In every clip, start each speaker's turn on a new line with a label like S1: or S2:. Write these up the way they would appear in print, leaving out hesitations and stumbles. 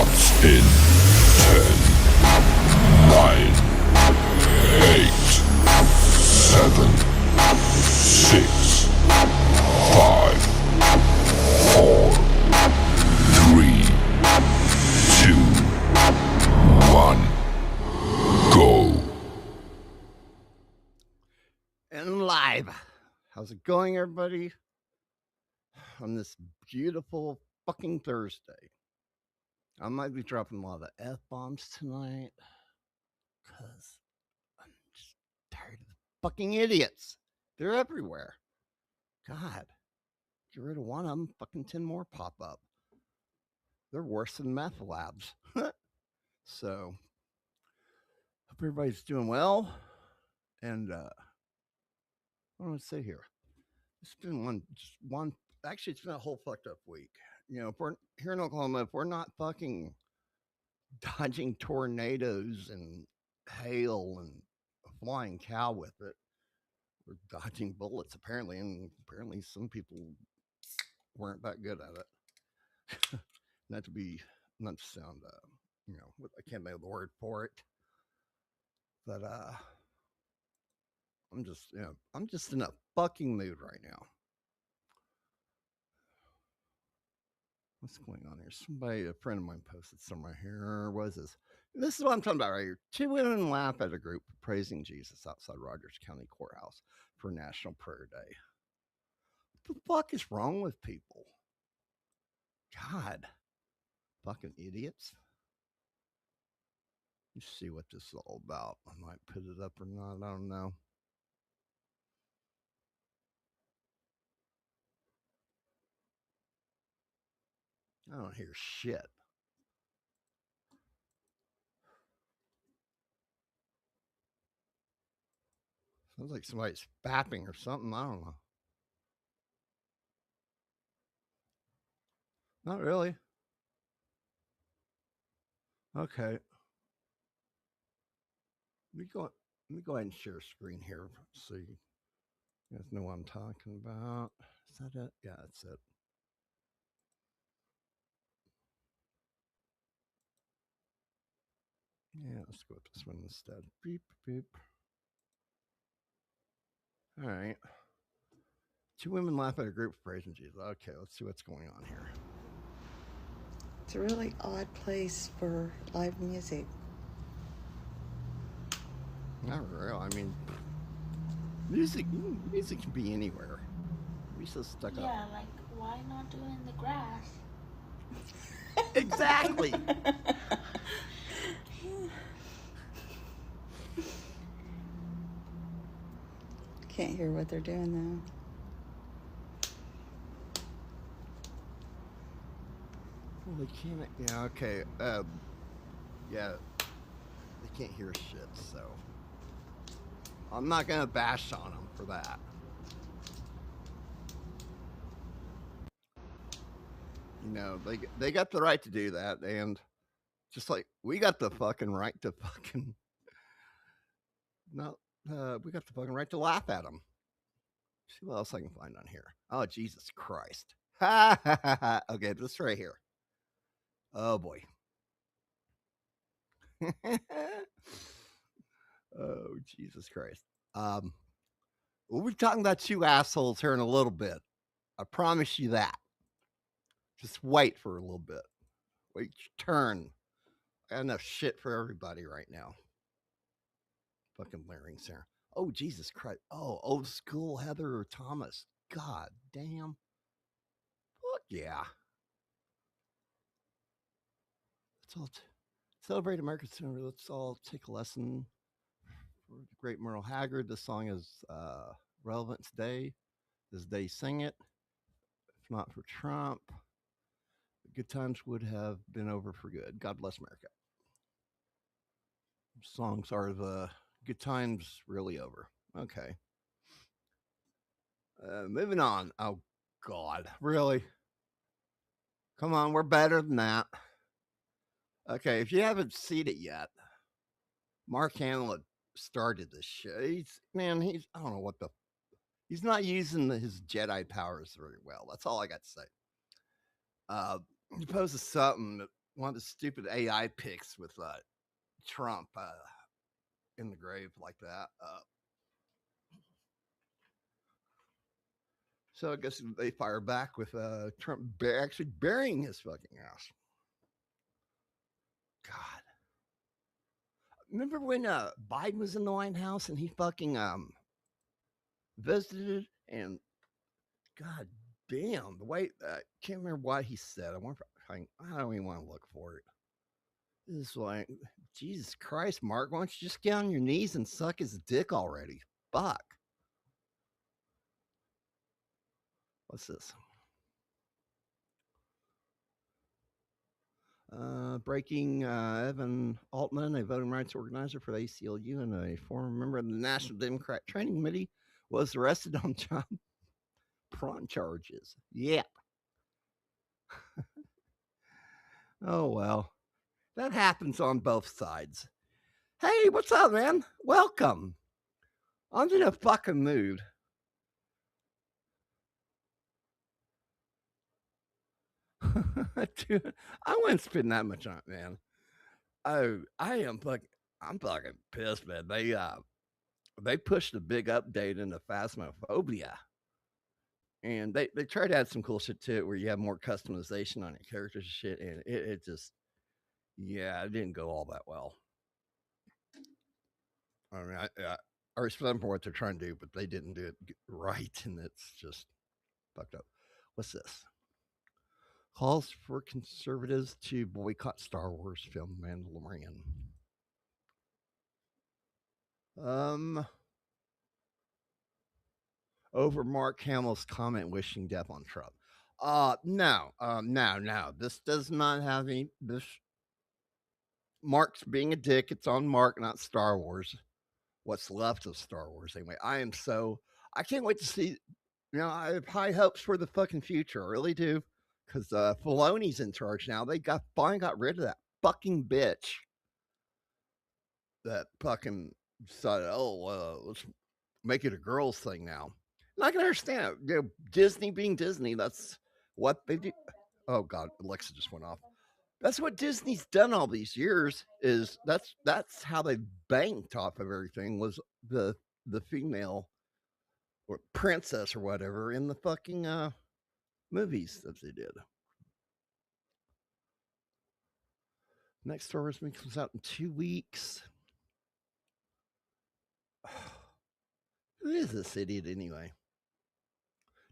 S1: starts in 10, 9, 8, 7, 6, 5, 4, 3, 2, 1, go.
S2: And live. How's it going, everybody? On this beautiful fucking Thursday. I might be dropping a lot of F bombs tonight because I'm just tired of the fucking idiots. They're everywhere. God, get rid of one of them, fucking 10 more pop up. They're worse than meth labs. So, hope everybody's doing well. And, what do I want to say here? It's been one, actually, it's been a whole fucked up week. You know, if we're here in Oklahoma, if we're not fucking dodging tornadoes and hail and a flying cow with it, we're dodging bullets apparently, and apparently some people weren't that good at it. not to sound, I can't make the word for it, but I'm just in a fucking mood right now. What's going on here? A friend of mine posted somewhere here. What is this? This is what I'm talking about right here. 2 women laugh at a group praising Jesus outside Rogers County Courthouse for National Prayer Day. What the fuck is wrong with people? God, fucking idiots. Let's see what this is all about. I might put it up or not. I don't know. I don't hear shit. Sounds like somebody's fapping or something. I don't know. Not really. Okay. Let me go ahead and share screen here so you guys know what I'm talking about. Is that it? Yeah, that's it. Yeah, let's go with this one instead. Beep, beep. All right. 2 women laugh at a group of praising Jesus. Okay, let's see what's going on here.
S3: It's a really odd place for live music.
S2: Not real. I mean, music can be anywhere. We so stuck up.
S4: Yeah, like why not do it in the grass?
S2: Exactly.
S3: Can't hear what they're doing though.
S2: Well, they can't. Yeah. Okay. Yeah. They can't hear shit. So I'm not gonna bash on them for that. You know, they got the right to do that, and just like we got the fucking right to fucking no, we got the fucking right to laugh at them. See what else I can find on here. Oh, Jesus Christ. Ha ha ha ha. Okay, this right here. Oh boy. Oh, Jesus Christ. We'll be talking about 2 assholes here in a little bit. I promise you that. Just wait for a little bit. Wait your turn. I got enough shit for everybody right now. Fucking larynx here. Oh, Jesus Christ. Oh, old school Heather Thomas. God damn. Fuck yeah. Let's all celebrate America sooner. Let's all take a lesson from the great Merle Haggard. This song is relevant today as they sing it. If not for Trump, good times would have been over for good. God bless America. Songs are the good times really over. Okay. Moving on. Oh, God. Really? Come on, we're better than that. Okay, if you haven't seen it yet, Mark Hamill started this shit. He's I don't know what he's not using his Jedi powers very well. That's all I got to say. He poses something one of the stupid AI pics with Trump in the grave like that. So I guess they fire back with Trump actually burying his fucking ass. God. Remember when Biden was in the White House and he fucking visited and God damn the way I can't remember what he said. I don't even want to look for it. It's like Jesus Christ, Mark, why don't you just get on your knees and suck his dick already? Fuck. What's this? Breaking Evan Altman, a voting rights organizer for the ACLU and a former member of the National Democrat Training Committee, was arrested on job prawn charges. Yep. Oh, well. That happens on both sides. Hey, what's up, man? Welcome. I'm in a fucking mood. Dude, I wouldn't spend that much on it, man. Oh, I'm fucking pissed, man. They pushed a big update into Phasmophobia. And they tried to add some cool shit to it where you have more customization on your characters and shit, and it just it didn't go all that well. I mean, I respect them for what they're trying to do, but they didn't do it right, and it's just fucked up. What's this? Calls for conservatives to boycott Star Wars film Mandalorian. Over Mark Hamill's comment wishing death on Trump. No. This does not have any. This Mark's being a dick. It's on Mark, not Star Wars. What's left of Star Wars, anyway. I can't wait to see. I have high hopes for the fucking future. I really do. Because Filoni's in charge now. They finally got rid of that fucking bitch. That fucking decided, let's make it a girls thing now. And I can understand it. Disney being Disney, that's what they do. Oh God, Alexa just went off. That's what Disney's done all these years. That's how they banked off of everything was the female or princess or whatever in the fucking movies that they did. Next Star Wars movie comes out in 2 weeks. Who is this idiot anyway?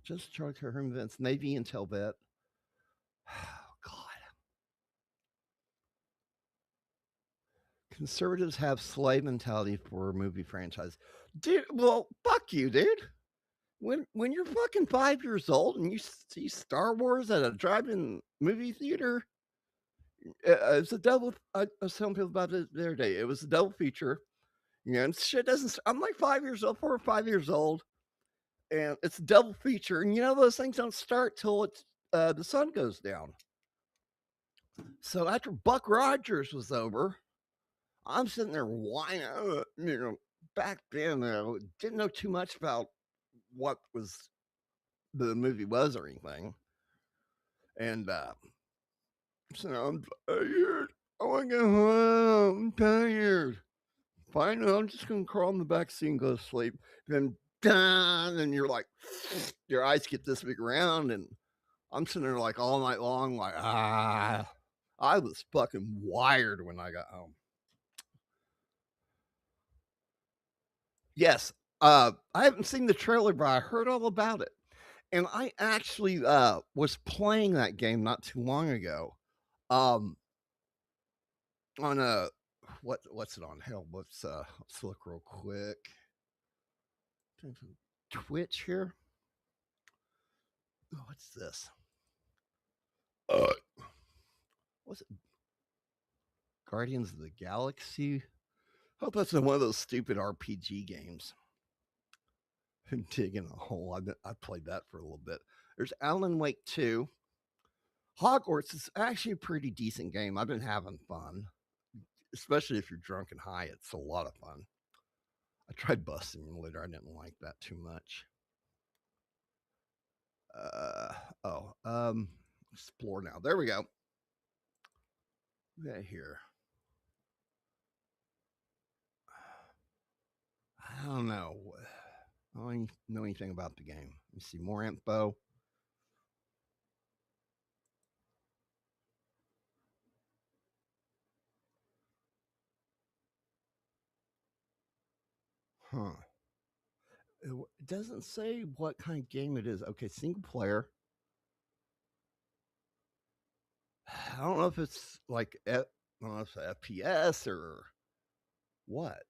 S2: Just Charlie Herman Vince, Navy Intel vet. Oh, God. Conservatives have slave mentality for a movie franchise. Dude, well, fuck you, dude. When you're fucking 5 years old and you see Star Wars at a drive-in movie theater, it's a double. I was telling people about it the other day. It was a double feature. And shit doesn't. I'm like 5 years old, 4 or 5 years old, and it's a double feature. And those things don't start till the sun goes down. So after Buck Rogers was over, I'm sitting there whining. Back then, didn't know too much about what the movie was or anything. And so I'm tired. I want to go home. I'm tired. Fine, I'm just going to crawl in the back seat and go to sleep. Then, and you're like, your eyes get this big around, and I'm sitting there like all night long, like, I was fucking wired when I got home. Yes, I haven't seen the trailer, but I heard all about it. And I actually was playing that game not too long ago. On a what's it on? Hell, let's look real quick. Twitch here. Oh, what's this? What's it? Guardians of the Galaxy. Hope that's one of those stupid RPG games. I'm digging a hole. I played that for a little bit. There's Alan Wake 2. Hogwarts is actually a pretty decent game. I've been having fun, especially if you're drunk and high. It's a lot of fun. I tried Bus Simulator. I didn't like that too much. Explore now. There we go. Yeah, here. I don't know. I don't know anything about the game. You see more info. Huh. It doesn't say what kind of game it is. Okay, single player. I don't know if it's like I don't know if it's FPS or what.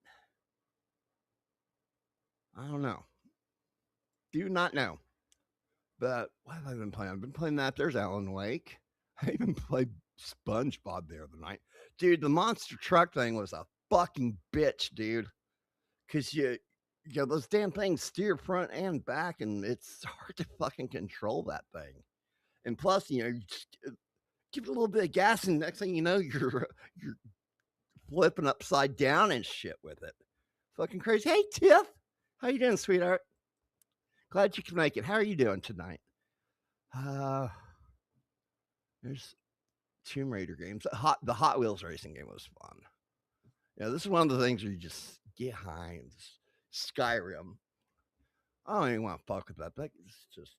S2: I don't know. Do not know. But what have I been playing? I've been playing that. There's Alan Wake. I even played SpongeBob the other night. Dude, the monster truck thing was a fucking bitch, dude. Cause those damn things steer front and back, and it's hard to fucking control that thing. And plus, you just give it a little bit of gas, and next thing you know, you're flipping upside down and shit with it. Fucking crazy. Hey, Tiff, how you doing, sweetheart? Glad you can make it. How are you doing tonight? Uh, there's Tomb Raider games. The Hot Wheels racing game was fun. Yeah, this is one of the things where you just get high and Skyrim. I don't even want to fuck with that. It's just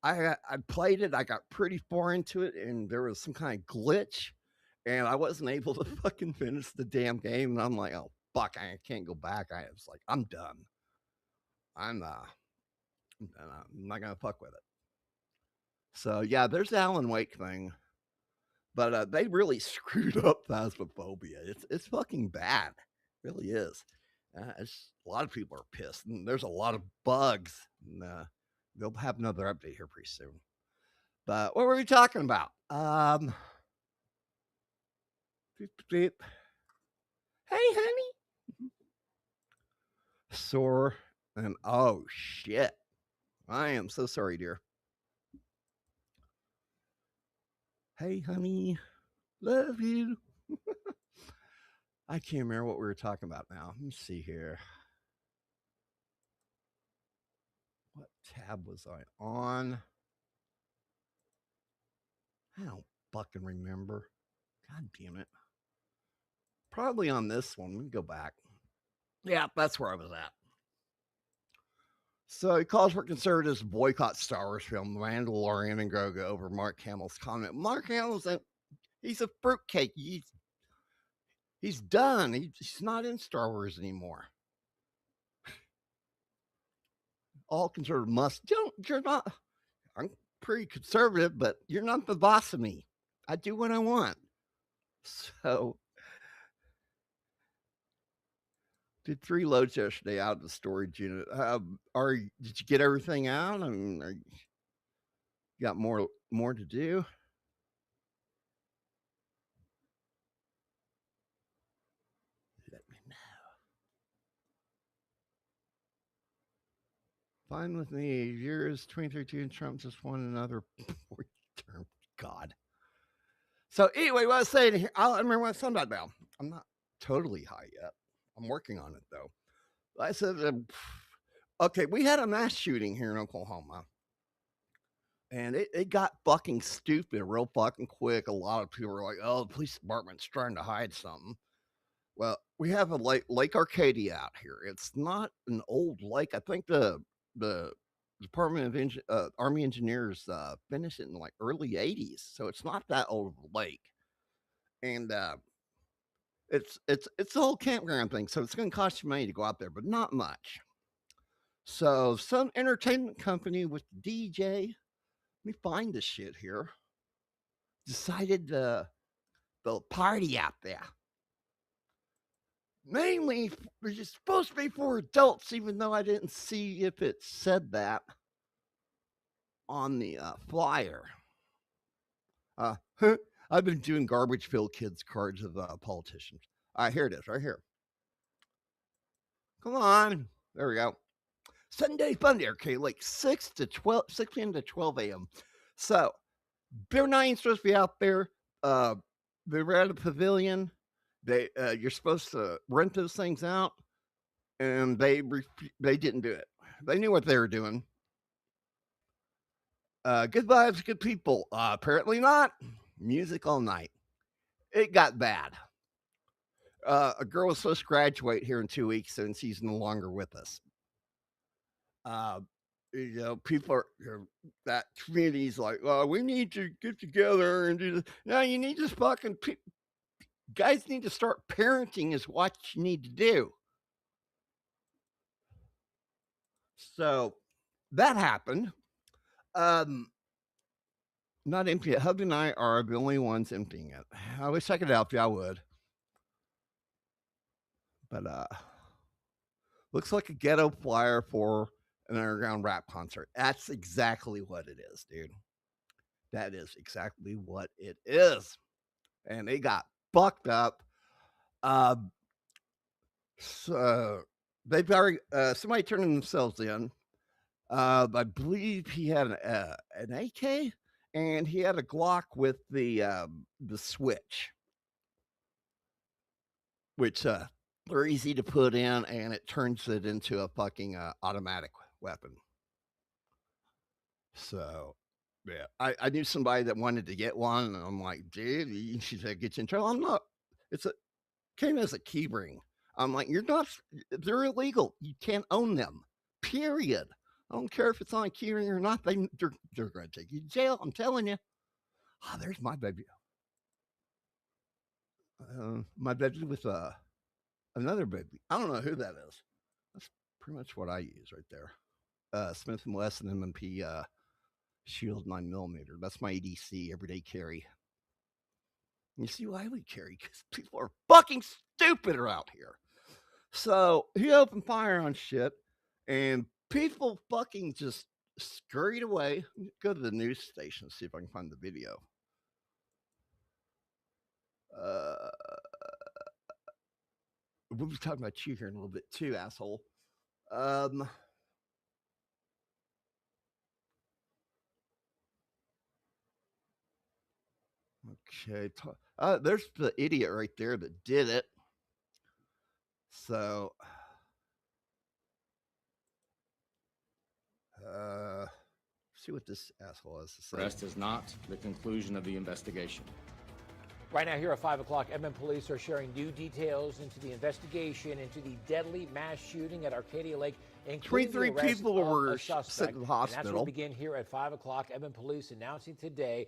S2: I played it. I got pretty far into it, and there was some kind of glitch, and I wasn't able to fucking finish the damn game. And I'm like, oh fuck, I can't go back. I was like, I'm done. I'm not gonna fuck with it. So yeah, there's the Alan Wake thing, but they really screwed up Phasmophobia. It's fucking bad, it really is. A lot of people are pissed, and there's a lot of bugs. And, they'll have another update here pretty soon. But what were we talking about? Beep, beep. Hey, honey. Sore and oh shit. I am so sorry, dear. Hey, honey. Love you. I can't remember what we were talking about now. Let me see here. What tab was I on? I don't fucking remember. God damn it. Probably on this one. Let me go back. Yeah, that's where I was at. So he calls for conservatives to boycott Star Wars film The Mandalorian and Grogu over Mark Hamill's comment. Mark Hamill's he's a fruitcake. He's done. He's not in Star Wars anymore. All conservative must. You're not. I'm pretty conservative, but you're not the boss of me. I do what I want. So did 3 loads yesterday out of the storage unit. Did you get everything out? I mean, you got more to do? Let me know. Fine with me. Years 2013, Trump just won another 4 term. God. So anyway, what I was saying here, I remember what I was talking about now. I'm not totally high yet. I'm working on it though. I said, okay, we had a mass shooting here in Oklahoma. And it got fucking stupid real fucking quick. A lot of people were like, oh, the police department's trying to hide something. Well, we have a Lake Arcadia out here. It's not an old lake. I think the Department of Army Engineers finished it in like early 80s. So it's not that old of a lake. And it's the whole campground thing. So it's going to cost you money to go out there, but not much. So some entertainment company with DJ, let me find this shit here, decided to party out there. Mainly, it's supposed to be for adults, even though I didn't see if it said that on the flyer. I've been doing garbage filled kids cards of politicians. Here it is, right here. Come on. There we go. Sunday fun day, okay, like 6 p.m. to 12 a.m. So, they're not even supposed to be out there. They're at a pavilion. You're supposed to rent those things out, and they didn't do it. They knew what they were doing. Good vibes, good people. Apparently not. Music all night. it got bad. A girl was supposed to graduate here in 2 weeks, and she's no longer with us. People that community's like, well, we need to get together and do this. No, you need to fucking guys need to start parenting is what you need to do. So that happened. Not empty it. Hubby and I are the only ones emptying it. I wish I could help you. I would. But looks like a ghetto flyer for an underground rap concert. That's exactly what it is, dude. That is exactly what it is. And they got fucked up. So they've already somebody turning themselves in. I believe he had an AK and he had a Glock with the switch, which they're easy to put in, and it turns it into a fucking automatic weapon. So, yeah, I knew somebody that wanted to get one, and I'm like, dude, she said, get you in trouble. I'm not. Came as a key ring. I'm like, you're not. They're illegal. You can't own them. Period. I don't care if it's on a key ring or not. They're going to take you to jail. I'm telling you. Oh, there's my baby. My baby with another baby. I don't know who that is. That's pretty much what I use right there. Smith & Wesson M&P Shield 9mm. That's my ADC everyday carry. You see why we carry? Because people are fucking stupid around here. So he opened fire on shit, and people fucking just scurried away. Go to the news station, see if I can find the video. We'll be talking about you here in a little bit too, asshole. Okay, there's the idiot right there that did it. So, see what this asshole has to say.
S5: Arrest is not the conclusion of the investigation.
S6: Right now, here at 5 o'clock, Edmond police are sharing new details into the investigation into the deadly mass shooting at Arcadia Lake.
S2: 23 people were sent to the hospital.
S6: And that's where we begin here at 5 o'clock. Edmond police announcing today.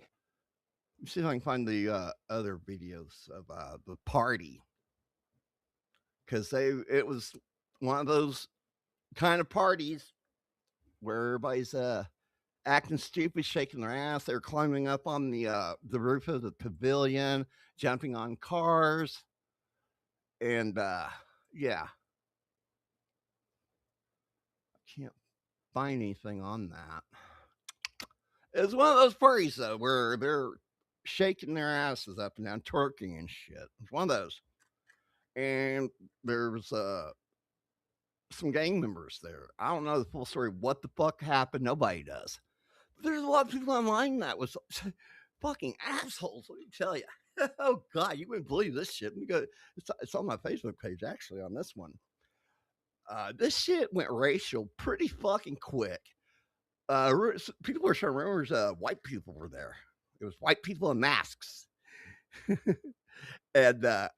S2: Let's see if I can find the other videos of the party. Because it was one of those kind of parties where everybody's acting stupid, shaking their ass. They're climbing up on the roof of the pavilion, jumping on cars, and yeah, I can't find anything on that. It's one of those parties though where they're shaking their asses up and down, twerking and shit. It's one of those, and there's some gang members there. I don't know the full story. What the fuck happened? Nobody does. There's a lot of people online that was fucking assholes. Let me tell you. Oh God, you wouldn't believe this shit. It's on my Facebook page actually. On this one, this shit went racial pretty fucking quick. People were showing rumors. White people were there. It was white people in masks, and it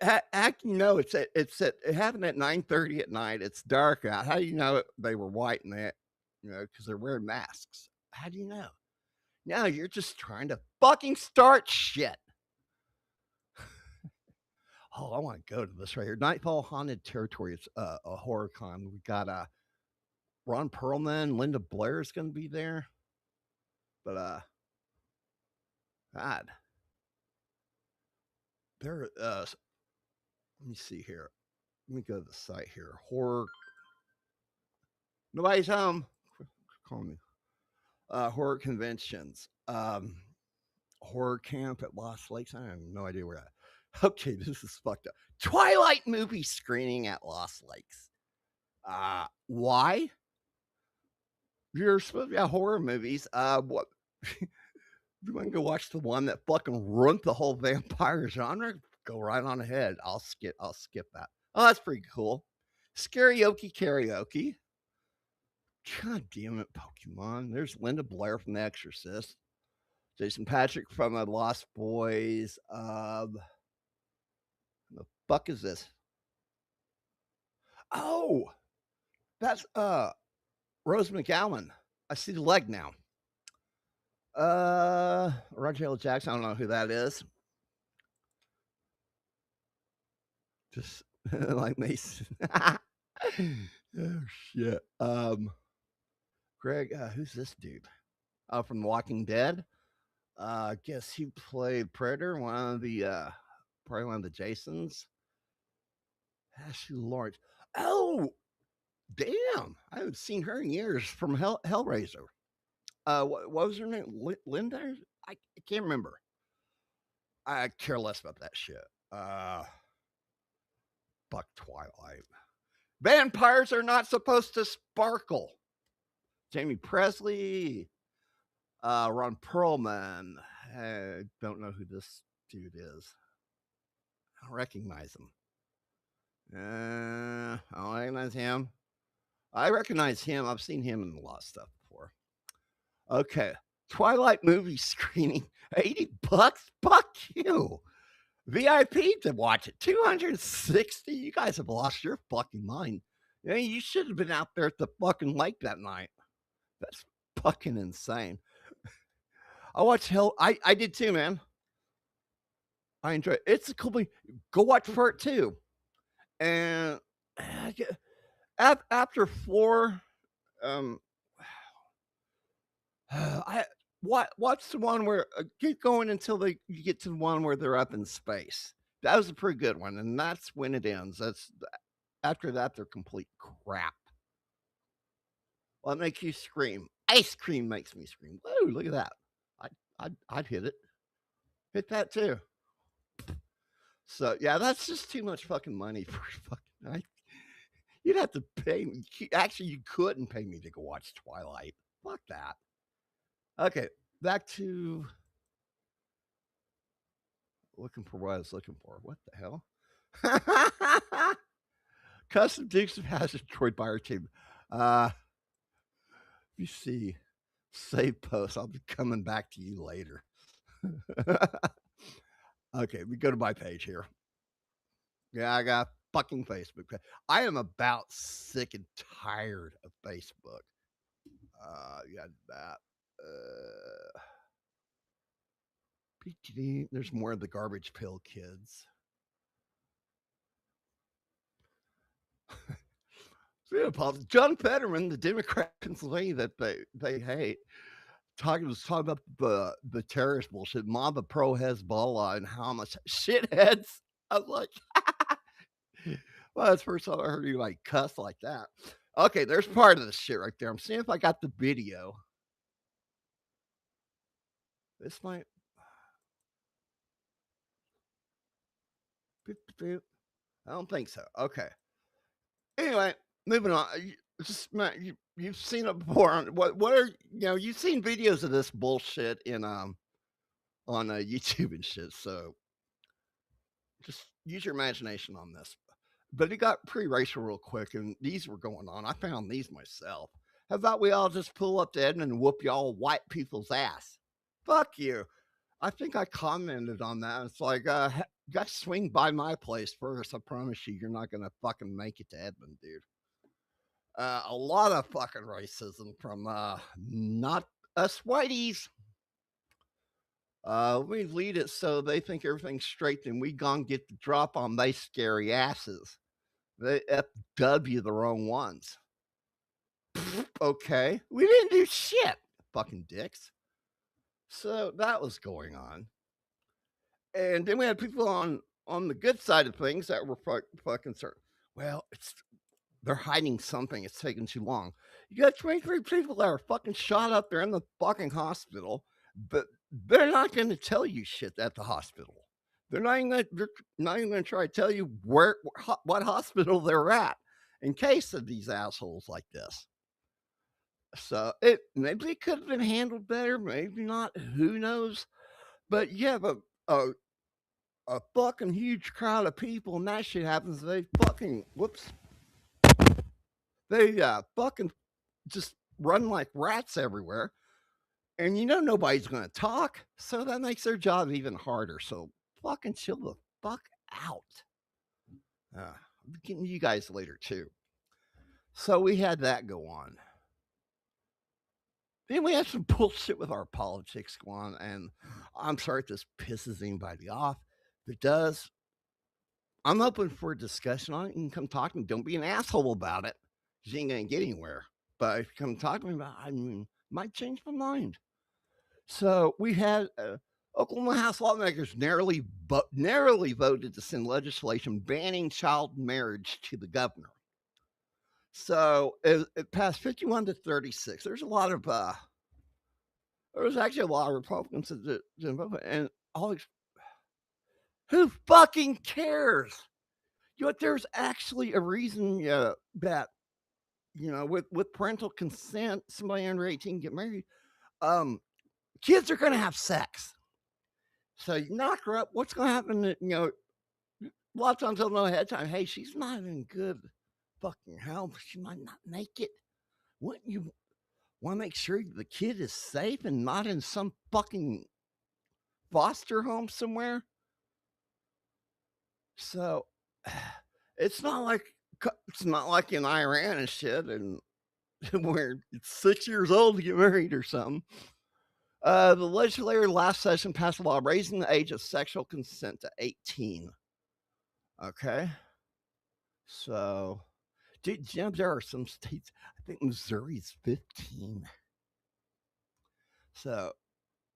S2: happened at 9:30 at night. It's dark out. How do you know they were white and that? Because they're wearing masks. How do you know? No, you're just trying to fucking start shit. Oh, I want to go to this right here. Nightfall Haunted Territory. It's a horror con. We got Ron Perlman, Linda Blair is going to be there. But God, there. Let me see here. Let me go to the site here. Horror. Nobody's home. Call me. Horror conventions. Horror camp at Lost Lakes. I have no idea where that. Okay, this is fucked up. Twilight movie screening at Lost Lakes. Why? You're supposed to be horror movies. What? You want to go watch the one that fucking ruined the whole vampire genre? Go right on ahead. I'll skip that. Oh, that's pretty cool. Scarioke karaoke. God damn it, Pokemon. There's Linda Blair from The Exorcist. Jason Patrick from the Lost Boys. The fuck is this? Oh, that's Rose McGowan. I see the leg now. Roger L. Jackson. I don't know who that is. Just like Mason. Oh shit. Greg, who's this dude? From The Walking Dead. I guess he played Predator, probably one of the Jasons. Ashley Lawrence. Oh, damn! I haven't seen her in years from Hellraiser. What was her name? Linda? I can't remember. I care less about that shit. Fuck Twilight. Vampires are not supposed to sparkle. Jamie Presley, Ron Perlman. I don't know who this dude is. I don't recognize him. I don't recognize him. I recognize him. I've seen him in a lot of stuff before. Okay. Twilight movie screening, $80. Fuck you. VIP to watch it, $260. You guys have lost your fucking mind. You should have been out there at the fucking lake that night. That's fucking insane. I watched Hell. I did too, man. I enjoy it. It's a cool movie. Go watch part 2. And after 4, watch the one where keep going until you get to the one where they're up in space. That was a pretty good one, and that's when it ends. That's after that they're complete crap. What makes you scream? Ice cream makes me scream. Whoa, look at that. I'd hit it. Hit that too. So yeah, that's just too much fucking money for fucking. You'd have to pay me. Actually, you couldn't pay me to go watch Twilight. Fuck that. Okay, back to looking for what I was looking for. What the hell? Custom Dukes of Hazzard Troy Buyer Team. Let me see. Save post. I'll be coming back to you later. Okay, we go to my page here. Yeah, I got fucking Facebook. I am about sick and tired of Facebook. You got that. PTD. There's more of the garbage pill kids. John Fetterman, the Democrat in Pennsylvania that they hate, was talking about the terrorist bullshit, mob pro Hezbollah, and how much shitheads. I was like, well, that's the first time I heard you like cuss like that. Okay, there's part of the shit right there. I'm seeing if I got the video. This might. I don't think so. Okay. Anyway, moving on. You've seen it before. What are you've seen videos of this bullshit in on YouTube and shit. So just use your imagination on this. But it got pretty racial real quick, and these were going on. I found these myself. How about we all just pull up to Edmond and whoop y'all white people's ass? Fuck you. I think I commented on that. It's like, guys, swing by my place first. I promise you, you're not going to fucking make it to Edmond, dude. A lot of fucking racism from not us whiteys. We lead it so they think everything's straight and we gonna get the drop on they scary asses. They FW the wrong ones. Okay. We didn't do shit, fucking dicks. So that was going on. And then we had people on the good side of things that were fucking certain. Well, they're hiding something. It's taking too long. You got 23 people that are fucking shot up there in the fucking hospital, but they're not going to tell you shit at the hospital. They're not even going to try to tell you what hospital they're at in case of these assholes like this. So maybe it could have been handled better, maybe not. Who knows? But yeah, but a fucking huge crowd of people and that shit happens. They fucking they fucking just run like rats everywhere. And you know nobody's going to talk, so that makes their job even harder. So fucking chill the fuck out. I'll be getting to you guys later too. So we had that go on. Then we had some bullshit with our politics go on, and I'm sorry if this pisses anybody off. If it does, I'm open for a discussion on it. You can come talk to me. Don't be an asshole about it, because you ain't going to get anywhere. But if you come talk to me about it, I mean, might change my mind. So we had Oklahoma House lawmakers narrowly voted to send legislation banning child marriage to the governor. So it passed 51 to 36. There's a lot of there was actually a lot of Republicans that didn't vote, and all these, who fucking cares? You know, there's actually a reason that with parental consent, somebody under 18 get married. Kids are going to have sex. So you knock her up. What's going to happen? A lot of times they'll know ahead of time, hey, she's not in good fucking health. She might not make it. Wouldn't you want to make sure the kid is safe and not in some fucking foster home somewhere? So it's not like in Iran and shit, and where it's 6 years old to get married or something. The legislature last session passed a law raising the age of sexual consent to 18. Okay. So, dude, you know, there are some states, I think Missouri's 15. So,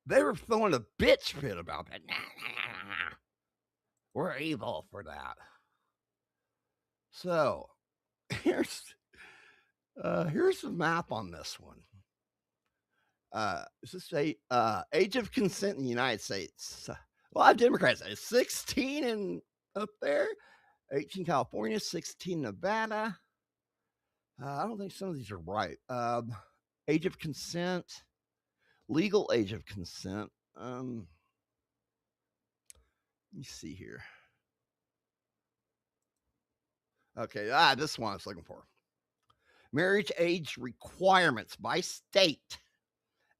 S2: they were throwing a bitch fit about that. Nah. We're evil for that. So, here's the map on this one. Is this age of consent in the United States? A lot of Democrats say 16 and up there, 18 California, 16 Nevada. I don't think some of these are right. Age of consent, legal age of consent. Let me see here. Okay, this one I was looking for. Marriage age requirements by state.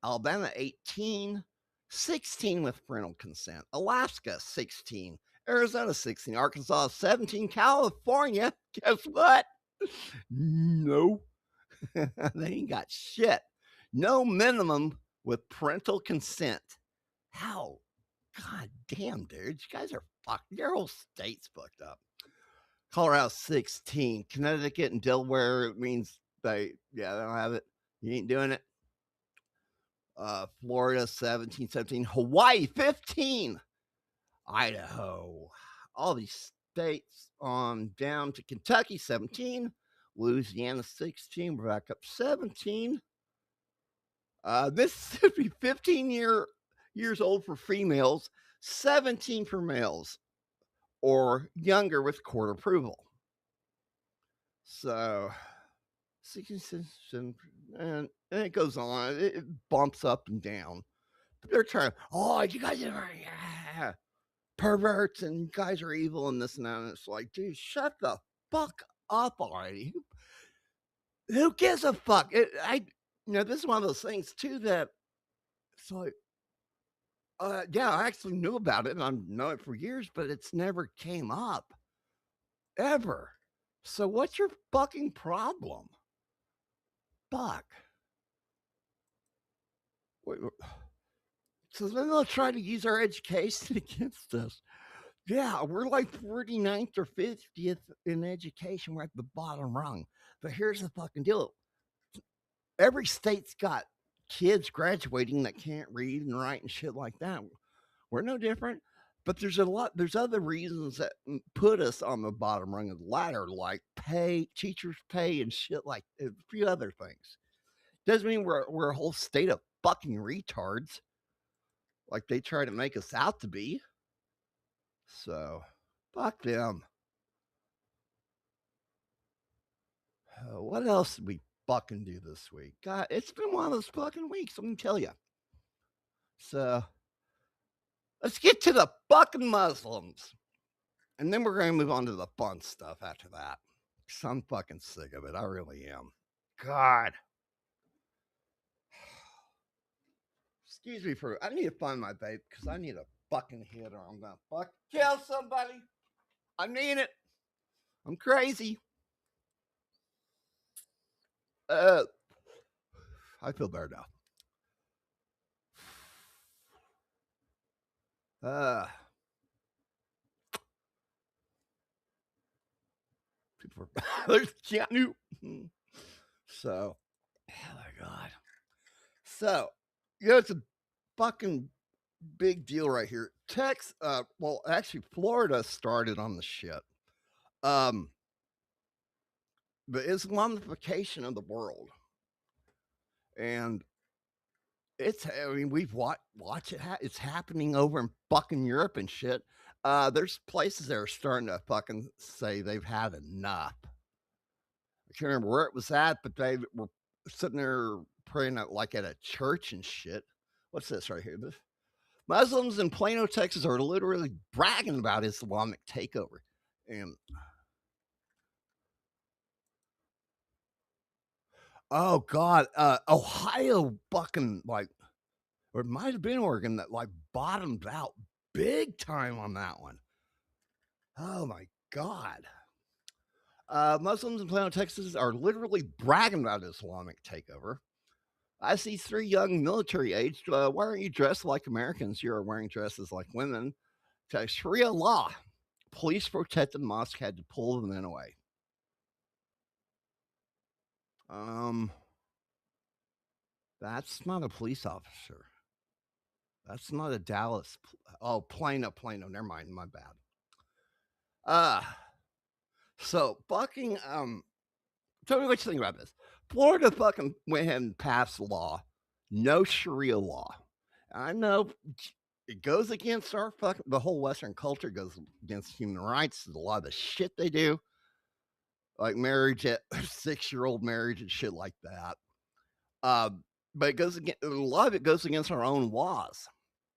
S2: Alabama 18, 16 with parental consent. Alaska 16, Arizona 16, Arkansas 17, California, guess what? No. They ain't got shit. No minimum with parental consent. How? God damn, dude. You guys are fucked. Your whole state's fucked up. Colorado 16. Connecticut and Delaware, it means they don't have it. You ain't doing it. Florida 17. Hawaii 15. Idaho. All these states on down to Kentucky 17. Louisiana 16. We're back up 17. Mississippi 15 years old for females, 17 for males, or younger with court approval. So 16, and it goes on. It bumps up and down. But they're trying, you guys are perverts and you guys are evil and this and that. And it's like, dude, shut the fuck up already. Who gives a fuck? This is one of those things too that it's like, I actually knew about it and I've known it for years, but it's never came up ever. So what's your fucking problem? Fuck. So then they'll try to use our education against us. Yeah, we're like 49th or 50th in education. We're at the bottom rung. But here's the fucking deal. Every state's got kids graduating that can't read and write and shit like that. We're no different. But there's other reasons that put us on the bottom rung of the ladder, like teachers' pay and shit like a few other things. Doesn't mean we're a whole state of fucking retards like they try to make us out to be. So, fuck them. What else did we fucking do this week? God, it's been one of those fucking weeks, let me tell you. So, let's get to the fucking Muslims. And then we're going to move on to the fun stuff after that. Because I'm fucking sick of it. I really am. God. Excuse me for. I need to find my babe because I need a fucking hit or I'm gonna fuck kill somebody. I mean it. I'm crazy. I feel better now. People are, there's Keanu. So, oh my god. So, it's a fucking big deal right here. Well, actually, Florida started on the shit. The Islamification of the world, and I mean, we've watch it. It's happening over in fucking Europe and shit. There's places that are starting to fucking say they've had enough. I can't remember where it was at, but they were sitting there praying at a church and shit. What's this right here? This Muslims in Plano, Texas are literally bragging about Islamic takeover. And oh god, Ohio fucking or it might have been Oregon that bottomed out big time on that one. Oh my god. Muslims in Plano, Texas are literally bragging about Islamic takeover. I see 3 young military-aged. Why aren't you dressed like Americans? You're wearing dresses like women. Sharia law. Police protected the mosque had to pull the men away. That's not a police officer. That's not a Dallas. Oh, Plano. Never mind. My bad. So fucking tell me what you think about this. Florida fucking went ahead and passed a law. No Sharia law. I know it goes against the whole Western culture, goes against human rights. A lot of the shit they do, like marriage at 6-year-old marriage and shit like that. But it goes against a lot of it goes against our own laws.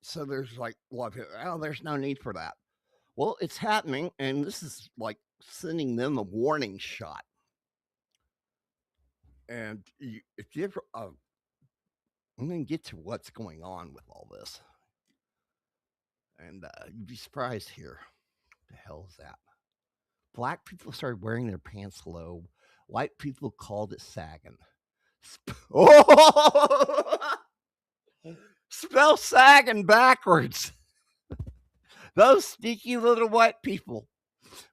S2: So there's a lot of people, there's no need for that. Well, it's happening, and this is sending them a warning shot. And if you ever, I'm going to get to what's going on with all this. And you'd be surprised here. What the hell is that? Black people started wearing their pants low. White people called it sagging. Spell sagging backwards. Those sneaky little white people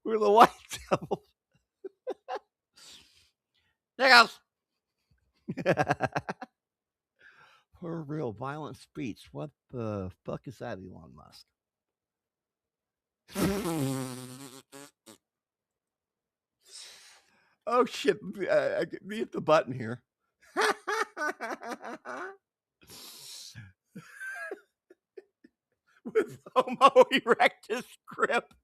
S2: were the white devils. There goes. For real violent speech. What the fuck is that, Elon Musk? Oh shit! I me hit the button here. With Homo erectus grip.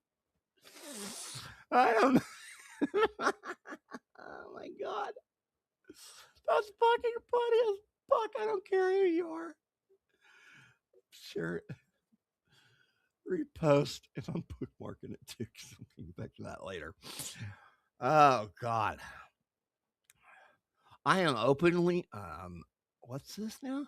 S2: I am. Oh my god, that's fucking funny as fuck. I don't care who you are. Sure. Repost if I'm bookmarking it too, because I'm going to get back to that later. Oh god, I am openly. What's this now?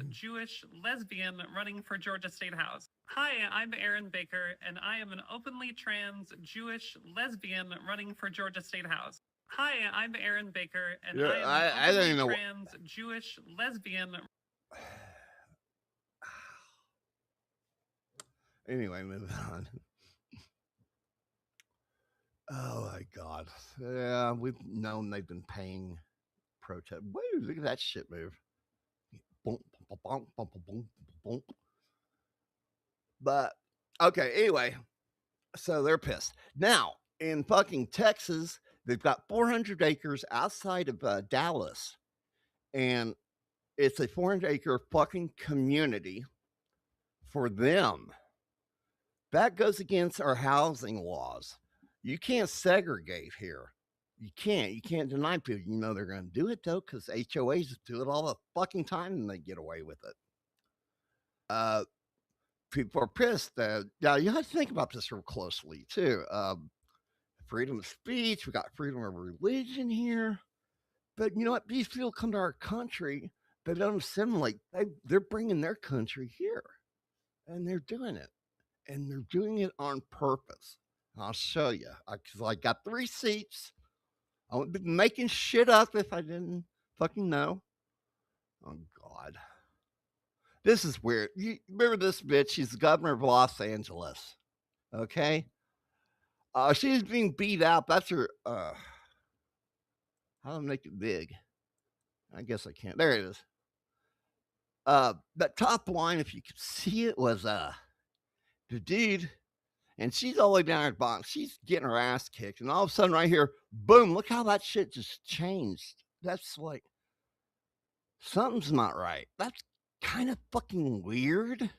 S7: Jewish lesbian running for Georgia State House. Hi, I'm Aaron Baker, and I am an openly trans Jewish lesbian running for Georgia State House. Hi, I'm Aaron Baker, and I am an openly trans Jewish lesbian.
S2: Anyway, moving on. Oh my god. Yeah, we've known they've been paying protest. Woo, look at that shit move. But okay, anyway, so they're pissed. Now, in fucking Texas, they've got 400 acres outside of Dallas, and it's a 400-acre fucking community for them. That goes against our housing laws. You can't segregate here. You can't deny people. You know they're going to do it, though, because HOAs do it all the fucking time and they get away with it. People are pissed. Now, you have to think about this real closely, too. Freedom of speech. We got freedom of religion here. But you know what? These people come to our country. they don't assimilate. They're bringing their country here, and they're doing it, and they're doing it on purpose. I'll show you because I got the receipts. I wouldn't be making shit up if I didn't fucking know. Oh God, this is weird. You remember this bitch? She's the governor of Los Angeles. Okay, she's being beat out. That's her. How do I make it big? I guess I can't. There it is. That top line, if you could see it, was the dude, and she's all the way down at the bottom. She's getting her ass kicked, and all of a sudden, right here, boom! Look how that shit just changed. That's like something's not right. That's kind of fucking weird,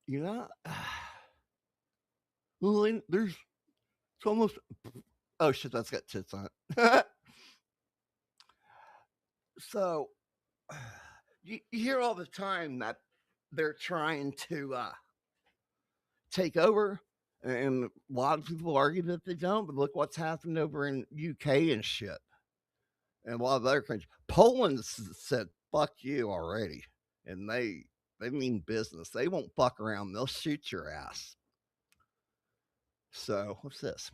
S2: you know. Well, there's it's almost. Oh shit, that's got tits on it. So you hear all the time that they're trying to take over, and a lot of people argue that they don't. But look what's happened over in UK and shit, and a lot of other countries. Poland said "fuck you" already, and they mean business. They won't fuck around. They'll shoot your ass. So what's this?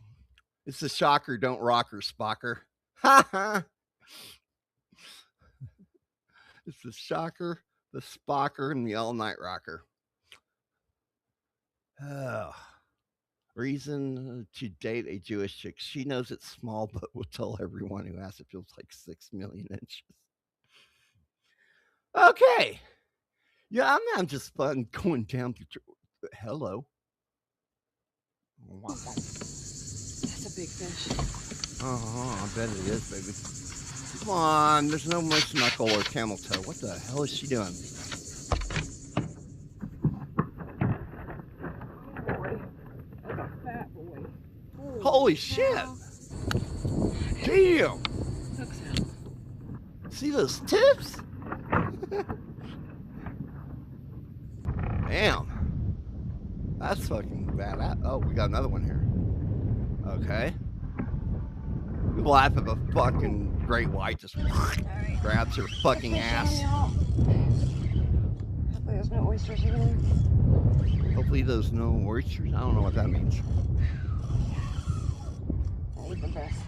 S2: It's the shocker, don't rocker, Spocker. Ha ha. It's the shocker, the Spocker, and the all night rocker. Reason to date a Jewish chick. She knows it's small, but will tell everyone who asks. It feels like 6 million inches. Okay. Yeah, I'm just fun going down the. Hello.
S3: That's a big fish.
S2: I bet it is, baby. Come on, there's no moose knuckle or camel toe. What the hell is she doing?
S3: That's a fat boy.
S2: Holy shit! Damn!
S3: Hooks him.
S2: See those tips? Damn. That's fucking bad. Oh, we got another one here. Okay. We laugh at a fucking great white just grabs her fucking ass.
S3: Hopefully there's no oysters in there.
S2: Hopefully there's no oysters. I don't know what that means.
S3: I eat the best.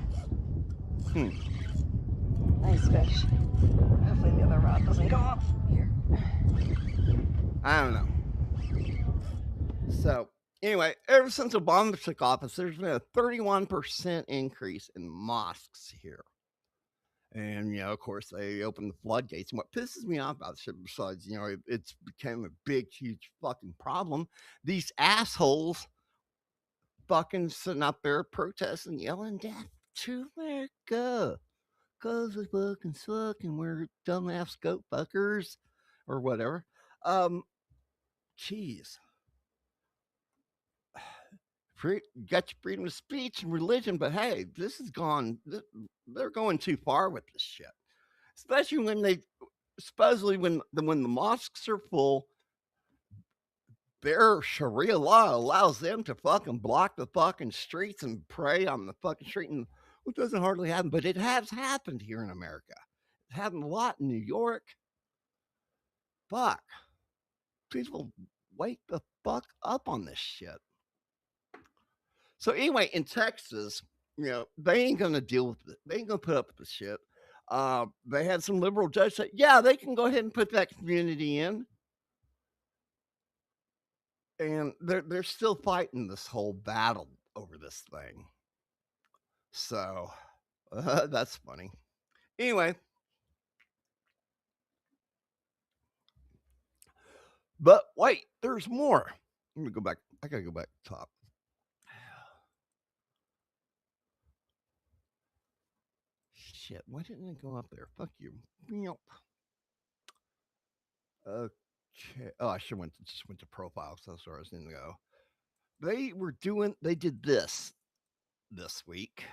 S3: Nice fish. Hopefully the other rod doesn't go off. Here.
S2: I don't know. So, anyway, ever since Obama took office, there's been a 31% increase in mosques here. And, of course, they opened the floodgates. And what pisses me off about shit, besides, it's become a big, huge fucking problem, these assholes fucking sitting up there protesting, yelling death to America. Because we fucking suck and we're dumbass goat fuckers or whatever. Jeez. Got your freedom of speech and religion, but hey, this has gone. They're going too far with this shit, especially when they supposedly when the mosques are full, their Sharia law allows them to fucking block the fucking streets and pray on the fucking street, and it doesn't hardly happen, but it has happened here in America. It happened a lot in New York. Fuck, people wake the fuck up on this shit. So anyway, in Texas, they ain't gonna deal with it. They ain't gonna put up with the shit. They had some liberal judge say, yeah, they can go ahead and put that community in, and they're still fighting this whole battle over this thing. So that's funny. Anyway, but wait, there's more. Let me go back. I gotta go back to the top. Shit, why didn't it go up there? Fuck you. Okay. Oh, I should just went to profiles. That's where I was going to go. They did this week.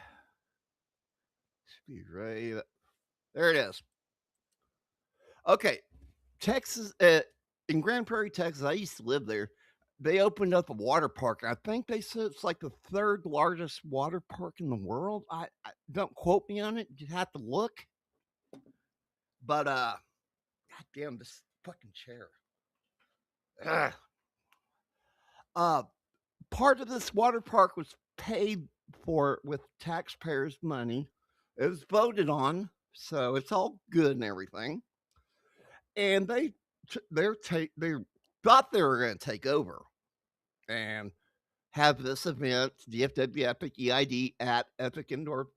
S2: Should be right. There it is. Okay. Texas, in Grand Prairie, Texas, I used to live there. They opened up a water park. I think they said it's like the 3rd largest water park in the world. I don't quote me on it. You have to look. But goddamn this fucking chair. Ugh. Part of this water park was paid for with taxpayers' money. It was voted on, so it's all good and everything. And they thought they were going to take over and have this event, DFW Epic EID at Epic Indoor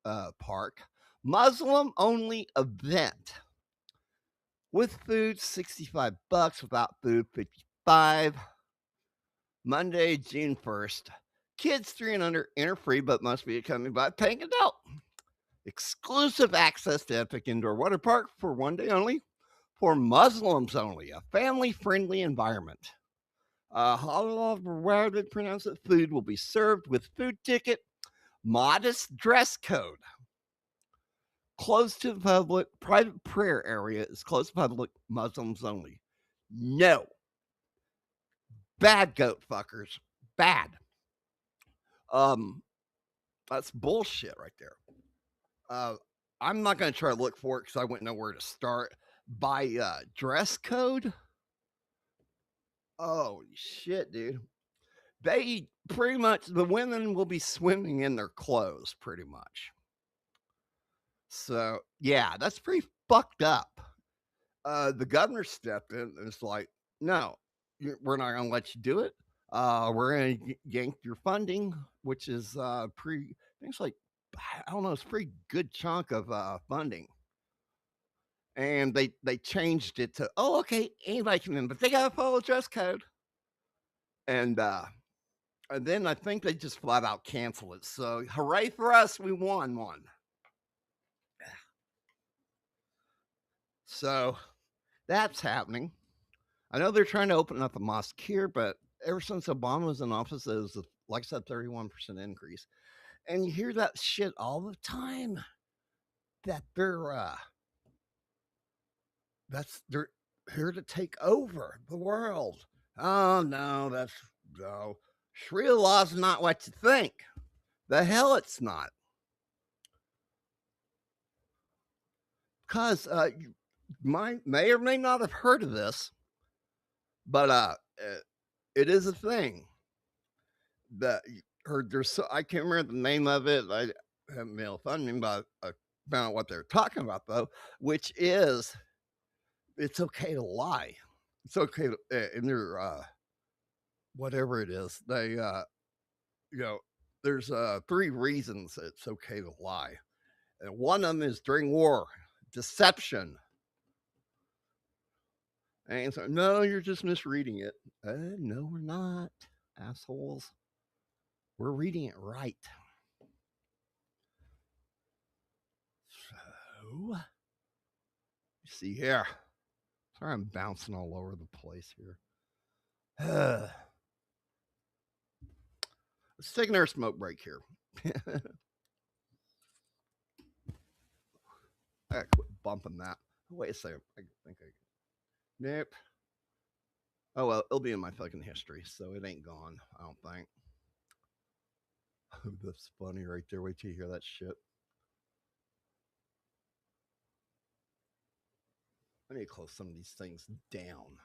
S2: Park, Muslim only event with food $65, without food $55. Monday, June 1st. Kids 3 and under enter free, but must be accompanied by a paying adult. Exclusive access to Epic Indoor Water Park for one day only, for Muslims only, a family-friendly environment. Where they pronounce it, food will be served with food ticket, modest dress code. Closed to the public, private prayer area is closed to public, Muslims only. No. Bad goat fuckers. Bad. That's bullshit right there. I'm not going to try to look for it because I wouldn't know where to start. By dress code? Oh, shit, dude. They pretty much, the women will be swimming in their clothes, pretty much. So, yeah, that's pretty fucked up. The governor stepped in and it's like, no, we're not going to let you do it. We're going to yank your funding, which is I think it's like, I don't know, it's a pretty good chunk of funding. And they changed it to, oh, okay, anybody can in, but they got to follow dress code. And then I think they just flat out canceled it. So hooray for us, we won one. So that's happening. I know they're trying to open up a mosque here, but ever since Obama was in office, it was, like I said, 31% increase. And you hear that shit all the time that they're here to take over the world. Oh no, no. Sharia law's not what you think. The hell it's not. Because you may or may not have heard of this, but it is a thing that I can't remember the name of it. I haven't been able to find it, but I found out what they're talking about though, which is it's okay to lie. It's okay to, in their whatever it is. They there's 3 reasons it's okay to lie, and one of them is during war, deception. And so, no, you're just misreading it. No, we're not, assholes. We're reading it right. So, see here. Sorry, I'm bouncing all over the place here. Let's take another smoke break here. I gotta quit bumping that. Wait a second. I think nope. Oh well, it'll be in my fucking history, so it ain't gone. I don't think. That's funny right there. Wait till you hear that shit. I need to close some of these things down.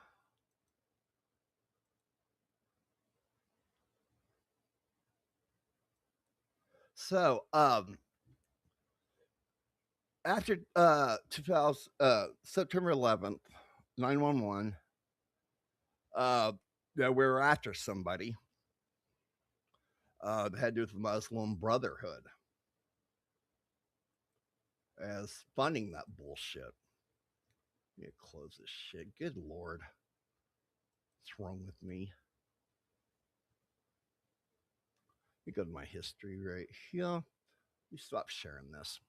S2: So, after 2000, September 11th, 911, we were after somebody that had to do with the Muslim Brotherhood as funding that bullshit. I need to close this shit. Good Lord. What's wrong with me? Let me go to my history right here. Let me stop sharing this.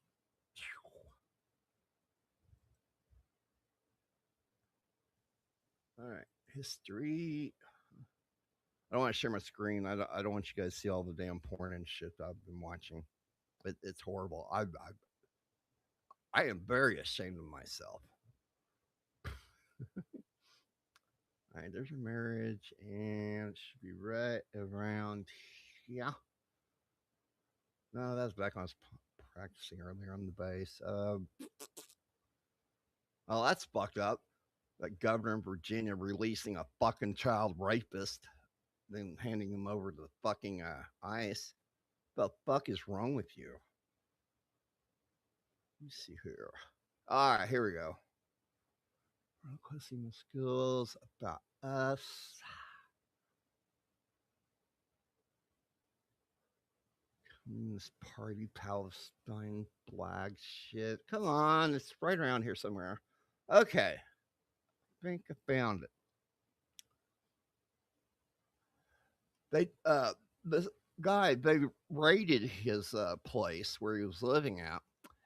S2: All right, history. I don't want to share my screen. I don't want you guys to see all the damn porn and shit that I've been watching. It's horrible. I am very ashamed of myself. All right, there's your marriage, and it should be right around here. No, that's back when I was practicing earlier on the bass. Oh, that's fucked up. That governor in Virginia releasing a fucking child rapist, then handing him over to the fucking ICE. The fuck is wrong with you? Let me see here. All right, here we go. Requesting the skills about us. Communist Party, Palestine, flag shit. Come on, it's right around here somewhere. Okay, I think I found it. The guy, they raided his place where he was living at,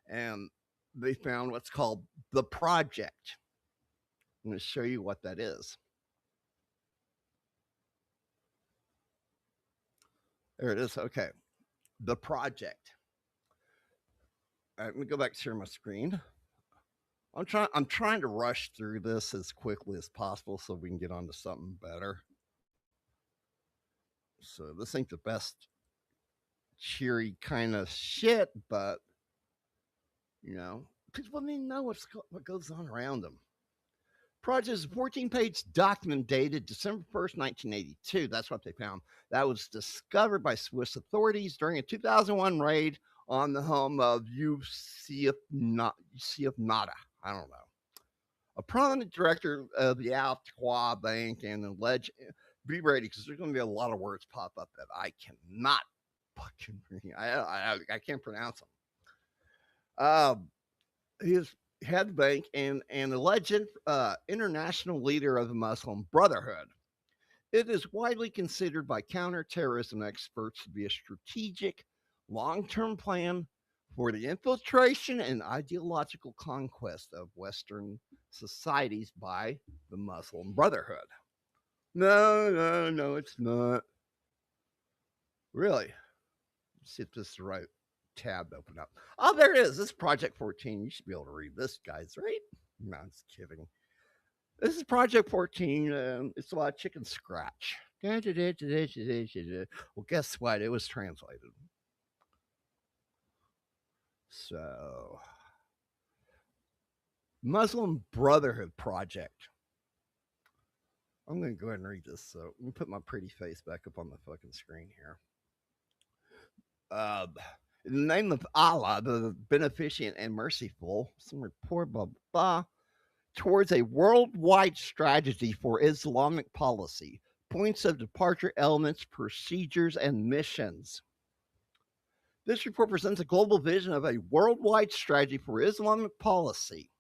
S2: and they found what's called the project. I'm going to show you what that is. There it is. Okay, the project. All right, let me go back to share my screen. I'm trying to rush through this as quickly as possible so we can get on to something better. So this ain't the best cheery kind of shit, but you know, people need to know what goes on around them. Project is a 14-page document dated December 1st, 1982. That's what they found. That was discovered by Swiss authorities during a 2001 raid on the home of UCF Nada. I don't know. A prominent director of the Altois Bank and alleged. Be ready because there's going to be a lot of words pop up that I cannot fucking read. I can't pronounce them. He is head of the bank and an alleged international leader of the Muslim Brotherhood. It is widely considered by counterterrorism experts to be a strategic, long-term plan for the infiltration and ideological conquest of Western societies by the Muslim Brotherhood. No, it's not. Really? Let's see if this is the right tab to open up. Oh, there it is. This is Project 14. You should be able to read this, guys, right? No, I'm just kidding. This is Project 14. It's a lot of chicken scratch. Well, guess what? It was translated. So, Muslim Brotherhood Project. I'm going to go ahead and read this. So, let me put my pretty face back up on the fucking screen here. In the name of Allah, the beneficent and merciful, some report, blah, blah, towards a worldwide strategy for Islamic policy, points of departure, elements, procedures, and missions. This report presents a global vision of a worldwide strategy for Islamic policy.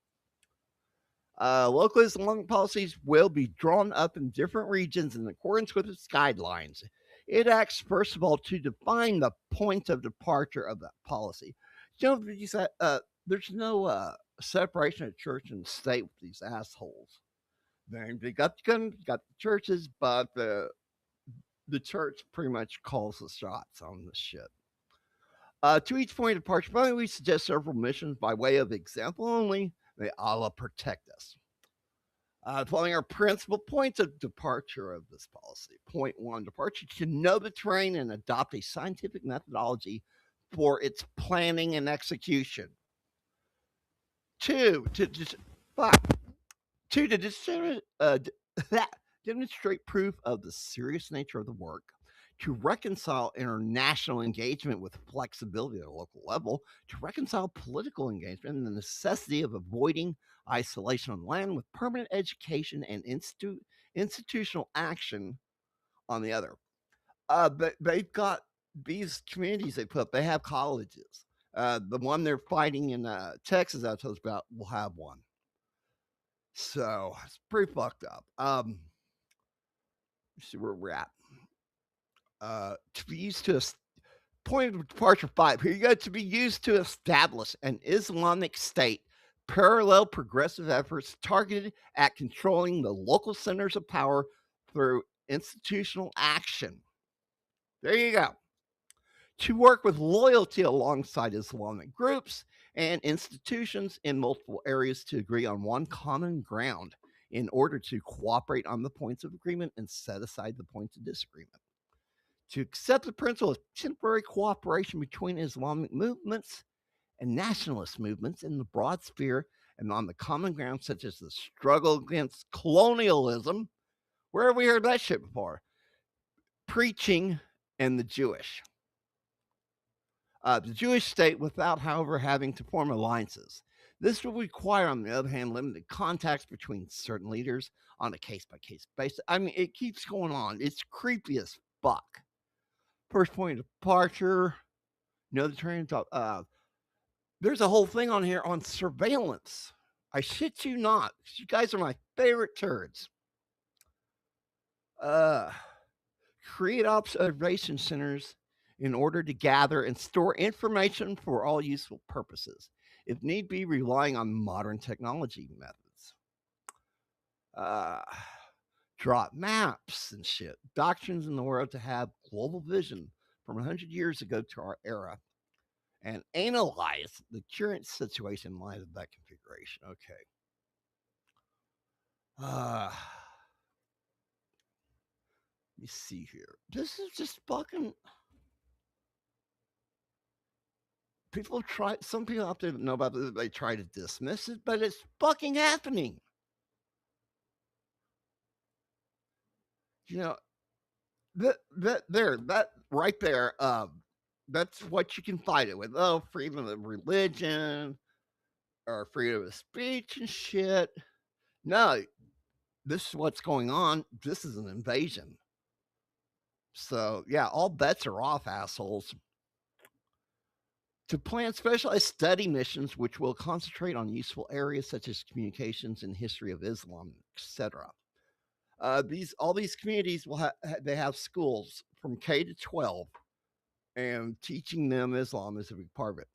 S2: Local Islamic policies will be drawn up in different regions in accordance with its guidelines. It acts, first of all, to define the point of departure of that policy. You know, there's no separation of church and state with these assholes. They got the churches, but the church pretty much calls the shots on this shit. To each point of departure, finally, we suggest several missions by way of example only. May Allah protect us. Following our principal points of departure of this policy. Point 1, departure to know the terrain and adopt a scientific methodology for its planning and execution. 2, to demonstrate proof of the serious nature of the work. To reconcile international engagement with flexibility at a local level, to reconcile political engagement and the necessity of avoiding isolation on the land with permanent education and institutional action on the other. But they've got these communities they put up, they have colleges. The one they're fighting in Texas, I told you about, will have one. So it's pretty fucked up. Let's see where we're at. To be used to point of departure 5. Here you go. To be used to establish an Islamic state, parallel progressive efforts targeted at controlling the local centers of power through institutional action. There you go. To work with loyalty alongside Islamic groups and institutions in multiple areas to agree on one common ground in order to cooperate on the points of agreement and set aside the points of disagreement. To accept the principle of temporary cooperation between Islamic movements and nationalist movements in the broad sphere and on the common ground such as the struggle against colonialism. Where have we heard that shit before? Preaching and the Jewish. The Jewish state without, however, having to form alliances. This will require, on the other hand, limited contacts between certain leaders on a case by case basis. I mean, it keeps going on. It's creepy as fuck. First point of departure. The train of thought. There's a whole thing on here on surveillance. I shit you not. You guys are my favorite turds. Create observation centers in order to gather and store information for all useful purposes, if need be, relying on modern technology methods. Drop maps and shit, doctrines in the world to have global vision from 100 years ago to our era, and analyze the current situation in light of that configuration. Okay. Let me see here. This is just fucking. People try. Some people out there know about it. They try to dismiss it, but it's fucking happening. That right there. That's what you can fight it with. Oh, freedom of religion or freedom of speech and shit. No, this is what's going on. This is an invasion. So yeah, all bets are off, assholes. To plan specialized study missions which will concentrate on useful areas such as communications and history of Islam, etc. All these communities will they have schools from K to 12, and teaching them Islam is a big part of it.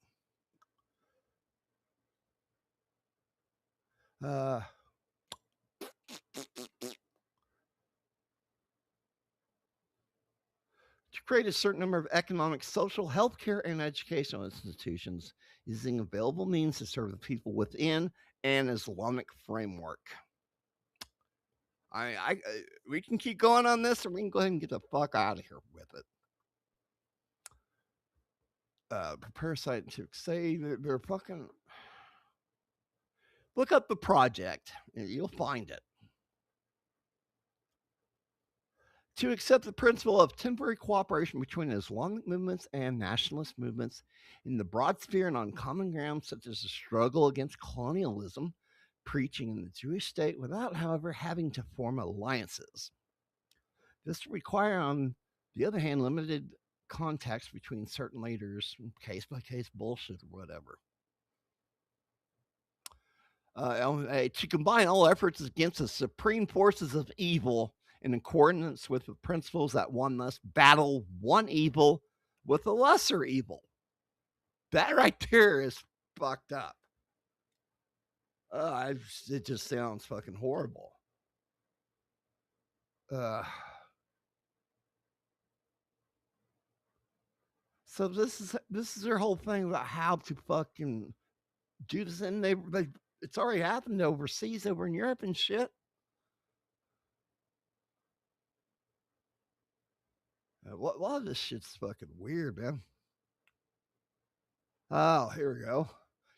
S2: To create a certain number of economic, social, healthcare, and educational institutions using available means to serve the people within an Islamic framework. We can keep going on this, or we can go ahead and get the fuck out of here with it. Prepare scientific say they're fucking. Look up the project, and you'll find it. To accept the principle of temporary cooperation between Islamic movements and nationalist movements in the broad sphere and on common ground, such as the struggle against colonialism, preaching in the Jewish state without, however, having to form alliances. This requires, on the other hand, limited contacts between certain leaders, case by case bullshit or whatever. To combine all efforts against the supreme forces of evil in accordance with the principles that one must battle one evil with a lesser evil. That right there is fucked up. It just sounds fucking horrible. So this is their whole thing about how to fucking do this, and it's already happened overseas, over in Europe and shit. A lot of this shit's fucking weird, man. Oh, here we go.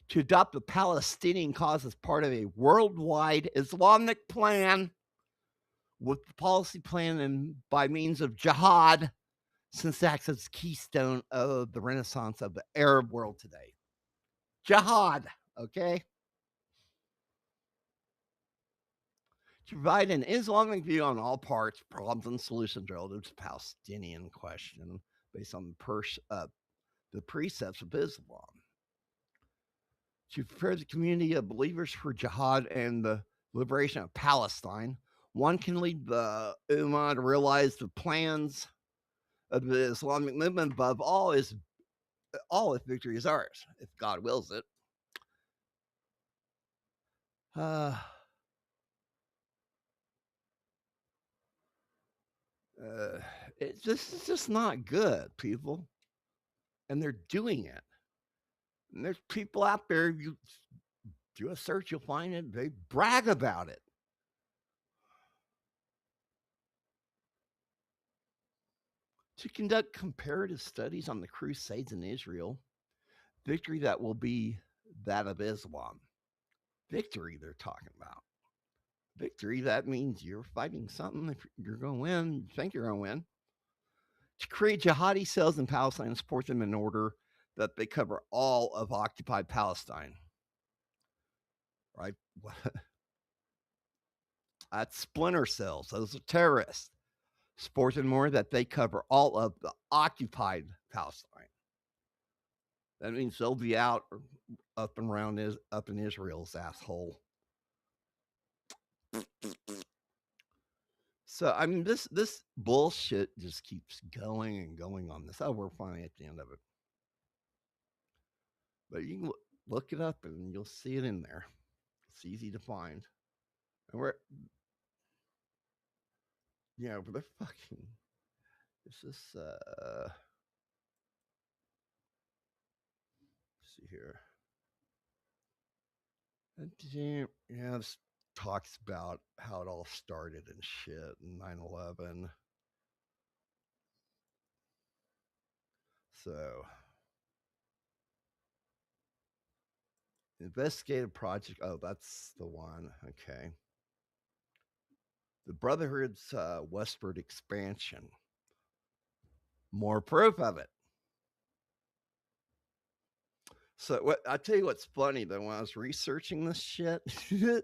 S2: To adopt the Palestinian cause as part of a worldwide Islamic plan, with the policy plan and by means of jihad, since acts as keystone of the renaissance of the Arab world today. Jihad, okay? To provide an Islamic view on all parts, problems, and solutions relative to the Palestinian question based on the precepts of Islam. To prepare the community of believers for jihad and the liberation of Palestine, one can lead the Ummah to realize the plans of the Islamic movement. Above all, if victory is ours, if God wills it. This is just not good, people. And they're doing it. And there's people out there, you do a search, you'll find it. They brag about it. To conduct comparative studies on the Crusades in Israel, victory that will be that of Islam. victory they're talking about. Victory, that means you're fighting something. If you're going to win, you think you're going to win. To create jihadi cells in Palestine and support them in order that they cover all of occupied Palestine. Right? That's splinter cells. Those are terrorists. Support them more that they cover all of the occupied Palestine. That means they'll be out up and around up in Israel's asshole. So I mean, this bullshit just keeps going and going on this. Oh, we're finally at the end of it. But you can look it up and you'll see it in there. It's easy to find. And we're, but they're fucking. It's just let's see here. Yeah, this talks about how it all started and shit and 9/11. So, investigative project. Oh, that's the one. Okay. The Brotherhood's westward expansion. More proof of it. So, I tell you what's funny though, when I was researching this shit, you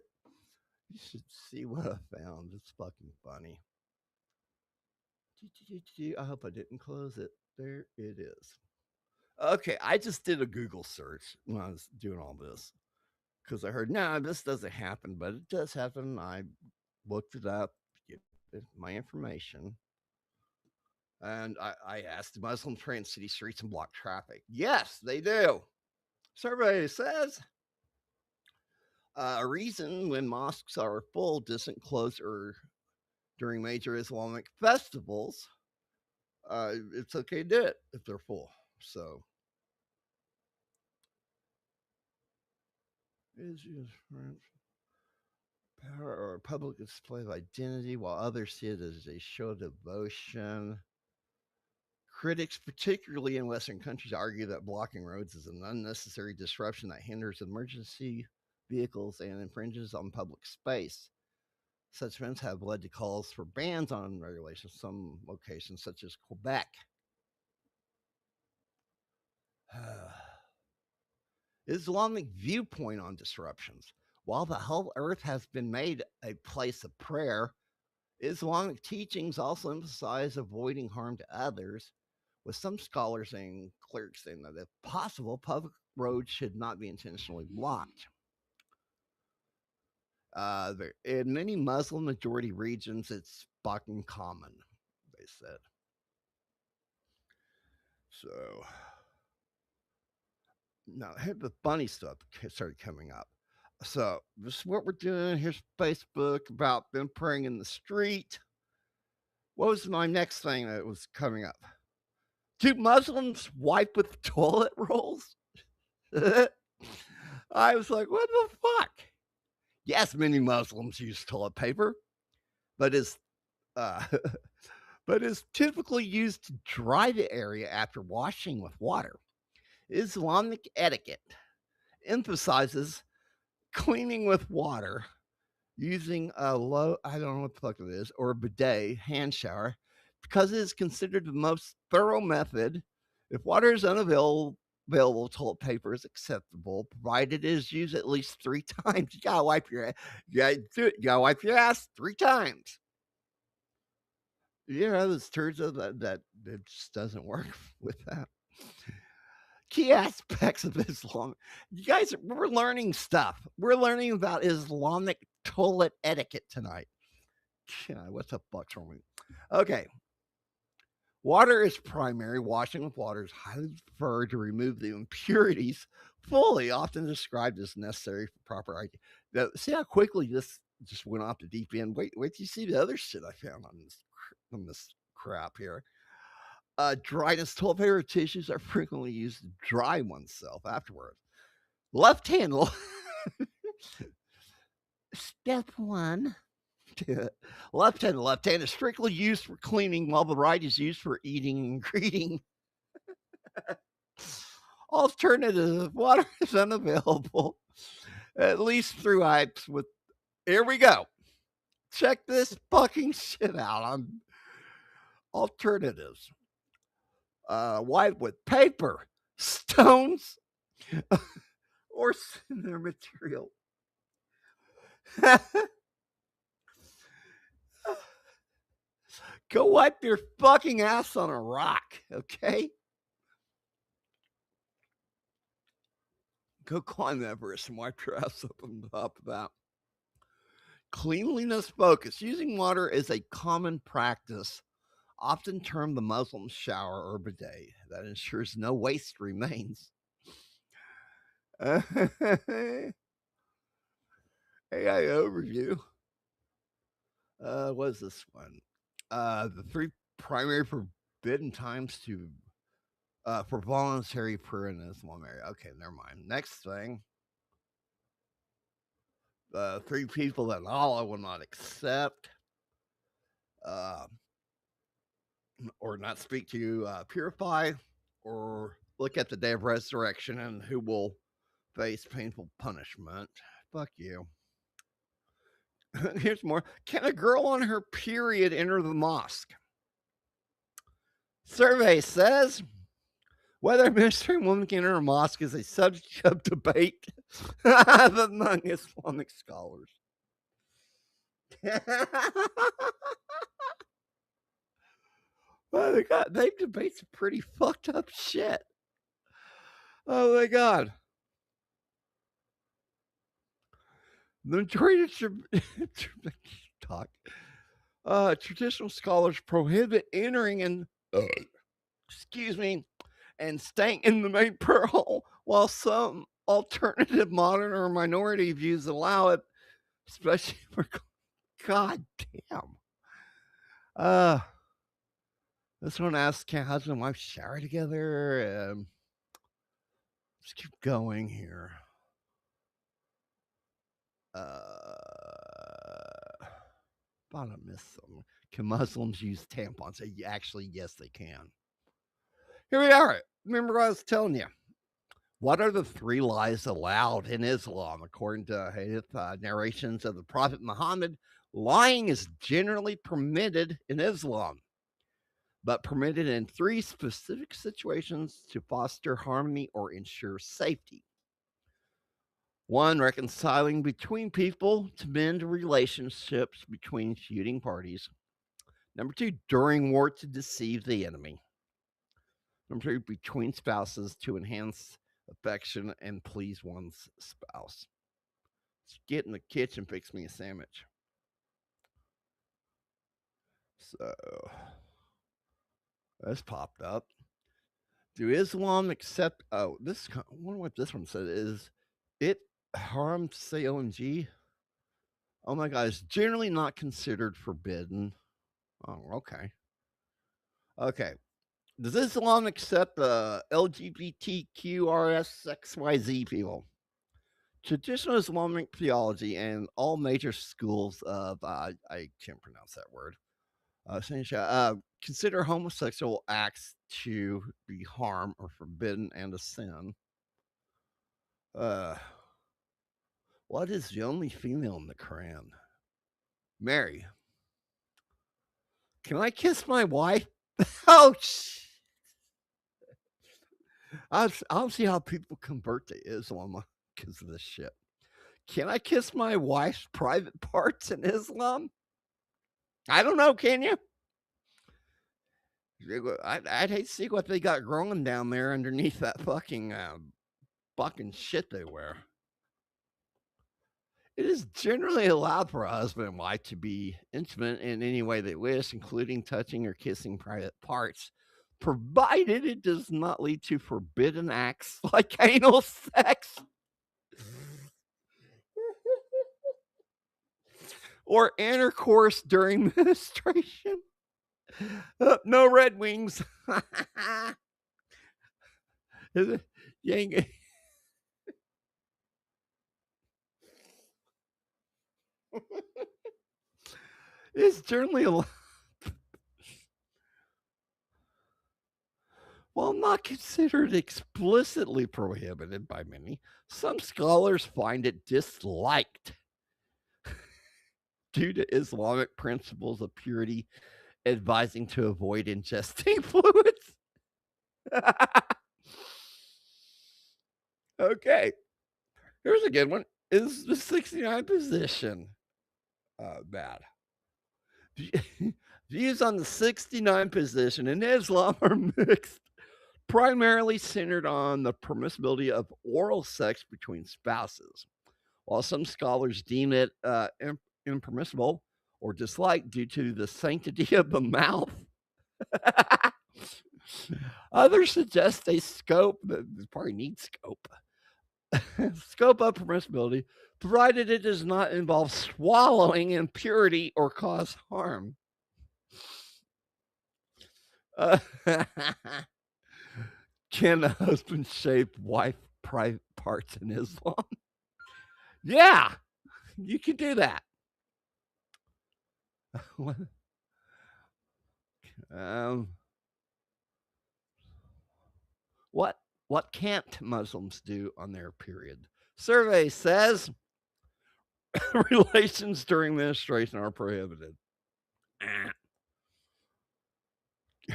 S2: should see what I found. It's fucking funny. I hope I didn't close it. There it is. Okay, I just did a Google search when I was doing all this because I heard, no, this doesn't happen, but it does happen. I looked it up, get my information, and I asked, do Muslims pray in city streets and block traffic? Yes, they do. Survey says a reason when mosques are full doesn't close or during major Islamic festivals. It's okay to do it if they're full. So, is power or a public display of identity, while others see it as a show of devotion. Critics, particularly in Western countries, argue that blocking roads is an unnecessary disruption that hinders emergency vehicles and infringes on public space. Such events have led to calls for bans on regulations in some locations, such as Quebec. Islamic viewpoint on disruptions. While the whole earth has been made a place of prayer, Islamic teachings also emphasize avoiding harm to others, with some scholars and clerics saying that if possible, public roads should not be intentionally blocked. In many Muslim majority regions, it's fucking common, they said. So, now the funny stuff started coming up. So, this is what we're doing. Here's Facebook about them praying in the street. What was my next thing that was coming up? Do Muslims wipe with toilet rolls? I was like, what the fuck? Yes, many Muslims use toilet paper, but is typically used to dry the area after washing with water. Islamic etiquette emphasizes cleaning with water using a I don't know what the fuck it is, or a bidet hand shower, because it is considered the most thorough method. If water is unavailable, toilet paper is acceptable, provided it is used at least 3 times. You gotta wipe your ass. You gotta do it. You gotta wipe your ass 3 times. This turns out that it just doesn't work with that. Key aspects of Islam. You guys, we're learning stuff. We're learning about Islamic toilet etiquette tonight. What the fuck's wrong with me? Okay. Water is primary. Washing with water is highly preferred to remove the impurities fully, often described as necessary for proper hygiene. See how quickly this just went off the deep end? Wait till you see the other shit I found on this crap here. Dryness toilet paper tissues are frequently used to dry oneself afterwards. Left hand. Step 1. Left hand is strictly used for cleaning, while the right is used for eating and greeting. Alternative water is unavailable. At least through hypes with. Here we go. Check this fucking shit out on alternatives. White with paper, stones, or cinder material. Go wipe your fucking ass on a rock, okay? Go climb Everest and wipe your ass up on top of that. Cleanliness focus. Using water is a common practice, often termed the Muslim shower or bidet, that ensures no waste remains. AI overview. What is this one? The 3 primary forbidden times to for voluntary prayer in Islam area. Okay, never mind. Next thing. The 3 people that Allah will not accept or not speak to, purify, or look at the day of resurrection and who will face painful punishment. Fuck you. Here's more. Can a girl on her period enter the mosque? Survey says whether a ministering woman can enter a mosque is a subject of debate among Islamic scholars. Oh my God, they debate some pretty fucked up shit. Oh my God. The majority of traditional scholars prohibit entering and and staying in the main prayer hall, while some alternative modern or minority views allow it, especially for God damn. This one asks, can husband and wife shower together? Let's keep going here. Thought I missed some. Can Muslims use tampons? Actually, yes, they can. Here we are. Remember what I was telling you. What are the 3 lies allowed in Islam? According to Hadith narrations of the Prophet Muhammad, lying is generally permitted in Islam, but permitted in 3 specific situations to foster harmony or ensure safety. 1, reconciling between people to mend relationships between feuding parties. Number 2, during war to deceive the enemy. Number 3, between spouses to enhance affection and please one's spouse. Let's get in the kitchen, fix me a sandwich. So, that's popped up. Do Islam accept? Oh, this. I wonder what this one said. Is it haram to say OMG? Oh my God, it's generally not considered forbidden. Oh, okay. Okay. Does Islam accept the LGBTQRSXYZ people? Traditional Islamic theology and all major schools of, I can't pronounce that word, consider homosexual acts to be harm or forbidden and a sin. What is the only female in the Quran? Mary. Can I kiss my wife? Oh, I'll see how people convert to Islam because of this shit. Can I kiss my wife's private parts in Islam? I don't know, can you? I'd hate to see what they got growing down there underneath that fucking shit they wear. It is generally allowed for a husband and wife to be intimate in any way they wish, including touching or kissing private parts, provided it does not lead to forbidden acts like anal sex or intercourse during menstruation. No Red Wings. Yang. It's generally allowed While not considered explicitly prohibited by many, some scholars find it disliked due to Islamic principles of purity, advising to avoid ingesting fluids. Okay, here's a good one. Is the 69th position bad? Views on the 69th position in Islam are mixed, primarily centered on the permissibility of oral sex between spouses. While some scholars deem it impermissible or disliked due to the sanctity of the mouth, others suggest a scope that probably needs scope. Scope of permissibility, provided it does not involve swallowing impurity or cause harm. Can a husband shave wife private parts in Islam? Yeah, you can do that. What can't Muslims do on their period? Survey says relations during menstruation are prohibited.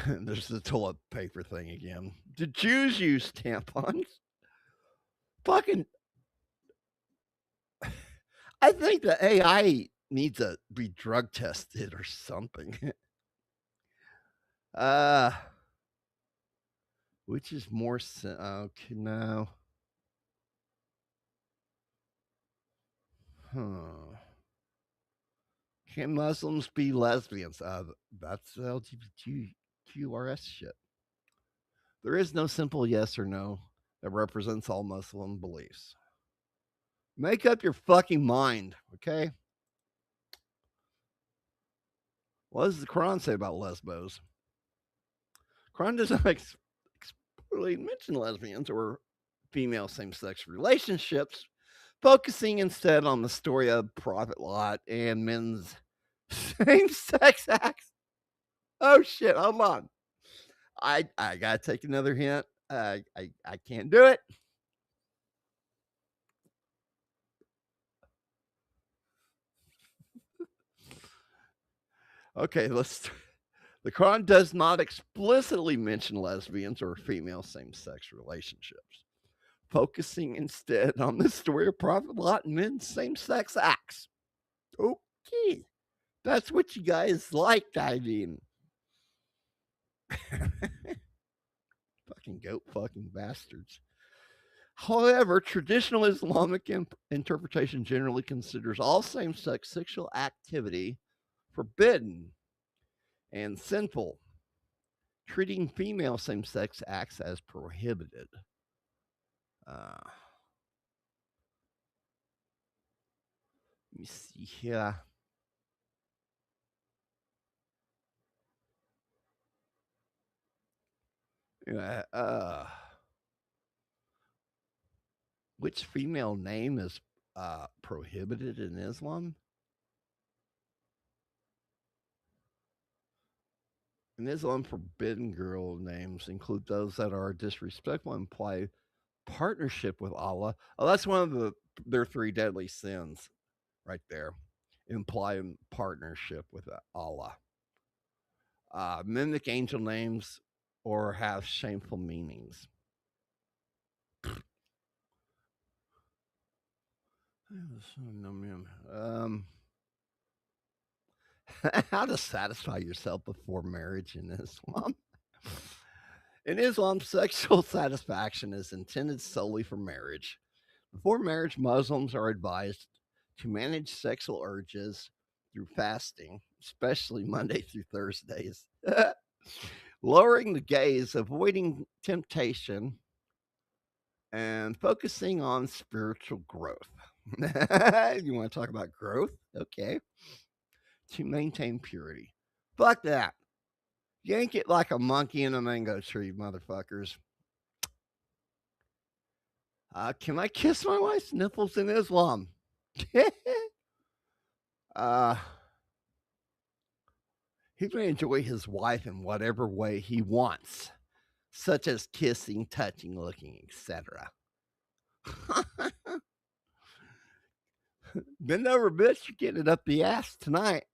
S2: There's the toilet paper thing again. Do Jews use tampons? Fucking, I think the AI needs to be drug tested or something. Which is more okay now? Can Muslims be lesbians? That's LGBTQRS shit. There is no simple yes or no that represents all Muslim beliefs. Make up your fucking mind, okay? What does the Quran say about lesbos? Quran does not explicitly mention lesbians or female same-sex relationships, focusing instead on the story of Prophet Lot and men's same-sex acts. Oh shit, hold on. I gotta take another hint. I can't do it. Okay, the Quran does not explicitly mention lesbians or female same-sex relationships, focusing instead on the story of Prophet Lot and men's same-sex acts. Okay, that's what you guys liked, I mean. Fucking goat fucking bastards. However, traditional Islamic interpretation generally considers all same-sex sexual activity forbidden and sinful, treating female same-sex acts as prohibited. Let me see here. Which female name is prohibited in Islam? In Islam, forbidden girl names include those that are disrespectful and imply partnership with Allah. Oh, that's one of their three deadly sins right there. Implying partnership with Allah. Mimic angel names or have shameful meanings. How to satisfy yourself before marriage in Islam. In Islam, sexual satisfaction is intended solely for marriage. Before marriage, Muslims are advised to manage sexual urges through fasting, especially Monday through Thursdays, lowering the gaze, avoiding temptation, and focusing on spiritual growth. You want to talk about growth? Okay. To maintain purity. Fuck that. Yank it like a monkey in a mango tree, motherfuckers. Can I kiss my wife's nipples in Islam? He may enjoy his wife in whatever way he wants, such as kissing, touching, looking, etc. Bend over, bitch. You're getting it up the ass tonight.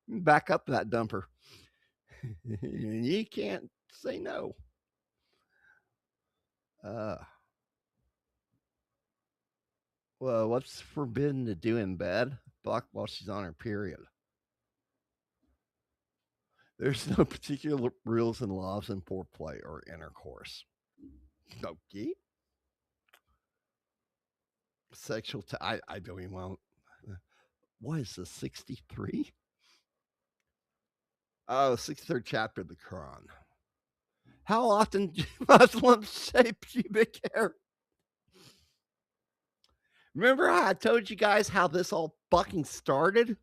S2: Back up that dumper. You can't say no. Uh, well, what's forbidden to do in bed? Fuck while she's on her period. There's no particular rules and laws in foreplay or intercourse. Okay. Sexual. I don't even want. What is this? 63? Oh, 63rd chapter of the Quran. How often do Muslims shave pubic hair? Remember how I told you guys how this all fucking started?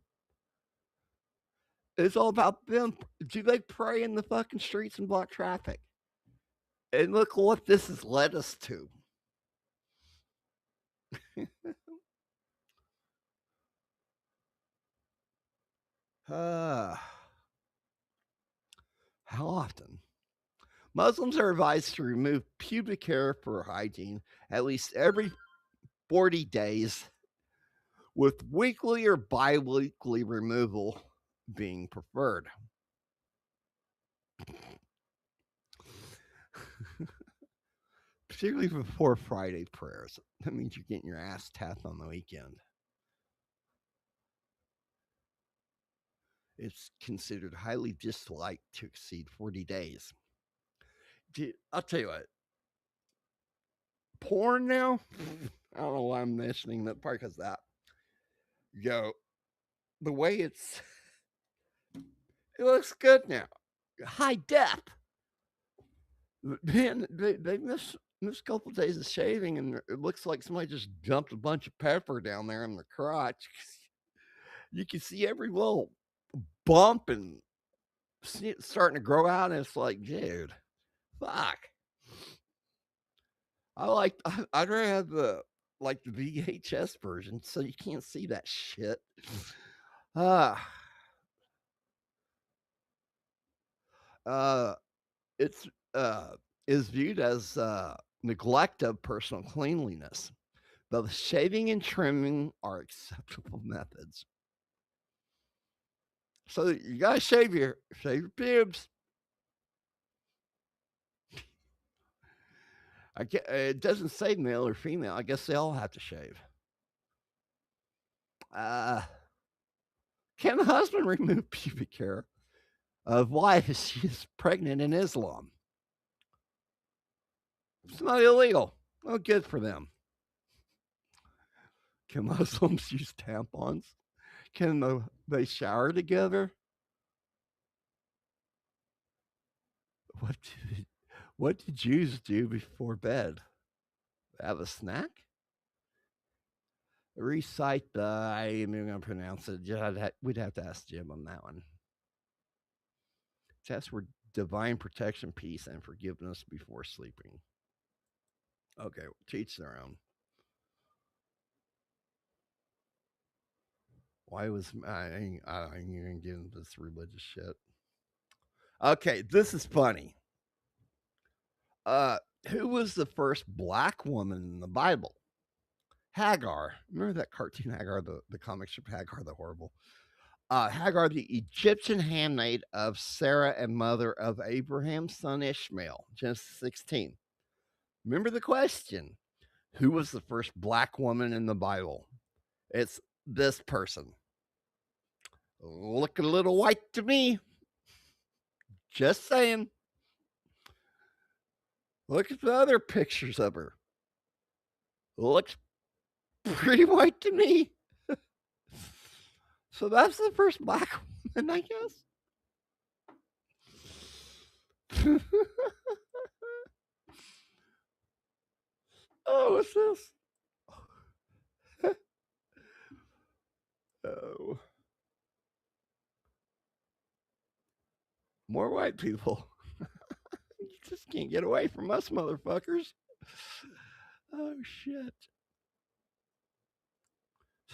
S2: It's all about them. Do they pray in the fucking streets and block traffic? And look what this has led us to. How often? Muslims are advised to remove pubic hair for hygiene at least every 40 days, with weekly or bi-weekly removal being preferred. Particularly before Friday prayers. That means you're getting your ass tapped on the weekend. It's considered highly disliked to exceed 40 days. I'll tell you what. Porn now? I don't know why I'm mentioning that part because that. The way it looks good now. High def. Man, they missed a couple days of shaving, and it looks like somebody just dumped a bunch of pepper down there in the crotch. You can see every little bump and see it starting to grow out, and it's like, dude, fuck. I'd rather have the VHS version, so you can't see that shit. It's is viewed as neglect of personal cleanliness. Both shaving and trimming are acceptable methods. So you gotta shave your pubes. It doesn't say male or female. I guess they all have to shave. Can the husband remove pubic hair of wife if she is pregnant in Islam? It's not illegal. Oh, good for them. Can Muslims use tampons? Can they shower together? What did Jews do before bed? Have a snack? Recite the, I am going to pronounce it. We'd have to ask Jim on that one. Test for divine protection, peace, and forgiveness before sleeping. Okay, teach their own. Why was I ain't even get into this religious shit. Okay, this is funny. Who was the first black woman in the Bible? Hagar. Remember that cartoon Hagar, the comic strip Hagar the Horrible? Hagar, the Egyptian handmaid of Sarah and mother of Abraham's son Ishmael. Genesis 16. Remember the question. Who was the first black woman in the Bible? It's this person. Look a little white to me. Just saying. Look at the other pictures of her. Looks pretty white to me. So that's the first black woman, I guess. Oh, what's this? Oh. More white people. You just can't get away from us, motherfuckers. Oh, shit.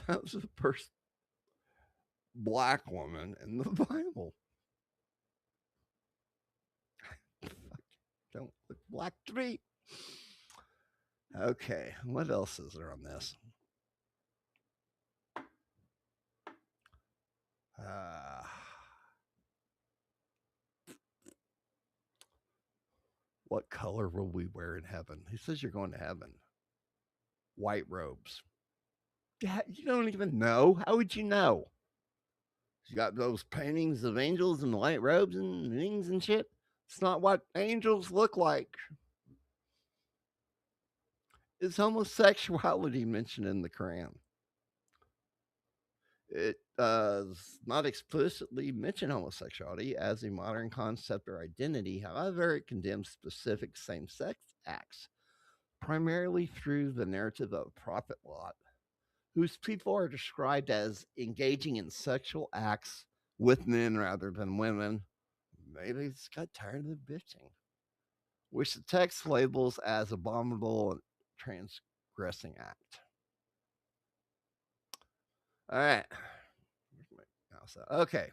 S2: That was the first black woman in the Bible. Don't look Black 3. Okay, what else is there on this? What color will we wear in heaven? He says you're going to heaven. White robes. Yeah, you don't even know. How would you know? You got those paintings of angels in white robes and wings and shit. It's not what angels look like. Is homosexuality mentioned in the Quran? It does not explicitly mention homosexuality as a modern concept or identity. However, it condemns specific same-sex acts, primarily through the narrative of Prophet Lot, whose people are described as engaging in sexual acts with men rather than women. Maybe it's got tired of the bitching, which the text labels as abominable and transgressing act. All right. Okay.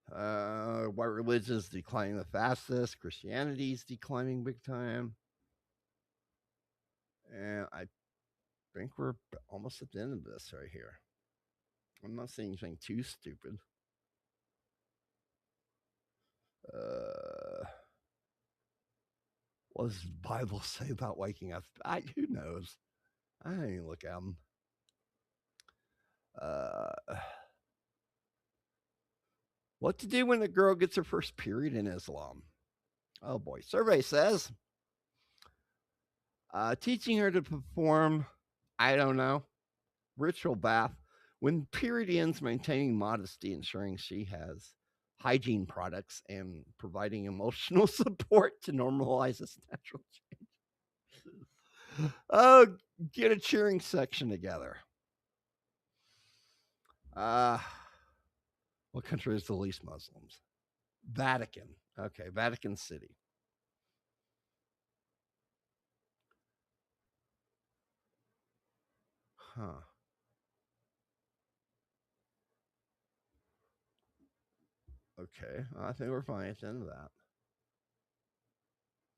S2: White religion's declining the fastest. Christianity's declining big time. And I think we're almost at the end of this right here. I'm not saying anything too stupid. What does the Bible say about waking up? Who knows? I didn't even look at them. What to do when a girl gets her first period in Islam? Oh boy. Survey says teaching her to perform, I don't know, ritual bath. When period ends, maintaining modesty, ensuring she has hygiene products, and providing emotional support to normalize this natural change. Oh, get a cheering section together. What country is the least Muslims? Vatican. Okay, Vatican City. Huh. Okay, I think we're fine at the end of that.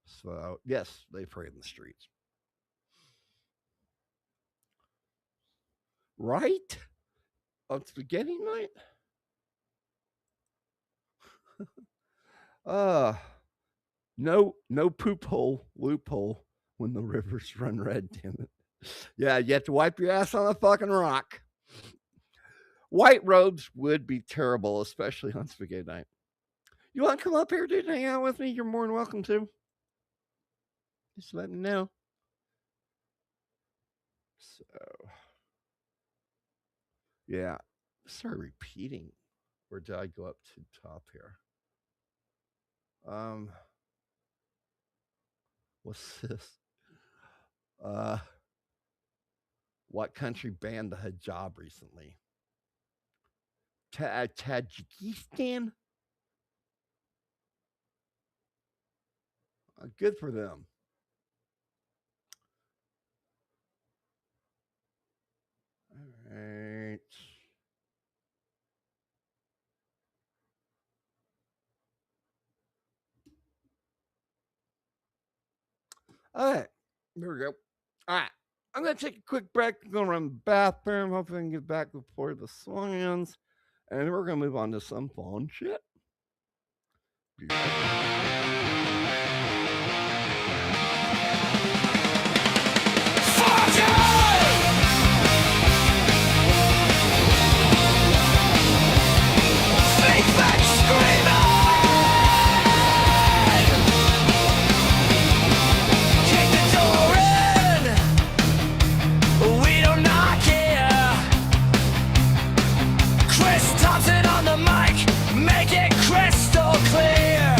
S2: So, yes, they pray in the streets. Right? On spaghetti night? No poop hole, loophole when the rivers run red, damn it. Yeah, you have to wipe your ass on a fucking rock. White robes would be terrible, especially on spaghetti night. You want to come up here, dude, and hang out with me? You're more than welcome to. Just let me know. So, yeah. Start repeating. Or did I go up to the top here? What's this? What country banned the hijab recently? Tajikistan? Good for them. All right. All right. Here we go. All right. I'm going to take a quick break. I'm going to run the bathroom. Hopefully I can get back before the song ends. And we're going to move on to some fun shit.
S8: Chris Thompson on the mic, make it crystal clear.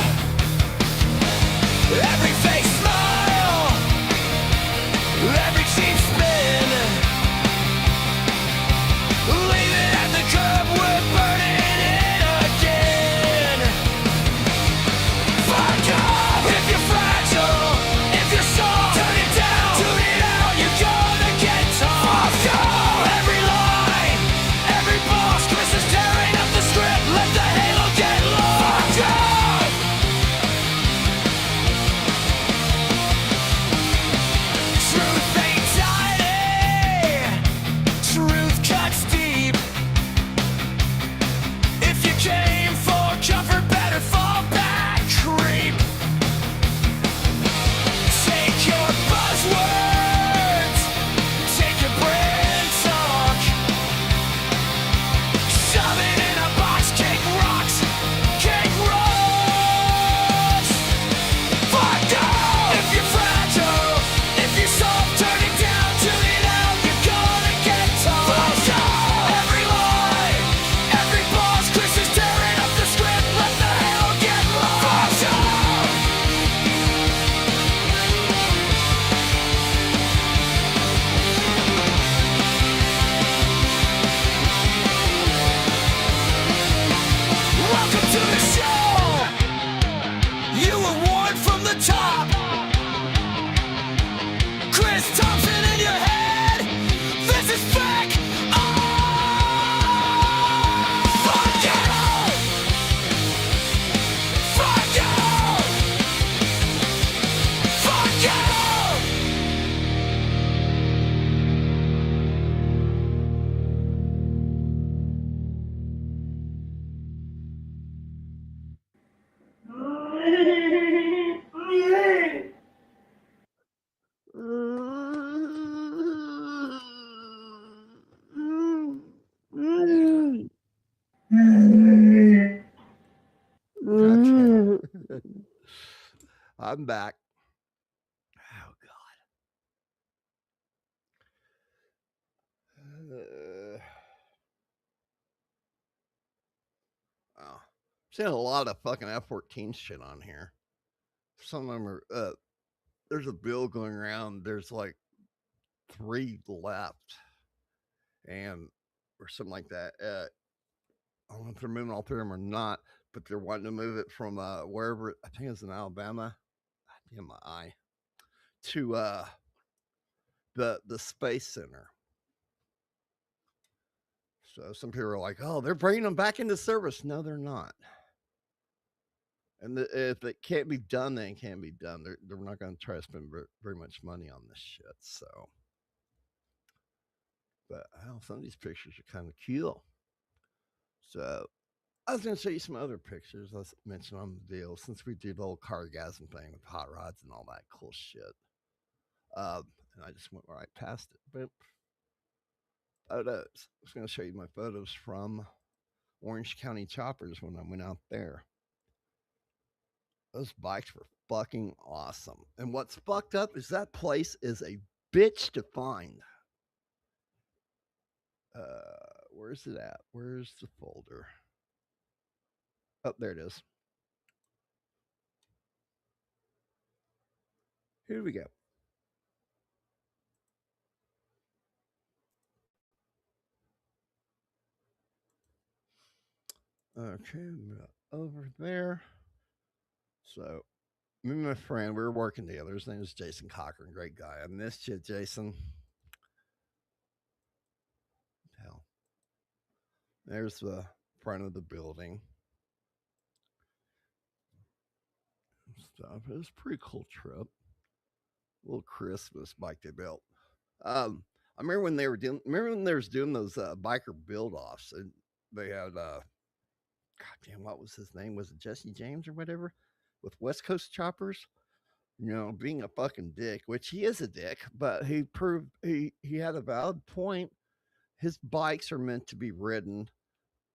S2: Okay. I'm back. Oh God. Oh, seeing a lot of fucking F-14 shit on here. Some of them are. There's a bill going around. There's like 3 left, and or something like that. I don't know if they're moving all 3 of them or not, but they're wanting to move it from wherever. I think it's in Alabama. Damn my eye. To the space center. So some people are like, "Oh, they're bringing them back into service." No, they're not. And if it can't be done, then it can't be done. They're not going to try to spend very much money on this shit. So, but hell, some of these pictures are kind of cool. So I was going to show you some other pictures I mentioned on the deal since we did the whole cargasm thing with hot rods and all that cool shit. And I just went right past it. But photos. I was going to show you my photos from Orange County Choppers when I went out there. Those bikes were fucking awesome. And what's fucked up is that place is a bitch to find. Where's it at? Where's the folder? Oh, there it is. Here we go. Okay, over there. So, me and my friend, we were working together. His name is Jason Cochran, great guy. I missed you, Jason. Hell. There's the front of the building. Stuff. It was a pretty cool trip. Little Christmas bike they built. I remember when they were doing. Remember when they was doing those biker build offs, and they had God damn, what was his name? Was it Jesse James or whatever? With West Coast Choppers, you know, being a fucking dick, which he is a dick, but he proved he had a valid point. His bikes are meant to be ridden.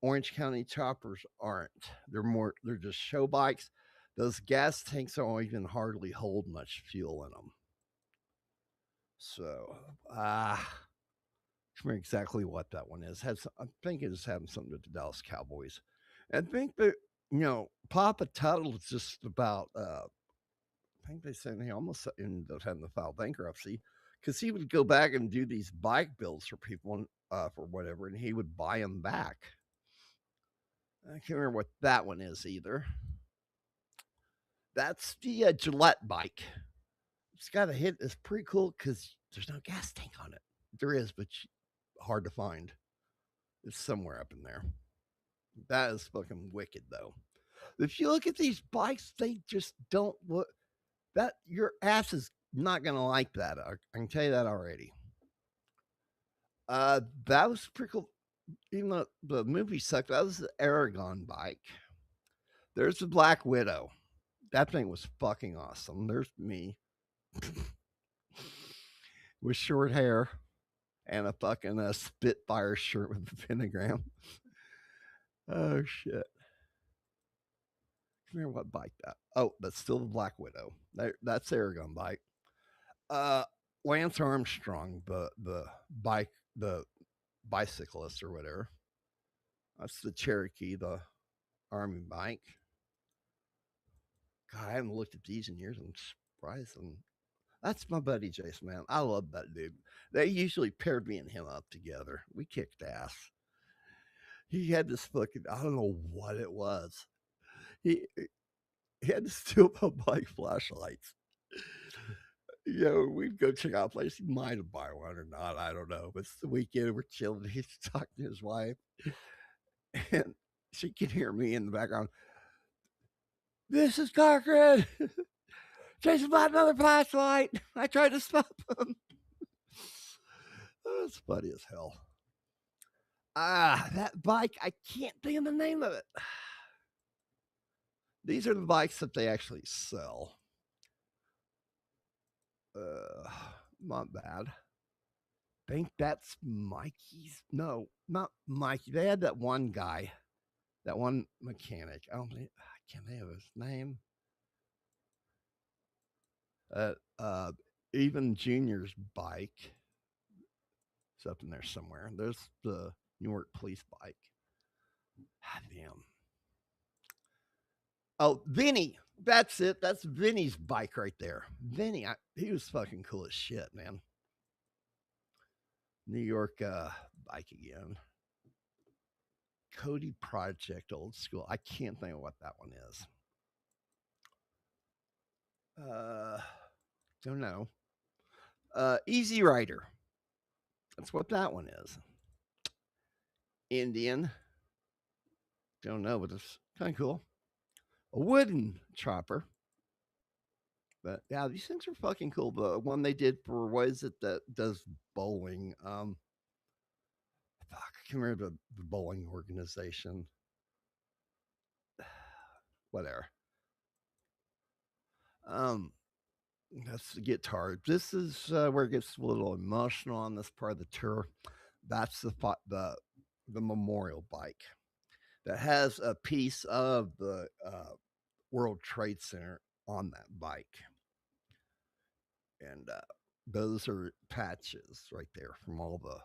S2: Orange County Choppers aren't. They're just show bikes. Those gas tanks don't even hardly hold much fuel in them. So, I remember exactly what that one is. I think it is having something to do with the Dallas Cowboys. I think that, you know, Papa Tuttle is just about, I think they said he almost ended up having to file bankruptcy because he would go back and do these bike builds for people for whatever, and he would buy them back. I can't remember what that one is either. That's the Gillette bike. It's got a hit. It's pretty cool because there's no gas tank on it. There is, but hard to find. It's somewhere up in there. That is fucking wicked, though. If you look at these bikes, they just don't look. That your ass is not gonna like that. I can tell you that already. That was pretty cool. Even though the movie sucked, that was the Aragon bike. There's the Black Widow. That thing was fucking awesome. There's me with short hair and a fucking Spitfire shirt with the pentagram. Oh shit! Remember what bike that? Oh, that's still the Black Widow. That's Aragon bike. Lance Armstrong, the bike, the bicyclist or whatever. That's the Cherokee, the Army bike. God, I haven't looked at these in years. I'm surprised. That's my buddy Jason, man. I love that dude. They usually paired me and him up together. We kicked ass. He had this fucking, I don't know what it was. He had to steal my bike flashlights. You know, we'd go check out a place. He might have bought one or not. I don't know. But it's the weekend. We're chilling. He's talking to his wife. And she can hear me in the background. This is Cochran. Jason bought another flashlight. I tried to stop him. That's funny as hell. That bike, I can't think of the name of it. These are the bikes that they actually sell. Not bad. I think that's Mikey's. No, not Mikey. They had that one guy, that one mechanic. I can't think of his name. Even Junior's bike is up in there somewhere. There's the Newark police bike. God damn. Oh, Vinny. That's it. That's Vinny's bike right there. Vinny, he was fucking cool as shit, man. New York bike again. Cody Project, old school. I can't think of what that one is. Don't know. Easy Rider. That's what that one is. Indian. Don't know, but it's kind of cool. A wooden chopper. But yeah, these things are fucking cool. The one they did for, what is it that does bowling? Fuck, I can't remember the bowling organization. Whatever. That's the guitar. This is where it gets a little emotional on this part of the tour. That's the memorial bike that has a piece of the World Trade Center on that bike. And those are patches right there from all the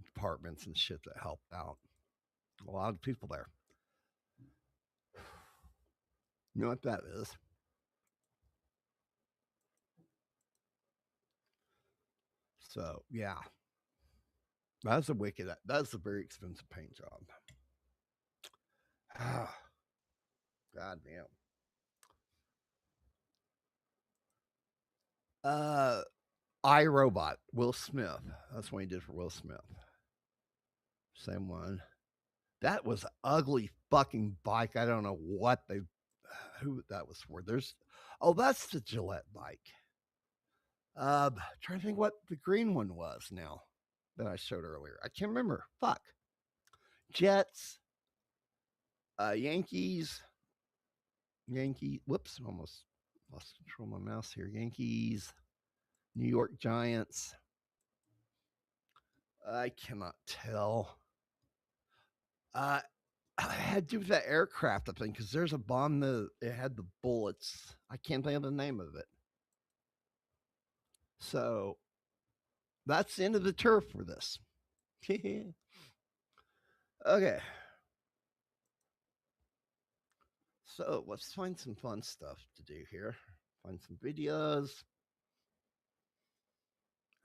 S2: departments and shit that helped out. A lot of people there. You know what that is? So, yeah. That's a very expensive paint job. God damn. iRobot, Will Smith. That's what he did for Will Smith. Same one. That was an ugly fucking bike. I don't know who that was for. That's the Gillette bike. Trying to think what the green one was now that I showed earlier. I can't remember. Fuck. Jets. Yankees. Whoops, almost lost control of my mouse here. Yankees. New York Giants. I cannot tell. I had to do with that aircraft, I think, because there's a bomb that it had the bullets. I can't think of the name of it. So that's the end of the tour for this. Okay. So let's find some fun stuff to do here. Find some videos.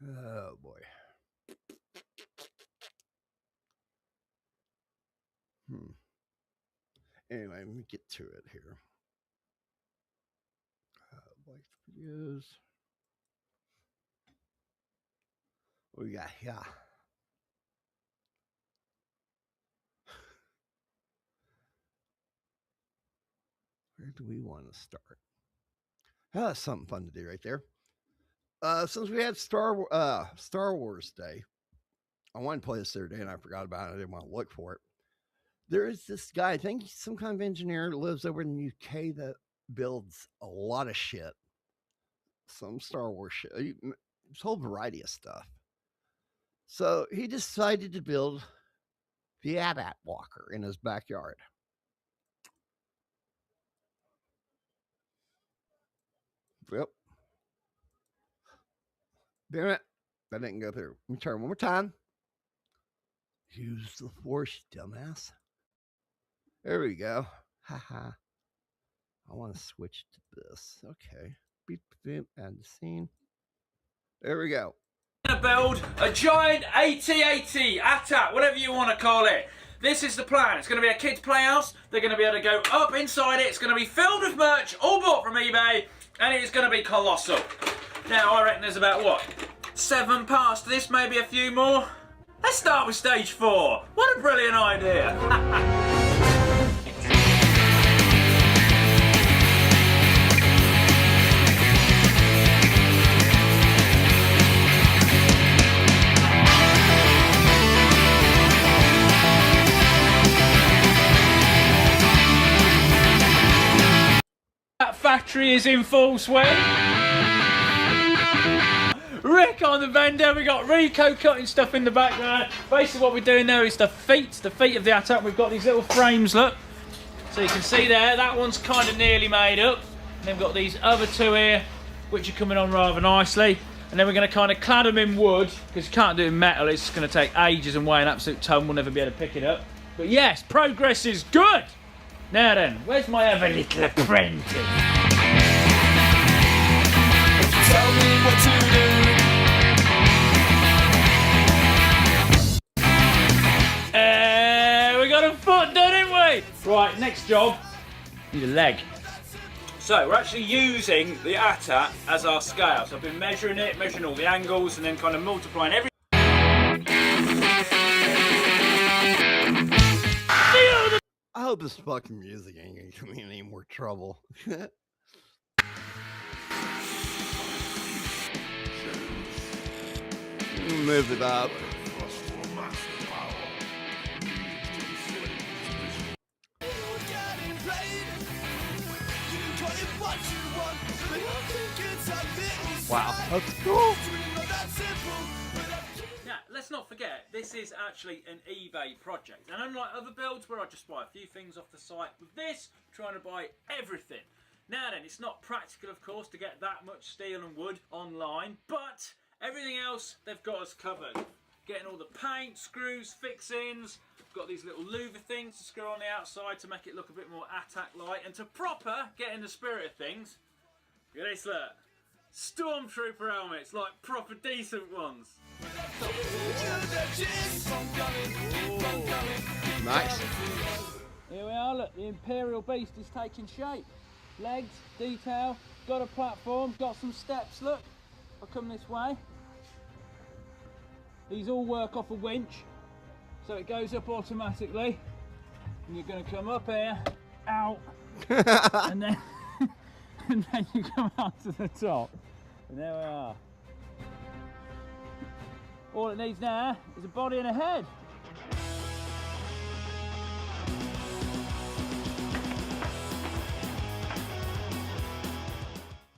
S2: Oh boy. Anyway, let me get to it here. Like videos. What we got here? Where do we want to start? That's something fun to do right there. Since we had Star Wars Day, I wanted to play this the other day and I forgot about it. I didn't want to look for it. There is this guy, I think he's some kind of engineer, lives over in the UK that builds a lot of shit. Some Star Wars shit. There's a whole variety of stuff. So he decided to build the AT-AT walker in his backyard. Yep. Damn it. That didn't go through. Let me try one more time. Use the force, dumbass. There we go. Haha. I want to switch to this. Okay. Beep, beep, and the scene. There we go.
S8: Build a giant AT-AT, AT-AT, whatever you want to call it. This is the plan. It's going to be a kids' playhouse. They're going to be able to go up inside it. It's going to be filled with merch, all bought from eBay, and it's going to be colossal. Now, I reckon there's about, what, 7 parts to this, maybe a few more? Let's start with stage 4. What a brilliant idea. That factory is in full swing. Rick on the vendor, we got Rico cutting stuff in the background. Basically what we're doing there is the feet of the AT-AT. We've got these little frames, look. So you can see there, that one's kind of nearly made up. And then we've got these other two here, which are coming on rather nicely. And then we're going to kind of clad them in wood, because you can't do it in metal, it's going to take ages and weigh an absolute ton, we'll never be able to pick it up. But yes, progress is good! Now then, where's my other little apprentice?
S1: Tell me what to do.
S8: We got a foot done, didn't we? Right, next job, need a leg. So we're actually using the ATAT as our scale. So I've been measuring it, measuring all the angles, and then kind of multiplying every...
S2: I hope this fucking music ain't gonna give me any more trouble. Move it up. Wow, that's cool.
S8: Now, let's not forget, this is actually an eBay project. And unlike other builds where I just buy a few things off the site, with this, I'm trying to buy everything. Now then, it's not practical, of course, to get that much steel and wood online, but everything else, they've got us covered. Getting all the paint, screws, fixings, got these little louver things to screw on the outside to make it look a bit more ATAC-like, and to proper get in the spirit of things, look at this, look. Stormtrooper helmets, like proper decent ones.
S2: Nice.
S8: Here we are, look, the Imperial Beast is taking shape. Legs, detail, got a platform, got some steps, look. I'll come this way. These all work off a winch, so it goes up automatically. And you're going to come up here, out, and then you come out to the top. And there we are. All it needs now is a body and a head.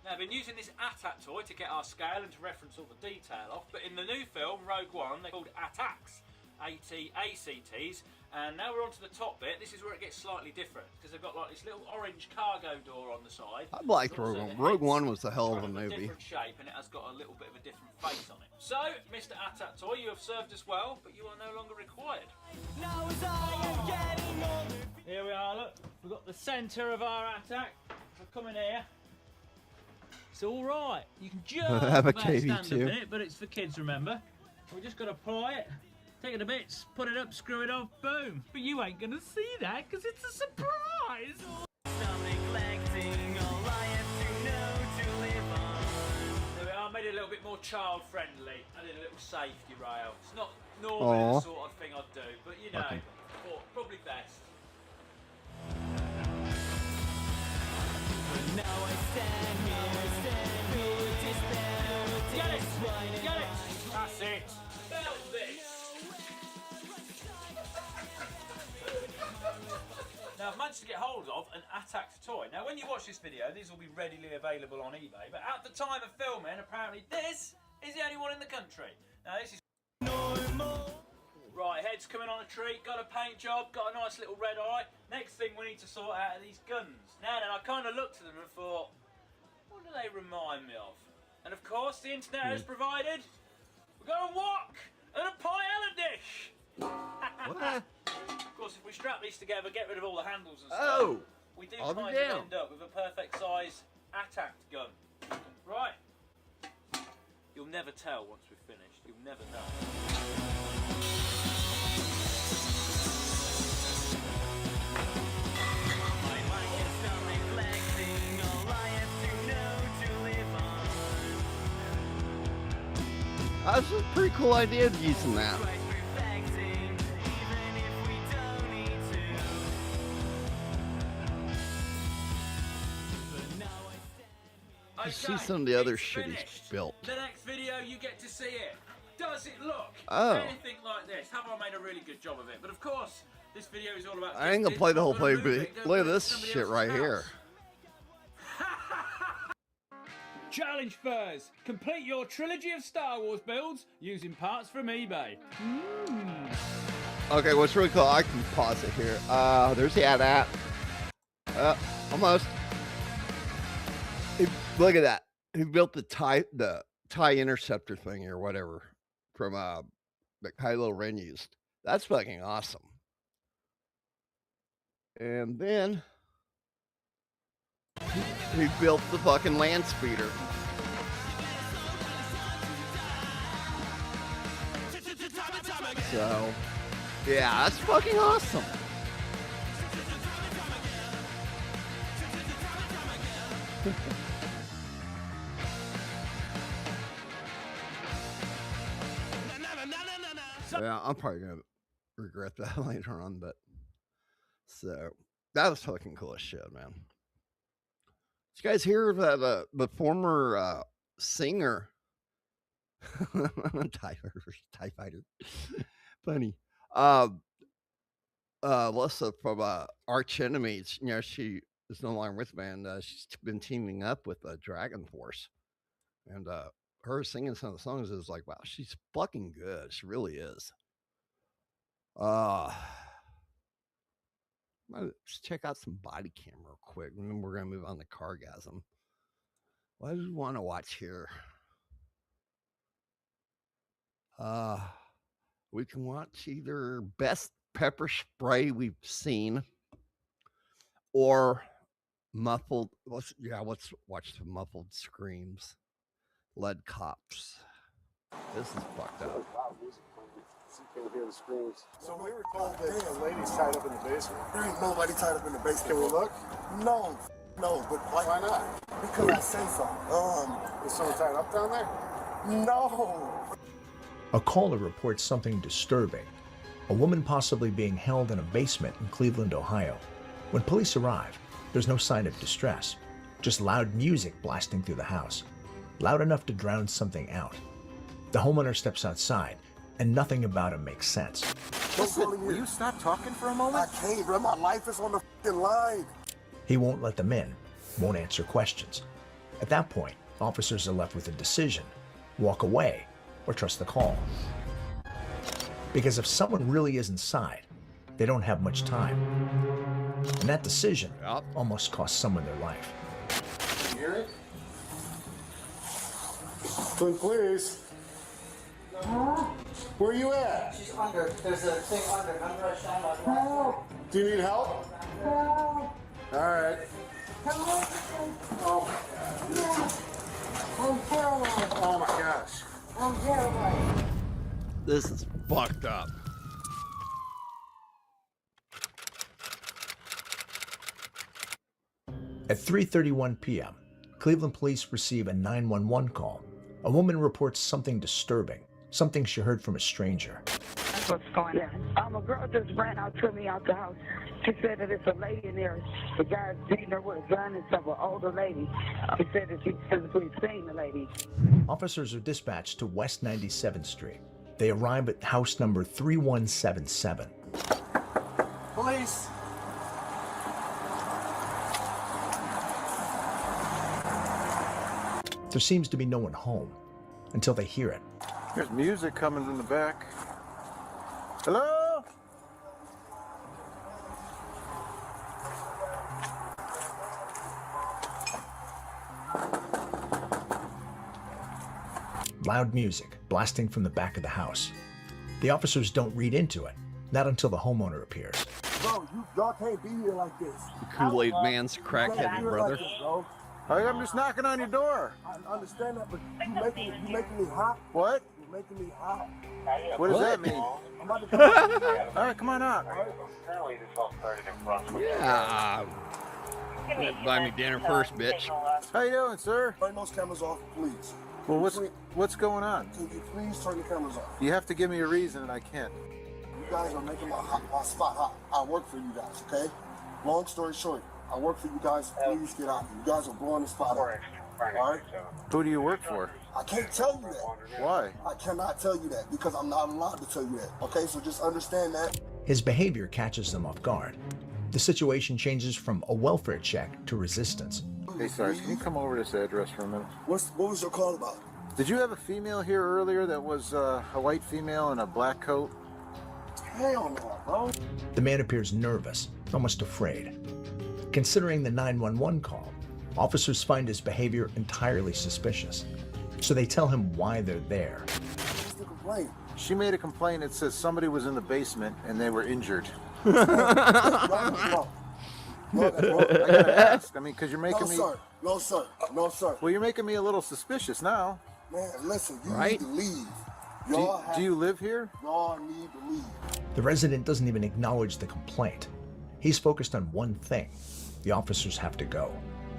S8: Now, I've been using this ATAC toy to get our scale and to reference all the detail off, but in the new film, Rogue One, they're called ATACs. ATACTs, and now we're on to the top bit. This is where it gets slightly different, because they've got like this little orange cargo door on the side.
S2: I liked Rogue One. Rogue One was a hell of a movie.
S8: Different shape, and it has got a little bit of a different face on it. So, Mr. ATAT Toy, you have served us well, but you are no longer required. Here we are, look. We've got the centre of our ATAC. We'll come in here. It's all right. You can just
S2: have a
S8: about stand
S2: KV
S8: up
S2: too.
S8: in it, but it's for kids, remember. We just got to apply it. Take it to bits, put it up, screw it off, boom. But you ain't gonna see that because it's a surprise. There we are, made it a little bit more child friendly. Added a little safety rail. It's not normally the sort of thing I'd do, but you know, probably best. Get it! Get it! That's it! Belt this! Now I've managed to get hold of an ATAC toy. Now when you watch this video, these will be readily available on eBay, but at the time of filming, apparently this is the only one in the country. Now this is... Right, head's coming on a tree, got a paint job, got a nice little red eye. Next thing we need to sort out are these guns. Now then, I kind of looked at them and thought, what do they remind me of? And of course, the internet has provided, we've got a wok and a paella dish.
S2: What?
S8: Of course, if we strap these together, get rid of all the handles and stuff, we do kind of end up with a perfect size ATAC gun. Right. You'll never tell once we've finished. You'll never know.
S2: That's a pretty cool idea of using that. You see some of the other shit he's built.
S8: The next video, you get to see it. Does it look anything like this? Have I made a really good job of it? But of course, this video is all about...
S2: I ain't gonna play the whole play, but look at this shit right here.
S8: Challenge Furs. Complete your trilogy of Star Wars builds using parts from eBay.
S2: Okay, what's really cool, I can pause it here. There's the AT-AT. Almost. Look at that. He built the TIE interceptor thing or whatever from that Kylo Ren used. That's fucking awesome. And then he built the fucking land speeder. So, yeah, that's fucking awesome. Yeah, I'm probably gonna regret that later on, but so that was fucking cool as shit, man. Did you guys hear that the former singer TIE Fighter funny Alyssa from Arch Enemies, you know, she is no longer with me, and she's been teaming up with Dragon Force, and her singing some of the songs is like, wow, she's fucking good. She really is. Let's check out some body cam real quick, and then we're gonna move on to Cargasm. What do we want to watch here? We can watch either best pepper spray we've seen or muffled. Let's watch the muffled screams. Lead cops. This is fucked up.
S9: You can hear the screams. So we were told that a lady's tied up in the basement. There ain't nobody tied up in the basement. Can we look? No, but why not? Because I say so. Is someone tied up down there? No.
S10: A caller reports something disturbing. A woman possibly being held in a basement in Cleveland, Ohio. When police arrive, there's no sign of distress, just loud music blasting through the house, loud enough to drown something out. The homeowner steps outside, and nothing about him makes sense.
S9: Listen, will you stop talking for a moment? I can't, bro. My life is on the f***ing line.
S10: He won't let them in, won't answer questions. At that point, officers are left with a decision: walk away or trust the call. Because if someone really is inside, they don't have much time. And that decision almost cost someone their life.
S9: You hear it? Twin, please. Where are you at?
S11: She's under. There's a thing under. Remember I shot last night?
S9: Do you need help? All right. Oh my gosh.
S11: I'm terrified.
S2: This is fucked up.
S10: At 3:31 p.m., Cleveland police receive a 911 call. A woman reports something disturbing, something she heard from a stranger.
S12: That's what's going on. A girl just ran out to me out the house. She said that it's a lady in there. The guy's beating her with a gun and stuff, an older lady. She said that she physically seen the lady.
S10: Officers are dispatched to West 97th Street. They arrive at house number 3177.
S9: Police.
S10: There seems to be no one home until they hear it.
S9: There's music coming from the back. Hello?
S10: Loud music blasting from the back of the house. The officers don't read into it, not until the homeowner appears.
S9: Bro, y'all can't be here like this.
S2: The Kool-Aid Man's crackhead brother.
S9: I'm just knocking on your door. I understand that, but you making me hot. What? You're making me hot. What does that mean? I'm about to all right, come on out.
S2: Yeah. Buy me dinner first, bitch.
S9: How you doing, sir? Turn those cameras off, please. Well, what's going on? Can you please turn the cameras off? You have to give me a reason, and I can't. You guys are making my spot hot. I work for you guys, okay? Long story short, I work for you guys. Please get out. You guys are blowing the spot out. All right? Who do you work for? I can't tell you that. Why? I cannot tell you that because I'm not allowed to tell you that. Okay, so just understand that.
S10: His behavior catches them off guard. The situation changes from a welfare check to resistance.
S9: Hey, Sarge, can you come over to this address for a minute? What was your call about? Did you have a female here earlier that was a white female in a black coat? Hell no, bro.
S10: The man appears nervous, almost afraid. Considering the 911 call, officers find his behavior entirely suspicious. So they tell him why they're there.
S9: What's the complaint? She made a complaint that says somebody was in the basement and they were injured.
S2: Right.
S9: Look, I gotta ask. I mean, because you're making me...
S13: No, sir. No, sir.
S9: Well, you're making me a little suspicious now.
S13: Man, listen, you
S2: Right?
S13: need to leave.
S9: Do you live here?
S13: Y'all need to leave.
S10: The resident doesn't even acknowledge the complaint. He's focused on one thing. The officers have to go.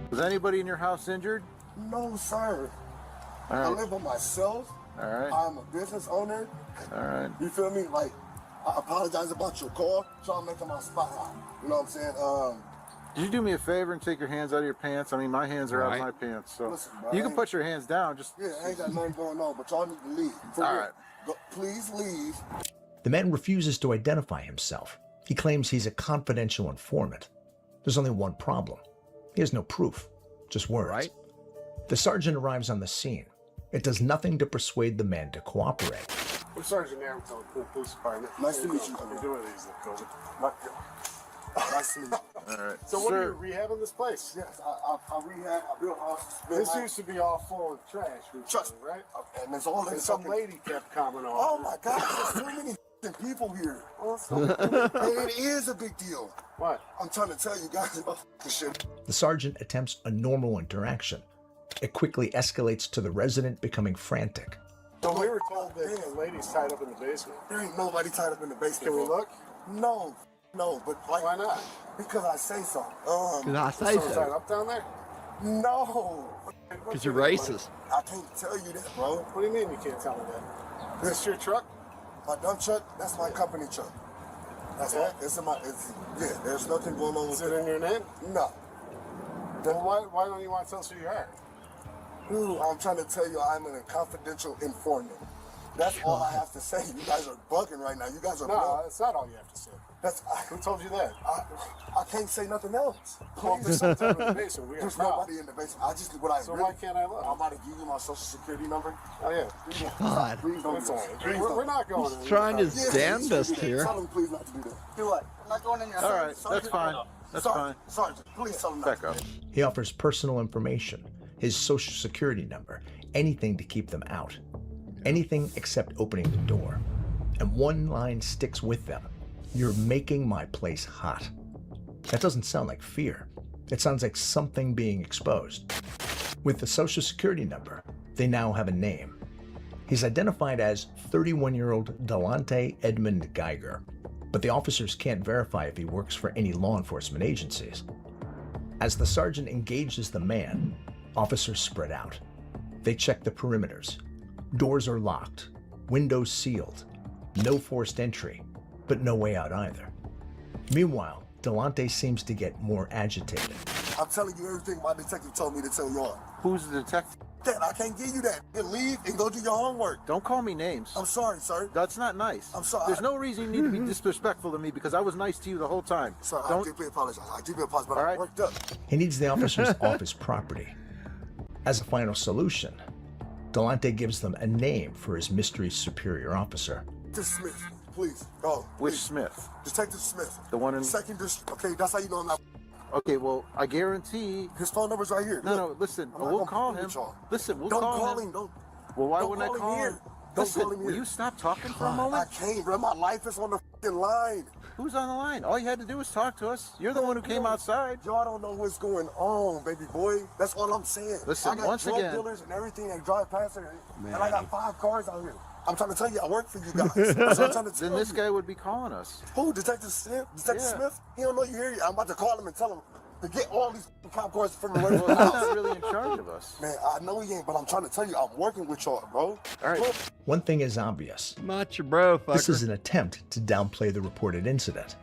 S9: Was anybody in your house injured?
S13: No, sir.
S9: All
S13: I
S9: right.
S13: live by myself.
S9: All right.
S13: I'm a business owner.
S9: All right.
S13: You feel me? Like, I apologize about your call. Trying to make my spot hot. You know what I'm saying?
S9: Did you do me a favor and take your hands out of your pants? I mean, my hands are out of my pants, so
S13: Listen, bro,
S9: you can put your hands down. Just
S13: yeah, I ain't got nothing going on, but y'all need to leave. For
S9: all
S13: real.
S9: right.
S13: Please leave.
S10: The man refuses to identify himself. He claims he's a confidential informant. There's only one problem. He has no proof, just words.
S2: Right.
S10: The sergeant arrives on the scene. It does nothing to persuade the man to cooperate.
S9: I'm Sergeant Aaron, Police Department.
S13: Nice to meet you.
S9: We're doing these.
S13: Nice to meet you.
S9: All right.
S14: So what are you rehabbing this place?
S13: Yes, I rehab. I built houses.
S14: This used to be all full of trash.
S13: Trust me,
S14: right?
S13: And there's all
S14: And
S13: this
S14: some lady kept commenting on.
S13: Oh my God, there's too many people here. And it is a big deal.
S14: What?
S13: I'm trying to tell you guys about this shit.
S10: The sergeant attempts a normal interaction. It quickly escalates to the resident becoming frantic.
S14: So we were told that the lady's tied up in the basement.
S13: There ain't nobody tied up in the basement.
S14: Can we look?
S13: No, but like,
S14: why not?
S13: Because I say so.
S2: Because I say
S14: Someone's tied
S2: so.
S14: up down there?
S13: No.
S2: Because you're racist.
S13: I can't tell you that, bro.
S14: What do you mean you can't tell me that? Is this your truck?
S13: My dump truck, that's my company truck. That's
S14: Yeah?
S13: It's in my, yeah, there's nothing going on with
S14: Is it in your name?
S13: No.
S14: Well, why don't you want to tell us who you are?
S13: I'm trying to tell you I'm a confidential informant. That's all I have to say. You guys are bugging right now. You guys are
S14: No, that's not all you have to say. Who told you that?
S13: I can't say nothing else.
S14: Well, if there's something in the basement, we got a
S13: There's
S14: problem.
S13: nobody in the basement. I just what I
S14: So
S13: really,
S14: why can't I look?
S13: I'm about to give you my social security number.
S14: Oh, yeah.
S2: God.
S13: Please don't
S14: That's
S13: do
S14: all
S13: that.
S14: right.
S13: Please
S14: We're
S13: don't.
S14: not going in.
S2: Trying his
S13: Yeah,
S2: damnedest
S13: you should do that.
S2: here.
S13: Tell him please not to do that.
S11: Do what? I'm not going in your
S9: All right. That's fine. That's fine.
S13: Sergeant, please tell him not
S9: Back
S13: to
S9: up.
S13: do that.
S10: He offers personal information, his social security number, anything to keep them out. Anything except opening the door. And one line sticks with them. You're making my place hot. That doesn't sound like fear. It sounds like something being exposed. With the social security number, they now have a name. He's identified as 31-year-old Delante Edmund Geiger, but the officers can't verify if he works for any law enforcement agencies. As the sergeant engages the man, officers spread out. They check the perimeters. Doors are locked, windows sealed, no forced entry, but no way out either. Meanwhile, Delante seems to get more agitated.
S13: I'm telling you everything my detective told me to tell y'all.
S9: Who's the detective?
S13: Dad, I can't give you that. You leave and go do your homework.
S9: Don't call me names.
S13: I'm sorry, sir.
S9: That's not nice.
S13: I'm sorry.
S9: There's no reason you need to be disrespectful to me because I was nice to you the whole time.
S13: Sorry, I
S9: Don't.
S13: deeply apologize. I deeply apologize, but
S9: All
S13: I
S9: right.
S13: worked up.
S10: He needs the officers off his property. As a final solution, Delante gives them a name for his mystery superior officer.
S13: This Smith, please, go.
S9: Which
S13: please.
S9: Smith?
S13: Detective Smith.
S9: The one in.
S13: Second district. Okay, that's how you know I'm not.
S9: Okay, well, I guarantee.
S13: His phone number's right here.
S9: No,
S13: Look,
S9: no, listen.
S13: I'm not
S9: We'll
S13: gonna
S9: call
S13: play
S9: him.
S13: with y'all.
S9: Listen, we'll
S13: Don't
S9: call
S13: him. Don't.
S9: Well, why
S13: don't
S9: wouldn't I
S13: call him
S9: call
S13: here.
S9: him?
S13: Don't
S9: Listen,
S13: call him
S9: will
S13: here.
S9: you stop talking for a
S13: I
S9: moment?
S13: can't, bro. My life is on the fucking line.
S9: Who's on the line? All you had to do was talk to us. You're the one who came outside.
S13: Y'all don't know what's going on, baby boy. That's all I'm saying.
S9: Listen,
S13: I got
S9: once
S13: drug
S9: again-
S13: dealers and everything that drive past here,
S2: Man.
S13: and I got 5 cars out here. I'm trying to tell you, I work for you guys. That's what I'm trying to tell
S9: Then this
S13: you.
S9: guy would be calling us.
S13: Who? Detective Smith? Detective
S9: Yeah.
S13: Smith? He don't know you here. I'm about to call him and tell him to get all these cop cars from the
S9: Well,
S13: regular
S9: he's
S13: house.
S9: not really in charge of us.
S13: Man, I know he ain't, but I'm trying to tell you, I'm working with y'all, bro.
S9: All right.
S10: One thing is obvious.
S2: Not your bro, fucker.
S10: This is an attempt to downplay the reported incident.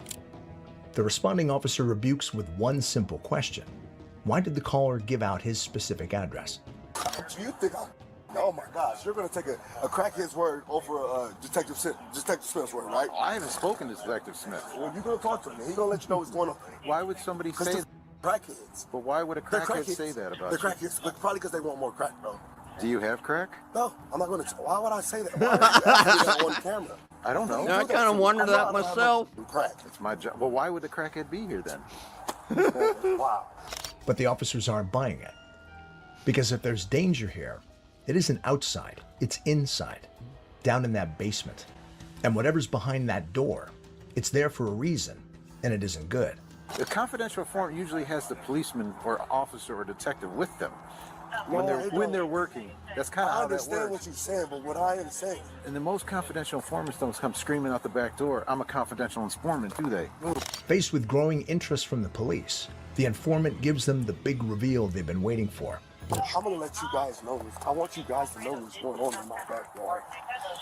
S10: The responding officer rebukes with one simple question. Why did the caller give out his specific address?
S13: You think I'm... Oh my gosh, you're gonna take a crackhead's word over Detective Smith's word, right?
S9: I haven't spoken to Detective Smith.
S13: Well, you're gonna talk to him. He's gonna let you know what's going on.
S9: Why would somebody
S13: Because
S9: say
S13: they're crackheads.
S9: But why would a
S13: They're
S9: crackhead
S13: crackheads.
S9: say that about
S13: They're
S9: you?
S13: crackheads, but probably because they want more crack, bro.
S9: Do you have crack?
S13: No, I'm not gonna. Why would I say that? Why would I say that on camera?
S9: I don't know.
S2: I kind of wondered that myself.
S13: Crack.
S9: It's my job. Well, why would the crackhead be here then?
S14: Wow.
S10: But the officers aren't buying it. Because if there's danger here, it isn't outside, it's inside, down in that basement. And whatever's behind that door, it's there for a reason, and it isn't good.
S9: The confidential informant usually has the policeman or officer or detective with them when they're working. That's kind of how that works.
S13: I understand what you're saying, but what I am saying.
S9: And the most confidential informants don't come screaming out the back door, "I'm a confidential informant," do they?
S10: Faced with growing interest from the police, the informant gives them the big reveal they've been waiting for.
S13: I'm gonna let you guys know this. I want you guys to know what's going on in my backyard.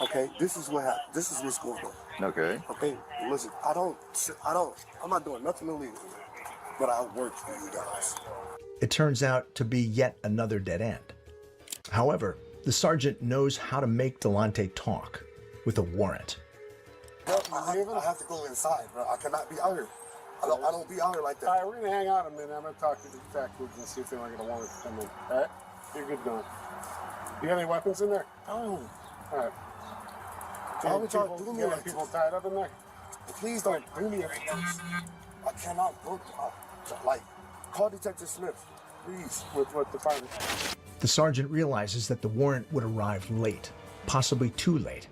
S13: Okay, this is what happened. This is what's going on.
S9: Okay.
S13: Okay, listen. I'm not doing nothing illegal, but I work for you guys.
S10: It turns out to be yet another dead end. However, the sergeant knows how to make Delante talk with a warrant.
S13: I have to go inside, bro. I cannot be out here. I don't be out here like that.
S14: All right, we're gonna hang out a minute. I'm gonna talk to the detectives and see if they want to get a warrant to come in. All right, you're good going. You got any weapons in there?
S13: Oh.
S14: All right.
S13: Why would y'all do me
S14: You got
S13: like
S14: people
S13: this?
S14: tied up in there?
S13: Please don't do me like this. I cannot go. Call Detective Smith, please.
S14: With what department?
S10: The sergeant realizes that the warrant would arrive late, possibly too late.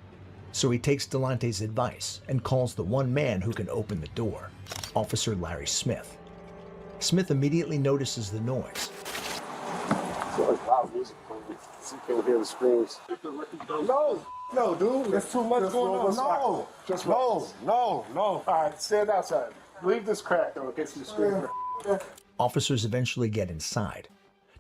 S10: So he takes Delante's advice and calls the one man who can open the door, Officer Larry Smith. Smith immediately notices the noise.
S14: It's like loud music playing. So you can't hear the screams. No, dude. There's too much going on. No. Just no. All right, stand outside. Leave this crack or it gets you screaming.
S10: Officers eventually get inside.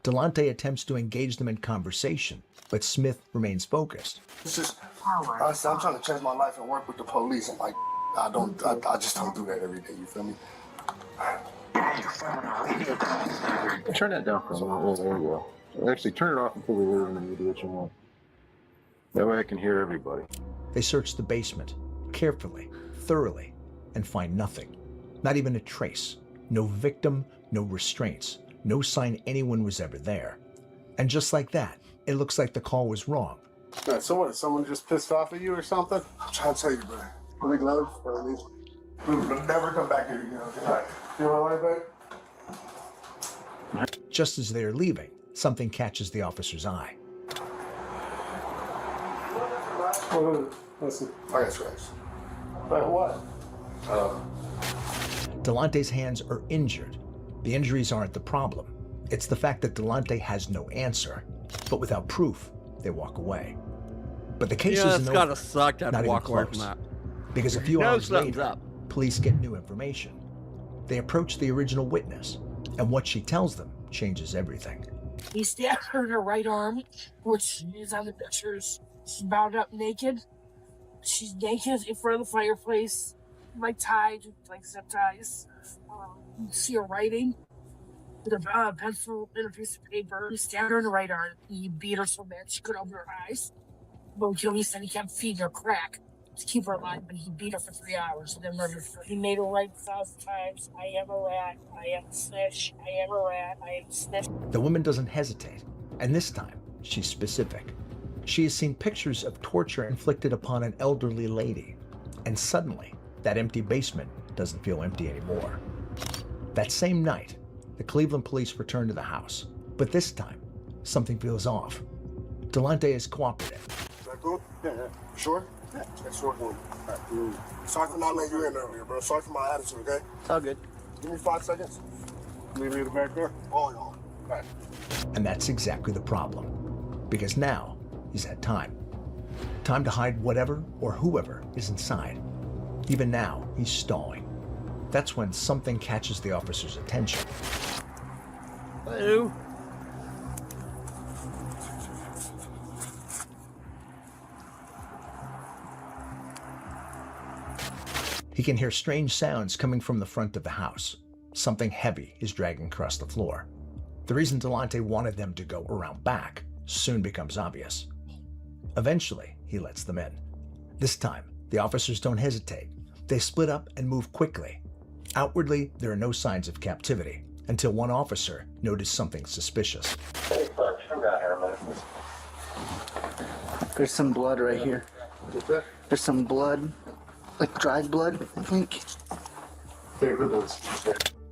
S10: Delante attempts to engage them in conversation, but Smith remains focused.
S13: It's just, honestly, I'm trying to change my life and work with the police, and like, I just don't do that every day. You feel me?
S9: Turn that down for a moment. There you go. Actually, turn it off until we leave and you do what you want. That way I can hear everybody.
S10: They search the basement, carefully, thoroughly, and find nothing. Not even a trace. No victim, no restraints, no sign anyone was ever there. And just like that, it looks like the call was wrong.
S14: Right, so what, someone just pissed off at you or something?
S13: I'm trying to tell you, bro. Really glad for me. We'll never come back here again. Okay? You want to lie back?
S10: Just as they are leaving, something catches the officer's eye.
S14: Listen.
S13: I got scratched.
S14: Like what?
S10: Delante's hands are injured. The injuries aren't the problem. It's the fact that Delante has no answer. But without proof, they walk away. But the case isn't over.
S2: gotta suck to have
S10: Not
S2: to
S10: even
S2: walk away
S10: close.
S2: from that.
S10: Because a few
S2: You know
S10: hours
S2: something's
S10: later,
S2: up.
S10: police get new information. They approach the original witness, and what she tells them changes everything.
S15: He stabbed her in her right arm, which is on the pictures. She's bound up naked. She's naked in front of the fireplace, like tied, like zip ties. You can see her writing with a pencil and a piece of paper. He stabbed her in the right arm. He beat her so bad she couldn't open her eyes. But he said he kept feeding her crack to keep her alive, but he beat her for 3 hours and then murdered her. He made her write 1,000 times, "I am a rat, I am a snitch, I am a rat, I am a snitch."
S10: The woman doesn't hesitate, and this time, she's specific. She has seen pictures of torture inflicted upon an elderly lady, and suddenly, that empty basement doesn't feel empty anymore. That same night, the Cleveland police return to the house, but this time, something feels off. Delante is cooperative.
S13: Is that cool? Yeah. Sure? Yeah. That's sure. Cool. Right. Sorry for not letting you in earlier, bro. Sorry for my attitude, okay?
S2: It's all good.
S13: Give me 5 seconds.
S14: Leave me the back door?
S13: Oh, no. Right.
S10: And that's exactly the problem. Because now, he's had time. Time to hide whatever or whoever is inside. Even now, he's stalling. That's when something catches the officer's attention.
S2: Hello.
S10: He can hear strange sounds coming from the front of the house. Something heavy is dragging across the floor. The reason Delante wanted them to go around back soon becomes obvious. Eventually, he lets them in. This time, the officers don't hesitate. They split up and move quickly. Outwardly, there are no signs of captivity until one officer noticed something suspicious.
S11: There's some blood right here. There's some blood, like dried blood, I think.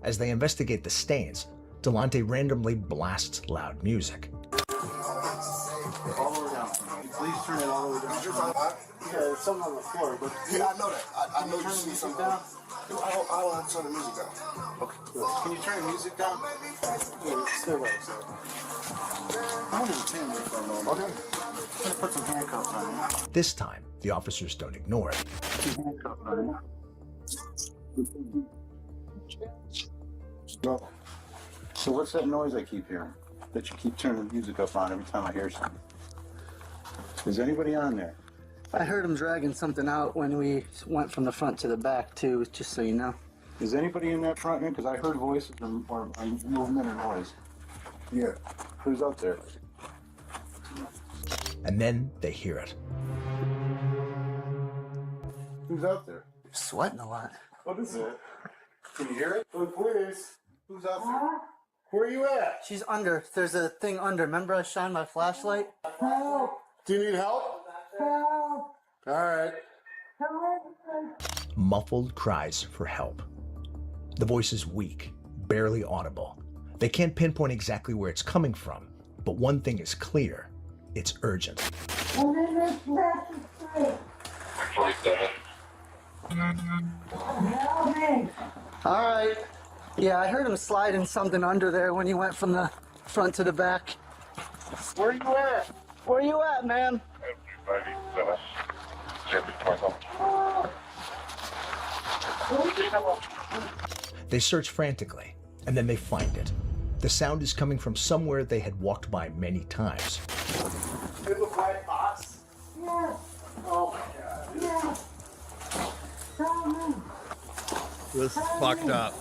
S10: As they investigate the stains, Delonte randomly blasts loud music.
S9: All the way down. Please turn it all the way down. Yeah, there's something on the floor, but
S13: Yeah, I know that. I know you see something. I don't have to turn the music down.
S9: okay, good. Can you turn the music down? Yeah, stay right, so. I want to turn this on. Okay. I'm gonna put some handcuffs on you.
S10: This time, the officers don't ignore it.
S9: Some handcuffs on you. So what's that noise I keep hearing? That you keep turning the music up on every time I hear something? Is anybody on there?
S11: I heard him dragging something out when we went from the front to the back, too, just so you know.
S9: Is anybody in that front end? Because I heard voices or movement or noise. Yeah. Who's out there?
S10: And then they hear it.
S9: Who's out there?
S11: You're sweating a lot.
S9: What is it? Can you hear it? Oh, please. Who's out there? Where are you at?
S11: She's under. There's a thing under. Remember I shined my flashlight?
S9: Do you need help? All right.
S10: Muffled cries for help. The voice is weak, barely audible. They can't pinpoint exactly where it's coming from, but one thing is clear. It's urgent.
S11: All right. Yeah, I heard him sliding something under there when he went from the front to the back.
S9: Where are you at?
S11: Where you at, man?
S10: They search frantically, and then they find it. The sound is coming from somewhere they had walked by many times.
S9: In the black box? Yeah. Oh my God. Yeah.
S2: This is fucked up.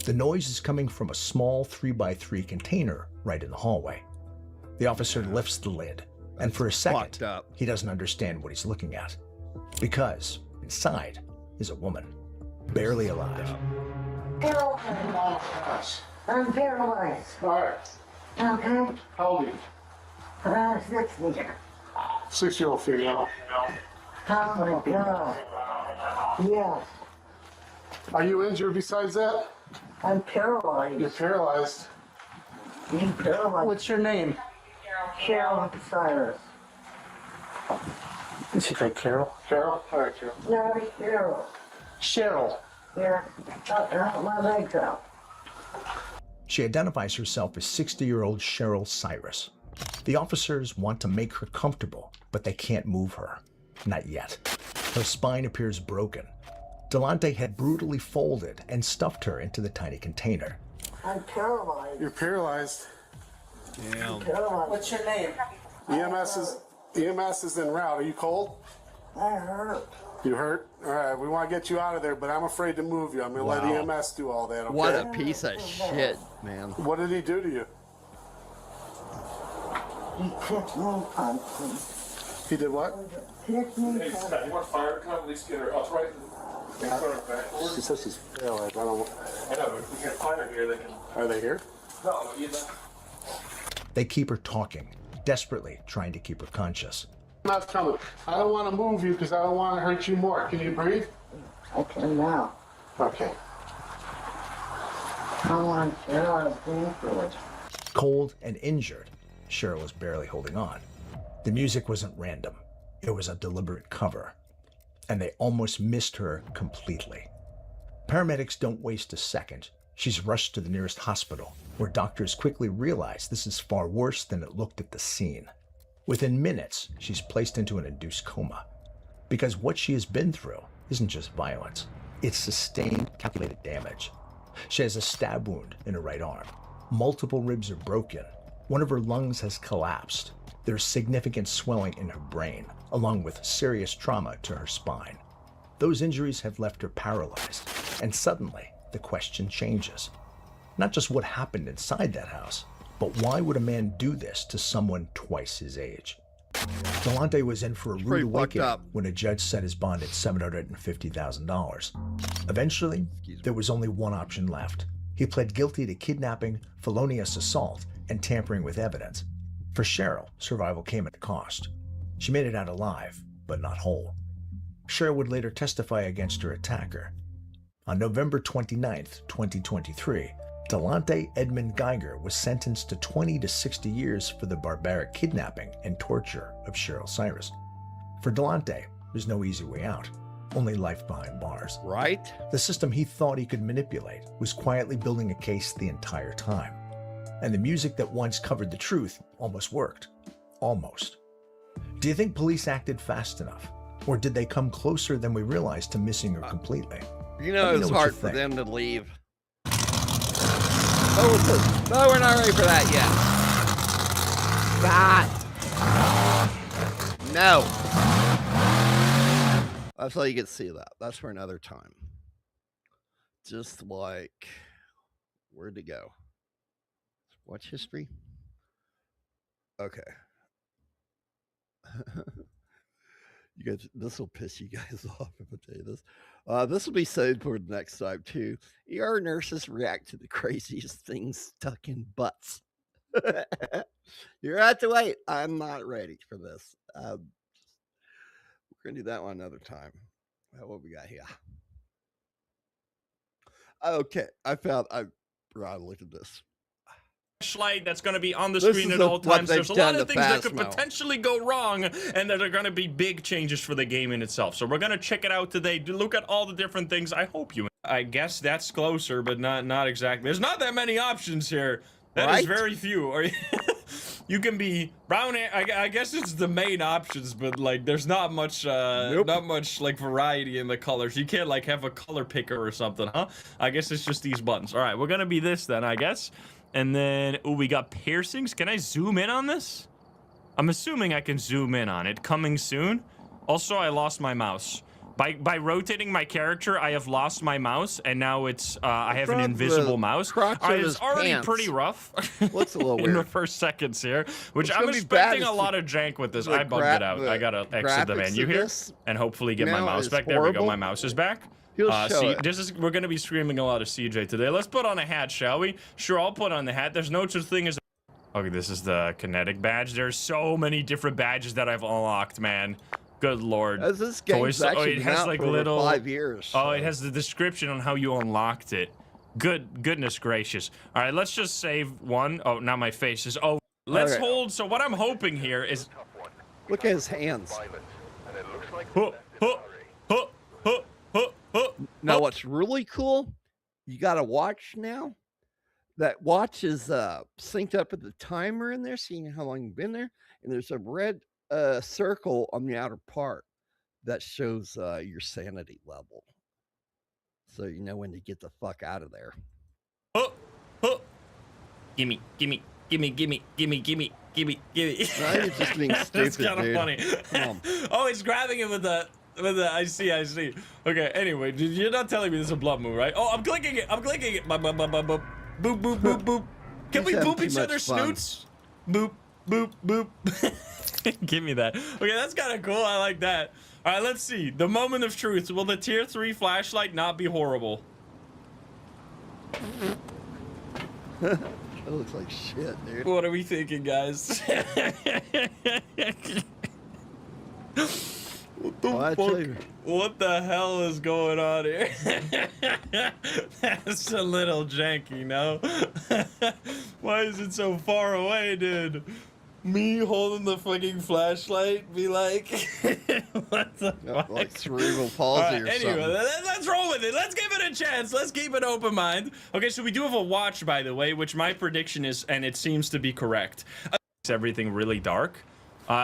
S10: The noise is coming from a small 3x3 container right in the hallway. The officer lifts the lid, and for a second, he doesn't understand what he's looking at. Because inside is a woman, barely alive.
S12: I'm paralyzed.
S9: All right.
S12: Okay.
S9: How old are you?
S12: Around 60.
S9: 6-year-old female.
S12: Oh my God. Yes.
S9: Are you injured besides that?
S12: I'm paralyzed.
S9: You're paralyzed.
S12: I'm paralyzed.
S11: What's your name?
S12: Cheryl Cyrus.
S11: Is she like Carol?
S9: Carol? All right, Carol.
S12: No, Cheryl.
S11: Cheryl.
S12: Yeah. My legs out.
S10: She identifies herself as 60-year-old Cheryl Cyrus. The officers want to make her comfortable, but they can't move her. Not yet. Her spine appears broken. Delonte had brutally folded and stuffed her into the tiny container.
S12: I'm paralyzed.
S9: You're paralyzed.
S2: Damn.
S12: Paralyzed.
S11: What's your name?
S9: EMS is en route. Are you cold?
S12: I hurt.
S9: You hurt? All right, we want to get you out of there, but I'm afraid to move you. I'm going to let EMS do all that, okay?
S2: What a piece of shit, man.
S9: What did he do to you?
S12: He kicked me punch.
S9: He did what?
S12: Kicked me
S8: Hey,
S12: punch.
S8: Scott, you want fire to come at least get her upright and turn her backwards?
S9: She says she's paralyzed. I don't know.
S8: I know, but if we get fire here, they can.
S9: Are they here?
S8: No, you know.
S10: They keep her talking, desperately trying to keep her conscious.
S9: I'm not coming. I don't want to move you because I don't want to hurt you more. Can you breathe?
S12: I can now.
S9: Okay.
S12: I want Cheryl to breathe for it.
S10: Cold and injured, Cheryl was barely holding on. The music wasn't random. It was a deliberate cover. And they almost missed her completely. Paramedics don't waste a second. She's rushed to the nearest hospital, where doctors quickly realize this is far worse than it looked at the scene. Within minutes, she's placed into an induced coma. Because what she has been through isn't just violence. It's sustained, calculated damage. She has a stab wound in her right arm. Multiple ribs are broken. One of her lungs has collapsed. There's significant swelling in her brain, along with serious trauma to her spine. Those injuries have left her paralyzed, and suddenly the question changes. Not just what happened inside that house, but why would a man do this to someone twice his age? Delonte was in for a rude awakening when a judge set his bond at $750,000. Eventually, there was only one option left. He pled guilty to kidnapping, felonious assault, and tampering with evidence. For Cheryl, survival came at a cost. She made it out alive, but not whole. Cheryl would later testify against her attacker. On November 29, 2023, Delante Edmund Geiger was sentenced to 20 to 60 years for the barbaric kidnapping and torture of Cheryl Cyrus. For Delante, there's no easy way out, only life behind bars.
S2: Right?
S10: The system he thought he could manipulate was quietly building a case the entire time. And the music that once covered the truth almost worked. Almost. Do you think police acted fast enough? Or did they come closer than we realized to missing her completely?
S2: You know, it's
S10: what
S2: hard
S10: you
S2: for
S10: think.
S2: them to leave. Oh, no, we're not ready for that yet. God. No. That's how you get to see that. That's for another time. Just like, where'd it go? Watch history. Okay. You guys, this will piss you guys off if I tell you this. This will be saved for the next time too. ER nurses react to the craziest things stuck in butts. You're at to wait. I'm not ready for this. We're gonna do that one another time. What we got here? Okay, I forgot to look at this.
S16: Flashlight that's going to be on the
S2: This
S16: screen
S2: is
S16: at all
S2: what
S16: times.
S2: they've
S16: There's a lot
S2: done
S16: of
S2: to
S16: things that could
S2: Phasmo.
S16: potentially go wrong, and that are going to be big changes for the game in itself. So we're going to check it out today. Look at all the different things. I hope you. I guess that's closer, but not exactly. There's not that many options here. That is
S2: Right?
S16: very few. Or you can be brown. I guess it's the main options, but like there's not much not much like variety in the colors. You can't like have a color picker or something, huh? I guess it's just these buttons. All right, we're gonna be this then, I guess. And then, oh, we got piercings. Can I zoom in on this? I'm assuming I can zoom in on it. Coming soon. Also, I lost my mouse. By rotating my character, I have lost my mouse, and now it's I have an invisible mouse. It's already pretty rough.
S2: Looks a little
S16: in the
S2: weird.
S16: first seconds here, which
S2: What's
S16: I'm
S2: gonna be bad
S16: expecting
S2: is
S16: a lot of jank with this.
S2: the
S16: I bugged it out. I gotta exit the
S2: graphics
S16: menu
S2: of
S16: here
S2: this
S16: and hopefully get my
S2: now
S16: mouse
S2: is
S16: back. There we go.
S2: horrible.
S16: My mouse is back.
S2: He'll show it.
S16: We're gonna be screaming a lot of CJ today. Let's put on a hat, shall we? Sure, I'll put on the hat. There's no such thing as. Okay, this is the kinetic badge. There's so many different badges that I've unlocked, man. Good lord.
S2: As this game's actually
S16: it
S2: been
S16: has
S2: out
S16: like
S2: for over
S16: little
S2: 5 years.
S16: Oh, it has the description on how you unlocked it. Goodness gracious. All right, let's just save one. Oh, now my face is. Oh, let's
S2: Okay.
S16: hold. So what I'm hoping here is.
S2: Look at his hands. Now, what's really cool, you got a watch now. That watch is synced up with the timer in there, seeing how long you've been there. And there's a red circle on the outer part that shows your sanity level. So you know when to get the fuck out of there.
S16: Gimme.
S2: No, you're just being
S16: That's
S2: stupid,
S16: kind of
S2: dude.
S16: funny.
S2: Come on.
S16: Oh, it's grabbing it with the. I see. Okay. Anyway, you're not telling me this is a blunt move, right? Oh, I'm clicking it. Boop, boop, boop, boop, boop. Can we
S2: He's having
S16: boop
S2: too
S16: each
S2: much
S16: other's
S2: fun.
S16: snoots? Boop, boop, boop. Give me that. Okay, that's kind of cool. I like that. All right, let's see. The moment of truth. Will the tier 3 flashlight not be horrible?
S2: That looks like shit, dude.
S16: What are we thinking, guys? What the fuck? What the hell is going on here? That's a little janky, no? Why is it so far away, dude? Me holding the fucking flashlight, be like, what the fuck?
S2: Like cerebral palsy or
S16: anyway,
S2: something.
S16: let's roll with it. Let's give it a chance. Let's keep an open mind. Okay, so we do have a watch, by the way, which my prediction is, and it seems to be correct. Everything really dark.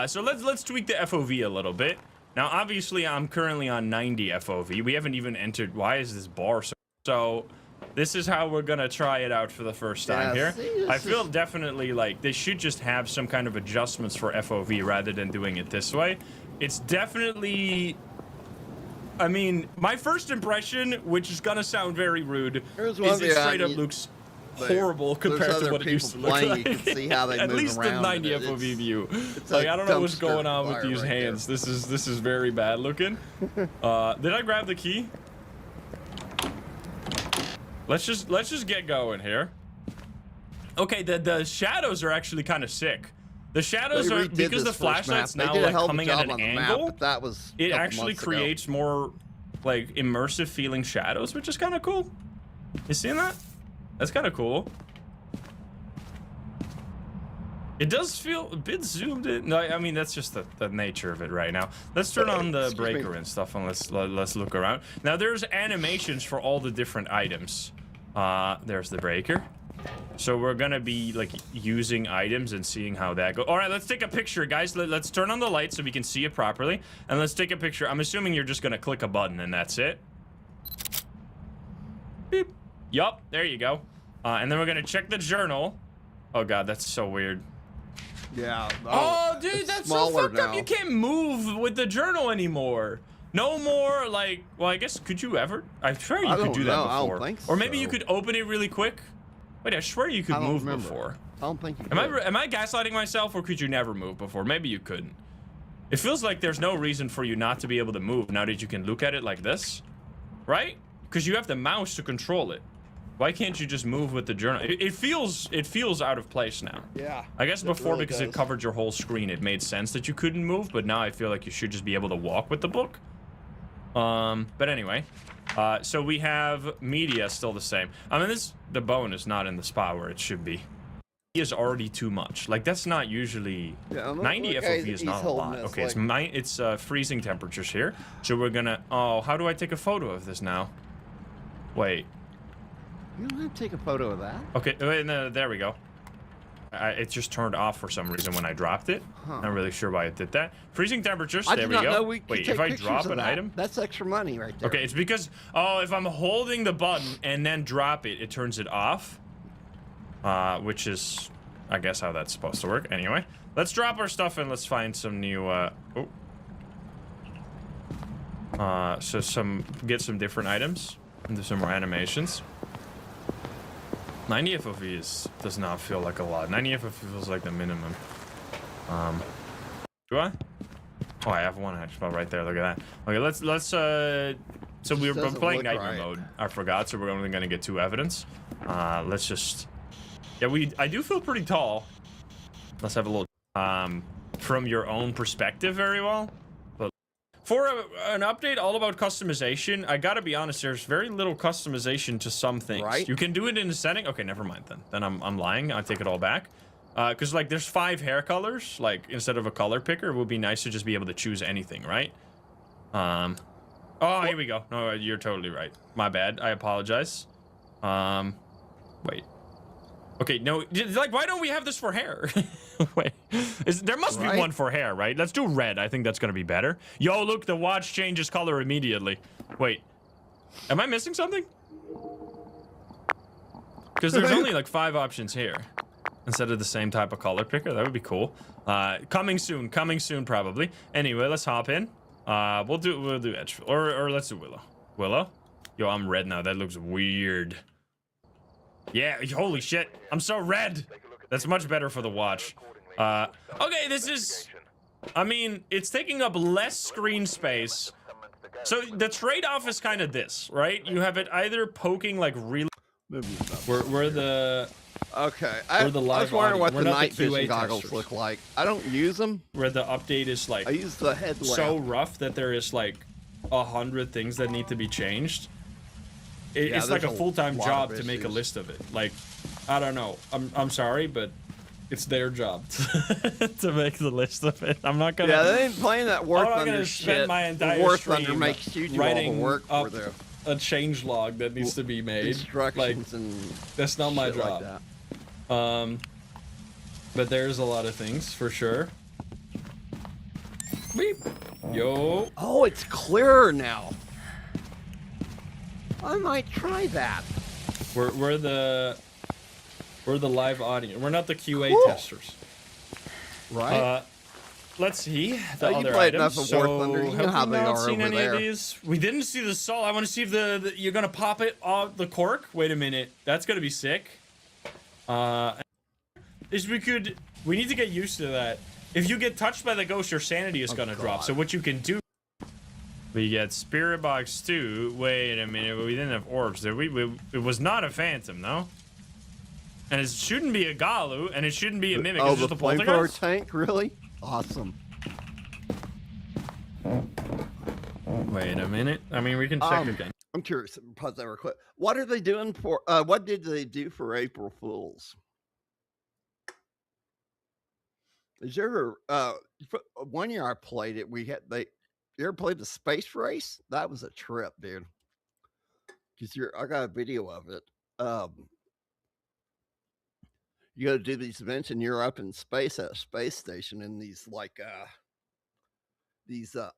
S16: So let's tweak the FOV a little bit. Now, obviously, I'm currently on 90 FOV. We haven't even entered. Why is this bar so? This is how we're gonna try it out for the first time here.
S2: See,
S16: I feel definitely like they should just have some kind of adjustments for FOV rather than doing it this way. It's definitely. I mean, my first impression, which is gonna sound very rude, is it straight up looks horrible compared to what it used to look like.
S2: You can see how they
S16: At
S2: move
S16: least the
S2: around
S16: 90
S2: and
S16: FOV view.
S2: it's
S16: Like
S2: a
S16: I don't know what's
S2: dumpster
S16: going on with
S2: fire
S16: these
S2: right there.
S16: hands. This is very bad looking. Did I grab the key? Let's just get going here. Okay, the shadows are actually kind of sick. The shadows
S2: They
S16: are
S2: redid
S16: because the
S2: this first
S16: flashlight's
S2: map.
S16: now
S2: They did a
S16: like
S2: hell of a
S16: coming
S2: job
S16: at an
S2: on the map,
S16: angle.
S2: but that was a
S16: It
S2: couple
S16: actually
S2: months ago.
S16: creates more like immersive feeling shadows, which is kind of cool. You seeing that? That's kind of cool. It does feel a bit zoomed in. No, I mean, that's just the nature of it right now. Let's turn on the breaker and stuff, and let's look around. Now, there's animations for all the different items. There's the breaker. So we're gonna be like using items and seeing how that goes. All right, let's take a picture, guys. Let's turn on the light so we can see it properly, and let's take a picture. I'm assuming you're just gonna click a button and that's it. Beep. Yup, there you go. And then we're gonna check the journal. Oh god, that's so weird.
S2: Yeah.
S16: Oh, dude, that's so fucked up.
S2: now.
S16: You can't move with the journal anymore. No more, like, well, I guess, could you ever? I'm sure you could do that before.
S2: I don't think
S16: or maybe
S2: so.
S16: you could open it really quick. Wait, I swear you could move
S2: remember.
S16: before.
S2: I don't think you
S16: Am I gaslighting myself, or could you never move before? Maybe you couldn't. It feels like there's no reason for you not to be able to move now that you can look at it like this, right? Because you have the mouse to control it. Why can't you just move with the journal? It feels out of place now.
S2: Yeah.
S16: I guess before,
S2: really
S16: because
S2: does.
S16: it covered your whole screen, it made sense that you couldn't move, but now I feel like you should just be able to walk with the book. But anyway, so we have media still the same. I mean, the bone is not in the spot where it should be. It is already too much. Like, that's not usually 90 FOV is not a lot. Okay, it's freezing temperatures here. So we're gonna, oh, how do I take a photo of this now? Wait.
S2: You don't have to take a photo of that.
S16: Okay, no, there we go. It just turned off for some reason when I dropped it.
S2: Huh.
S16: Not really sure why it did that. Freezing temperatures,
S2: I
S16: there
S2: did
S16: we
S2: not
S16: go.
S2: know we could
S16: Wait,
S2: take
S16: if I
S2: pictures
S16: drop
S2: of
S16: an
S2: that.
S16: item?
S2: That's extra money right there.
S16: Okay, it's because, oh, if I'm holding the button and then drop it, it turns it off. Which is, I guess, how that's supposed to work. Anyway, let's drop our stuff and let's find some new, get some different items and do some more animations. 90 FOV does not feel like a lot. 90 FOV feels like the minimum. Do I? Oh, I have one actually right there. Look at that. Okay, let's so we're playing nightmare mode. I forgot, so we're only gonna get 2 evidence. Let's just, yeah, I do feel pretty tall. Let's have a little from your own perspective very well. But for an update all about customization, I gotta be honest, there's very little customization to some things.
S2: Right.
S16: You can do it in a setting. Okay, never mind then. Then I'm lying. I take it all back. Because like there's 5 hair colors. Like instead of a color picker, it would be nice to just be able to choose anything, right? Oh, here we go. No, you're totally right. My bad. I apologize. Wait. Okay, no, like, why don't we have this for hair? Wait, there must be one for hair, right? Let's do red. I think that's gonna be better. Yo, look, the watch changes color immediately. Wait, am I missing something? Because there's only like 5 options here instead of the same type of color picker. That would be cool. Coming soon probably. Anyway, let's hop in. We'll do edge, or let's do willow. Willow? Yo, I'm red now. That looks weird. Yeah, holy shit. I'm so red. That's much better for the watch. Okay, this is, I mean, it's taking up less screen space. So the trade-off is kind of this, right? You have it either poking like really, where the,
S2: okay, I was wondering what the night vision goggles look like. I don't use them.
S16: Where the update is like,
S2: I use the headlamp.
S16: So rough that there is like 100 things that need to be changed. It's like a full-time job to make a list of it. Like, I don't know. I'm sorry, but it's their job to make the list of it. I'm not gonna.
S2: Yeah, they ain't playing that War
S16: I'm
S2: Thunder
S16: gonna
S2: shit.
S16: spend my entire
S2: War
S16: stream
S2: Thunder makes you do all the work for them.
S16: A change log that needs to be made.
S2: Instructions
S16: like,
S2: and
S16: that's not my
S2: shit
S16: job.
S2: like that.
S16: But there's a lot of things for sure. Beep. Yo.
S2: Oh, it's clearer now. I might try that.
S16: We're the live audience. We're not the QA testers.
S2: Right.
S16: Let's see the
S2: you
S16: other
S2: played
S16: items.
S2: enough of War Thunder. You know how they are
S16: seen
S2: over
S16: any
S2: there.
S16: of these? We didn't see the salt. I want to see if the you're gonna pop it off the cork. Wait a minute. That's gonna be sick. We need to get used to that. If you get touched by the ghost, your sanity is gonna drop. So what you can do, we get Spirit Box 2. Wait a minute, but we didn't have orbs there. It was not a phantom, no? And it shouldn't be a Galu, and it shouldn't be a Mimic.
S2: Oh,
S16: it's just
S2: the
S16: a
S2: flamethrower
S16: poltergeist?
S2: tank? Really? Awesome.
S16: Wait a minute. I mean, we can check again.
S2: I'm curious. Pause that real quick. What are they doing for? What did they do for April Fools? Is there 1 year I played it? You ever played the space race? That was a trip, dude. Because I got a video of it. You got to do these events, and you're up in space at a space station in these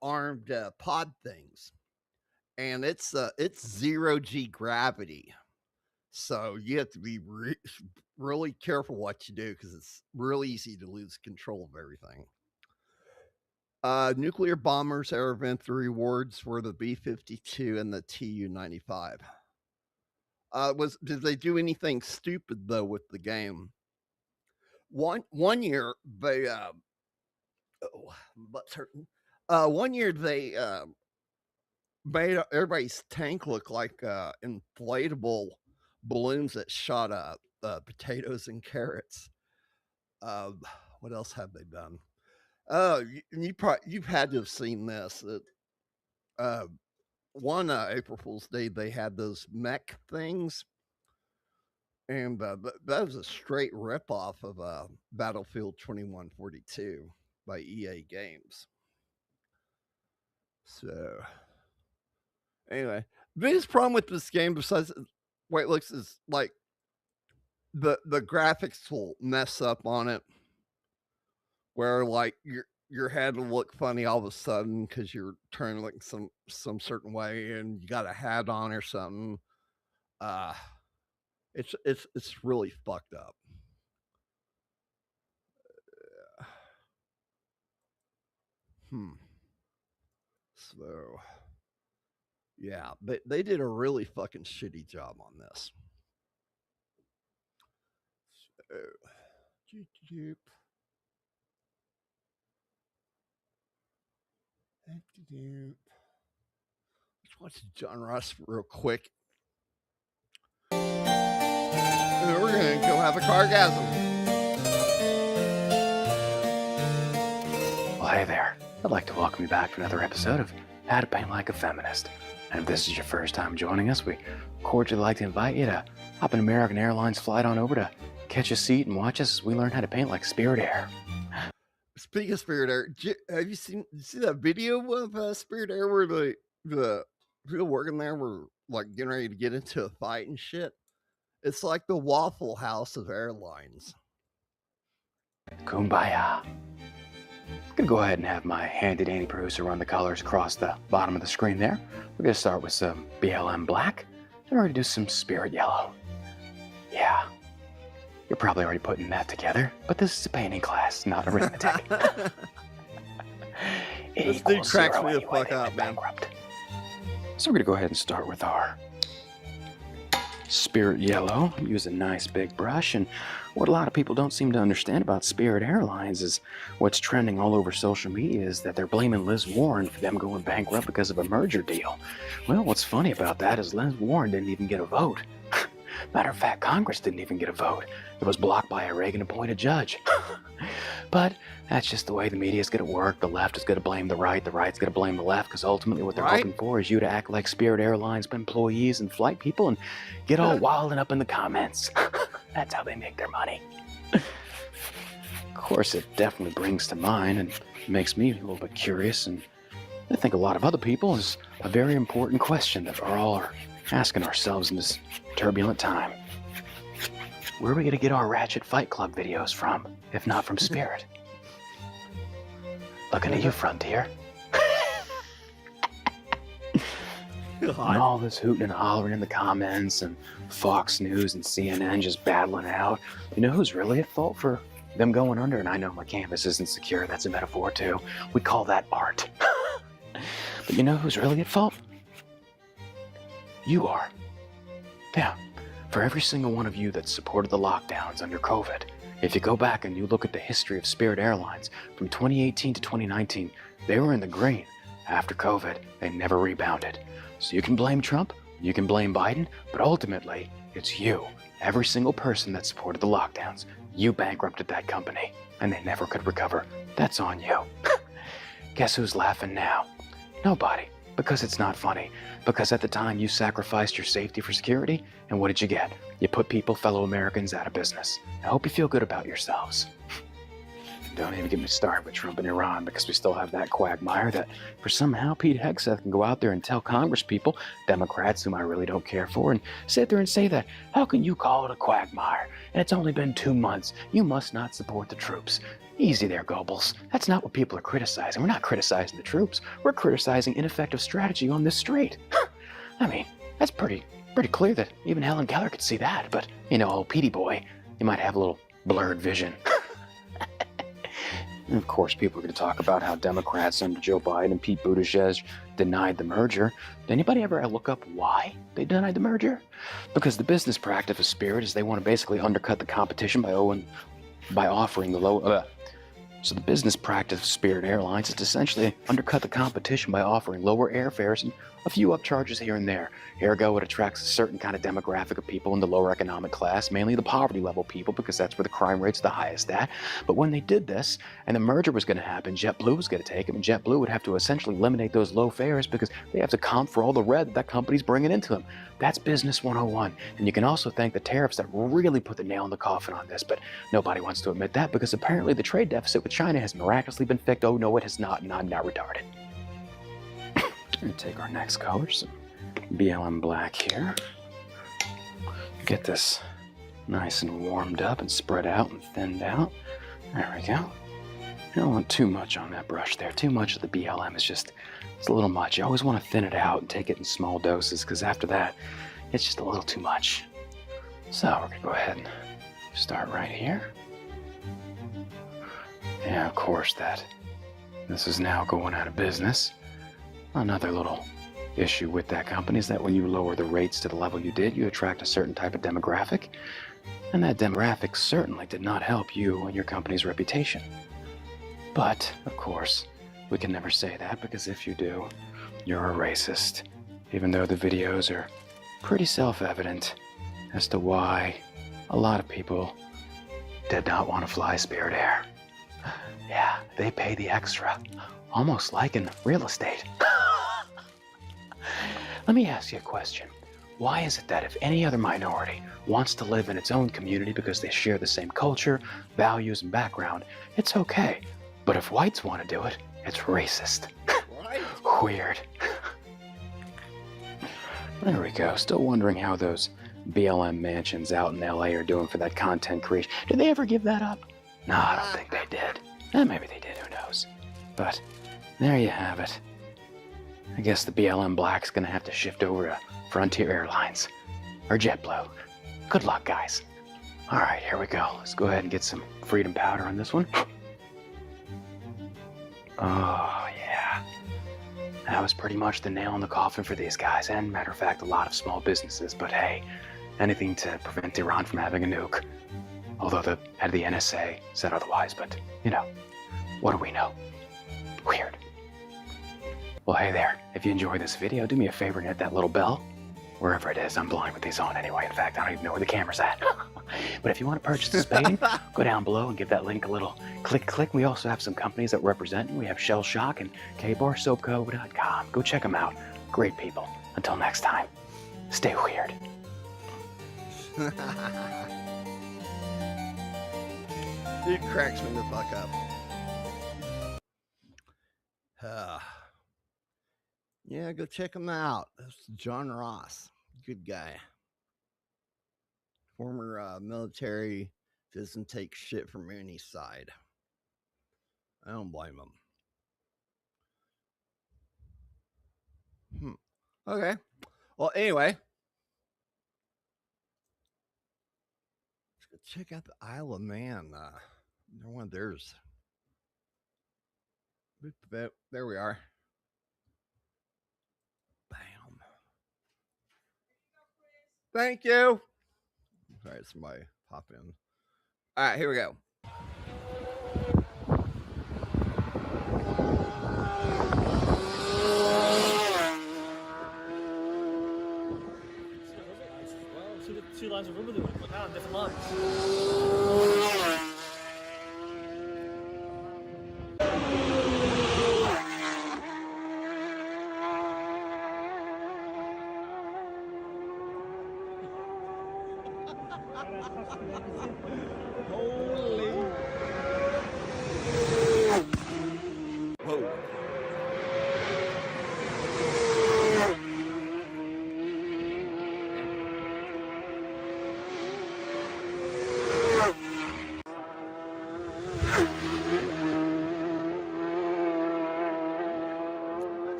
S2: armed pod things, and it's 0G gravity, so you have to be really careful what you do because it's real easy to lose control of everything. Nuclear bombers air event, the rewards were the B-52 and the Tu-95. Did they do anything stupid though with the game? One year they butt's hurting. 1 year they made everybody's tank look like inflatable balloons that shot up potatoes and carrots. What else have they done? You've had to have seen this. One April Fool's Day they had those mech things, and that was a straight ripoff of Battlefield 2142 by EA Games. So anyway, the biggest problem with this game, besides the way it looks, is like the graphics will mess up on it, where like your head will look funny all of a sudden because you're turning like some certain way and you got a hat on or something. It's really fucked up. So yeah, they did a really fucking shitty job on this. So, let's watch John Ross real quick. And we're gonna go have a cargasm.
S17: Well, hey there. I'd like to welcome you back to another episode of How to Paint Like a Feminist. And if this is your first time joining us, we cordially like to invite you to hop an American Airlines flight on over to catch a seat and watch us as we learn how to paint like Spirit Air.
S2: Speaking of Spirit Air, have you seen that video of Spirit Air where the people working there were like getting ready to get into a fight and shit? It's like the Waffle House of airlines.
S17: Kumbaya. I'm going to go ahead and have my handy dandy producer run the colors across the bottom of the screen there. We're going to start with some BLM black, and we're going to do some Spirit Yellow. Yeah, you're probably already putting that together, but this is a painting class, not arithmetic.
S2: This dude cracks me the fuck up, man.
S17: So we're going to go ahead and start with our Spirit Yellow. Use a nice big brush, and what a lot of people don't seem to understand about Spirit Airlines is what's trending all over social media is that they're blaming Liz Warren for them going bankrupt because of a merger deal. Well, what's funny about that is Liz Warren didn't even get a vote. Matter of fact, Congress didn't even get a vote. It was blocked by a Reagan-appointed judge. But that's just the way the media's going to work. The left is going to blame the right's going to blame the left, because ultimately what they're hoping for is you to act like Spirit Airlines employees and flight people and get all wild and up in the comments. That's how they make their money. Of course, it definitely brings to mind and makes me a little bit curious, and I think a lot of other people, is a very important question that we're all asking ourselves in this turbulent time. Where are we going to get our Ratchet Fight Club videos from, if not from Spirit? Looking at you, Frontier. And all this hooting and hollering in the comments, and Fox News and CNN just battling out. You know who's really at fault for them going under? And I know my canvas isn't secure, that's a metaphor too. We call that art. But you know who's really at fault? You are. Yeah. For every single one of you that supported the lockdowns under COVID, if you go back and you look at the history of Spirit Airlines from 2018 to 2019, they were in the green. After COVID, they never rebounded. So you can blame Trump, you can blame Biden, but ultimately, it's you. Every single person that supported the lockdowns. You bankrupted that company, and they never could recover. That's on you. Guess who's laughing now? Nobody. Because it's not funny. Because at the time you sacrificed your safety for security, and what did you get? You put people, fellow Americans, out of business. I hope you feel good about yourselves. Don't even get me started with Trump and Iran, because we still have that quagmire that for somehow Pete Hegseth can go out there and tell Congress people, Democrats whom I really don't care for, and sit there and say that, how can you call it a quagmire? And it's only been 2 months. You must not support the troops. Easy there, Goebbels. That's not what people are criticizing. We're not criticizing the troops. We're criticizing ineffective strategy on this strait. I mean, that's pretty clear that even Helen Keller could see that. But, you know, old Petey boy, you might have a little blurred vision. And of course, people are going to talk about how Democrats under Joe Biden and Pete Buttigieg denied the merger. Did anybody ever look up why they denied the merger? Because the business practice of Spirit is they want to basically undercut the competition by offering the low. So the business practice of Spirit Airlines is to essentially undercut the competition by offering lower airfares and a few upcharges here and there. Ergo, it attracts a certain kind of demographic of people in the lower economic class, mainly the poverty level people, because that's where the crime rate's the highest at. But when they did this, and the merger was going to happen, JetBlue was going to take them, and JetBlue would have to essentially eliminate those low fares because they have to comp for all the red that company's bringing into them. That's business 101. And you can also thank the tariffs that really put the nail in the coffin on this, but nobody wants to admit that because apparently the trade deficit with China has miraculously been fixed. Oh no, it has not, and I'm not retarded. We're going to take our next color, some BLM black here. Get this nice and warmed up and spread out and thinned out. There we go. You don't want too much on that brush there. Too much of the BLM is just, it's a little much. You always want to thin it out and take it in small doses because after that, it's just a little too much. So we're going to go ahead and start right here. And of course this is now going out of business. Another little issue with that company is that when you lower the rates to the level you did, you attract a certain type of demographic, and that demographic certainly did not help you and your company's reputation. But, of course, we can never say that because if you do, you're a racist, even though the videos are pretty self-evident as to why a lot of people did not want to fly Spirit Air. Yeah, they pay the extra, almost like in real estate. Let me ask you a question. Why is it that if any other minority wants to live in its own community because they share the same culture, values, and background, it's okay. But if whites want to do it, it's racist.
S2: Right?
S17: Weird. There we go. Still wondering how those BLM mansions out in LA are doing for that content creation. Did they ever give that up? No, I don't think they did. Maybe they did, who knows. But there you have it. I guess the BLM Black's gonna have to shift over to Frontier Airlines or JetBlue. Good luck, guys. All right, here we go. Let's go ahead and get some freedom powder on this one. Oh, yeah. That was pretty much the nail in the coffin for these guys, and matter of fact, a lot of small businesses. But hey, anything to prevent Iran from having a nuke. Although the head of the NSA said otherwise, but, you know, what do we know? Weird. Well, hey there, if you enjoyed this video, do me a favor and hit that little bell. Wherever it is, I'm blind with these on anyway. In fact, I don't even know where the camera's at. But if you want to purchase this painting, go down below and give that link a little click. We also have some companies that represent. We have Shell Shock and kbarsoapco.com. Go check them out. Great people. Until next time, stay weird.
S2: Dude cracks me the fuck up. Yeah, go check him out. That's John Ross. Good guy. Former military, doesn't take shit from any side. I don't blame him. Okay. Well, anyway. Let's go check out the Isle of Man. They're one of theirs. There we are. Bam. Thank you. All right, somebody pop in. All right, here we go.
S18: Two lines of river but now on different lines.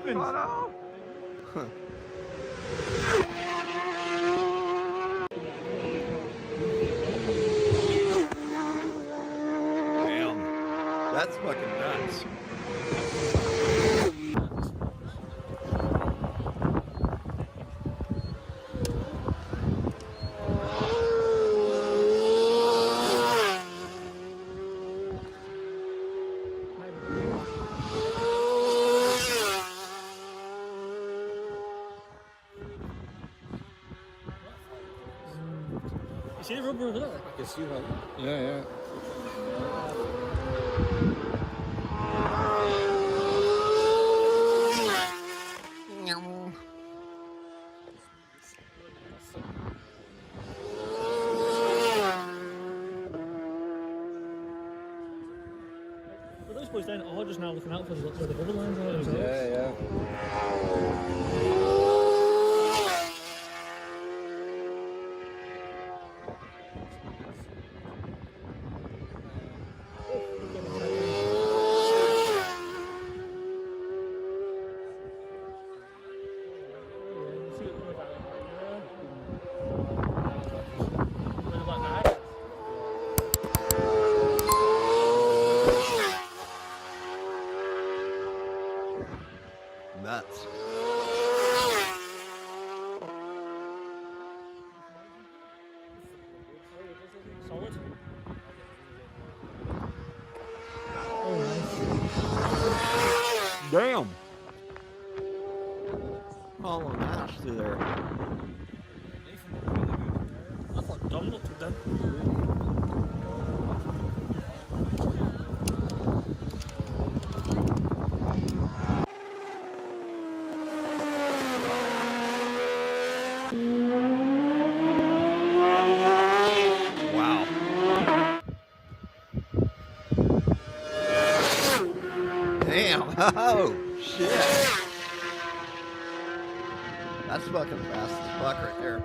S18: happened?
S2: Damn. That's fucking nuts.
S18: You see the rubber over there?
S5: I can see that. Yeah.
S18: But those boys down are just now looking out for the rubber lines are themselves.
S5: Yeah.
S2: Nuts.
S18: Solid.
S2: Damn. All on match through there.
S18: I thought Dom looked at them.
S2: Wow. Damn. Oh, shit. That's fucking fast as fuck right there.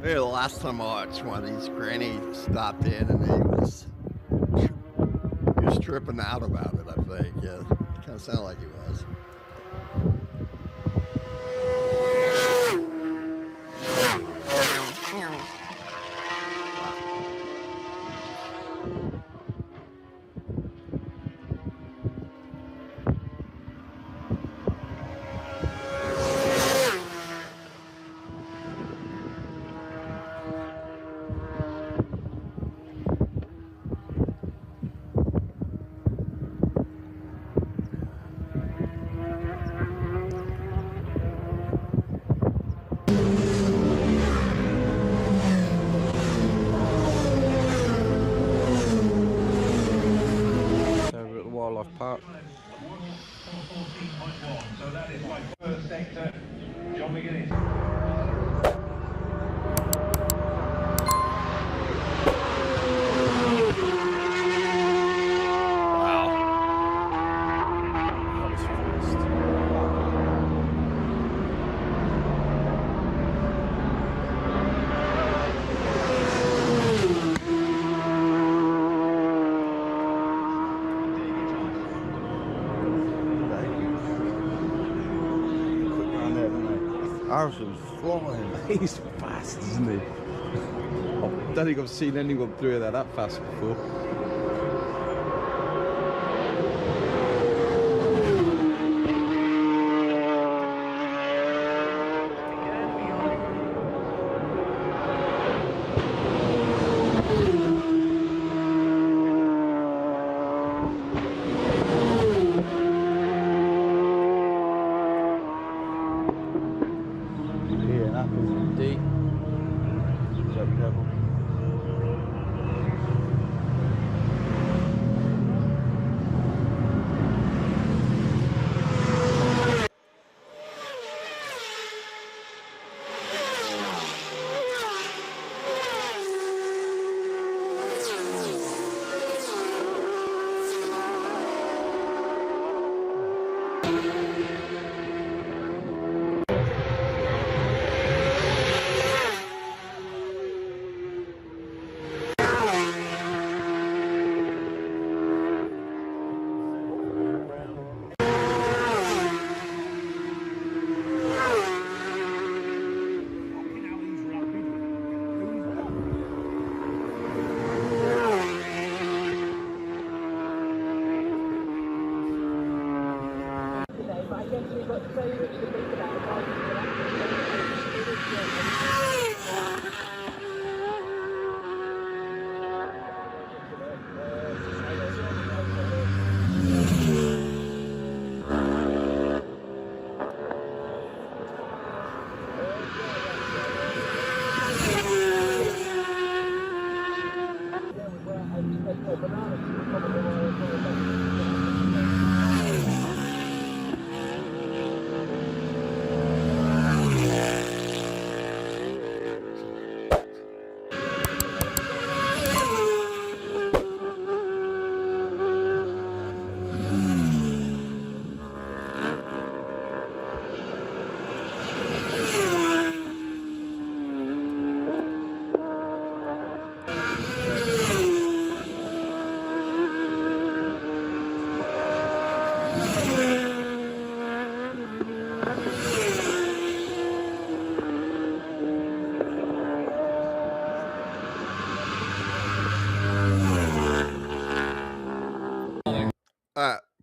S2: Hey, the last time I watched one of these, Granny stopped in and he was tripping out about it, I think. Yeah, kind of sounded like he was.
S5: Over at the wildlife park.
S1: So that is my first sector, John McGinnis.
S19: Harrison's flying. He's fast, isn't he? I don't think I've seen anyone through there that fast before.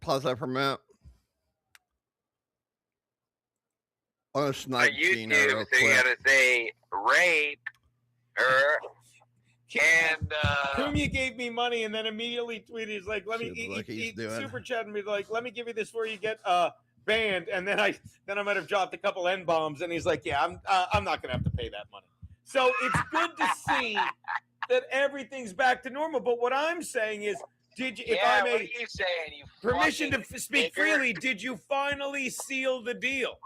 S2: Pause that for a minute. I'm gonna snipe Gina real
S20: So you
S2: quick.
S20: gotta say rape her and
S21: Whom you gave me money and then immediately tweeted, he's like, let me eat super chat and be like, let me give you this where you get banned, and then I might have dropped a couple N-bombs, and he's like, yeah, I'm not gonna have to pay that money. So it's good to see that everything's back to normal. But what I'm saying is, did you, if I may,
S20: what are you saying? You
S21: permission to
S20: fucking
S21: speak
S20: nigger?
S21: freely, did you finally seal the deal?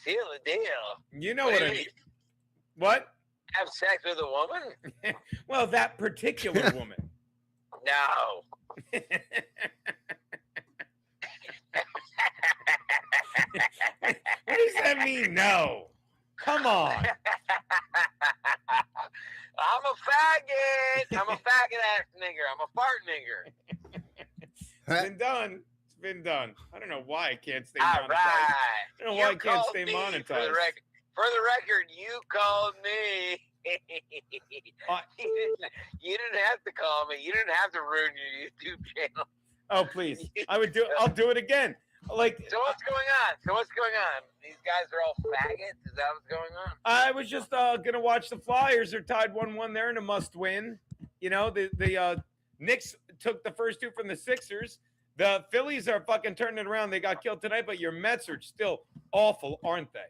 S20: Seal the deal.
S21: You know what I mean. What?
S20: Have sex with a woman?
S21: Well, that particular woman.
S20: No.
S21: What does that mean? No. Come on.
S20: I'm a faggot. I'm a faggot ass nigger. I'm a fart nigger.
S21: It's been done. It's been done. I don't know why I can't stay
S20: All
S21: monetized.
S20: right.
S21: I don't know why I can't
S20: called
S21: stay
S20: me,
S21: monetized.
S20: For the record, you called me. You didn't have to call me. You didn't have to ruin your YouTube channel.
S21: Oh, please. I'll do it again. Like,
S20: So what's going on? These guys are all faggots? Is that what's going on?
S21: I was just gonna watch the Flyers. They're tied 1-1 there in a must-win. You know, the Knicks took the first two from the Sixers. The Phillies are fucking turning it around. They got killed tonight, but your Mets are still awful, aren't they?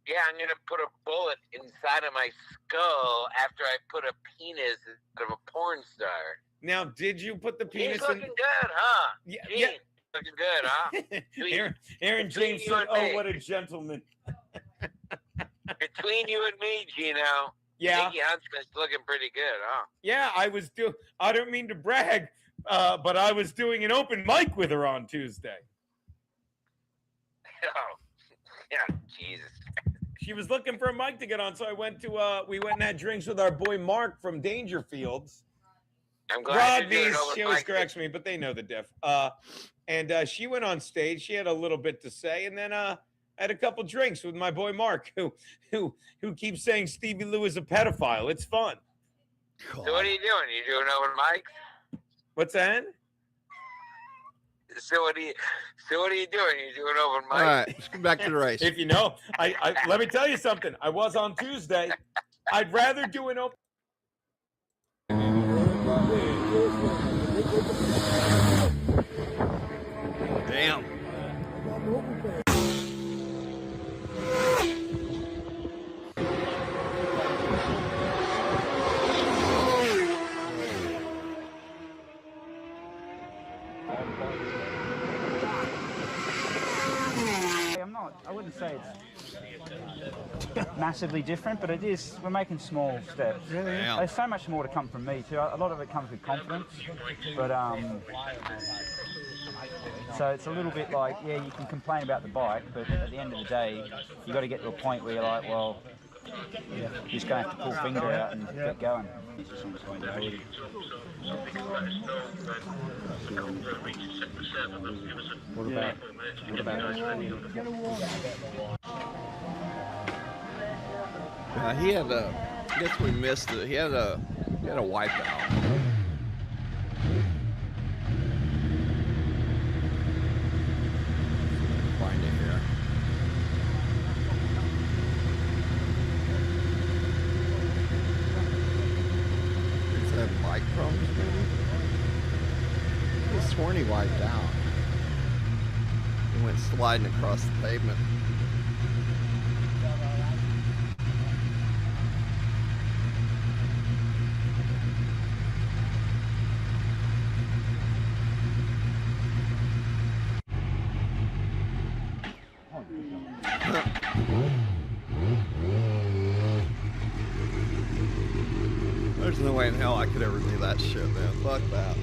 S20: Yeah, I'm going to put a bullet inside of my skull after I put a penis instead of a porn star.
S21: Now, did you put the penis
S20: He's looking good, huh?
S21: Yeah,
S20: Gene,
S21: yeah.
S20: looking good, huh?
S21: Aaron James
S20: you
S21: said,
S20: and
S21: oh,
S20: me.
S21: what a gentleman.
S20: Between you and me, Gino.
S21: Yeah.
S20: Iggy Huntsman's looking pretty good, huh?
S21: Yeah, I don't mean to brag, but I was doing an open mic with her on Tuesday.
S20: Oh, yeah, Jesus.
S21: She was looking for a mic to get on, so we went and had drinks with our boy Mark from Dangerfields.
S20: I'm glad
S21: Rodney's,
S20: you're doing open
S21: she always
S20: mic.
S21: corrects me, but they know the diff. And she went on stage. She had a little bit to say, and then I had a couple drinks with my boy Mark, who keeps saying Stevie Lou is a pedophile. It's fun.
S20: So what are you doing? You doing open mic?
S21: What's that?
S20: So what are you doing? You doing open mic?
S2: All right, let's get back to the race.
S21: If you know, I let me tell you something. I was on Tuesday. I'd rather do an open.
S2: Damn.
S22: I wouldn't say it's massively different, but it is. We're making small steps.
S2: Really? Yeah.
S22: There's so much more to come from me too. A lot of it comes with confidence, but so it's a little bit like, yeah, you can complain about the bike, but at the end of the day, you got to get to a point where you're like, well, you're just going to have to pull finger out and get going.
S2: What about? He had a. I guess we missed it. He had a wipeout. sworn he wiped out. He went sliding across the pavement. There's no way in hell I could ever do that shit, man. Fuck that.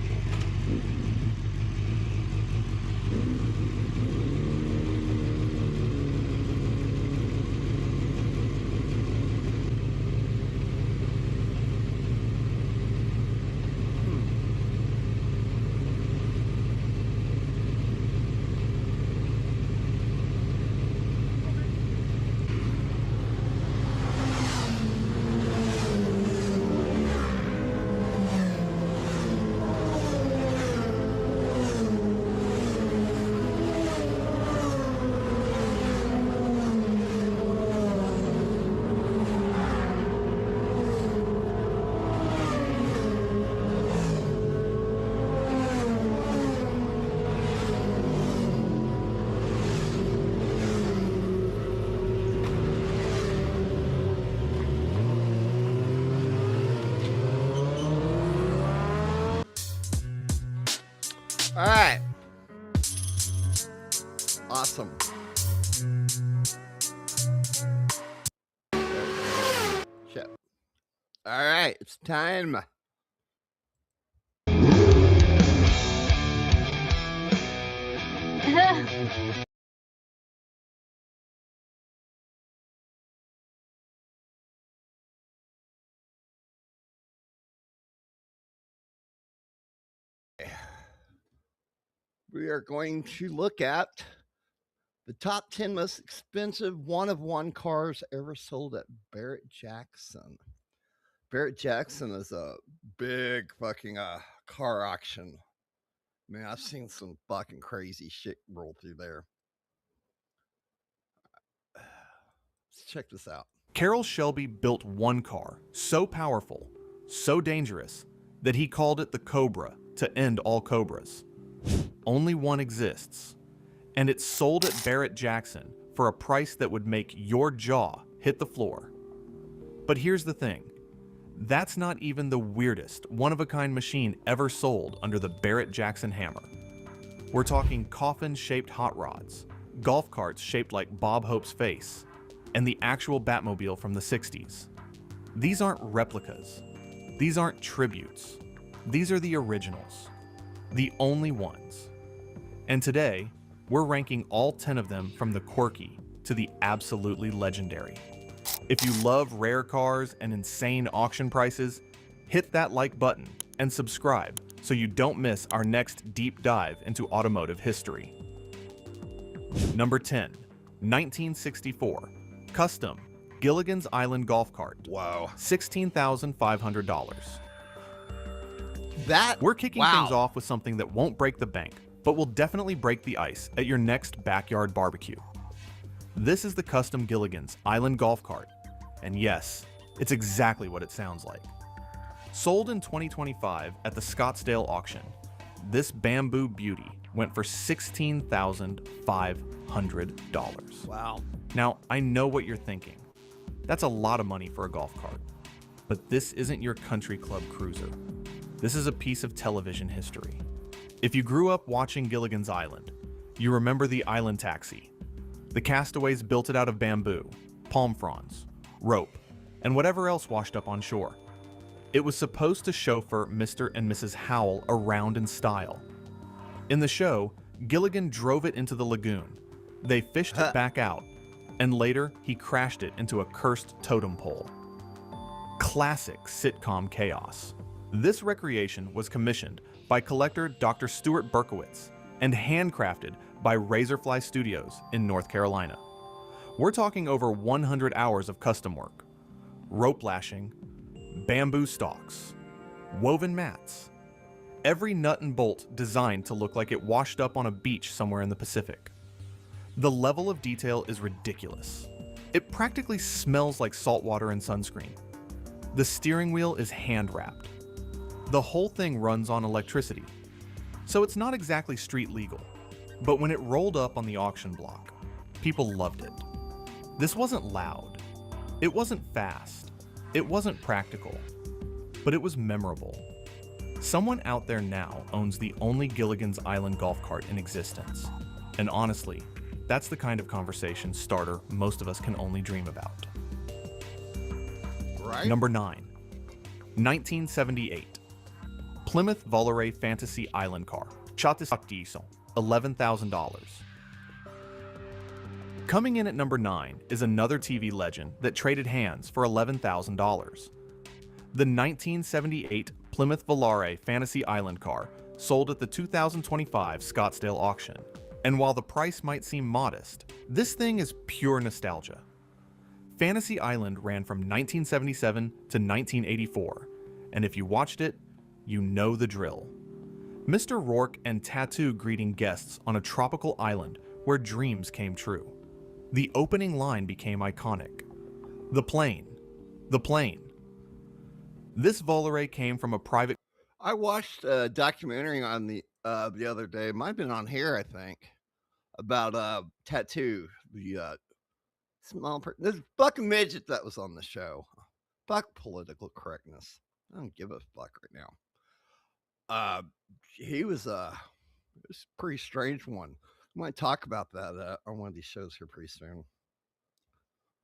S2: All right. Awesome. Shit. All right, it's time. We are going to look at the top 10 most expensive one-of-one cars ever sold at Barrett-Jackson. Barrett-Jackson is a big fucking car auction. Man, I've seen some fucking crazy shit roll through there. Let's check this out.
S4: Carroll Shelby built one car so powerful, so dangerous, that he called it the Cobra to end all Cobras. Only one exists, and it's sold at Barrett-Jackson for a price that would make your jaw hit the floor. But here's the thing. That's not even the weirdest one-of-a-kind machine ever sold under the Barrett-Jackson hammer. We're talking coffin-shaped hot rods, golf carts shaped like Bob Hope's face, and the actual Batmobile from the 60s. These aren't replicas. These aren't tributes. These are the originals. The only ones. And today, we're ranking all 10 of them from the quirky to the absolutely legendary. If you love rare cars and insane auction prices, hit that like button and subscribe so you don't miss our next deep dive into automotive history. Number 10, 1964, custom Gilligan's Island golf cart.
S2: Wow.
S4: $16,500. We're kicking
S2: wow.
S4: things off with something that won't break the bank, but will definitely break the ice at your next backyard barbecue. This is the custom Gilligan's Island golf cart, and yes, it's exactly what it sounds like. Sold in 2025 at the Scottsdale auction, this bamboo beauty went for $16,500.
S2: Wow.
S4: Now, I know what you're thinking. That's a lot of money for a golf cart, but this isn't your country club cruiser. This is a piece of television history. If you grew up watching Gilligan's Island, you remember the island taxi. The castaways built it out of bamboo, palm fronds, rope, and whatever else washed up on shore. It was supposed to chauffeur Mr. and Mrs. Howell around in style. In the show, Gilligan drove it into the lagoon. They fished it back out, and later he crashed it into a cursed totem pole. Classic sitcom chaos. This recreation was commissioned by collector Dr. Stuart Berkowitz and handcrafted by Razorfly Studios in North Carolina. We're talking over 100 hours of custom work, rope lashing, bamboo stalks, woven mats, every nut and bolt designed to look like it washed up on a beach somewhere in the Pacific. The level of detail is ridiculous. It practically smells like salt water and sunscreen. The steering wheel is hand-wrapped. The whole thing runs on electricity. So it's not exactly street legal, but when it rolled up on the auction block, people loved it. This wasn't loud, it wasn't fast, it wasn't practical, but it was memorable. Someone out there now owns the only Gilligan's Island golf cart in existence. And honestly, that's the kind of conversation starter most of us can only dream about.
S2: Right?
S4: Number 9, 1978. Plymouth Volare Fantasy Island Car. $11,000. Coming in at number 9 is another TV legend that traded hands for $11,000. The 1978 Plymouth Volare Fantasy Island Car sold at the 2025 Scottsdale auction. And while the price might seem modest, this thing is pure nostalgia. Fantasy Island ran from 1977 to 1984, and if you watched it, you know the drill. Mr. Rourke and Tattoo greeting guests on a tropical island where dreams came true. The opening line became iconic. The plane. The plane. This Volare came from a private...
S2: I watched a documentary on the other day. It might have been on here, I think, about Tattoo, the small this fucking midget that was on the show. Fuck political correctness. I don't give a fuck right now. He was it was a pretty strange one. We might talk about that on one of these shows here pretty soon.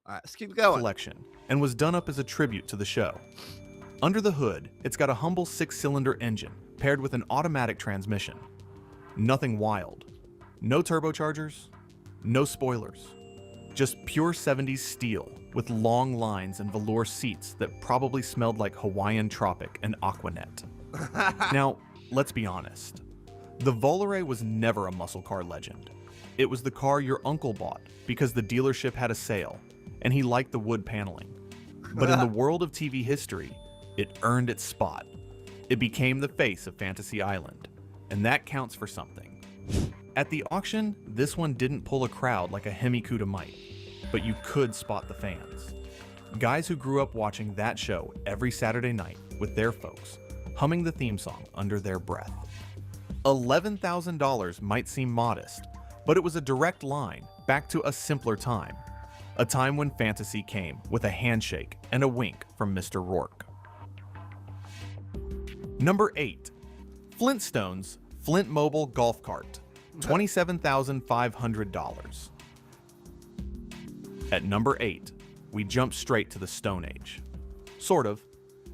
S2: All right, let's keep going.
S4: Collection, and was done up as a tribute to the show. Under the hood, it's got a humble 6-cylinder engine paired with an automatic transmission. Nothing wild. No turbochargers, no spoilers. Just pure 70s steel with long lines and velour seats that probably smelled like Hawaiian Tropic and Aquanet. Now, let's be honest. The Volare was never a muscle car legend. It was the car your uncle bought because the dealership had a sale, and he liked the wood paneling. But in the world of TV history, it earned its spot. It became the face of Fantasy Island, and that counts for something. At the auction, this one didn't pull a crowd like a Hemi Cuda might, but you could spot the fans. Guys who grew up watching that show every Saturday night with their folks, humming the theme song under their breath. $11,000 might seem modest, but it was a direct line back to a simpler time. A time when fantasy came with a handshake and a wink from Mr. Rourke. Number 8. Flintstones Flint Mobile Golf Cart. $27,500. At number 8, we jump straight to the Stone Age. Sort of.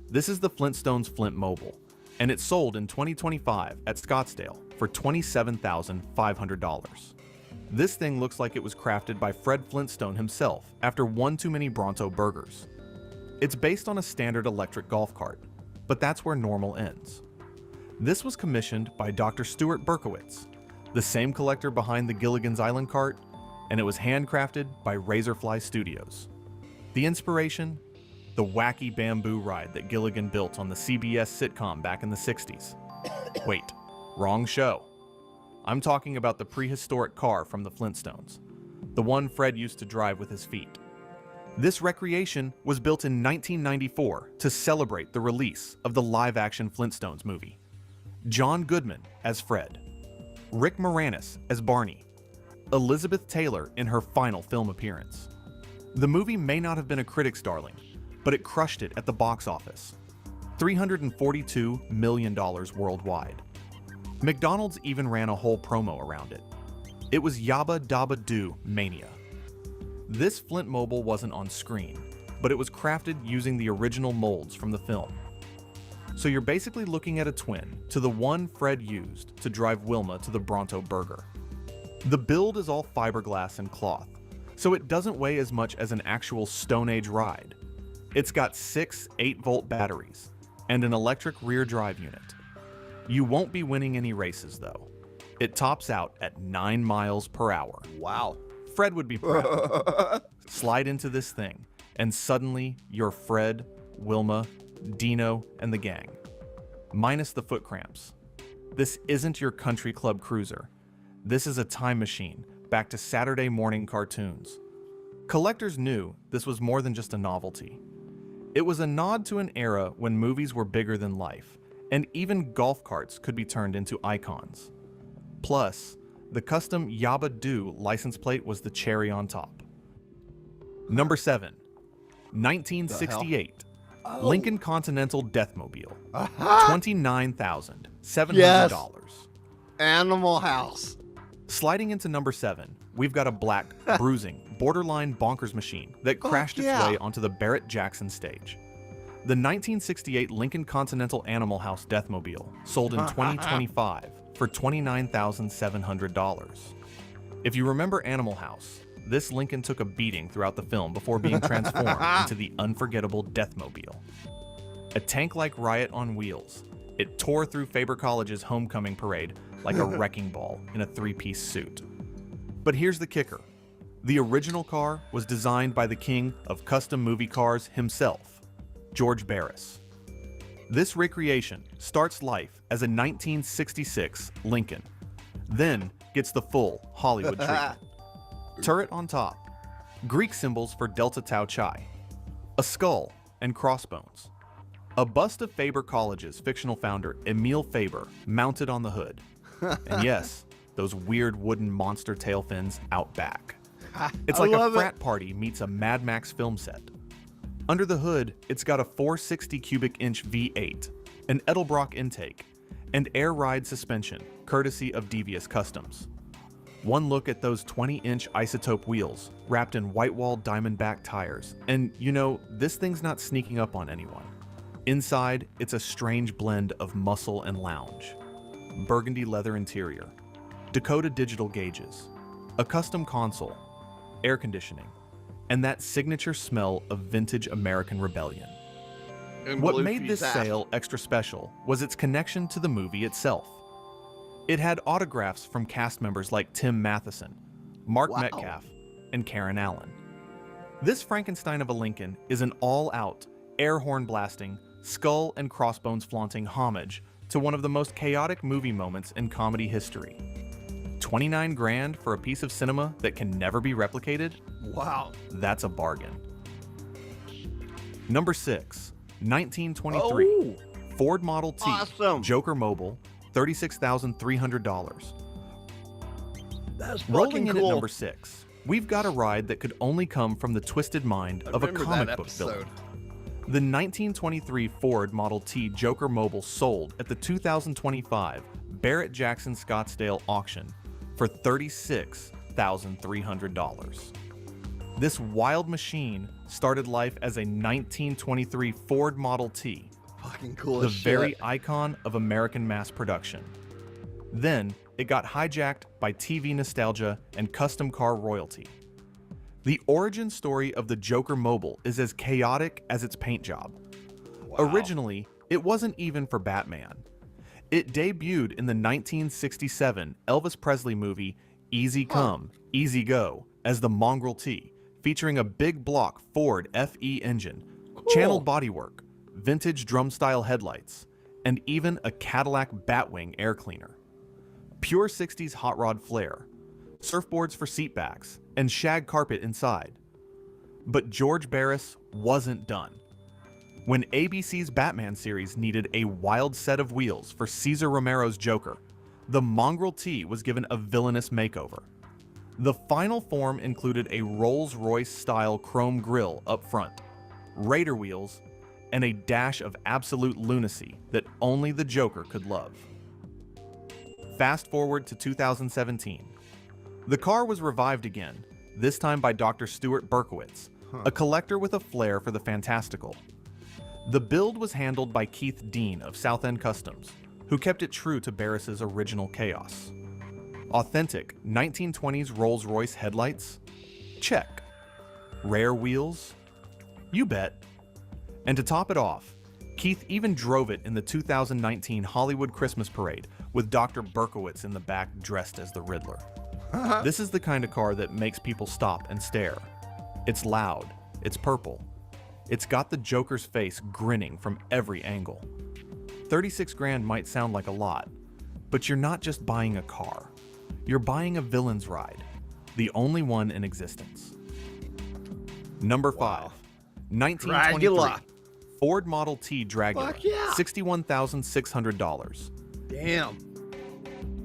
S4: This is the Flintstones Flint Mobile, and it sold in 2025 at Scottsdale for $27,500. This thing looks like it was crafted by Fred Flintstone himself after one too many Bronto burgers. It's based on a standard electric golf cart, but that's where normal ends. This was commissioned by Dr. Stuart Berkowitz, the same collector behind the Gilligan's Island cart, and it was handcrafted by Razorfly Studios. The inspiration? The wacky bamboo ride that Gilligan built on the CBS sitcom back in the 60s. Wait, wrong show. I'm talking about the prehistoric car from the Flintstones, the one Fred used to drive with his feet. This recreation was built in 1994 to celebrate the release of the live-action Flintstones movie. John Goodman as Fred, Rick Moranis as Barney, Elizabeth Taylor in her final film appearance. The movie may not have been a critic's darling, but it crushed it at the box office. $342 million worldwide. McDonald's even ran a whole promo around it. It was Yabba Dabba Doo mania. This Flint Mobile wasn't on screen, but it was crafted using the original molds from the film. So you're basically looking at a twin to the one Fred used to drive Wilma to the Bronto Burger. The build is all fiberglass and cloth, so it doesn't weigh as much as an actual Stone Age ride. It's got 6 8-volt batteries and an electric rear drive unit. You won't be winning any races though. It tops out at 9 miles per hour.
S2: Wow.
S4: Fred would be proud. Slide into this thing, and suddenly you're Fred, Wilma, Dino, and the gang. Minus the foot cramps. This isn't your country club cruiser. This is a time machine back to Saturday morning cartoons. Collectors knew this was more than just a novelty. It was a nod to an era when movies were bigger than life, and even golf carts could be turned into icons. Plus, the custom Yabba Do license plate was the cherry on top. Number 7, 1968, Lincoln Continental Deathmobile, $29,700.
S2: Yes. Animal House.
S4: Sliding into number 7, we've got a black, bruising, borderline bonkers machine that crashed its way onto the Barrett-Jackson stage. The 1968 Lincoln Continental Animal House Deathmobile sold in 2025 for $29,700. If you remember Animal House, this Lincoln took a beating throughout the film before being transformed into the unforgettable Deathmobile. A tank-like riot on wheels, it tore through Faber College's homecoming parade like a wrecking ball in a three-piece suit. But here's the kicker. The original car was designed by the king of custom movie cars himself, George Barris. This recreation starts life as a 1966 Lincoln, then gets the full Hollywood treatment. Turret on top, Greek symbols for Delta Tau Chi, a skull and crossbones, a bust of Faber College's fictional founder Emil Faber mounted on the hood, and yes, those weird wooden monster tail fins out back. It's like a frat party meets a Mad Max film set. Under the hood, it's got a 460 cubic inch V8, an Edelbrock intake, and air ride suspension, courtesy of Devious Customs. One look at those 20-inch isotope wheels wrapped in white-walled diamondback tires, and you know, this thing's not sneaking up on anyone. Inside, it's a strange blend of muscle and lounge. Burgundy leather interior, Dakota digital gauges, a custom console, air conditioning, and that signature smell of vintage American rebellion.
S2: And
S4: What
S2: Bluetooth
S4: made this
S2: app.
S4: sale extra special was its connection to the movie itself. It had autographs from cast members like Tim Matheson, Mark Metcalf, and Karen Allen. This Frankenstein of a Lincoln is an all-out, air horn blasting, skull and crossbones flaunting homage to one of the most chaotic movie moments in comedy history. 29 grand for a piece of cinema that can never be replicated?
S2: Wow.
S4: That's a bargain. Number 6, 1923, Ford Model T, Joker Mobile, $36,300.
S2: That's
S4: Rolling
S2: fucking
S4: in
S2: cool.
S4: at number 6, we've got a ride that could only come from the twisted mind of a
S2: remember
S4: comic
S2: that
S4: book
S2: episode.
S4: villain. The 1923 Ford Model T Joker Mobile sold at the 2025 Barrett-Jackson Scottsdale auction for $36,300. This wild machine started life as a 1923 Ford Model T,
S2: Fucking cool
S4: the
S2: as shit.
S4: very icon of American mass production. Then it got hijacked by TV nostalgia and custom car royalty. The origin story of the Joker Mobile is as chaotic as its paint job. Originally, it wasn't even for Batman. It debuted in the 1967 Elvis Presley movie Easy Come, Easy Go as the Mongrel T, featuring a big block Ford FE engine, channeled bodywork, vintage drum-style headlights, and even a Cadillac Batwing air cleaner. Pure 60s hot rod flair, surfboards for seatbacks, and shag carpet inside. But George Barris wasn't done. When ABC's Batman series needed a wild set of wheels for Cesar Romero's Joker, the Mongrel T was given a villainous makeover. The final form included a Rolls-Royce-style chrome grille up front, Raider wheels, and a dash of absolute lunacy that only the Joker could love. Fast forward to 2017. The car was revived again, this time by Dr. Stuart Berkowitz, a collector with a flair for the fantastical. The build was handled by Keith Dean of South End Customs, who kept it true to Barris's original chaos. Authentic 1920s Rolls-Royce headlights? Check. Rare wheels? You bet. And to top it off, Keith even drove it in the 2019 Hollywood Christmas Parade with Dr. Berkowitz in the back dressed as the Riddler. This is the kind of car that makes people stop and stare. It's loud, it's purple, it's got the Joker's face grinning from every angle. 36 grand might sound like a lot, but you're not just buying a car. You're buying a villain's ride, the only one in existence. Number 5, 1923, Ford Model T Dragula,
S2: Fuck yeah.
S4: $61,600.
S2: Damn.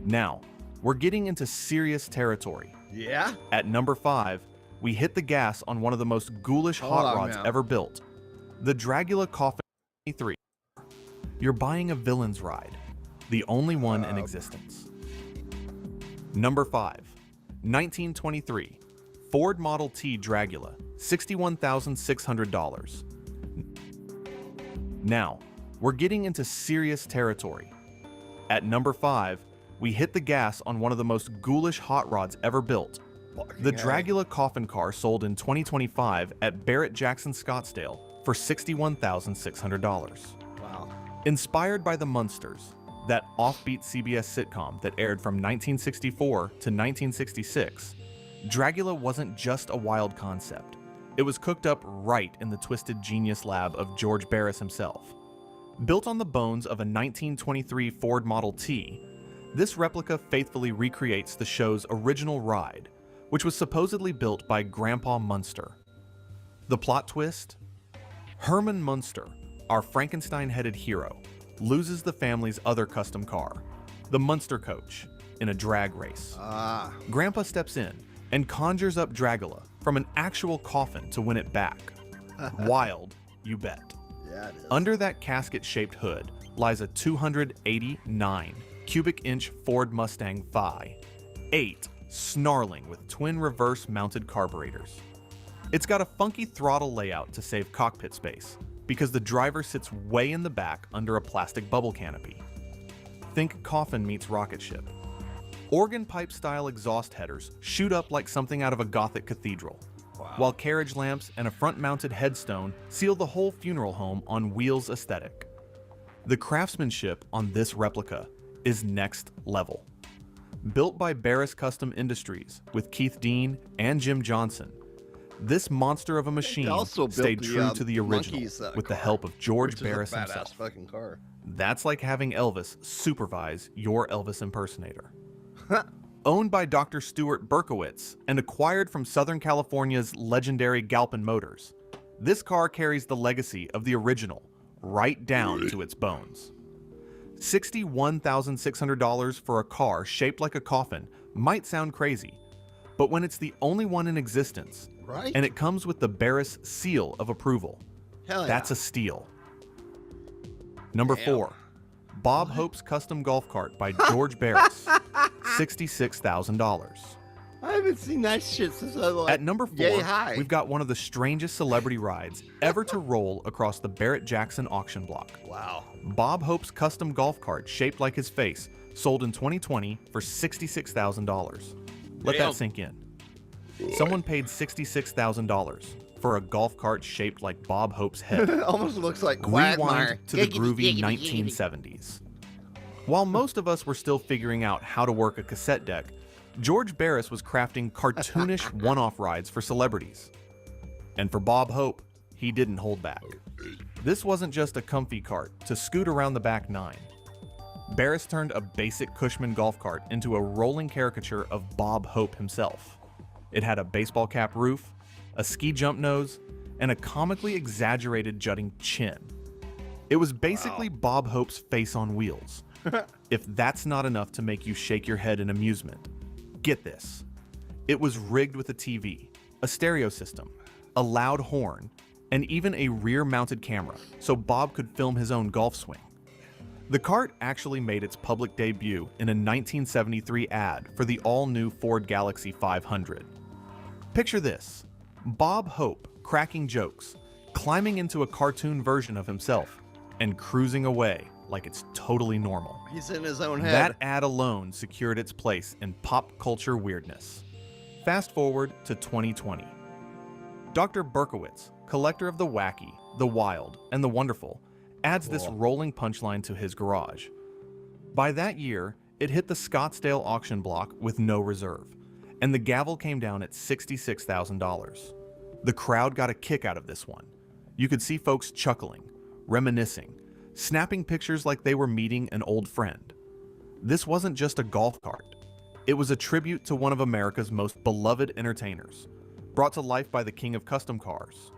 S4: Now, we're getting into serious territory.
S2: Yeah?
S4: At number 5, we hit the gas on one of the most ghoulish hot rods ever built. The Dragula Coffin 23. You're buying a villain's ride, the only one in existence. Number 5, 1923, Ford Model T Dragula, $61,600. Now, we're getting into serious territory. At number 5, we hit the gas on one of the most ghoulish hot rods ever built. The Dragula coffin car sold in 2025 at Barrett-Jackson Scottsdale for $61,600.
S2: Wow.
S4: Inspired by the Munsters, that offbeat CBS sitcom that aired from 1964 to 1966, Dragula wasn't just a wild concept. It was cooked up right in the twisted genius lab of George Barris himself. Built on the bones of a 1923 Ford Model T, this replica faithfully recreates the show's original ride, which was supposedly built by Grandpa Munster. The plot twist? Herman Munster, our Frankenstein-headed hero, loses the family's other custom car, the Munster coach, in a drag race. Grandpa steps in and conjures up Dragula from an actual coffin to win it back. Wild, you bet.
S2: Yeah, it is.
S4: Under that casket-shaped hood lies a 289 cubic inch Ford Mustang Vi, 8 snarling with twin reverse-mounted carburetors. It's got a funky throttle layout to save cockpit space, because the driver sits way in the back under a plastic bubble canopy. Think coffin meets rocket ship. Organ pipe-style exhaust headers shoot up like something out of a Gothic cathedral, while carriage lamps and a front-mounted headstone seal the whole funeral home on wheels aesthetic. The craftsmanship on this replica is next level. Built by Barris Custom Industries with Keith Dean and Jim Johnson, this monster of a machine stayed true to the original with the help of George Barris himself.
S2: Fucking car.
S4: That's like having Elvis supervise your Elvis impersonator. Owned by Dr. Stuart Berkowitz and acquired from Southern California's legendary Galpin Motors, this car carries the legacy of the original right down to its bones. $61,600 for a car shaped like a coffin might sound crazy, but when it's the only one in existence, and it comes with the Barris seal of approval, that's a steal. Number 4, Bob Hope's Custom Golf Cart by George Barris, $66,000.
S2: I haven't seen that shit since I was
S4: At number 4, we've got one of the strangest celebrity rides ever to roll across the Barrett-Jackson auction block.
S2: Wow.
S4: Bob Hope's custom golf cart shaped like his face sold in 2020 for $66,000. Let that sink in. Someone paid $66,000 for a golf cart shaped like Bob Hope's head.
S2: It almost looks like Quagmire.
S4: Rewind to the groovy 1970s. While most of us were still figuring out how to work a cassette deck, George Barris was crafting cartoonish one-off rides for celebrities. And for Bob Hope, he didn't hold back. This wasn't just a comfy cart to scoot around the back 9. Barris turned a basic Cushman golf cart into a rolling caricature of Bob Hope himself. It had a baseball cap roof, a ski jump nose, and a comically exaggerated jutting chin. It was basically Bob Hope's face on wheels. If that's not enough to make you shake your head in amusement, get this. It was rigged with a TV, a stereo system, a loud horn, and even a rear-mounted camera, so Bob could film his own golf swing. The cart actually made its public debut in a 1973 ad for the all-new Ford Galaxy 500. Picture this: Bob Hope cracking jokes, climbing into a cartoon version of himself, and cruising away like it's totally normal.
S2: He's in his own head.
S4: That ad alone secured its place in pop culture weirdness. Fast forward to 2020. Dr. Berkowitz, collector of the wacky, the wild, and the wonderful, adds this rolling punchline to his garage. By that year, it hit the Scottsdale auction block with no reserve, and the gavel came down at $66,000. The crowd got a kick out of this one. You could see folks chuckling, reminiscing, snapping pictures like they were meeting an old friend. This wasn't just a golf cart. It was a tribute to one of America's most beloved entertainers, brought to life by the king of custom cars.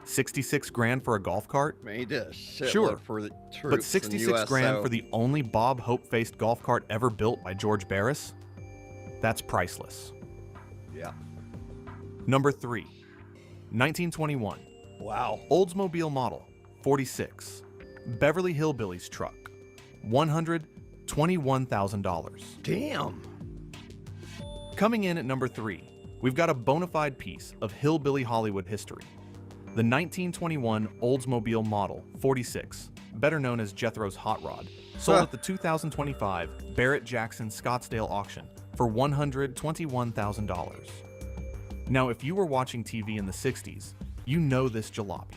S4: 66 grand for a golf cart?
S2: Made a shitload
S4: Sure,
S2: for the troops
S4: but 66
S2: in
S4: grand
S2: USO.
S4: for the only Bob Hope-faced golf cart ever built by George Barris? That's priceless.
S2: Yeah.
S4: Number 3, 1921.
S2: Wow.
S4: Oldsmobile model, 46. Beverly Hillbillies truck, $121,000.
S2: Damn.
S4: Coming in at number 3, we've got a bona fide piece of hillbilly Hollywood history. The 1921 Oldsmobile Model 46, better known as Jethro's Hot Rod, sold at the 2025 Barrett-Jackson Scottsdale auction for $121,000. Now, if you were watching TV in the 60s, you know this jalopy.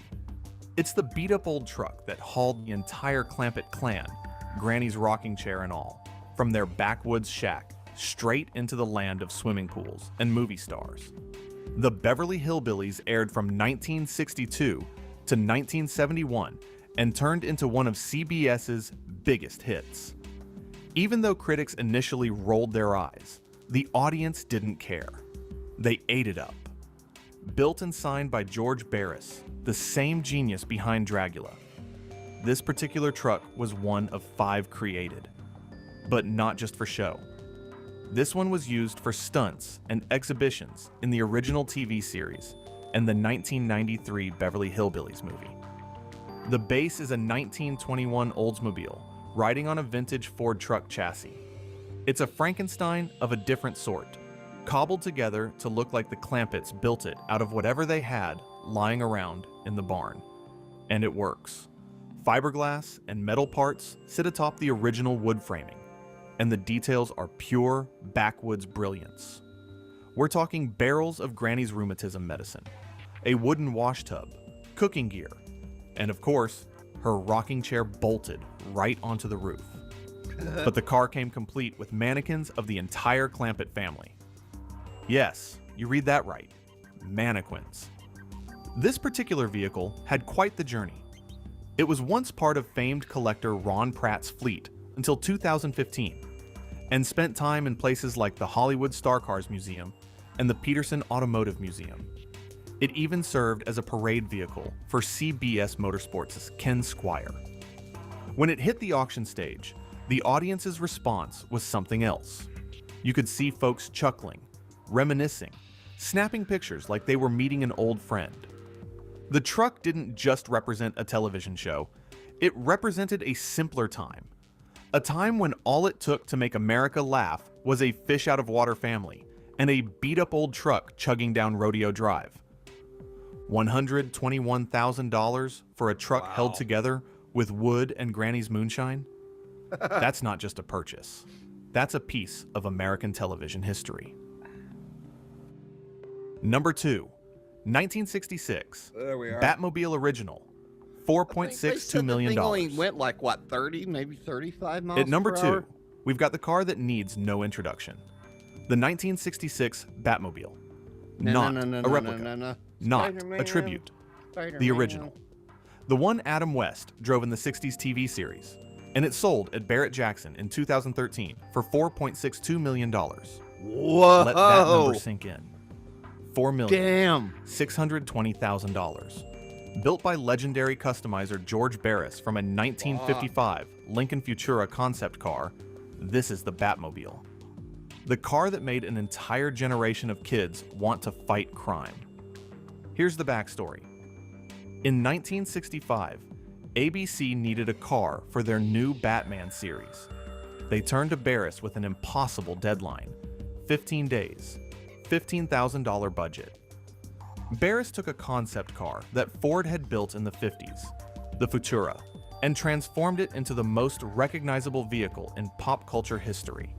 S4: It's the beat-up old truck that hauled the entire Clampett clan, Granny's rocking chair and all, from their backwoods shack straight into the land of swimming pools and movie stars. The Beverly Hillbillies aired from 1962 to 1971 and turned into one of CBS's biggest hits. Even though critics initially rolled their eyes, the audience didn't care. They ate it up. Built and signed by George Barris, the same genius behind Dragula. This particular truck was one of 5 created, but not just for show. This one was used for stunts and exhibitions in the original TV series and the 1993 Beverly Hillbillies movie. The base is a 1921 Oldsmobile riding on a vintage Ford truck chassis. It's a Frankenstein of a different sort, cobbled together to look like the Clampetts built it out of whatever they had lying around in the barn. And it works. Fiberglass and metal parts sit atop the original wood framing, and the details are pure backwoods brilliance. We're talking barrels of Granny's rheumatism medicine, a wooden wash tub, cooking gear, and of course, her rocking chair bolted right onto the roof. But the car came complete with mannequins of the entire Clampett family. Yes, you read that right, mannequins. This particular vehicle had quite the journey. It was once part of famed collector Ron Pratt's fleet until 2015, and spent time in places like the Hollywood Star Cars Museum and the Peterson Automotive Museum. It even served as a parade vehicle for CBS Motorsports' Ken Squire. When it hit the auction stage, the audience's response was something else. You could see folks chuckling, reminiscing, snapping pictures like they were meeting an old friend. The truck didn't just represent a television show, it represented a simpler time. A time when all it took to make America laugh was a fish out of water family and a beat-up old truck chugging down Rodeo Drive. $121,000 for a truck held together with wood and Granny's moonshine? That's not just a purchase. That's a piece of American television history. Number 2, 1966,
S2: There we are.
S4: Batmobile Original, $4.62 million.
S2: Thing only went like what, 30, maybe 35 miles
S4: At number
S2: per
S4: 2,
S2: hour?
S4: we've got the car that needs no introduction. The 1966 Batmobile. Not a replica. Not a tribute. The original. The one Adam West drove in the 60s TV series, and it sold at Barrett-Jackson in 2013 for $4.62 million.
S2: Whoa!
S4: Let that number sink in.
S2: Damn.
S4: $4,620,000. Built by legendary customizer George Barris from a 1955 Lincoln Futura concept car, this is the Batmobile. The car that made an entire generation of kids want to fight crime. Here's the backstory. In 1965, ABC needed a car for their new Batman series. They turned to Barris with an impossible deadline: 15 days, $15,000 budget. Barris took a concept car that Ford had built in the 50s, the Futura, and transformed it into the most recognizable vehicle in pop culture history.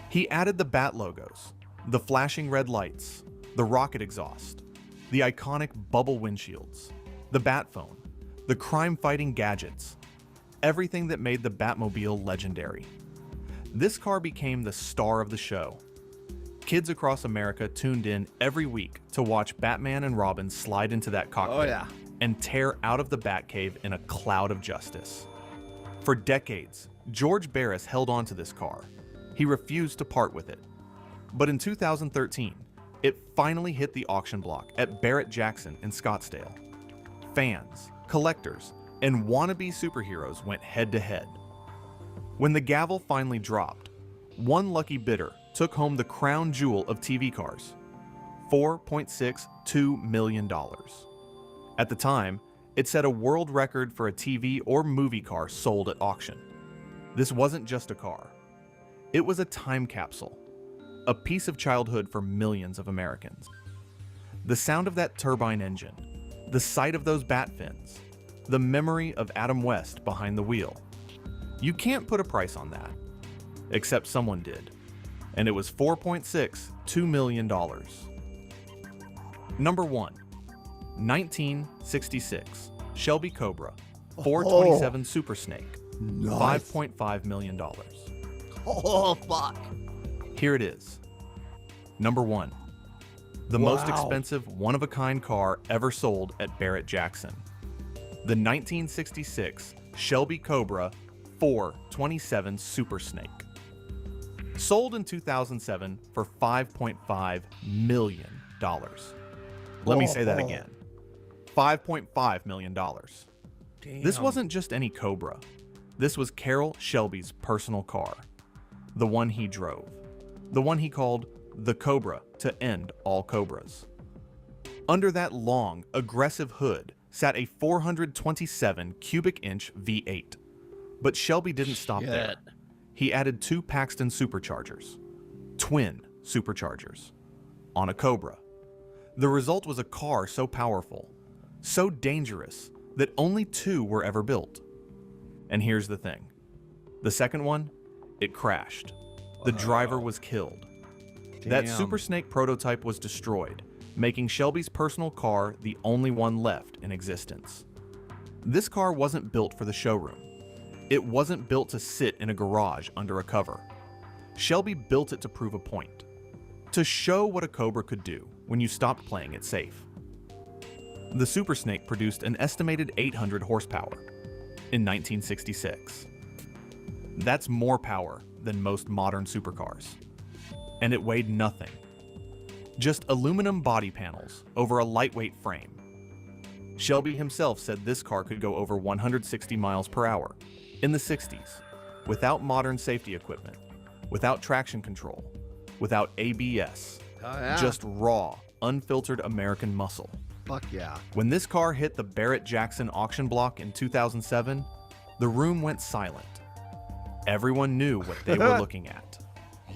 S4: He added the Bat logos, the flashing red lights, the rocket exhaust, the iconic bubble windshields, the Bat phone, the crime-fighting gadgets, everything that made the Batmobile legendary. This car became the star of the show. Kids across America tuned in every week to watch Batman and Robin slide into that cockpit and tear out of the Batcave in a cloud of justice. For decades, George Barris held on to this car. He refused to part with it. But in 2013, it finally hit the auction block at Barrett-Jackson in Scottsdale. Fans, collectors, and wannabe superheroes went head to head. When the gavel finally dropped, one lucky bidder took home the crown jewel of TV cars, $4.62 million. At the time, it set a world record for a TV or movie car sold at auction. This wasn't just a car. It was a time capsule, a piece of childhood for millions of Americans. The sound of that turbine engine, the sight of those bat fins, the memory of Adam West behind the wheel. You can't put a price on that, except someone did, and it was $4.62 million. Number 1, 1966 Shelby Cobra 427 Super Snake,
S2: Nice.
S4: $5.5 million.
S2: Oh, fuck.
S4: Here it is. Number 1, the most
S2: Wow.
S4: expensive one-of-a-kind car ever sold at Barrett-Jackson. The 1966 Shelby Cobra 427 Super Snake. Sold in 2007 for $5.5 million. Let me say that again. $5.5 million. This wasn't just any Cobra. This was Carroll Shelby's personal car. The one he drove. The one he called the Cobra to end all Cobras. Under that long, aggressive hood sat a 427 cubic inch V8. But Shelby didn't stop there. He added 2 Paxton superchargers, twin superchargers, on a Cobra. The result was a car so powerful, so dangerous, that only 2 were ever built. And here's the thing. The second one, it crashed. The driver was killed. That
S2: Damn.
S4: Super Snake prototype was destroyed, making Shelby's personal car the only one left in existence. This car wasn't built for the showroom. It wasn't built to sit in a garage under a cover. Shelby built it to prove a point, to show what a Cobra could do when you stopped playing it safe. The Super Snake produced an estimated 800 horsepower in 1966. That's more power than most modern supercars. And it weighed nothing. Just aluminum body panels over a lightweight frame. Shelby himself said this car could go over 160 miles per hour in the 60s, without modern safety equipment, without traction control, without ABS, just raw, unfiltered American muscle.
S2: Fuck yeah.
S4: When this car hit the Barrett-Jackson auction block in 2007, the room went silent. Everyone knew what they were looking at.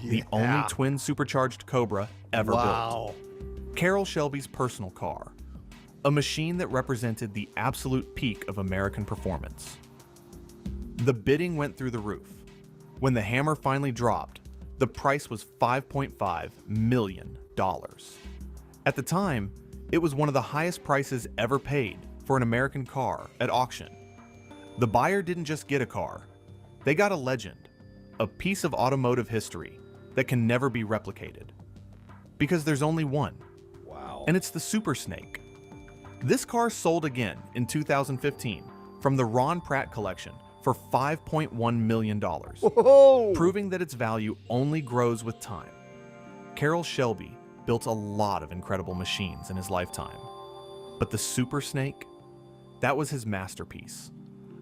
S4: The only twin supercharged Cobra ever built. Carroll Shelby's personal car. A machine that represented the absolute peak of American performance. The bidding went through the roof. When the hammer finally dropped, the price was $5.5 million. At the time, it was one of the highest prices ever paid for an American car at auction. The buyer didn't just get a car, they got a legend, a piece of automotive history that can never be replicated. Because there's only one. Wow. And it's the Super Snake. This car sold again in 2015 from the Ron Pratt collection for $5.1 million, proving that its value only grows with time. Carroll Shelby built a lot of incredible machines in his lifetime, but the Super Snake, that was his masterpiece,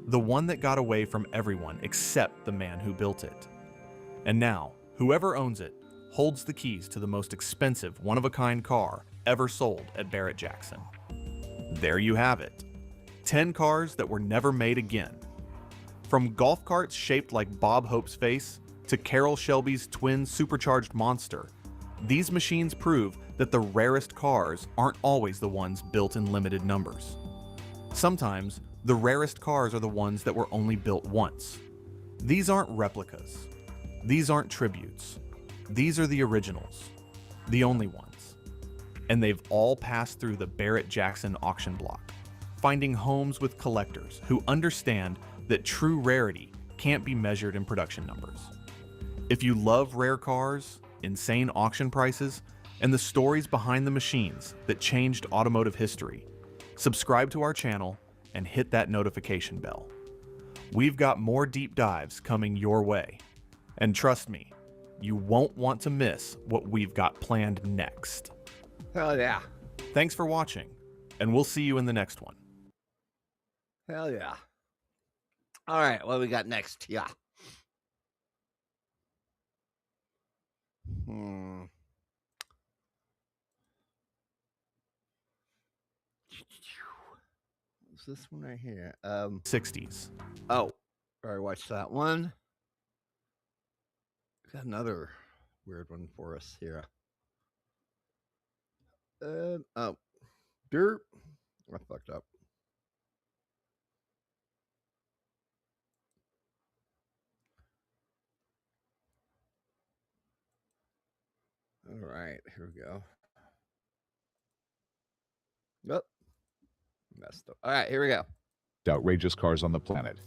S4: the one that got away from everyone except the man who built it. And now, whoever owns it holds the keys to the most expensive one-of-a-kind car ever sold at Barrett-Jackson. There you have it. 10 cars that were never made again. From golf carts shaped like Bob Hope's face to Carroll Shelby's twin supercharged monster, these machines prove that the rarest cars aren't always the ones built in limited numbers. Sometimes, the rarest cars are the ones that were only built once. These aren't replicas. These aren't tributes. These are the originals, the only ones. And they've all passed through the Barrett-Jackson auction block, finding homes with collectors who understand that true rarity can't be measured in production numbers. If you love rare cars, insane auction prices, and the stories behind the machines that changed automotive history, subscribe to our channel and hit that notification bell. We've got more deep dives coming your way. And trust me, you won't want to miss what we've got planned next.
S2: Hell yeah.
S4: Thanks for watching, and we'll see you in the next one.
S2: Hell yeah. All right, what we got next? Yeah. What's this one right here?
S4: 60s.
S2: Oh, already watched that one. Got another weird one for us here. Oh, derp. I fucked up. All right, here we go. Yep. Messed up. All right, here we go.
S6: Outrageous cars on the planet.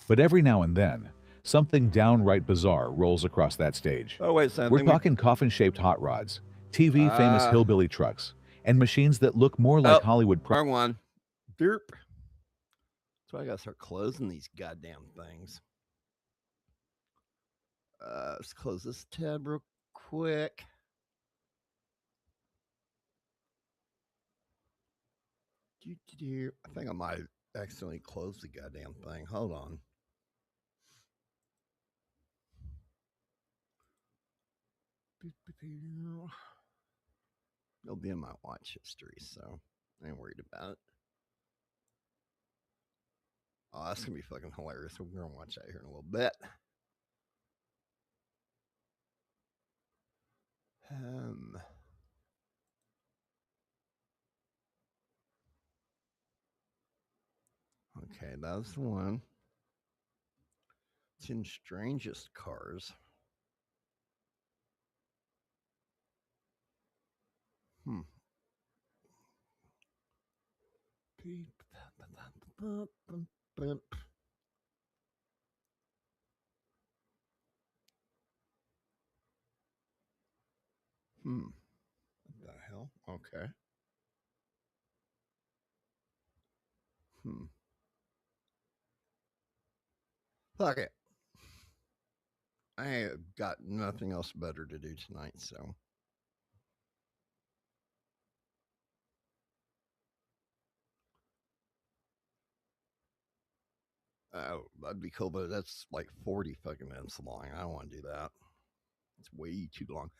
S6: But every now and then, something downright bizarre rolls across that stage.
S2: Oh, wait a second.
S6: We're talking coffin-shaped hot rods, TV famous hillbilly trucks, and machines that look more like Hollywood.
S2: Wrong one. Derp. That's why I gotta start closing these goddamn things. Let's close this tab real quick. I think I might accidentally close the goddamn thing. Hold on. It'll be in my watch history, so I ain't worried about it. Oh, that's gonna be fucking hilarious. We're gonna watch that here in a little bit. Okay, that was the one. 10 strangest cars. What the hell? Okay. Fuck it. I have got nothing else better to do tonight, so. Oh, that'd be cool, but that's like 40 fucking minutes long. I don't want to do that. It's way too long.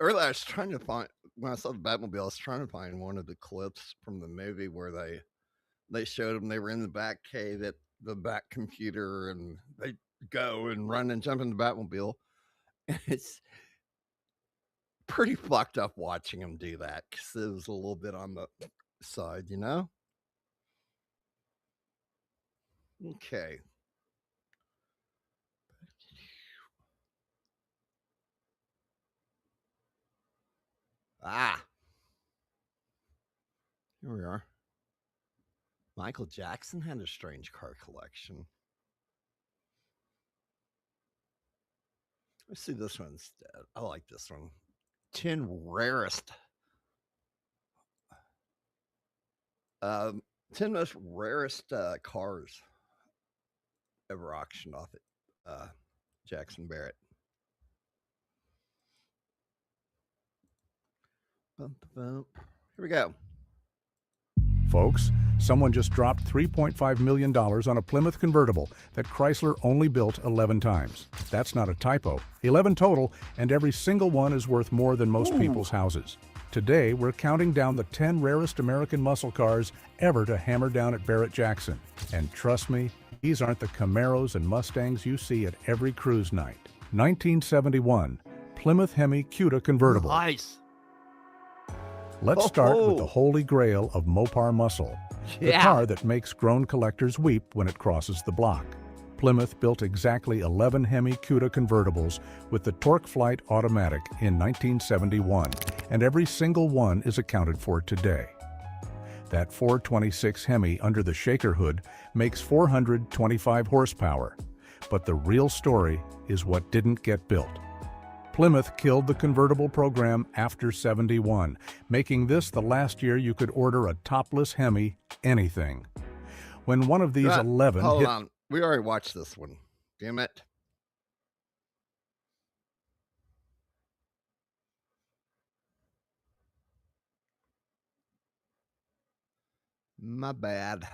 S2: Earlier, I was trying to find, when I saw the Batmobile, I was trying to find one of the clips from the movie where they showed them, they were in the back cave at the back computer, and they go and run and jump in the Batmobile. And it's pretty fucked up watching them do that, because it was a little bit on the side, you know? Okay. Here we are. Michael Jackson had a strange car collection. Let's see this one instead. I like this one. 10 rarest. 10 most rarest cars ever auctioned off at Jackson Barrett. Here we go.
S7: Folks, someone just dropped $3.5 million on a Plymouth convertible that Chrysler only built 11 times. That's not a typo. 11 total, and every single one is worth more than most people's houses. Today, we're counting down the 10 rarest American muscle cars ever to hammer down at Barrett-Jackson. And trust me, these aren't the Camaros and Mustangs you see at every cruise night. 1971, Plymouth Hemi Cuda convertible.
S2: Nice.
S7: Let's start with the holy grail of Mopar muscle, the car that makes grown collectors weep when it crosses the block. Plymouth built exactly 11 Hemi Cuda convertibles with the Torque Flight automatic in 1971, and every single one is accounted for today. That 426 Hemi under the shaker hood makes 425 horsepower, but the real story is what didn't get built. Plymouth killed the convertible program after '71, making this the last year you could order a topless Hemi anything. When one of these 11
S2: Hold on. We already watched this one. Damn it. My bad.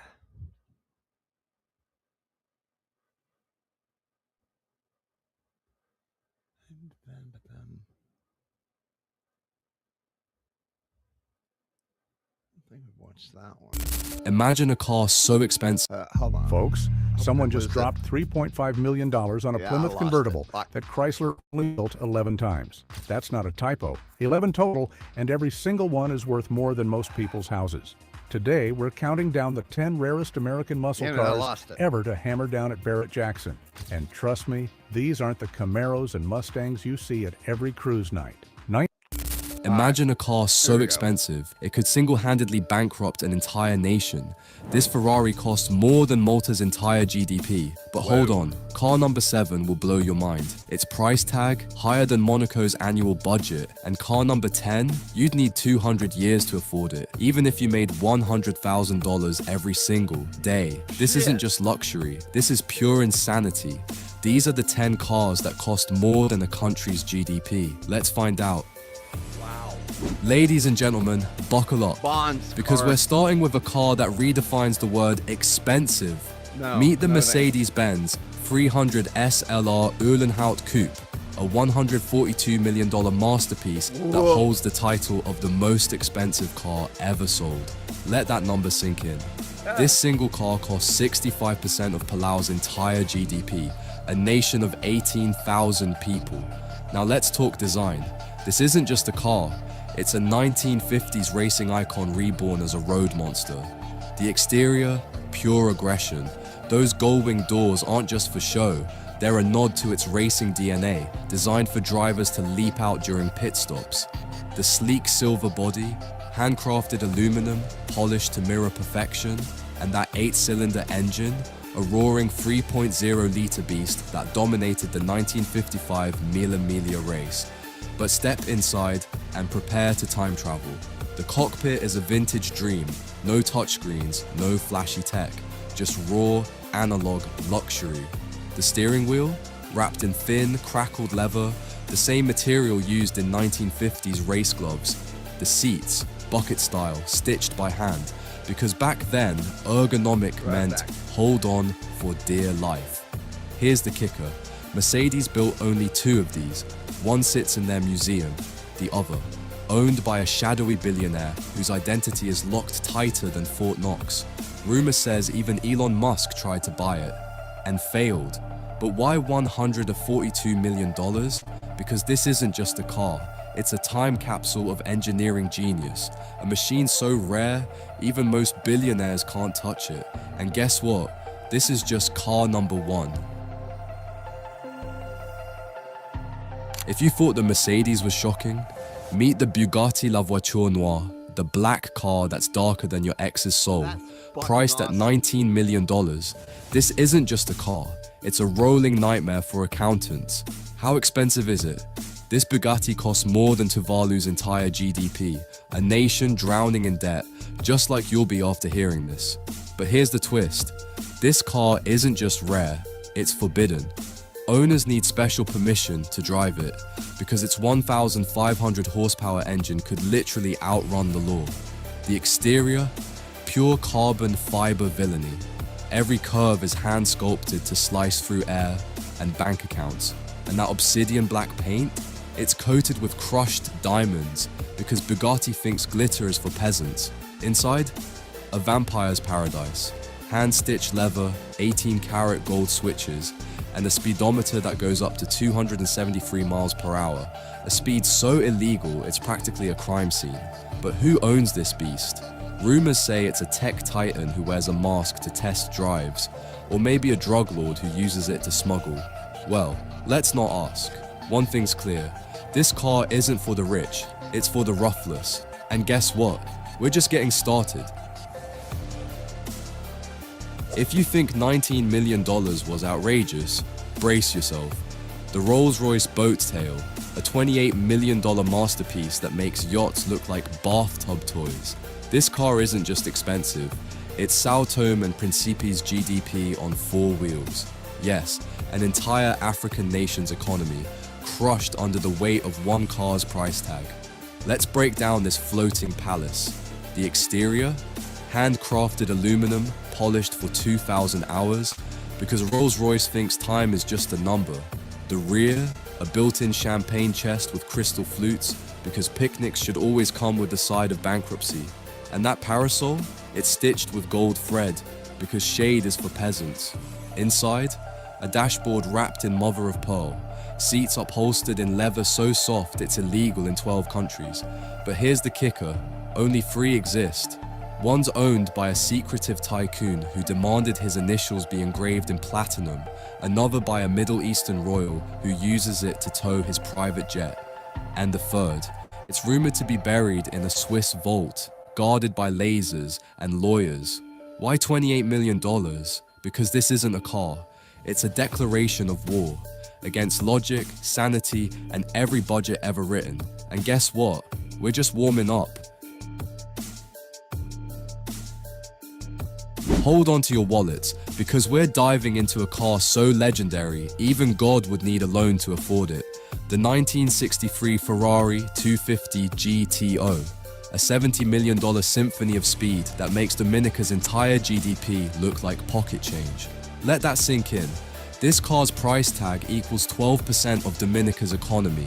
S2: think we watched that one.
S3: Imagine a car so expensive.
S2: Hold on.
S7: Folks, someone just dropped $3.5 million on a Plymouth convertible that Chrysler only built 11 times. That's not a typo. 11 total, and every single one is worth more than most people's houses. Today, we're counting down the 10 rarest American muscle cars ever to hammer down at Barrett-Jackson. And trust me, these aren't the Camaros and Mustangs you see at every cruise night.
S3: Imagine a car so expensive, it could single-handedly bankrupt an entire nation. This Ferrari costs more than Malta's entire GDP. But hold on, car number 7 will blow your mind. Its price tag, higher than Monaco's annual budget. And car number 10, you'd need 200 years to afford it, even if you made $100,000 every single day. This isn't just luxury, this is pure insanity. These are the 10 cars that cost more than a country's GDP. Let's find out. Ladies and gentlemen, buckle up, because we're starting with a car that redefines the word expensive. Meet the Mercedes-Benz 300 SLR Uhlenhaut Coupe, a $142 million masterpiece that holds the title of the most expensive car ever sold. Let that number sink in. This single car costs 65% of Palau's entire GDP, a nation of 18,000 people. Now let's talk design. This isn't just a car. It's a 1950s racing icon reborn as a road monster. The exterior, pure aggression. Those gull-wing doors aren't just for show, they're a nod to its racing DNA, designed for drivers to leap out during pit stops. The sleek silver body, handcrafted aluminum, polished to mirror perfection, and that 8-cylinder engine, a roaring 3.0-liter beast that dominated the 1955 Mille Miglia race. But step inside and prepare to time travel. The cockpit is a vintage dream. No touchscreens, no flashy tech, just raw, analog luxury. The steering wheel, wrapped in thin, crackled leather, the same material used in 1950s race gloves. The seats, bucket style, stitched by hand, because back then, ergonomic meant hold on for dear life. Here's the kicker. Mercedes built only 2 of these. One sits in their museum, the other, owned by a shadowy billionaire whose identity is locked tighter than Fort Knox. Rumor says even Elon Musk tried to buy it, and failed. But why $142 million? Because this isn't just a car, it's a time capsule of engineering genius. A machine so rare, even most billionaires can't touch it. And guess what? This is just car number 1. If you thought the Mercedes was shocking, meet the Bugatti La Voiture Noire, the black car that's darker than your ex's soul, priced at $19 million. This isn't just a car, it's a rolling nightmare for accountants. How expensive is it? This Bugatti costs more than Tuvalu's entire GDP, a nation drowning in debt, just like you'll be after hearing this. But here's the twist. This car isn't just rare, it's forbidden. Owners need special permission to drive it, because its 1,500 horsepower engine could literally outrun the law. The exterior, pure carbon fiber villainy. Every curve is hand sculpted to slice through air and bank accounts. And that obsidian black paint, it's coated with crushed diamonds, because Bugatti thinks glitter is for peasants. Inside, a vampire's paradise. Hand-stitched leather, 18-karat gold switches, and a speedometer that goes up to 273 miles per hour, a speed so illegal it's practically a crime scene. But who owns this beast? Rumors say it's a tech titan who wears a mask to test drives, or maybe a drug lord who uses it to smuggle. Well, let's not ask. One thing's clear, this car isn't for the rich, it's for the ruthless. And guess what? We're just getting started. If you think $19 million was outrageous, brace yourself. The Rolls-Royce Boat Tail, a $28 million masterpiece that makes yachts look like bathtub toys. This car isn't just expensive, it's Sao Tome and Principe's GDP on 4 wheels. Yes, an entire African nation's economy, crushed under the weight of one car's price tag. Let's break down this floating palace. The exterior, handcrafted aluminum, polished for 2,000 hours, because Rolls-Royce thinks time is just a number. The rear, a built-in champagne chest with crystal flutes, because picnics should always come with the side of bankruptcy. And that parasol, it's stitched with gold thread, because shade is for peasants. Inside, a dashboard wrapped in mother of pearl, seats upholstered in leather so soft it's illegal in 12 countries. But here's the kicker, only 3 exist. One's owned by a secretive tycoon who demanded his initials be engraved in platinum, another by a Middle Eastern royal who uses it to tow his private jet. And the third, it's rumored to be buried in a Swiss vault, guarded by lasers and lawyers. Why $28 million? Because this isn't a car, it's a declaration of war against logic, sanity, and every budget ever written. And guess what? We're just warming up. Hold on to your wallets, because we're diving into a car so legendary, even God would need a loan to afford it. The 1963 Ferrari 250 GTO, a $70 million symphony of speed that makes Dominica's entire GDP look like pocket change. Let that sink in. This car's price tag equals 12% of Dominica's economy,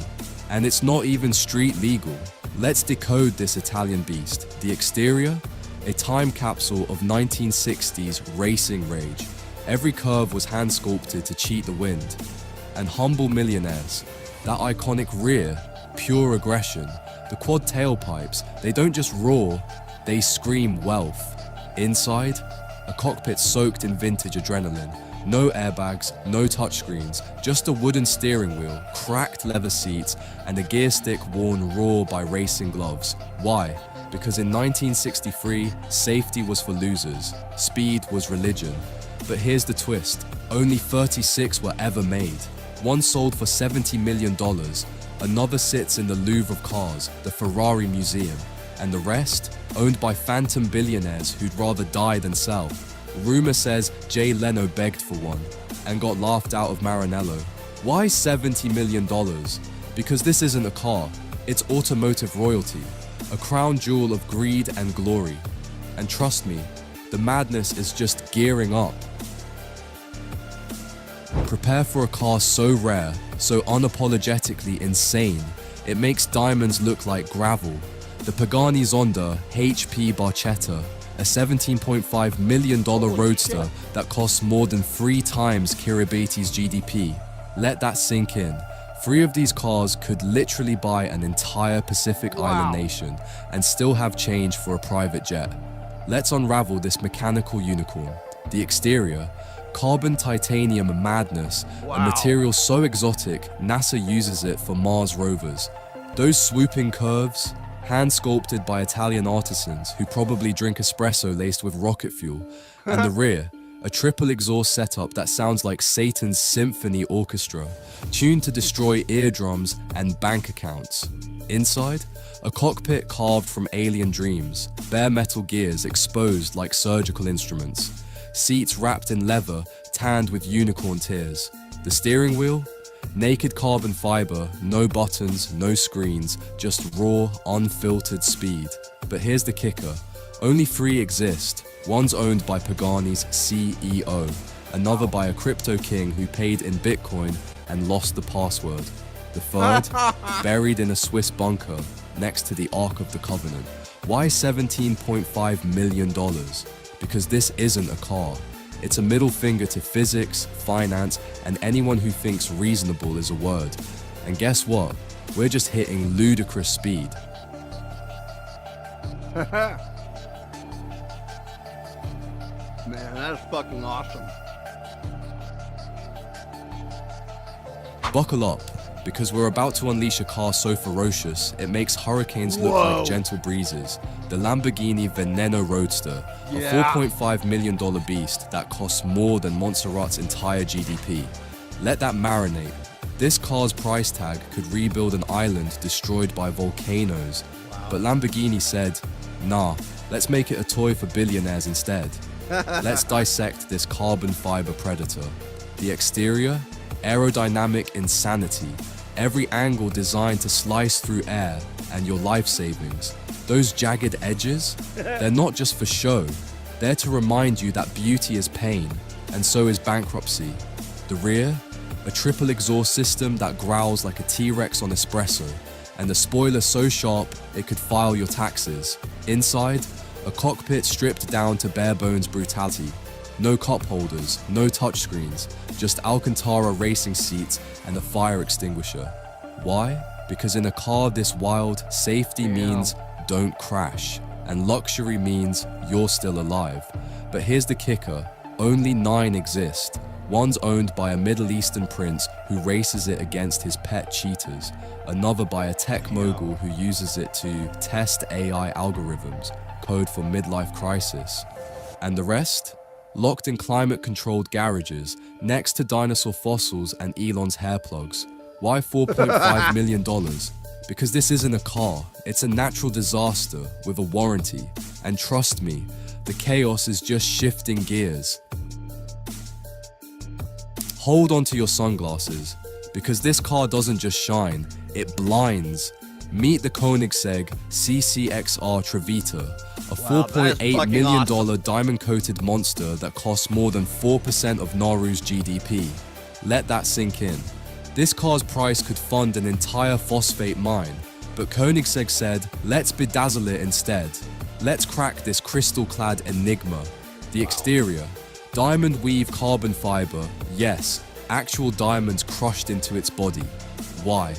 S3: and it's not even street legal. Let's decode this Italian beast. The exterior? A time capsule of 1960s racing rage. Every curve was hand sculpted to cheat the wind. And humble millionaires. That iconic rear, pure aggression. The quad tailpipes, they don't just roar, they scream wealth. Inside, a cockpit soaked in vintage adrenaline. No airbags, no touchscreens, just a wooden steering wheel, cracked leather seats, and a gear stick worn raw by racing gloves. Why? Because in 1963, safety was for losers, speed was religion. But here's the twist, only 36 were ever made. One sold for $70 million, another sits in the Louvre of Cars, the Ferrari Museum, and the rest, owned by phantom billionaires who'd rather die than sell. Rumor says Jay Leno begged for one, and got laughed out of Maranello. Why $70 million? Because this isn't a car, it's automotive royalty, a crown jewel of greed and glory. And trust me, the madness is just gearing up. Prepare for a car so rare, so unapologetically insane, it makes diamonds look like gravel. The Pagani Zonda HP Barchetta, a $17.5 million roadster that costs more than 3 times Kiribati's GDP. Let that sink in. 3 of these cars could literally buy an entire Pacific Island nation and still have change for a private jet. Let's unravel this mechanical unicorn. The exterior, carbon titanium madness, a material so exotic NASA uses it for Mars rovers. Those swooping curves, hand sculpted by Italian artisans who probably drink espresso laced with rocket fuel. And the rear, a triple exhaust setup that sounds like Satan's symphony orchestra, tuned to destroy eardrums and bank accounts. Inside, a cockpit carved from alien dreams, bare metal gears exposed like surgical instruments, seats wrapped in leather tanned with unicorn tears. The steering wheel? Naked carbon fiber, no buttons, no screens, just raw, unfiltered speed. But here's the kicker, only 3 exist. One's owned by Pagani's CEO, another by a crypto king who paid in Bitcoin and lost the password. The third, buried in a Swiss bunker next to the Ark of the Covenant. Why $17.5 million? Because this isn't a car. It's a middle finger to physics, finance, and anyone who thinks reasonable is a word. And guess what? We're just hitting ludicrous speed.
S2: Man, that's fucking awesome.
S3: Buckle up, because we're about to unleash a car so ferocious, it makes hurricanes look like gentle breezes. The Lamborghini Veneno Roadster, a $4.5 million beast that costs more than Montserrat's entire GDP. Let that marinate. This car's price tag could rebuild an island destroyed by volcanoes. But Lamborghini said, nah, let's make it a toy for billionaires instead. Let's dissect this carbon fiber predator. The exterior? Aerodynamic insanity. Every angle designed to slice through air and your life savings. Those jagged edges? They're not just for show. They're to remind you that beauty is pain, and so is bankruptcy. The rear? A triple exhaust system that growls like a T-Rex on espresso, and a spoiler so sharp it could file your taxes. Inside? A cockpit stripped down to bare bones brutality. No cup holders, no touchscreens, just Alcantara racing seats and a fire extinguisher. Why? Because in a car this wild, safety means don't crash, and luxury means you're still alive. But here's the kicker, only 9 exist. One's owned by a Middle Eastern prince who races it against his pet cheetahs, another by a tech mogul who uses it to test AI algorithms, code for midlife crisis. And the rest? Locked in climate-controlled garages, next to dinosaur fossils and Elon's hair plugs. Why $4.5 million? Because this isn't a car, it's a natural disaster with a warranty. And trust me, the chaos is just shifting gears. Hold on to your sunglasses, because this car doesn't just shine, it blinds. Meet the Koenigsegg CCXR Trevita, a $4.8 million diamond-coated monster that costs more than 4% of Nauru's GDP. Let that sink in. This car's price could fund an entire phosphate mine, but Koenigsegg said, let's bedazzle it instead. Let's crack this crystal-clad enigma. The exterior, diamond weave carbon fiber, yes, actual diamonds crushed into its body. Why?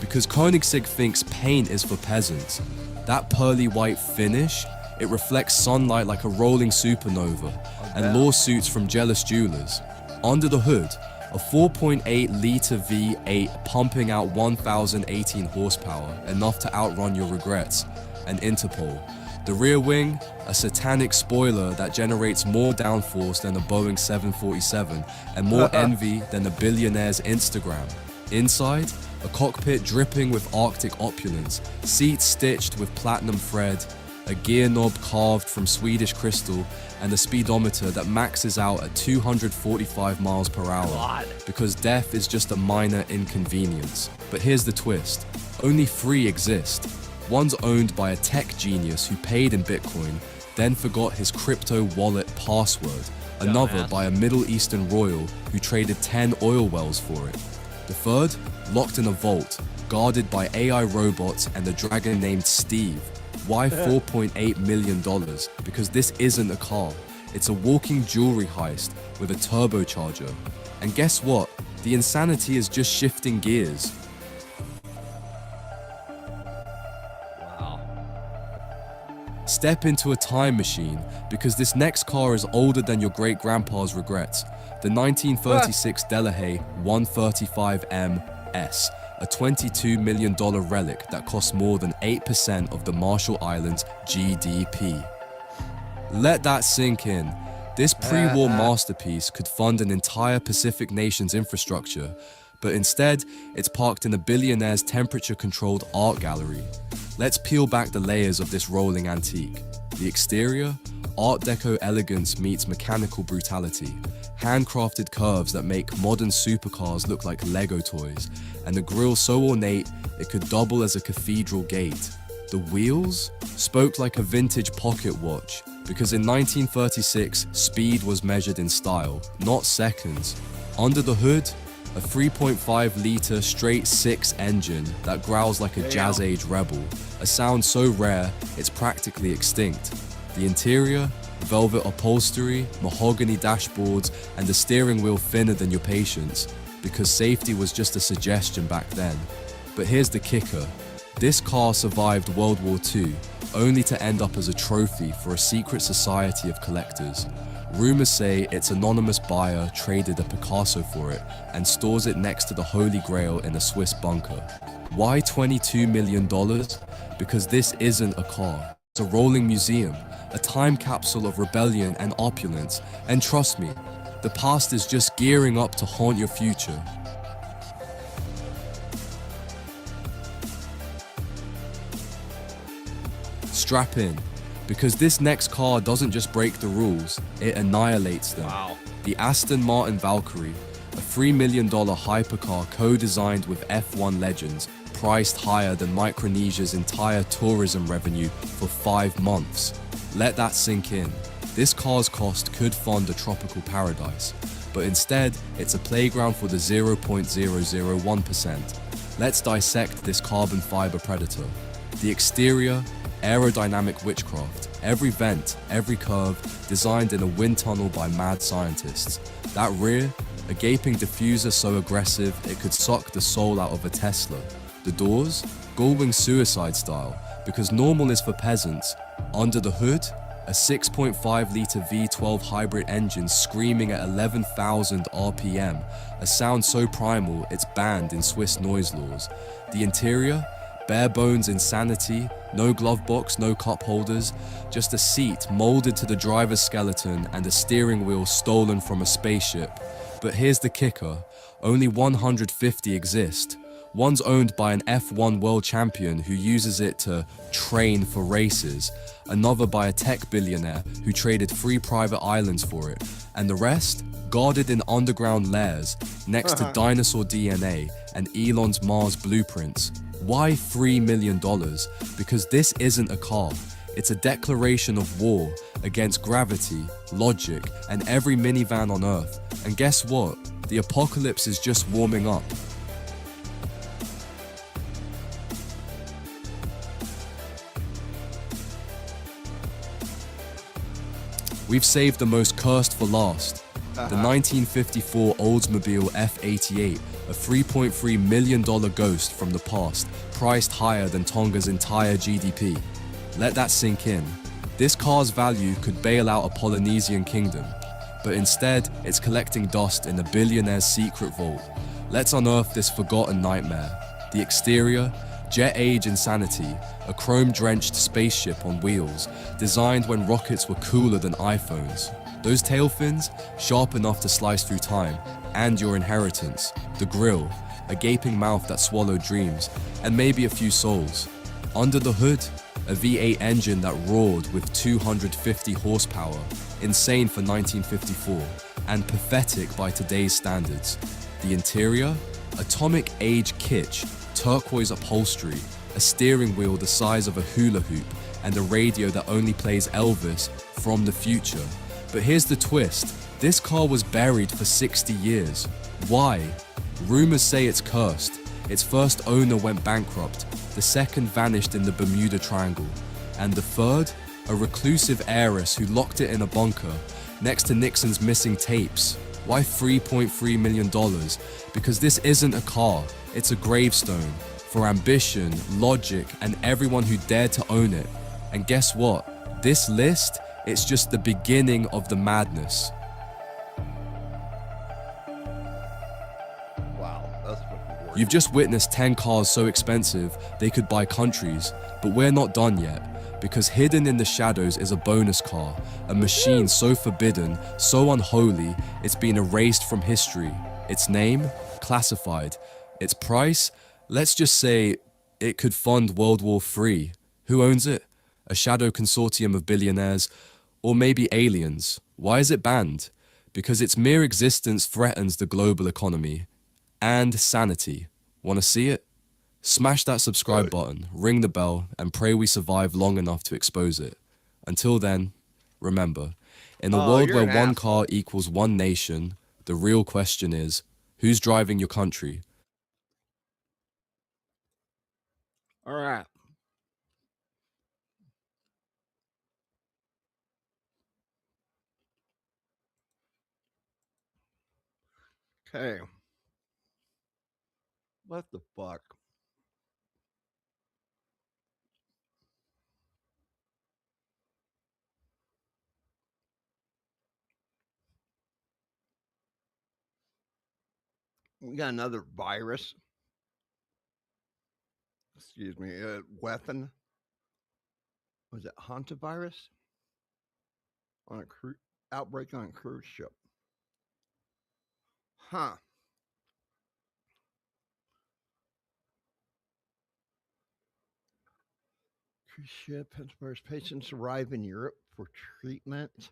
S3: Because Koenigsegg thinks paint is for peasants. That pearly white finish, it reflects sunlight like a rolling supernova, and lawsuits from jealous jewelers. Under the hood, a 4.8-litre V8 pumping out 1,018 horsepower, enough to outrun your regrets, and Interpol. The rear wing, a satanic spoiler that generates more downforce than a Boeing 747 and more envy than a billionaire's Instagram. Inside, a cockpit dripping with Arctic opulence, seats stitched with platinum thread, a gear knob carved from Swedish crystal, and a speedometer that maxes out at 245 miles per hour. Because death is just a minor inconvenience. But here's the twist. Only 3 exist. One's owned by a tech genius who paid in Bitcoin, then forgot his crypto wallet password. Another by a Middle Eastern royal who traded 10 oil wells for it. The third, locked in a vault, guarded by AI robots and a dragon named Steve. Why $4.8 million? Because this isn't a car. It's a walking jewelry heist with a turbocharger. And guess what? The insanity is just shifting gears. Step into a time machine, because this next car is older than your great-grandpa's regrets. The 1936 Delahaye 135M-S, a $22 million relic that costs more than 8% of the Marshall Islands' GDP. Let that sink in. This pre-war masterpiece could fund an entire Pacific nation's infrastructure, but instead, it's parked in a billionaire's temperature-controlled art gallery. Let's peel back the layers of this rolling antique. The exterior, Art Deco elegance meets mechanical brutality, handcrafted curves that make modern supercars look like Lego toys, and a grille so ornate it could double as a cathedral gate. The wheels spoke like a vintage pocket watch, because in 1936, speed was measured in style, not seconds. Under the hood, a 3.5-litre straight-six engine that growls like a jazz-age rebel, a sound so rare it's practically extinct. The interior, velvet upholstery, mahogany dashboards, and a steering wheel thinner than your patience, because safety was just a suggestion back then. But here's the kicker. This car survived World War II, only to end up as a trophy for a secret society of collectors. Rumors say its anonymous buyer traded a Picasso for it and stores it next to the Holy Grail in a Swiss bunker. Why $22 million? Because this isn't a car. It's a rolling museum, a time capsule of rebellion and opulence, and trust me, the past is just gearing up to haunt your future. Strap in, because this next car doesn't just break the rules, it annihilates them. The Aston Martin Valkyrie, a $3 million hypercar co-designed with F1 legends, priced higher than Micronesia's entire tourism revenue for 5 months. Let that sink in. This car's cost could fund a tropical paradise, but instead, it's a playground for the 0.001%. Let's dissect this carbon fiber predator. The exterior, aerodynamic witchcraft. Every vent, every curve, designed in a wind tunnel by mad scientists. That rear, a gaping diffuser so aggressive it could suck the soul out of a Tesla. The doors, Gullwing suicide style, because normal is for peasants. Under the hood, a 6.5-litre V12 hybrid engine screaming at 11,000 RPM, a sound so primal it's banned in Swiss noise laws. The interior, bare bones insanity, no glove box, no cup holders, just a seat molded to the driver's skeleton and a steering wheel stolen from a spaceship. But here's the kicker, only 150 exist. One's owned by an F1 world champion who uses it to train for races, another by a tech billionaire who traded 3 private islands for it, and the rest guarded in underground lairs next to dinosaur DNA and Elon's Mars blueprints. Why $3 million? Because this isn't a car. It's a declaration of war against gravity, logic, and every minivan on Earth. And guess what? The apocalypse is just warming up. We've saved the most cursed for last. The 1954 Oldsmobile F88, a $3.3 million ghost from the past, priced higher than Tonga's entire GDP. Let that sink in. This car's value could bail out a Polynesian kingdom, but instead it's collecting dust in a billionaire's secret vault. Let's unearth this forgotten nightmare. The exterior, jet age insanity, a chrome-drenched spaceship on wheels, designed when rockets were cooler than iPhones. Those tail fins, sharp enough to slice through time, and your inheritance. The grille, a gaping mouth that swallowed dreams, and maybe a few souls. Under the hood, a V8 engine that roared with 250 horsepower, insane for 1954, and pathetic by today's standards. The interior, atomic age kitsch, turquoise upholstery, a steering wheel the size of a hula hoop, and a radio that only plays Elvis from the future. But here's the twist, this car was buried for 60 years. Why? Rumors say it's cursed. Its first owner went bankrupt, the second vanished in the Bermuda Triangle, and the third, a reclusive heiress who locked it in a bunker next to Nixon's missing tapes. Why $3.3 million? Because this isn't a car, it's a gravestone for ambition, logic, and everyone who dared to own it. And guess what? This list, it's just the beginning of the madness.
S2: Wow, that's fucking gorgeous.
S3: You've just witnessed 10 cars so expensive they could buy countries, but we're not done yet, because hidden in the shadows is a bonus car, a machine so forbidden, so unholy, it's been erased from history. Its name? Classified. Its price? Let's just say it could fund World War III. Who owns it? A shadow consortium of billionaires? Or maybe aliens? Why is it banned? Because its mere existence threatens the global economy. And sanity. Wanna see it? Smash that subscribe button, ring the bell, and pray we survive long enough to expose it. Until then, remember, in a world where one car equals one nation, the real question is, who's driving your country?
S2: All right. Okay. What the fuck? We got another virus. Excuse me, a weapon. Was it hantavirus? On a outbreak on a cruise ship. Huh. Cruise ship Pittsburgh's patients arrive in Europe for treatment.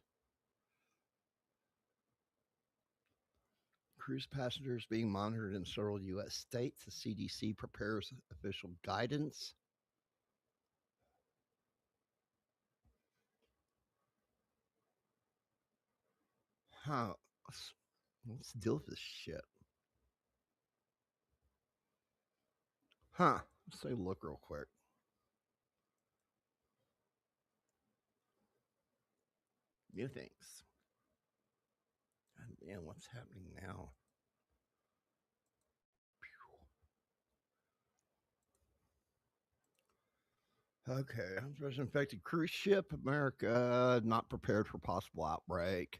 S2: Cruise passengers being monitored in several U.S. states. The CDC prepares official guidance. Huh. Let's deal with this shit. Huh. Let's take a look real quick. new things. God damn, what's happening now? Okay, infected cruise ship. America not prepared for possible outbreak.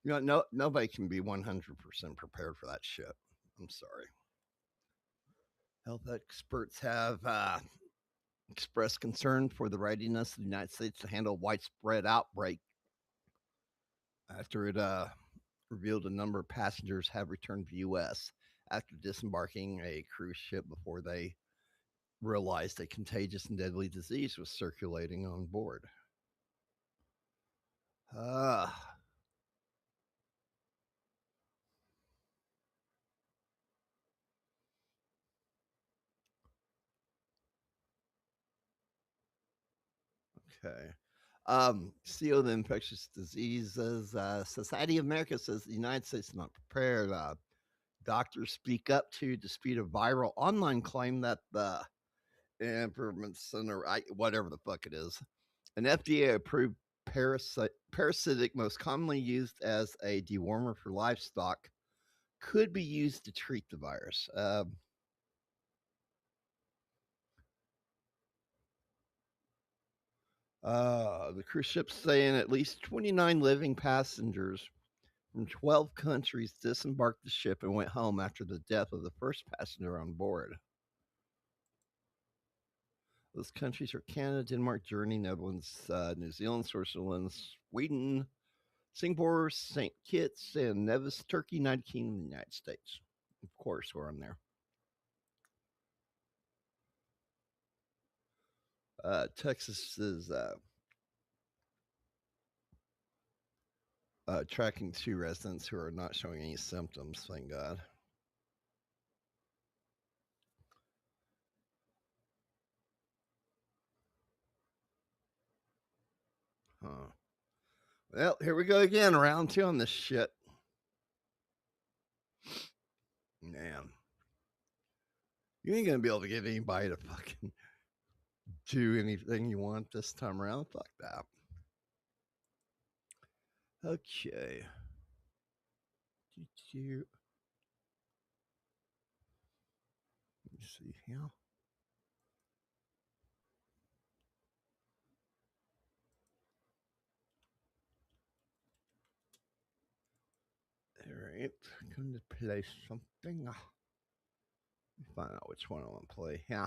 S2: You know, nobody can be 100% prepared for that shit. I'm sorry. Health experts have expressed concern for the readiness of the United States to handle a widespread outbreak after it revealed a number of passengers have returned to the U.S. after disembarking a cruise ship before they realized a contagious and deadly disease was circulating on board. Okay. CEO of the Infectious Diseases Society of America says the United States is not prepared. Doctors speak up to dispute a viral online claim that the Improvement Center, whatever the fuck it is, an FDA-approved parasitic most commonly used as a dewormer for livestock, could be used to treat the virus. The cruise ship's saying at least 29 living passengers from 12 countries disembarked the ship and went home after the death of the first passenger on board. Those countries are Canada, Denmark, Germany, Netherlands, New Zealand, Switzerland, Sweden, Singapore, St. Kitts, and Nevis, Turkey, United Kingdom, and the United States. Of course, we're on there. Texas is tracking 2 residents who are not showing any symptoms, thank God. Huh. Well, here we go again, round 2 on this shit. Man. You ain't gonna be able to get anybody to fucking do anything you want this time around. Fuck that. Okay. Let me see here. Alright, going to play something. Let me find out which one I want to play. Yeah.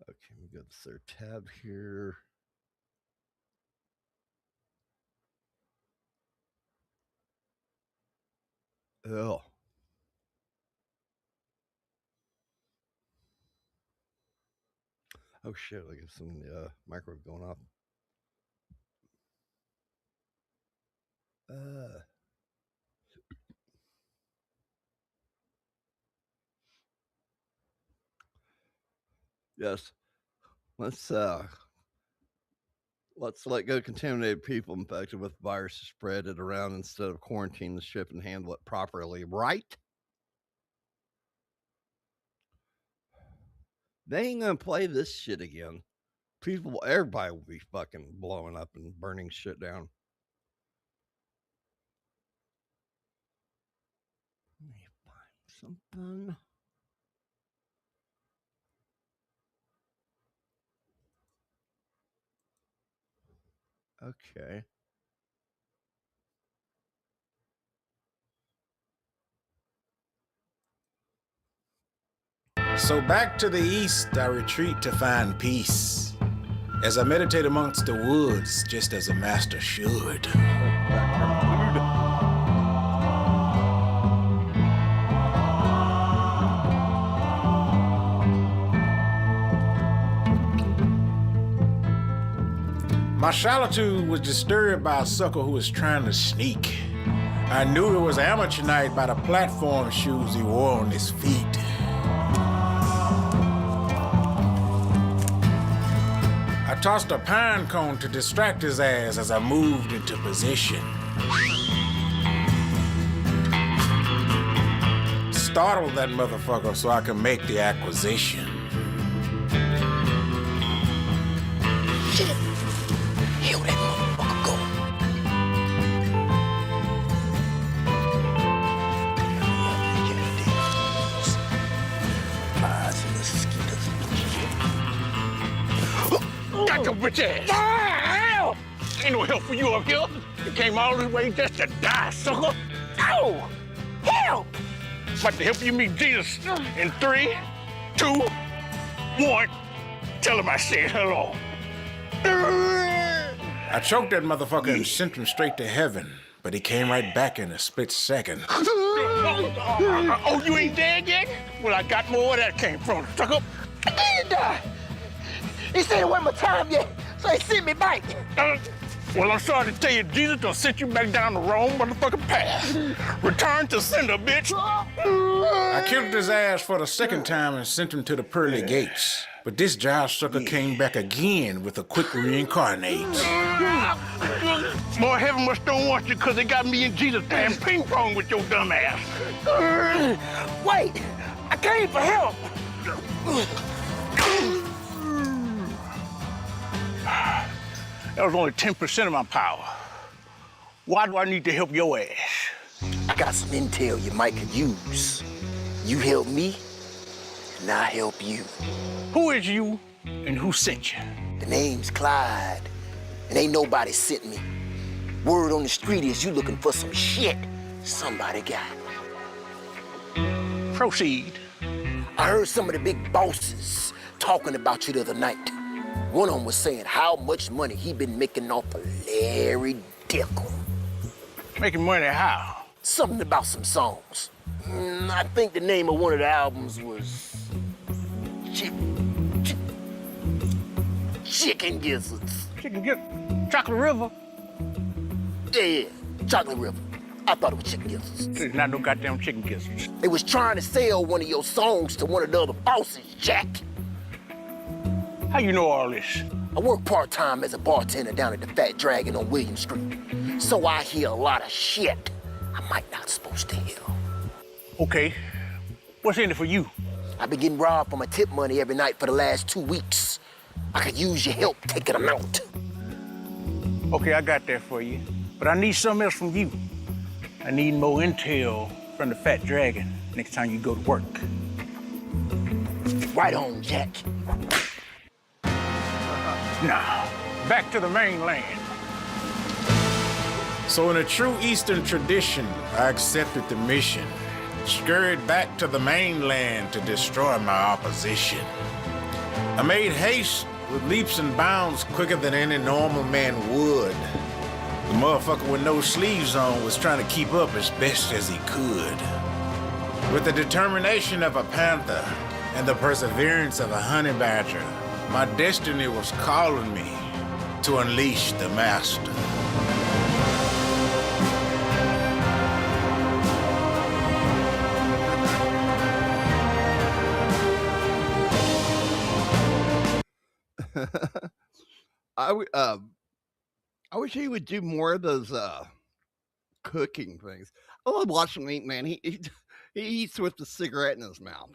S2: Okay, we got the third tab here. Oh. Oh shit, I got some microwave going off. Yes. Let's let go contaminated people infected with the virus to spread it around instead of quarantine the ship and handle it properly, right? They ain't gonna play this shit again. Everybody will be fucking blowing up and burning shit down. Let me find something. Okay.
S14: So back to the east I retreat to find peace, as I meditate amongst the woods, just as a master should. My solitude was disturbed by a sucker who was trying to sneak. I knew it was amateur night by the platform shoes he wore on his feet. I tossed a pine cone to distract his ass as I moved into position. startle that motherfucker so I can make the acquisition.
S13: Shit! Hell, that motherfucker go. Flies and mosquitoes.
S14: Got your bitch ass! Hell! Ain't no help for you up here. You came all this way just to die, sucker. Ow! Help! About to help you meet Jesus in 3, 2, 1. Tell him I said hello. I choked that motherfucker and sent him straight to heaven, but he came right back in a split second. Oh, you ain't dead yet? Well, I got more where that came from, sucker.
S13: I didn't die. He said it wasn't my time yet, so he sent me back.
S14: Well, I'm sorry to tell you, Jesus done sent you back down the wrong motherfucking path. Return to sender, bitch. I killed his ass for the second time and sent him to the pearly gates. But this Josh sucker came back again with a quick reincarnate. Boy, heaven must don't want you because they got me and Jesus damn ping pong with your dumb ass.
S13: Wait, I came for help.
S14: That was only 10% of my power. Why do I need to help your ass?
S13: I got some intel you might could use. You help me, and I help you.
S14: Who is you, and who sent you?
S13: The name's Clyde, and ain't nobody sent me. Word on the street is you looking for some shit somebody got.
S14: Proceed.
S13: I heard some of the big bosses talking about you the other night. One of them was saying how much money he been making off of Larry Dickel.
S14: Making money how?
S13: Something about some songs. I think the name of one of the albums was Chicken Gizzards.
S14: Chicken Gizzards? Chocolate River?
S13: Yeah, Chocolate River. I thought it was Chicken Gizzards.
S14: There's not no goddamn Chicken Gizzards.
S13: They was trying to sell one of your songs to one of the other bosses, Jack.
S14: How you know all this?
S13: I work part-time as a bartender down at the Fat Dragon on William Street. So I hear a lot of shit I might not supposed to hear.
S14: Okay. What's in it for you?
S13: I've been getting robbed for my tip money every night for the last 2 weeks. I could use your help taking them out.
S14: Okay, I got that for you. But I need something else from you. I need more intel from the Fat Dragon next time you go to work.
S13: Right on, Jack.
S14: Now, back to the mainland. So in a true Eastern tradition, I accepted the mission. Scurried back to the mainland to destroy my opposition. I made haste with leaps and bounds quicker than any normal man would. The motherfucker with no sleeves on was trying to keep up as best as he could. With the determination of a panther and the perseverance of a honey badger, my destiny was calling me to unleash the master.
S2: I wish he would do more of those cooking things. I love watching him eat, man. He eats with the cigarette in his mouth.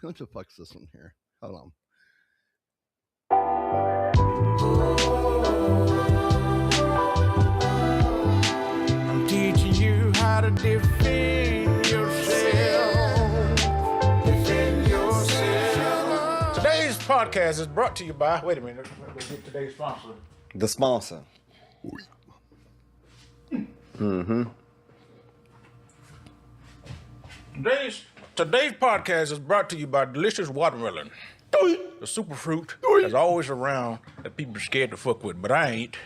S2: What the fuck's this one here? Hold on.
S14: I'm teaching you how to defend yourself. Defend yourself. Today's podcast is brought to you by. Wait a minute. Let's get today's sponsor.
S19: The sponsor. Mm-hmm.
S14: Today's podcast is brought to you by delicious watermelon. The superfruit that's always around that people are scared to fuck with, but I ain't.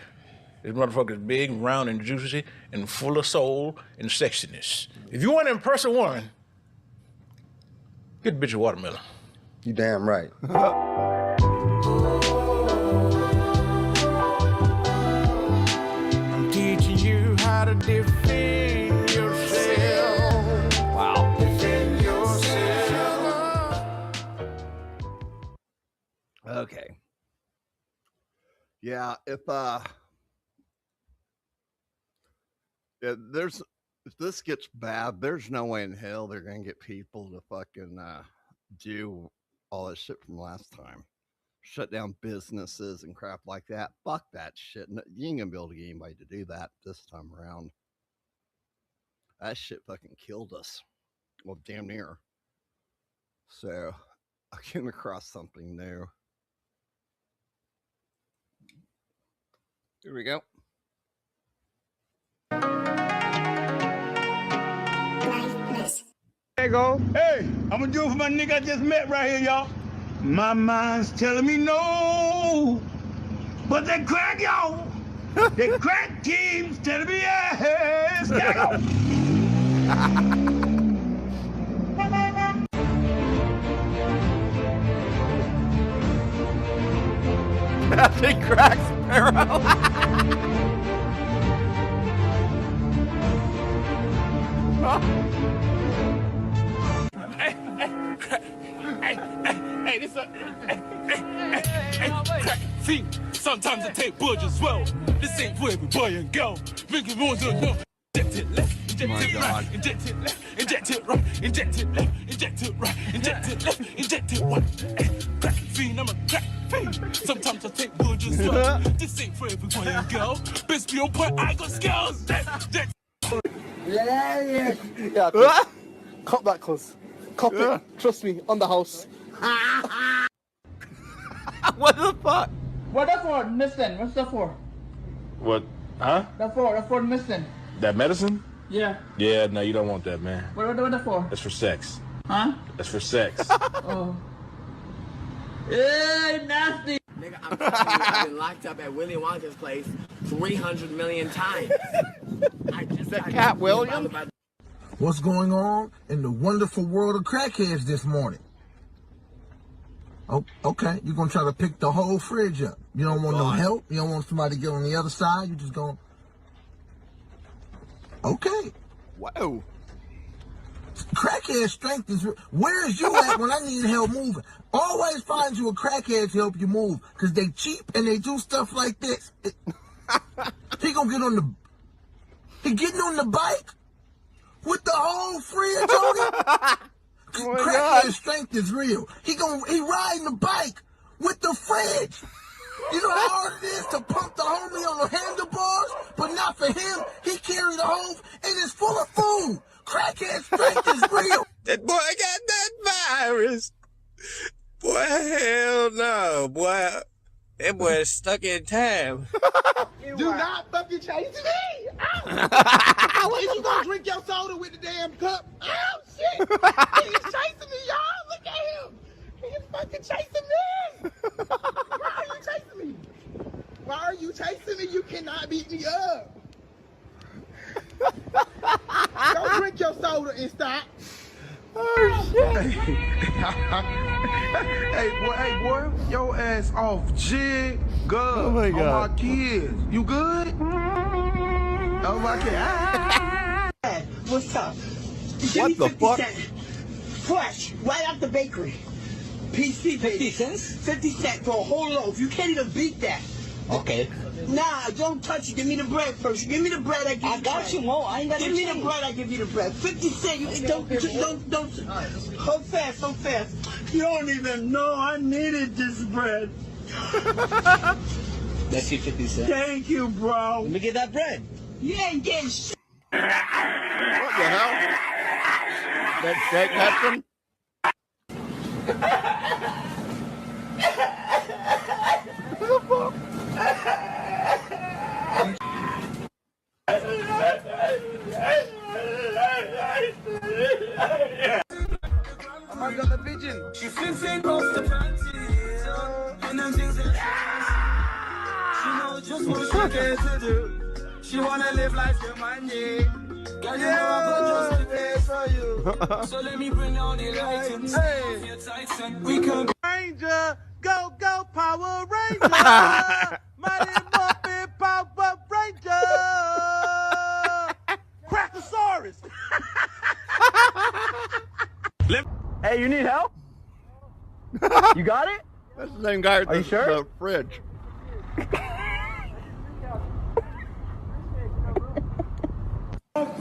S14: This motherfucker is big, round, and juicy, and full of soul and sexiness. If you want to impress a woman, get a bitch of watermelon.
S19: You damn right.
S14: I'm teaching you how to defend yourself.
S2: Wow.
S14: Defend yourself.
S2: Okay. Yeah, if there's if this gets bad, there's no way in hell they're gonna get people to fucking do all that shit from last time. Shut down businesses and crap like that. Fuck that shit. You ain't gonna be able to get anybody to do that this time around. That shit fucking killed us. Well, damn near. So I came across something new. Here we go.
S11: There you go. Hey, I'm gonna do it for my nigga I just met right here, y'all. My mind's telling me no, but that crack, y'all. The crack team's telling me yes.
S2: Captain Crack Sparrow.
S11: Hey, this see, sometimes I take budge as well. This ain't for every boy and girl. Make it more than enough. Inject it left, inject it right, inject it left, inject it right, inject it left, inject it right, inject it left, inject it right. Crack fiend, I'm a crack fiend. Sometimes I take budge as well. This ain't for every boy and girl. Best be on point, I got skills.
S15: Yeah. Cut that, cuz. Cop it. Trust me, on the house.
S2: What the fuck?
S15: What that for? Missing. What's that for?
S14: What? Huh?
S15: That for missing.
S14: That medicine?
S15: Yeah.
S14: Yeah, no, you don't want that, man.
S15: What that for?
S14: That's for sex.
S15: Huh?
S14: That's for sex.
S15: Oh. Hey, nasty.
S23: Nigga, I'm telling you, I've been locked up at Willy Wonka's place 300 million times.
S2: Is that Cat Williams?
S24: What's going on in the wonderful world of crackheads this morning? Oh, okay, you're gonna try to pick the whole fridge up. You don't want no help. You don't want somebody to get on the other side. You just gonna. Okay.
S2: Whoa.
S24: Crackhead strength is. Where is you at when I need help moving? Always find you a crackhead to help you move, cause they cheap and they do stuff like this. He gonna get on the. He getting on the bike with the whole fridge on it. Crackhead strength is real. He riding the bike with the fridge. You know how hard it is to pump the homie on the handlebars, but not for him. He carried the hose and it's full of food. Crackhead strength is real.
S25: That boy got that virus. Boy, hell no, boy. That boy is stuck in time.
S15: Do not fucking chase me! Ow! Is you gonna drink your soda with the damn cup? Oh shit! He's chasing me, y'all! Look at him! He's fucking chasing me! Why are you chasing me? Why are you chasing me? You cannot beat me up! Don't drink your soda and stop!
S25: Oh shit! hey boy, your ass off jig. Good.
S2: Oh my God.
S25: On my kids. You good? Oh my God.
S15: What's up?
S2: What the fuck?
S15: Fresh, right out the bakery. PC, 50 cents? 50 cents for a whole loaf. You can't even beat that. Okay. Nah, don't touch it. Give me the bread first. Give me the bread. I got you, Mo. I ain't got Give me the bread. I give you the bread. 50 cents. You don't. Hold fast. Hold fast. You don't even know I needed this bread.
S22: That's your 50 cents.
S15: Thank you, bro.
S22: Let me get that bread.
S15: You ain't getting shit.
S2: What the hell? That shake happened?
S15: I got the pigeon. She fits in close to panties. And them things that she knows just what she cares to do. She wanna live life your money. Girl, you know I got just the place for you. So let me bring on the lights and hey. Your tights and we can Ranger, go Power Ranger. Mighty Muppet Power Ranger. Crackosaurus.
S22: Hey, you need help? You got it?
S2: That's the same guy with
S22: Are you sure?
S2: the fridge.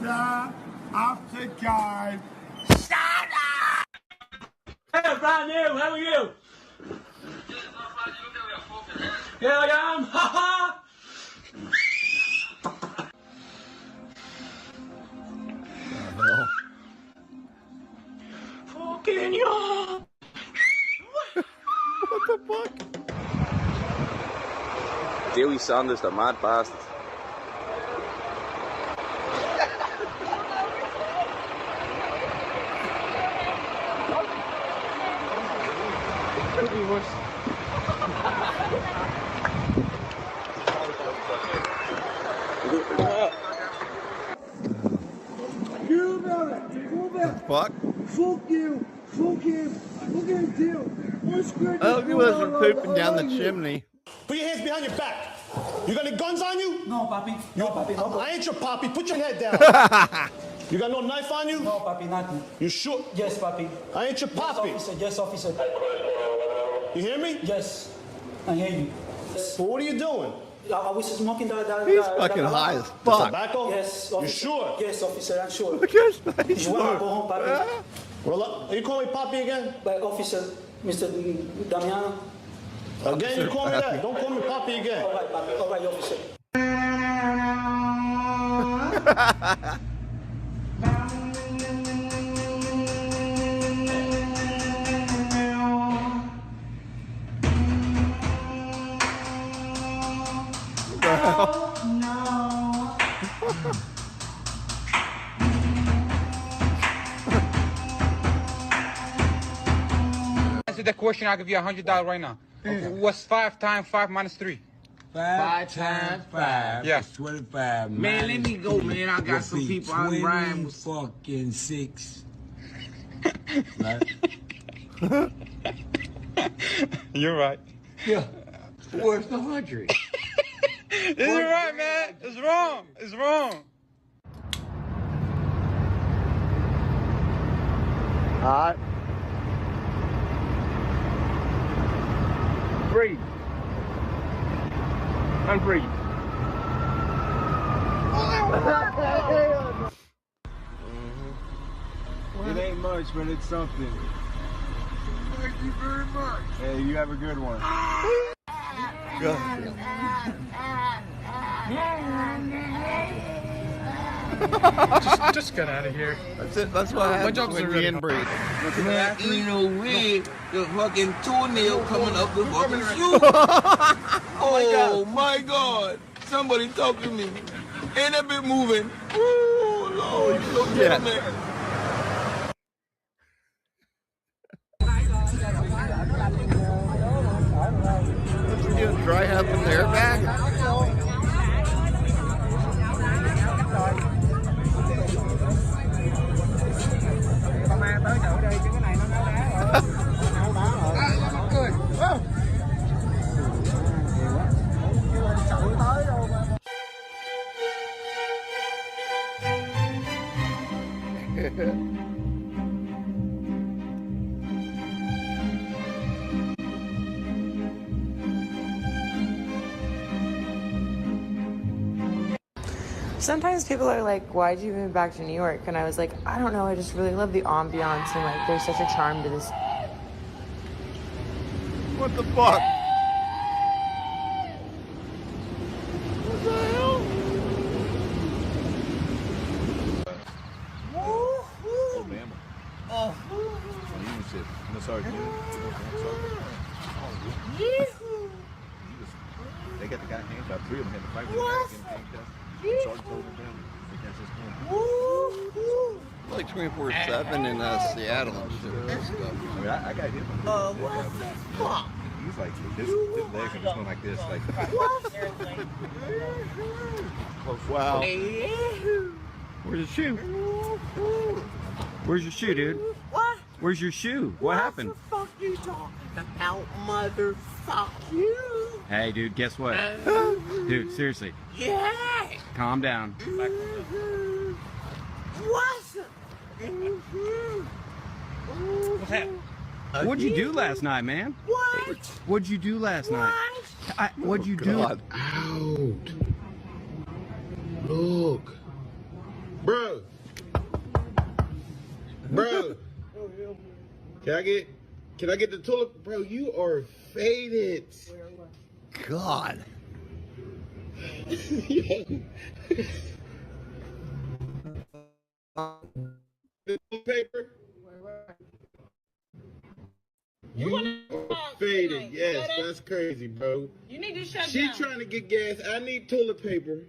S15: order after time.
S11: Hey, brand new, how are you? Here I am, haha! Fucking you!
S2: What the fuck?
S8: Dewey Sanders, the mad bastard.
S11: Could be worse.
S15: You know it. Move it.
S2: Fuck.
S15: Fuck you. Fuck him. Look at him, deal. What's good?
S2: Oh, he wasn't pooping down the chimney.
S9: Put your hands behind your back. You got any guns on you?
S15: No, papi. No, papi. No.
S9: I ain't your papi. Put your head down. You got no knife on you?
S15: No, papi, nothing.
S9: You sure?
S15: Yes, papi.
S9: I ain't your papi.
S15: Yes, officer. Yes, officer.
S9: You hear me?
S15: Yes. I hear you. Yes.
S9: Well, what are you doing?
S15: I was smoking that.
S2: He's fucking high as fuck.
S9: Tobacco?
S15: Yes,
S9: You
S15: officer.
S9: sure?
S15: Yes, officer. I'm sure.
S2: Yes,
S15: You want to go home, papi?
S9: Roll up. Are you calling me papi again?
S15: But officer, Mr. Damiano.
S9: Again, you call me that. Don't call me papi again.
S15: All right, papi. All right, officer.
S10: Answer the question, I'll give you $100 right now. Okay. What's 5 times 5 minus 3?
S12: 5 times 5
S10: Yeah.
S12: is 25.
S23: Man, let me go, man. I got some people I'm riding with.
S12: Fucking 6. Right?
S10: You're right.
S12: Yeah. Where's the 100?
S10: You're right, man. It's wrong. It's wrong.
S2: Alright.
S1: Breathe. And breathe.
S19: It ain't much, but it's something.
S15: Thank you very much.
S19: Hey, you have a good one.
S18: Just get out of here.
S2: That's it. That's what happens when you inbreed.
S23: Man, you know, we the fucking toenail coming up the fucking shoe. Oh my God. Somebody talk to me. Ain't that bit moving? Oh, Lord. Look at me.
S2: What's he doing? Dry humping the airbag?
S16: Sometimes people are like, why'd you move back to New York? And I was like, I don't know, I just really love the ambiance and like there's such a charm to this.
S2: What the fuck? What the hell?
S6: Alabama. Oh. Union ship. I'm sorry, they got the guy handcuffed. 3 of them had to fight with the guy getting handcuffed. Sergeant told them down. They can't just
S2: Like 24/7 in Seattle and shit.
S6: I mean, I got hit.
S23: What the fuck?
S6: He's like, his legs are just going like this. Like,
S2: wow.
S26: Where's your shoe? Where's your shoe, dude?
S23: What?
S26: Where's your shoe? What happened?
S23: What the fuck you talking about, motherfuck you?
S26: Hey, dude, guess what? Dude, seriously.
S23: Yeah.
S26: Calm down.
S23: What?
S26: What's happening? What'd you do last night, man?
S23: What?
S26: What'd you do last night? What'd you do?
S24: Out. Look. Bro.
S14: Can I get the toilet? Bro, you are faded.
S2: God.
S14: Paper? You are faded. Yes, that's crazy, bro.
S4: You need to shut
S14: She
S4: down.
S14: trying to get gas. I need toilet paper.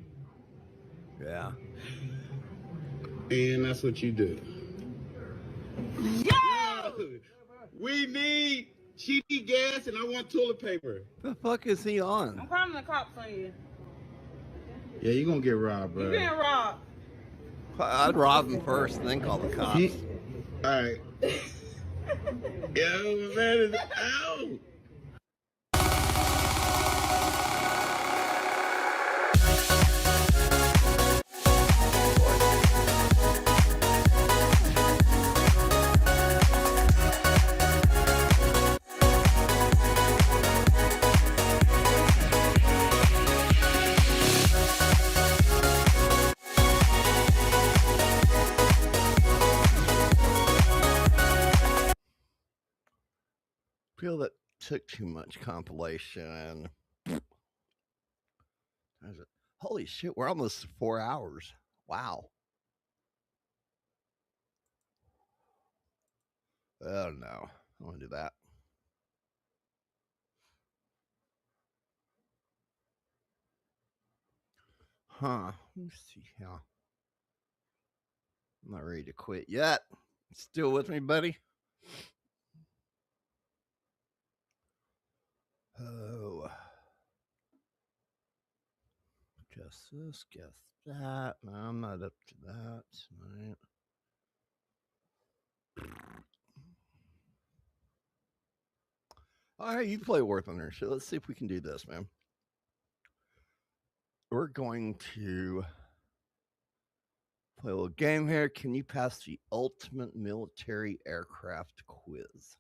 S2: Yeah.
S14: And that's what you do.
S4: Yo!
S14: She need gas and I want toilet paper.
S2: The fuck is he on?
S4: I'm calling the cops on you.
S14: Yeah, you gonna get robbed, bro.
S4: You getting robbed.
S2: I'd rob him first and then call the cops.
S14: Alright. Yo, my man is out.
S2: Feel that took too much compilation. Holy shit, we're almost 4 hours. Wow. Oh no, I want to do that. Huh, let me see here. I'm not ready to quit yet. Still with me, buddy? Oh. Guess this, guess that. No, I'm not up to that tonight. All right, you play War Thunder. So let's see if we can do this, man. We're going to play a little game here. Can you pass the ultimate military aircraft quiz?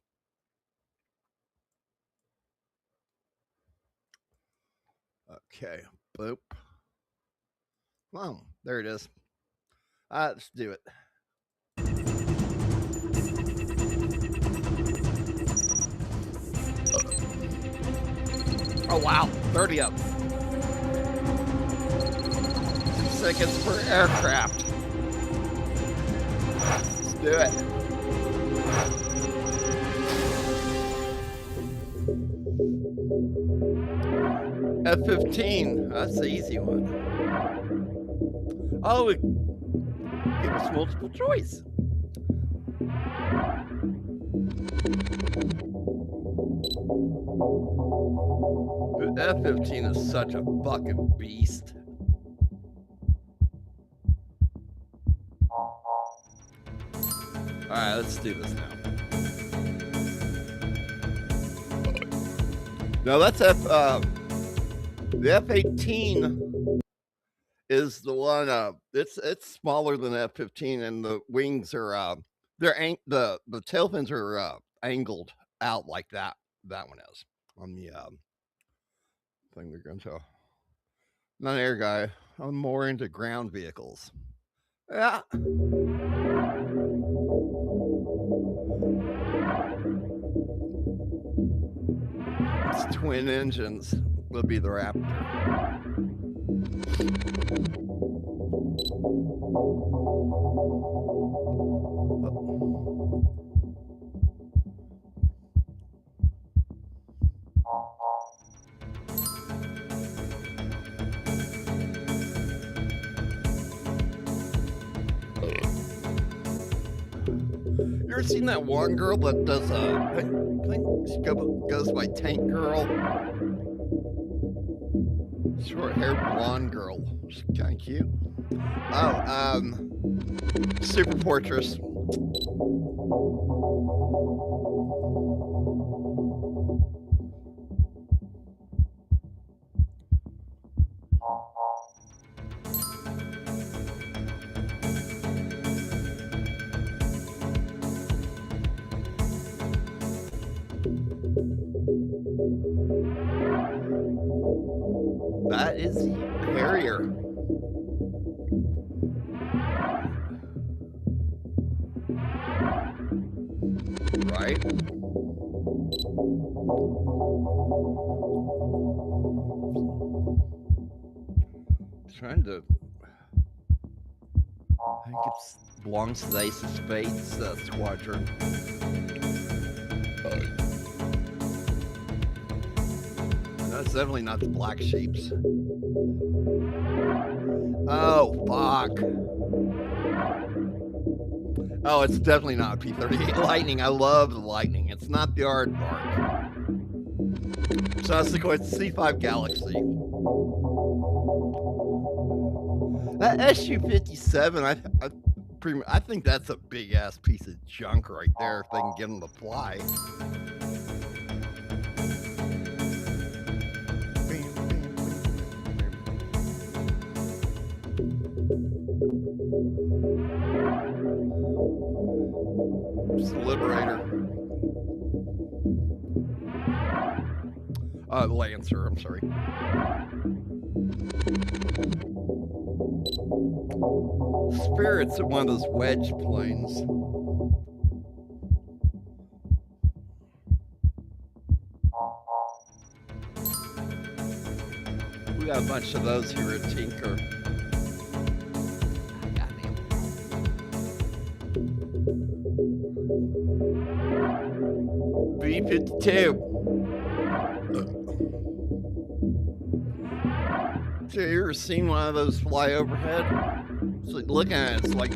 S2: Okay, boop. Oh, there it is. Let's do it. Oh, wow. 30 up. 2 seconds per aircraft. Let's do it. F-15. That's the easy one. Oh, it gave us multiple choice. Dude, F-15 is such a fucking beast. Alright, let's do this now. No, that's the F-18 is the one, it's smaller than F-15 and the wings are, the tail fins are angled out like that one is on the thing we're going to. Not an air guy. I'm more into ground vehicles. Yeah. It's twin engines will be the Raptor. You ever seen that one girl that does I think she goes by Tank Girl? Short-haired blonde girl. She's kind of cute. Oh, Super Fortress. That is Harrier. right? Trying to. I think it belongs to the Ace of Spades squadron. No, it's definitely not the Black Sheeps. Oh, fuck. Oh, it's definitely not P-38 Lightning. I love the Lightning. It's not the Aardvark. So it's the C5 Galaxy. That SU-57, I think that's a big-ass piece of junk right there if they can get them to fly. It's the Liberator. The Lancer, I'm sorry. Spirit's at one of those wedge planes. We got a bunch of those here at Tinker. B-52. So you ever seen one of those fly overhead? It's like looking at it, it's like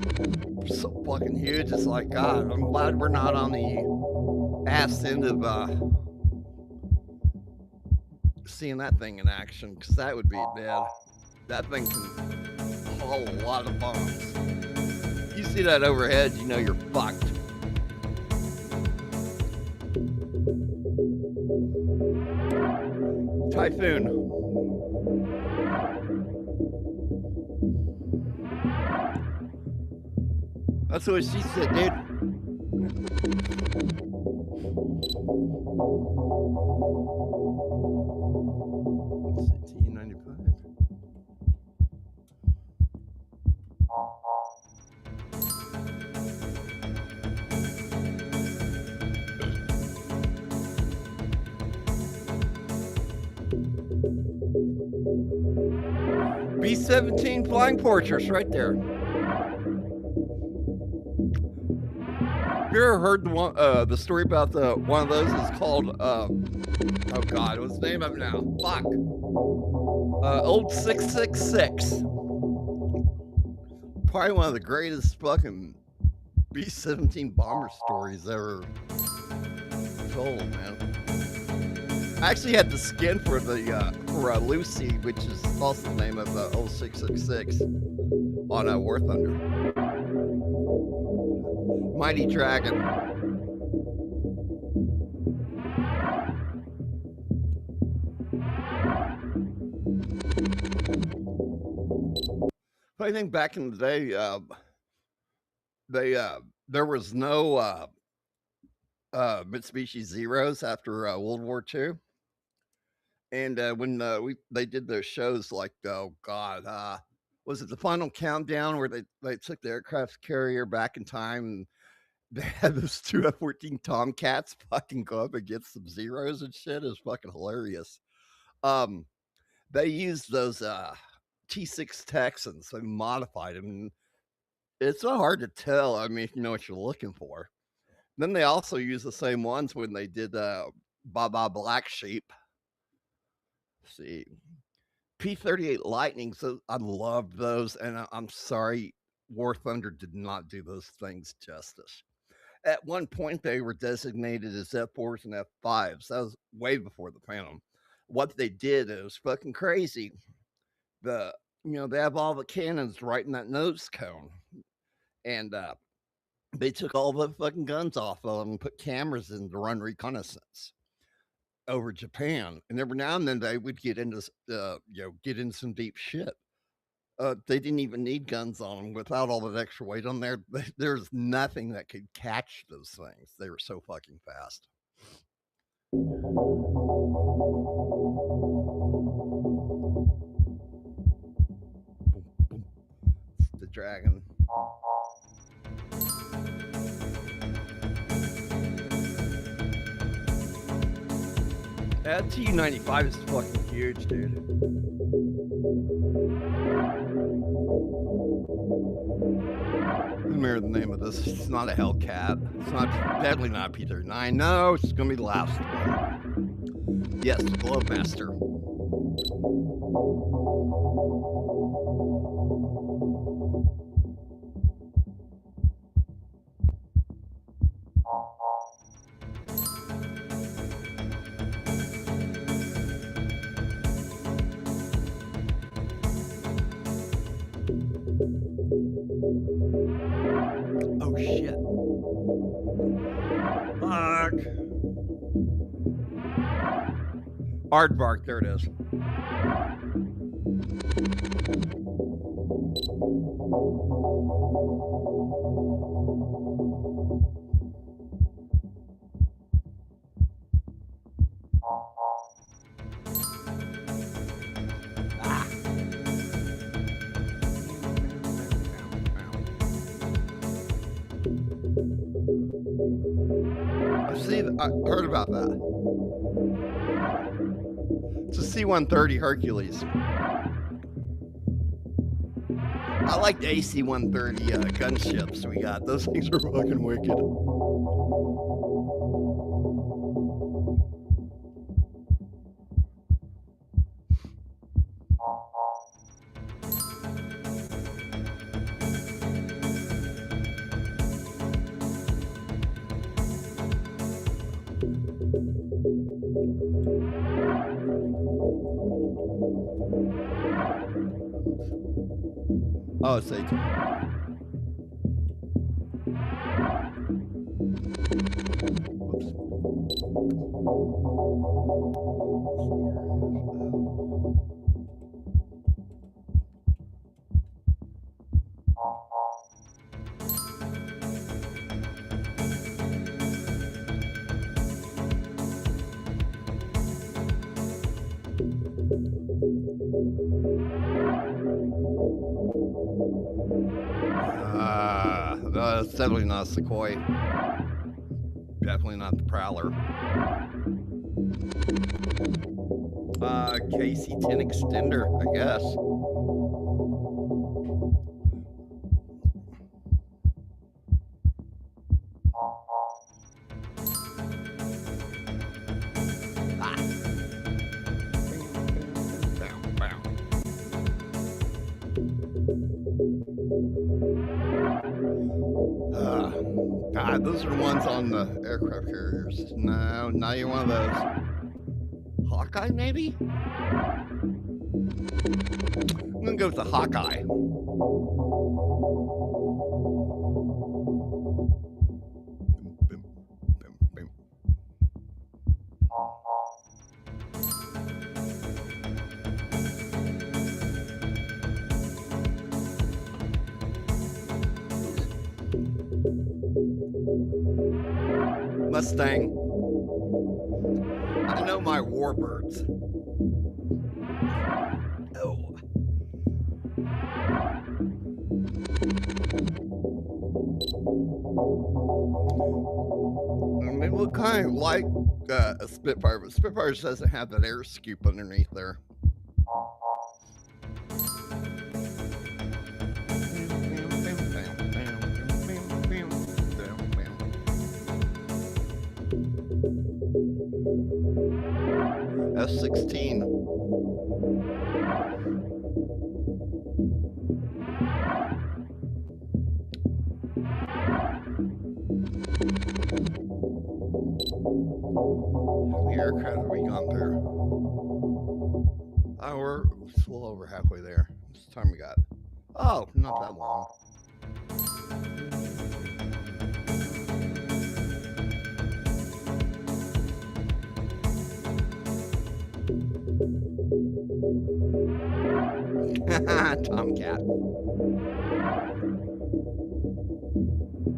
S2: so fucking huge. It's like, God, I'm glad we're not on the ass end of seeing that thing in action, because that would be bad. That thing can haul a lot of bombs. You see that overhead, you know you're fucked. Typhoon. That's what she said, dude. T-95. B-17 Flying Fortress right there. Have you ever heard the story about one of those is called, oh God, what's the name of it now? Fuck. Old 666. Probably one of the greatest fucking B-17 bomber stories ever told, man. I actually had the skin for the Lucy, which is also the name of the old 666 on War Thunder. Mighty Dragon. I think back in the day, there was no Mitsubishi Zeros after World War II, and when they did those shows, like, oh God, was it the Final Countdown, where they took the aircraft carrier back in time and they had those two F-14 Tomcats fucking go up against some Zeros and shit. It was fucking hilarious. They used those T6 Texans. They modified them. It's not hard to tell. I mean, if you know what you're looking for. Then they also used the same ones when they did Baba Black Sheep. Let's see, P-38 Lightning. So I love those, and I'm sorry, War Thunder did not do those things justice. At one point, they were designated as F4s and F5s. That was way before the Phantom. What they did is fucking crazy. They have all the cannons right in that nose cone, and they took all the fucking guns off of them and put cameras in to run reconnaissance over Japan. And every now and then they would get into some deep shit. They didn't even need guns on them. Without all that extra weight on there, there's nothing that could catch those things. They were so fucking fast. It's the Dragon. That T-95 is fucking huge, dude. Remember the name of this. It's not a Hellcat. It's not, definitely not a P-39. No, it's gonna be the last one. Yes, the Globemaster. Oh shit. Fuck. Aardvark, there it is. I heard about that. It's a C-130 Hercules. I like the AC-130 gunships we got. Those things are fucking wicked. Oh, it's 18. That's definitely not a Sequoia. Definitely not the Prowler. KC-10 extender, I guess. God, those are the ones on the aircraft carriers. No, not even one of those. Hawkeye, maybe? I'm gonna go with the Hawkeye. Mustang. I know my warbirds. Oh. I mean, it look kind of like a Spitfire, but Spitfire doesn't have that air scoop underneath there. F-16. How many aircraft have we gone through? Oh, we're still over halfway there. How much time we got? Oh, not that long. Tomcat. I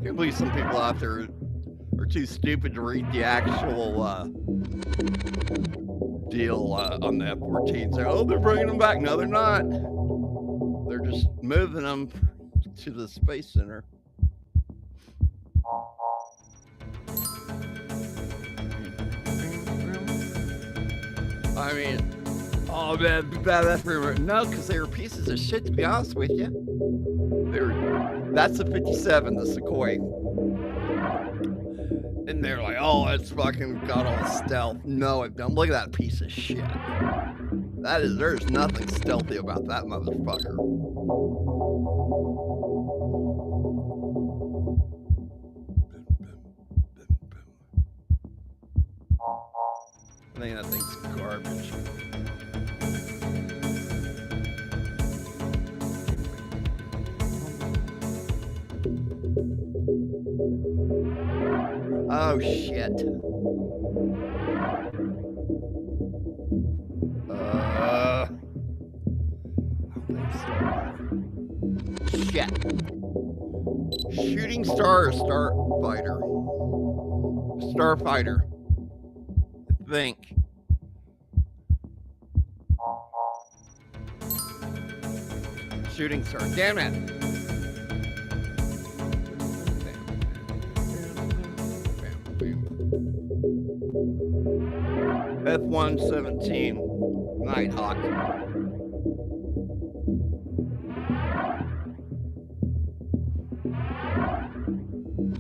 S2: can't believe some people out there are too stupid to read the actual deal on the F-14s. Oh, they're bringing them back. No, they're not. They're just moving them to the Space Center. I mean, oh man, that's no, because they were pieces of shit. To be honest with you, that's the 57, the Sequoia, and they're like, oh, it's fucking got all stealth. No, it don't. Look at that piece of shit. There's nothing stealthy about that motherfucker. I think that thing's garbage. Oh shit. Shit. Shooting star or starfighter? Starfighter. I think. Shooting star. Damn it. F-117 Nighthawk.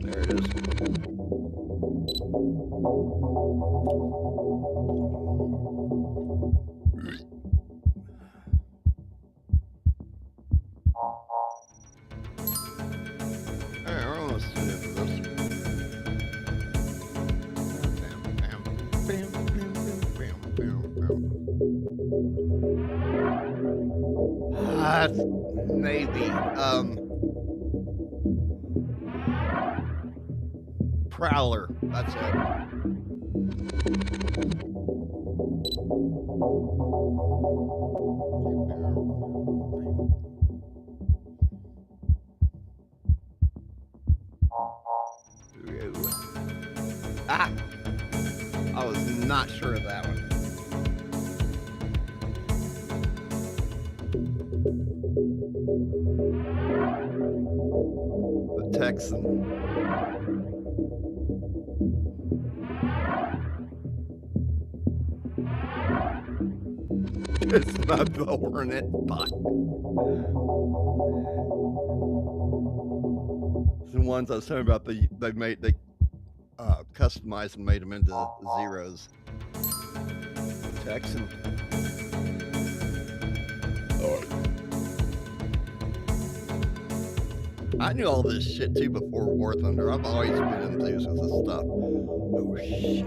S2: There it is. Alright, we're almost to the end of this. Maybe. Prowler. That's it. Ah! I was not sure of that one. The Texan. It's not the Hornet bot. The ones I was talking about, they customized and made them into zeros. Texan. I knew all this shit too before War Thunder. I've always been enthused with this stuff. Oh shit.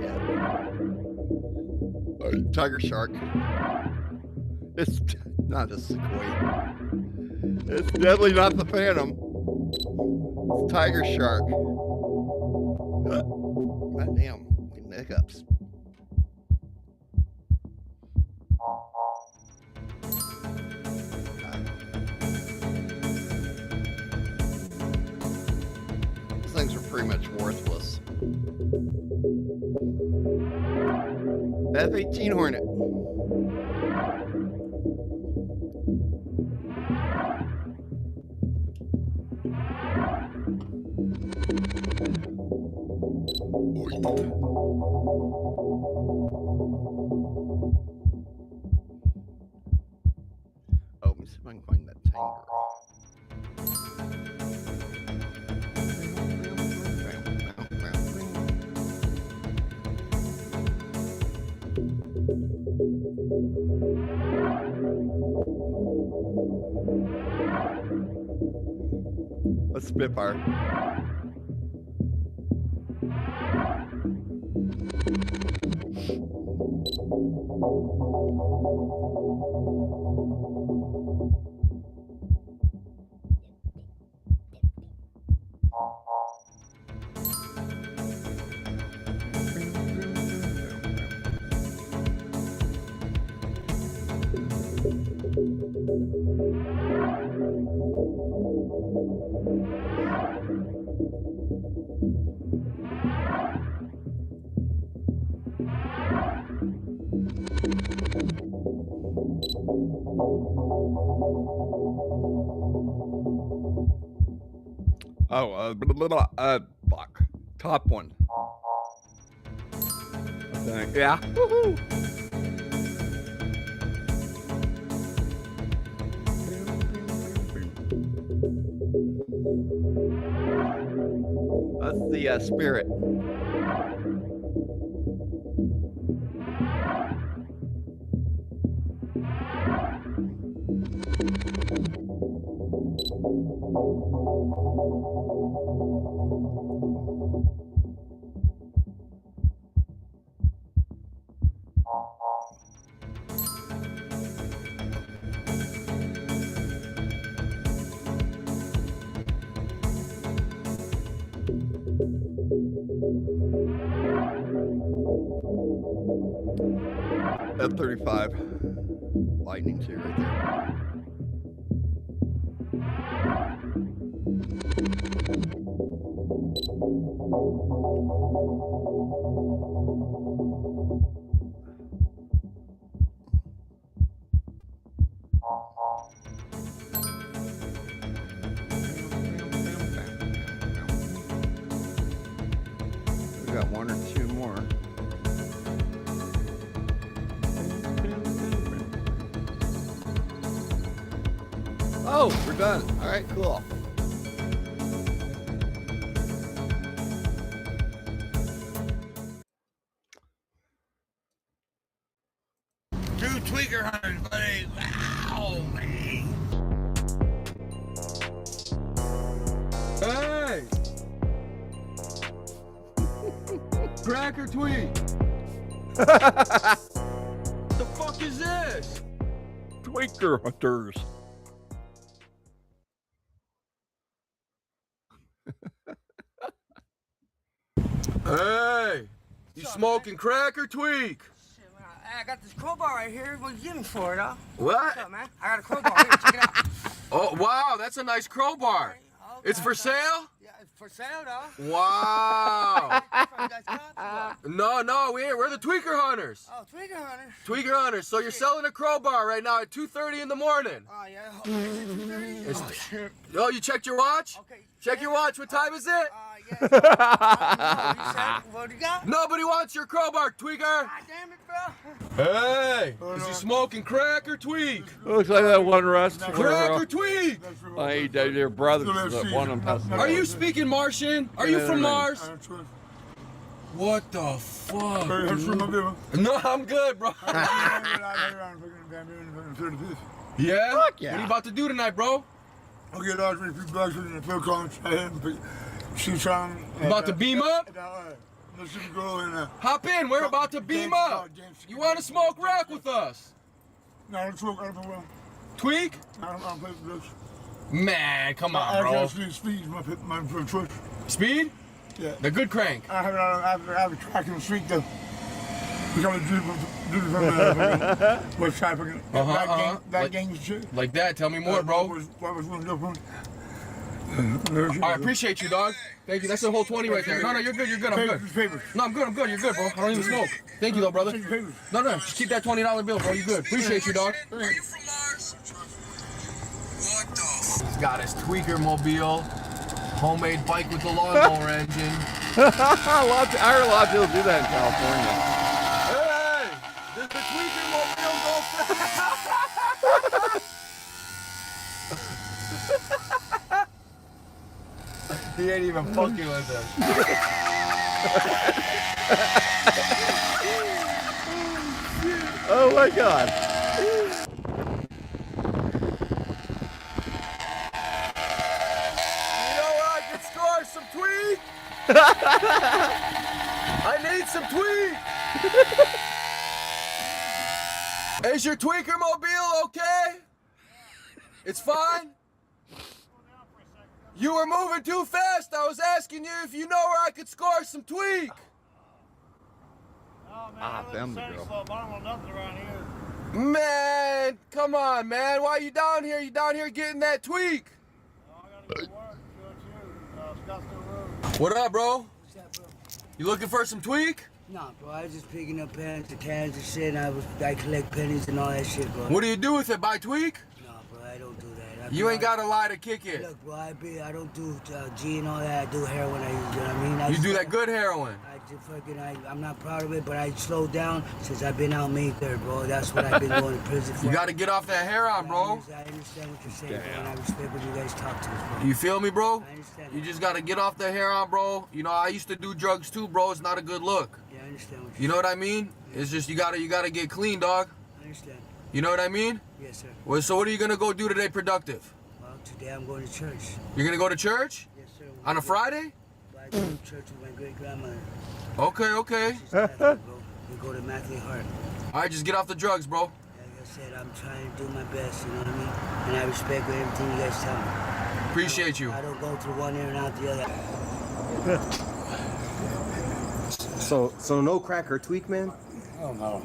S2: Tiger Shark. It's not a Sequoia. It's definitely not the Phantom. It's Tiger Shark. God damn, getting hiccups. These things are pretty much worthless. F-18 Hornet. Oh, let me see if I can find that tanker. A Spitfire. Oh, fuck. Top one. I think. Yeah. Woohoo. the spirit. F-35. Lightning too right there. We got one or two more. Oh, we're done. All right, cool.
S25: Two tweaker hunters, buddy. Wow, man.
S3: Hey! Crack or tweet? The fuck is this?
S2: Tweaker hunters.
S3: Hey! You smoking crack or tweak?
S5: I got this crowbar right here. What you give me for it, huh?
S3: What?
S5: What's up, man? I got a crowbar here. Check it out.
S3: Oh, wow, that's a nice crowbar.
S5: Okay,
S3: It's for sale?
S5: Yeah, it's for sale, though.
S3: Wow.
S5: You guys got it?
S3: No, we ain't. We're the tweaker hunters.
S5: Oh, tweaker hunter.
S3: Tweaker hunters. So you're selling a crowbar right now at 2:30 in the morning.
S5: Oh, yeah. Oh, shit.
S3: Oh, you checked your watch?
S5: Okay.
S3: Check your watch. What time is it?
S5: What do you got?
S3: Nobody wants your crowbar, tweaker.
S5: God damn it, bro.
S3: Hey, is he smoking crack or tweak?
S2: Looks like that one rust.
S3: Crack or tweak?
S2: Hey, they're brothers. That one of them passed away.
S3: Are you speaking Martian? Are you from Mars? What the fuck? No, I'm good, bro. Yeah?
S2: Fuck yeah.
S3: What are you about to do tonight, bro?
S24: I'll get out with people back in the Phil Collins. She's trying.
S3: About to beam up? Hop in, we're about to beam up. You want to smoke rock with us?
S24: No, I don't smoke. I don't know.
S3: Tweak?
S24: I don't play for this.
S3: Man, come on, bro.
S24: Speed, my choice.
S3: Speed?
S24: Yeah.
S3: The good crank.
S24: I have a track in the street though. Become a dude from West Side. That gang shit.
S3: Like that, tell me more, bro.
S24: What was one different?
S3: I appreciate you, dog. Thank you. That's the whole 20 right there. No, you're good. I'm good. No, I'm good. You're good, bro. I don't even smoke. Thank you, though, brother. No, just keep that $20 bill, bro. You good. Appreciate you, dog. He's got his tweaker mobile, homemade bike with the lawnmower engine.
S2: I heard a lot of people do that in California.
S3: Hey, does the tweaker mobile go fast? He ain't even fucking with us.
S2: Oh my God.
S3: Some tweak. I need some tweak. Is your tweaker mobile okay? It's fine? You were moving too fast. I was asking you if you know where I could score some tweak.
S1: Oh, man,
S2: them the girl.
S1: Club. I don't want nothing around here.
S3: Man, come on, man. Why are you down here? You down here getting that tweak?
S1: Oh, I gotta go to work.
S3: What up, bro?
S5: What's up, bro?
S3: You looking for some tweak?
S5: Nah, bro. I was just picking up pens and cans and shit, and I collect pennies and all that shit, bro.
S3: What do you do with it? Buy tweak?
S5: Nah, bro. I don't do that.
S3: You ain't got to lie to kick it.
S5: Look, bro, I don't do G and all that. I do heroin. You know what I mean?
S3: You do that good heroin.
S5: I'm not proud of it, but I slowed down since I've been out May 3rd, bro. That's what I've been going to prison for.
S3: You got to get off that heroin, bro.
S5: I understand what you're saying, bro, and I respect when you guys talk to us, bro.
S3: You feel me, bro?
S5: I understand.
S3: You just got to get off the heroin, bro. You know, I used to do drugs too, bro. It's not a good look.
S5: Yeah, I understand what
S3: you know what I mean? It's just you gotta get clean, dog.
S5: I understand.
S3: You know what I mean?
S5: Yes, sir.
S3: Well, so what are you gonna go do today productive?
S5: Well, today I'm going to church.
S3: You're gonna go to church?
S5: Yes, sir.
S3: On a Friday?
S5: I go to church with my great-grandmother.
S3: Okay.
S5: We go to Matthew Hart.
S3: All right, just get off the drugs, bro.
S5: Like I said, I'm trying to do my best, you know what I mean? And I respect everything you guys tell me.
S3: Appreciate you.
S5: I don't go through one ear and out the other.
S19: So no crack or tweak, man?
S9: Oh, no.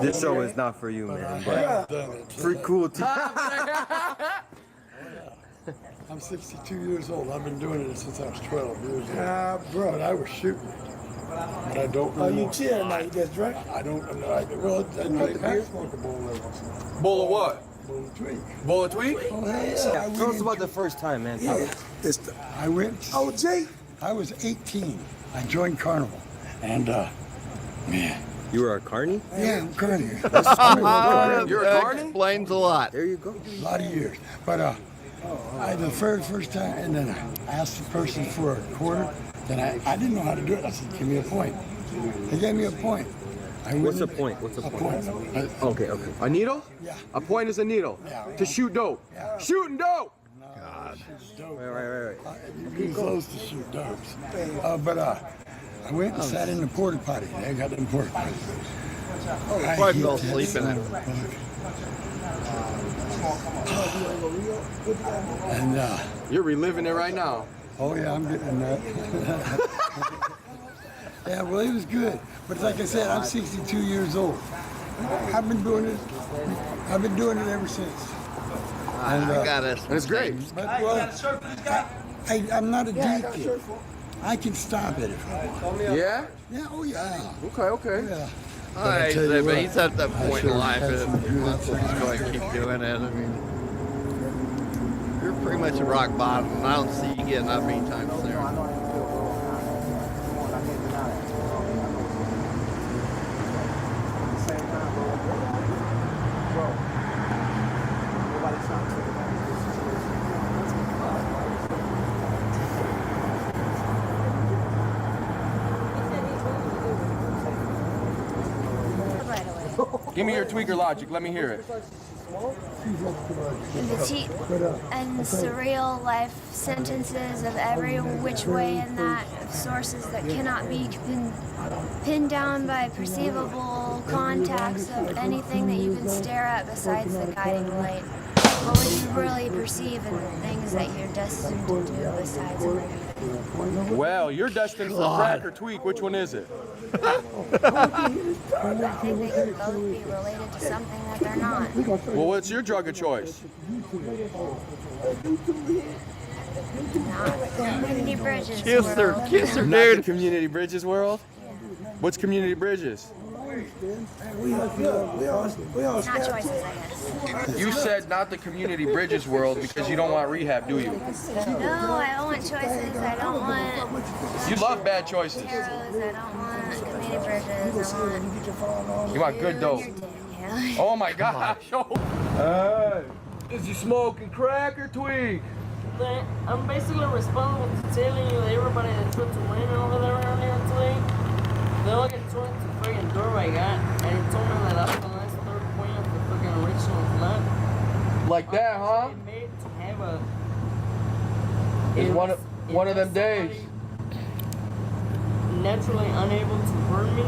S19: This show is not for you, man. But pretty cool.
S9: I'm 62 years old. I've been doing it since I was 12 years old. Bro, I was shooting. But I don't know. Oh, you chill now? You just drink? I don't know. I smoke a bowl of
S3: Bowl of what?
S9: Bowl of tweak.
S3: Bowl of tweak?
S9: Oh, yeah.
S19: Tell us about the first time, man.
S9: Yeah. I went. Oh, Jay. I was 18. I joined Carnival. And, man.
S19: You were a carny?
S9: Yeah, I'm carny.
S3: You're a carny?
S2: Explains a lot.
S19: There you go.
S9: A lot of years. But the first time, and then I asked the person for a quarter. Then I didn't know how to do it. I said, give me a point. They gave me a point.
S19: What's a point? What's a point? Okay. A needle?
S9: Yeah.
S19: A point is a needle.
S9: Yeah.
S19: To shoot dope.
S9: Yeah.
S19: Shooting dope!
S9: God.
S19: Right.
S9: You get close to shoot dopes. But I went and sat in the porta potty. They got them porta potties.
S2: I probably fell asleep in it.
S9: And
S19: you're reliving it right now.
S9: Oh yeah, I'm getting that. Yeah, well, it was good. But like I said, I'm 62 years old. I've been doing it. I've been doing it ever since.
S2: And I got it.
S19: It's great.
S9: But well, I'm not addicted. I can stop it if I want.
S19: Yeah?
S9: Yeah. Oh yeah.
S19: Okay.
S9: Yeah.
S2: All right, but he's at that point in life that he wants to just go ahead and keep doing it. I mean, you're pretty much at rock bottom, and I don't see you getting up anytime soon.
S3: Give me your tweaker logic. Let me hear it.
S7: The cheap and surreal life sentences of every which way and that of sources that cannot be pinned down by perceivable contacts of anything that you can stare at besides the guiding light. What would you really perceive in the things that you're destined to do besides everything?
S3: Well, you're destined for crack or tweak. Which one is it?
S7: I think they can both be related to something that they're not.
S3: Well, what's your drug of choice?
S7: Not the community bridges
S2: Kiss her,
S7: world.
S2: kiss her,
S3: Not the
S2: dude.
S3: community bridges world? What's community bridges?
S7: Not choices, I guess.
S3: You said not the community bridges world because you don't want rehab, do you?
S7: No, I don't want choices. I don't want
S3: You love bad choices.
S7: arrows. I don't want community bridges. I want
S3: You want good dope.
S7: yeah.
S3: Oh my gosh. Hey, is you smoking crack or tweak?
S4: I'm basically responsible to telling you that everybody that tried to win over there earlier today, they all get turned to freaking door I got, and he told me that after the last third point of the freaking original flat.
S3: Like that, huh?
S4: They made to have a.
S3: It's one of them days.
S4: Naturally unable to burn me.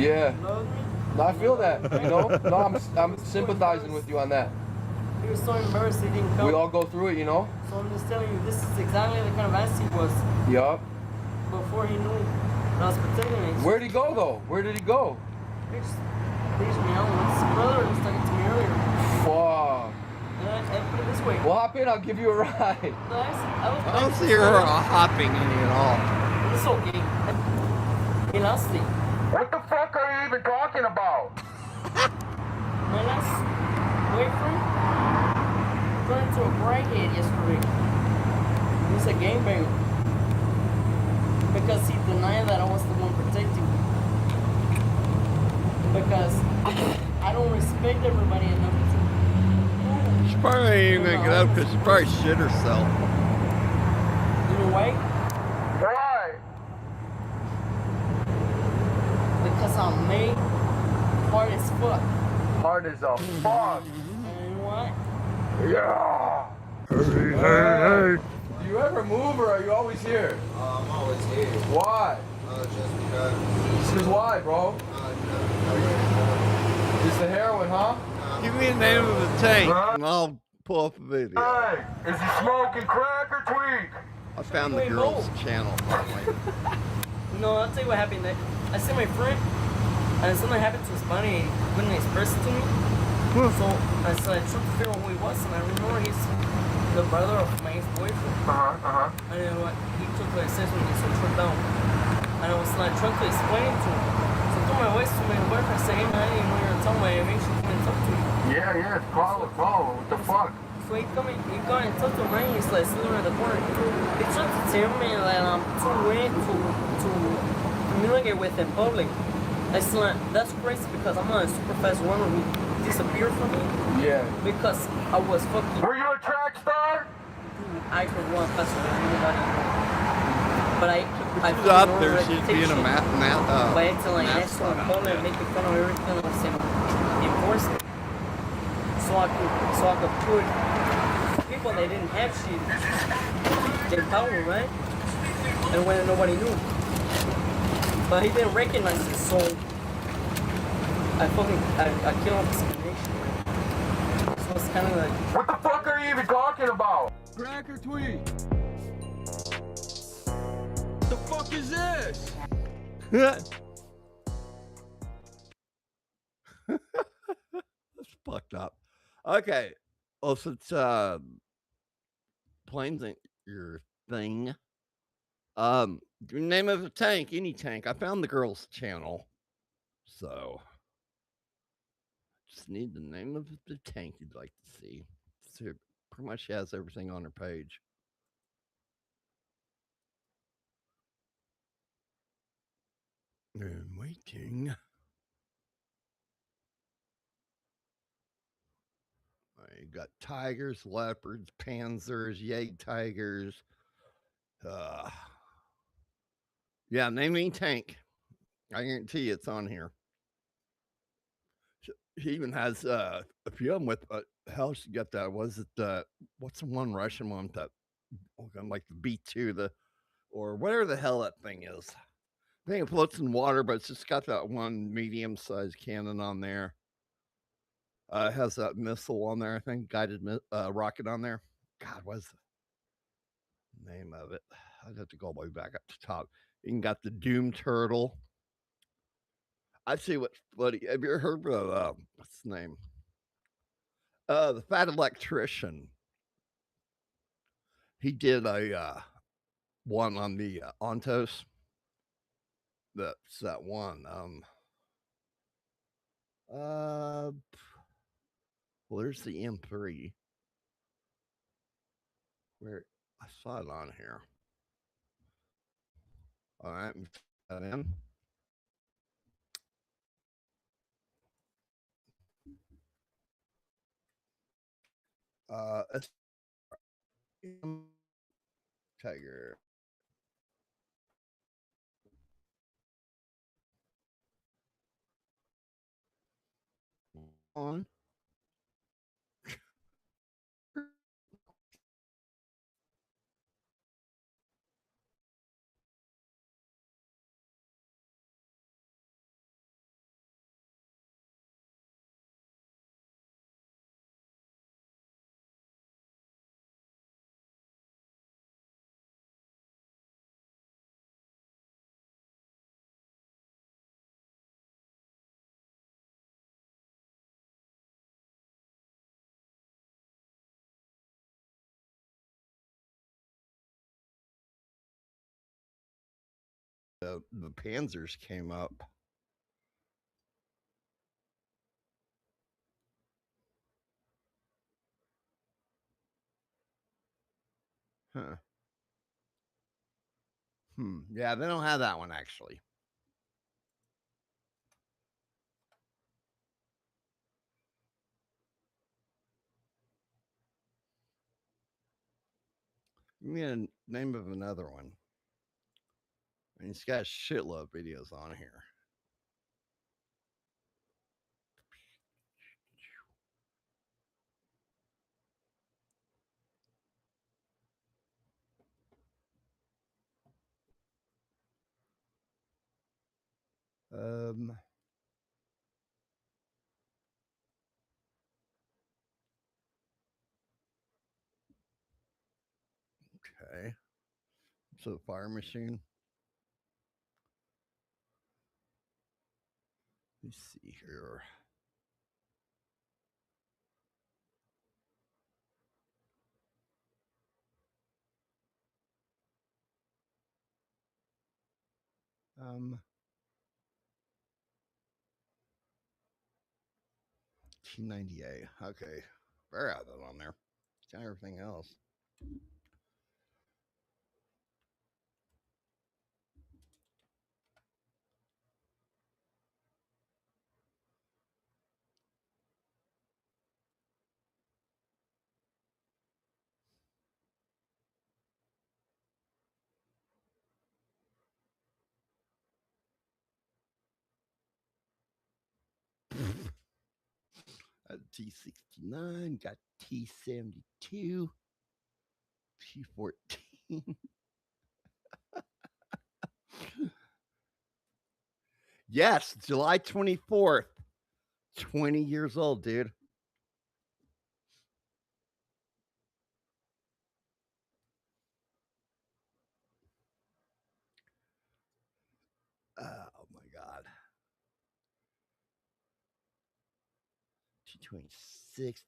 S3: Yeah.
S4: Love me.
S3: No, I feel that. You know? No, I'm sympathizing with you on that.
S4: He was so embarrassed he didn't come.
S3: We all go through it, you know?
S4: So I'm just telling you, this is exactly the kind of ass he was
S3: Yup.
S4: before he knew that I was protecting him.
S3: Where'd he go though? Where did he go?
S4: He just leaves me out. His brother was talking to me earlier.
S3: Fuck.
S4: And I put it this way.
S3: Well, hop in, I'll give you a ride.
S4: I
S2: I don't see her hopping any at all.
S4: It's okay. He lost it.
S3: What the fuck are you even talking about?
S4: My last boyfriend, turned into a crackhead yesterday. He's a gangbanger. Because he denied that I was the one protecting him. Because I don't respect everybody enough to.
S2: She probably ain't even gonna get up because she probably shit herself.
S4: You know why?
S23: Why?
S4: Because I'm made hard as fuck.
S23: Hard as a fuck.
S4: And you know what?
S23: Yeah.
S3: Hey. Do you ever move or are you always here?
S8: I'm always here.
S3: Why?
S8: Just because.
S3: Because why, bro? It's the heroin, huh?
S2: Give me the name of the tank and I'll pull up a video.
S23: Hey, is he smoking crack or tweak?
S2: I found the girls' channel.
S4: No, I'll tell you what happened. I see my friend, and something happened to his body. He couldn't express it to me. So I tried to figure out who he was, and I remember he's the brother of my ex-boyfriend. And then he took the assessment and so shut down. And I was like trying to explain it to him. So I told my wife to my boyfriend, I said, hey man, you know you're telling my ex, you can talk to me.
S23: Yeah, call. What the fuck?
S4: So he come and talk to me, he's like sitting around the corner. He tried to tell me that I'm too weird to communicate with in public. I said, like, that's crazy because I'm not a super fast runner who disappeared from me.
S3: Yeah.
S4: Because I was fucking.
S23: Were you a track star?
S4: I could run faster than anybody. But I
S2: She's out there, she's being a math.
S4: By acting like national opponent and making fun of everything I was enforcement. So I could put people that didn't have shit in power, right? And when nobody knew. But he didn't recognize it, so I killed him discrimination. So it's kind of like.
S23: What the fuck are you even talking about?
S3: Crack or tweet? The fuck is this?
S2: That's fucked up. Okay. Well, since planes ain't your thing, the name of a tank, any tank. I found the girls' channel, so just need the name of the tank you'd like to see. So it pretty much has everything on her page. And waiting. You got tigers, leopards, panzers, Jagdtigers. Yeah, name any tank. I guarantee you it's on here. He even has a few of them with hell. She got that. Was it what's the one Russian one that like the B2 or whatever the hell that thing is? I think it floats in water, but it's just got that one medium-sized cannon on there. It has that missile on there. I think guided rocket on there. God, what's the name of it? I'd have to go all the way back up to top. You can got the Doom Turtle. I'd see what's funny. Have you ever heard of what's the name? The Fat Electrician. He did a one on the Ontos. That's that one. Well, there's the M3. Where I saw it on here. All right, that in. It's Tiger. On. The Panzers came up. Huh. Yeah, they don't have that one actually. Give me a name of another one. And it's got a shitload of videos on here. Okay. So the fire machine. Let's see here. T98. Okay. Better have that on there. Got everything else. T69, got T72, T14. Yes, July 24th. 20 years old, dude. Oh my God. T26,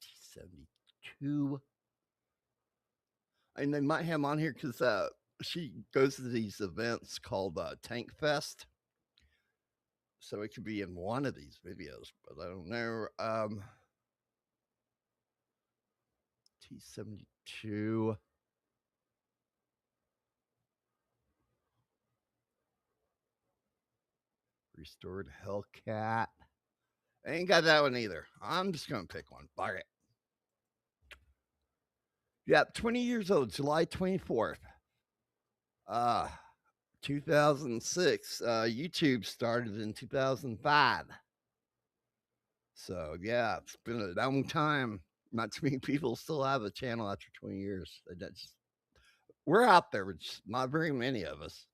S2: T72. And they might have him on here because she goes to these events called Tank Fest. So it could be in one of these videos, but I don't know. T72. Restored Hellcat. I ain't got that one either. I'm just going to pick one. Fuck it. Yeah, 20 years old, July 24th. 2006. YouTube started in 2005. So, yeah, it's been a long time. Not too many people still have a channel after 20 years. We're out there, but just not very many of us.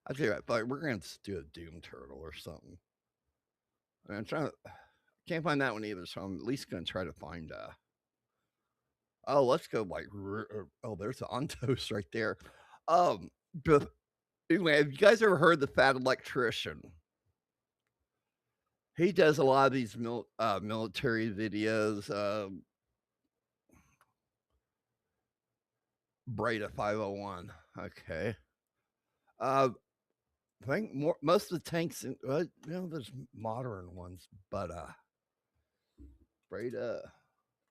S2: I tell you what, we're going to do a Doom Turtle or something. I'm trying to, can't find that one either, so I'm at least going to try to find let's go like there's the Ontos right there. But anyway, have you guys ever heard the Fat Electrician? He does a lot of these military videos. Breda 501. Okay. I think most of the tanks, there's modern ones, but Breda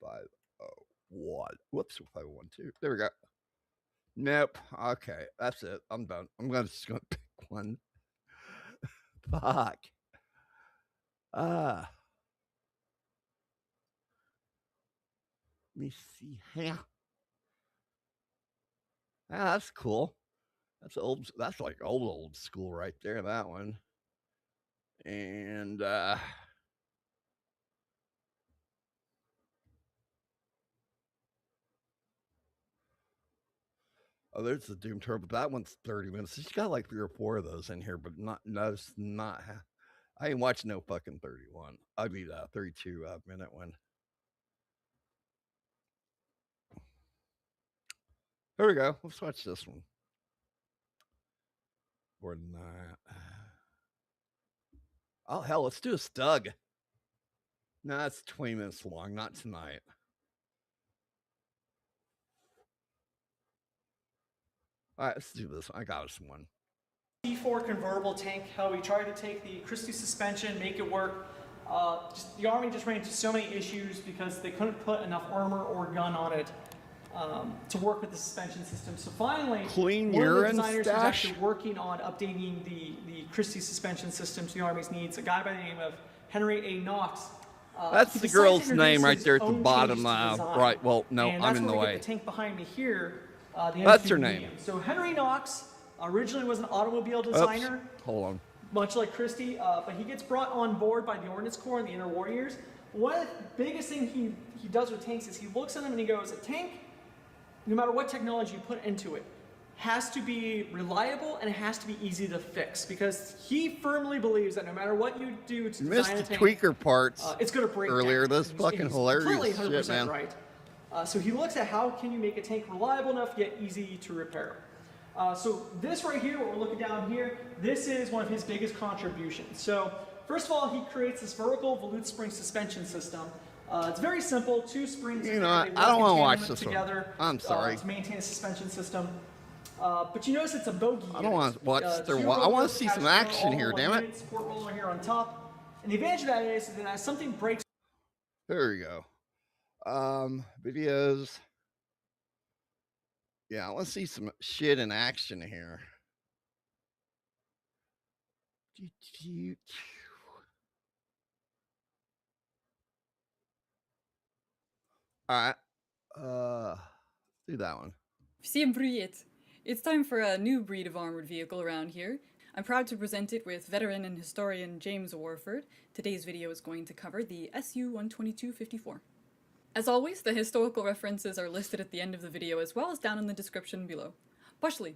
S2: 501. Whoops, 512. There we go. Nope. Okay, that's it. I'm done. I'm just gonna pick one. Fuck. Let me see. Yeah. That's cool. That's old. That's like old school right there. That one. And there's the Doom Turbo. That one's 30 minutes. She's got like 3 or 4 of those in here, but not. I ain't watching no fucking 31. I mean 32 minute one. Here we go. Let's watch this one. Or not. Oh hell, let's do a Stug. No, that's 20 minutes long. Not tonight. All right, let's do this. I got us one.
S18: C4 convertible tank, how we tried to take the Christie suspension, make it work Just the Army just ran into so many issues because they couldn't put enough armor or gun on it to work with the suspension system. So finally,
S2: Clean
S18: one of the
S2: urine
S18: designers who's
S2: stash?
S18: actually working on updating the Christie suspension system to the Army's needs, a guy by the name of Henry A. Knox.
S2: That's
S18: he
S2: the
S18: decided to
S2: girl's
S18: introduce
S2: name right
S18: his
S2: there at the
S18: own
S2: bottom.
S18: changes to design.
S2: Right. Well, no,
S18: And
S2: I'm
S18: that's
S2: in the
S18: where we
S2: way.
S18: get the tank behind me here. The
S2: That's her
S18: M3
S2: name.
S18: Medium. So Henry Knox originally was an automobile designer.
S2: Oops. Hold on.
S18: Much like Christie, but he gets brought on board by the Ordnance Corps and the Inner Warriors. One of the biggest things he does with tanks is he looks at them and he goes, a tank, no matter what technology you put into it, has to be reliable and it has to be easy to fix, because he firmly believes that no matter what you do to
S2: You
S18: design
S2: missed
S18: a
S2: the
S18: tank,
S2: tweaker parts
S18: it's going to break
S2: earlier.
S18: down.
S2: This fucking
S18: He's
S2: hilarious
S18: completely
S2: shit,
S18: 100%
S2: man.
S18: right. So he looks at how can you make a tank reliable enough yet easy to repair. So this right here, what we're looking down here, this is one of his biggest contributions. So first of all, he creates this vertical volute spring suspension system. It's very simple, 2 springs.
S2: You know, I don't want to watch this
S18: together,
S2: one. I'm sorry.
S18: to maintain a suspension system. But you notice it's a bogey.
S2: I don't want to watch their. I want to see some action here, damn it.
S18: Support roller here on top. And the advantage of that is that as something breaks.
S2: There you go. Videos. Yeah, I want to see some shit in action here. All right. Do that one.
S11: Всем привет! It's time for a new breed of armored vehicle around here. I'm proud to present it with veteran and historian James Warford. Today's video is going to cover the SU-122-54. As always, the historical references are listed at the end of the video as well as down in the description below. Poszli!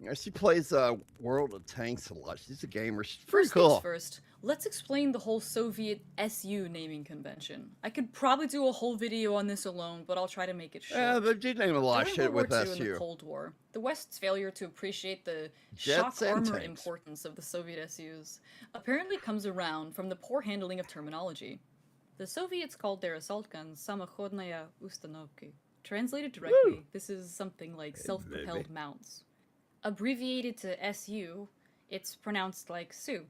S2: Yeah, she plays World of Tanks a lot. She's a gamer. She's pretty
S11: First
S2: cool.
S11: things first, let's explain the whole Soviet SU naming convention. I could probably do a whole video on this alone, but I'll try to make it short.
S2: Yeah, they did name a lot of shit with
S11: During World War II
S2: SU.
S11: and the Cold War, the West's failure to appreciate the
S2: Jets
S11: shock
S2: and
S11: armor
S2: tanks.
S11: importance of the Soviet SUs apparently comes around from the poor handling of terminology. The Soviets called their assault guns samochodnaya ustanovki. Translated directly, this is something like self-propelled mounts. Abbreviated to SU, it's pronounced like SU.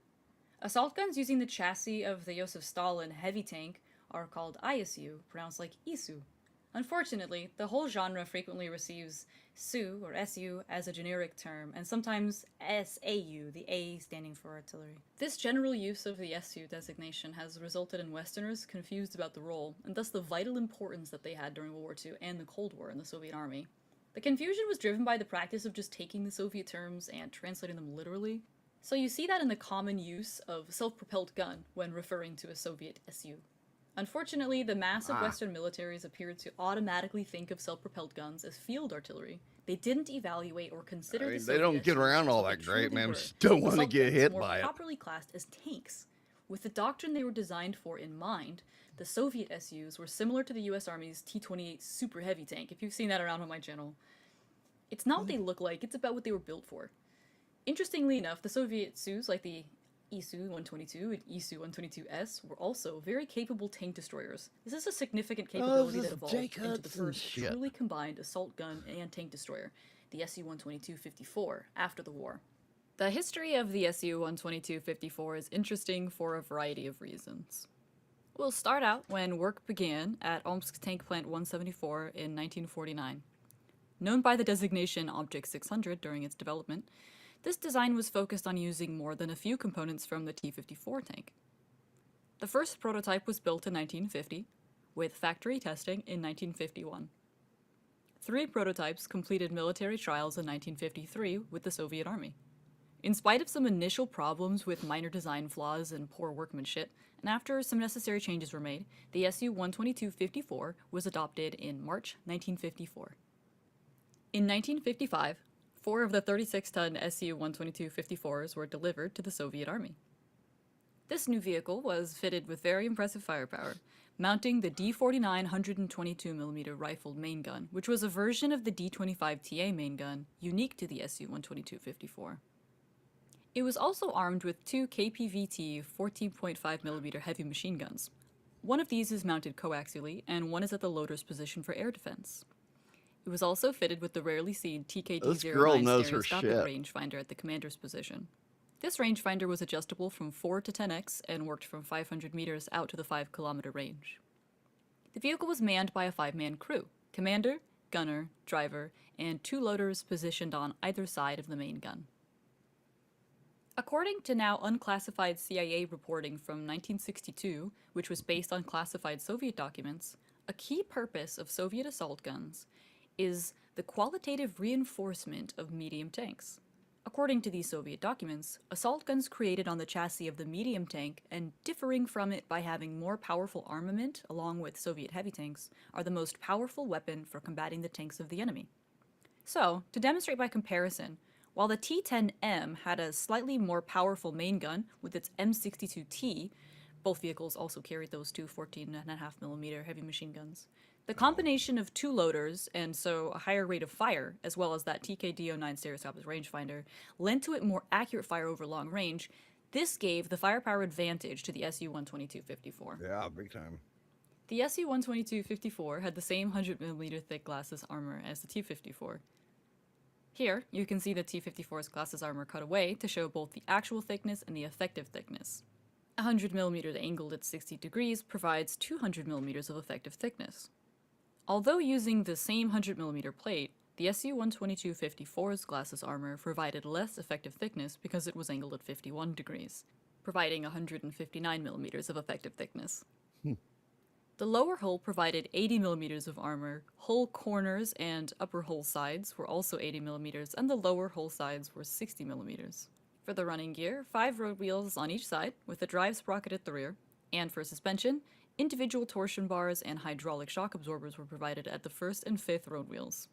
S11: Assault guns using the chassis of the Joseph Stalin heavy tank are called ISU, pronounced like ISU. Unfortunately, the whole genre frequently receives SU or SU as a generic term, and sometimes SAU, the A standing for artillery. This general use of the SU designation has resulted in Westerners confused about the role, and thus the vital importance that they had during World War II and the Cold War in the Soviet Army. The confusion was driven by the practice of just taking the Soviet terms and translating them literally. So you see that in the common use of self-propelled gun when referring to a Soviet SU. Unfortunately, the mass of Western militaries appeared to automatically think of self-propelled guns as field artillery. They didn't evaluate or consider the Soviet
S2: They don't get
S11: SUs
S2: around
S11: as
S2: all
S11: what
S2: that
S11: they
S2: great,
S11: truly
S2: man.
S11: were.
S2: Just don't want to
S11: Assault
S2: get
S11: guns
S2: hit
S11: were
S2: by it.
S11: properly classed as tanks. With the doctrine they were designed for in mind, the Soviet SUs were similar to the US Army's T-28 super heavy tank, if you've seen that around on my channel. It's not what they look like, it's about what they were built for. Interestingly enough, the Soviet SUs, like the ISU-122 and ISU-122S, were also very capable tank destroyers. This is a significant capability that evolved into the first truly combined assault gun and tank destroyer, the SU-122-54, after the war. The history of the SU-122-54 is interesting for a variety of reasons. We'll start out when work began at Omsk Tank Plant 174 in 1949. Known by the designation Object 600 during its development, this design was focused on using more than a few components from the T-54 tank. The first prototype was built in 1950, with factory testing in 1951. 3 prototypes completed military trials in 1953 with the Soviet Army. In spite of some initial problems with minor design flaws and poor workmanship, and after some necessary changes were made, the SU-122-54 was adopted in March 1954. In 1955, 4 of the 36-ton SU-122-54s were delivered to the Soviet Army. This new vehicle was fitted with very impressive firepower, mounting the D-49 122mm rifled main gun, which was a version of the D-25TA main gun, unique to the SU-122-54. It was also armed with 2 KPVT 14.5mm heavy machine guns. One of these is mounted coaxially, and one is at the loader's position for air defense. It was also fitted with the rarely seen TKD-09
S2: This girl knows her
S11: stereoscopic
S2: shit.
S11: rangefinder at the commander's position. This rangefinder was adjustable from 4 to 10x and worked from 500 meters out to the 5-kilometer range. The vehicle was manned by a 5-man crew: commander, gunner, driver, and 2 loaders positioned on either side of the main gun. According to now unclassified CIA reporting from 1962, which was based on classified Soviet documents, a key purpose of Soviet assault guns is the qualitative reinforcement of medium tanks. According to these Soviet documents, assault guns created on the chassis of the medium tank and differing from it by having more powerful armament along with Soviet heavy tanks are the most powerful weapon for combating the tanks of the enemy. So, to demonstrate by comparison, while the T-10M had a slightly more powerful main gun with its M62T, both vehicles also carried those two 14.5mm heavy machine guns. The combination of 2 loaders, and so a higher rate of fire, as well as that TKD-09 stereoscopic rangefinder, lent to it more accurate fire over long range. This gave the firepower advantage to the Su-122-54.
S2: Yeah, big time.
S11: The Su-122-54 had the same 100mm thick glasses armor as the T-54. Here, you can see the T-54's glasses armor cut away to show both the actual thickness and the effective thickness. 100mm angled at 60 degrees provides 200mm of effective thickness. Although using the same 100mm plate, the Su-122-54's glasses armor provided less effective thickness because it was angled at 51 degrees, providing 159mm of effective thickness. The lower hull provided 80mm of armor, hull corners and upper hull sides were also 80mm, and the lower hull sides were 60mm. For the running gear, 5 road wheels on each side, with a drive sprocket at the rear, and for suspension, individual torsion bars and hydraulic shock absorbers were provided at the 1st and 5th road wheels.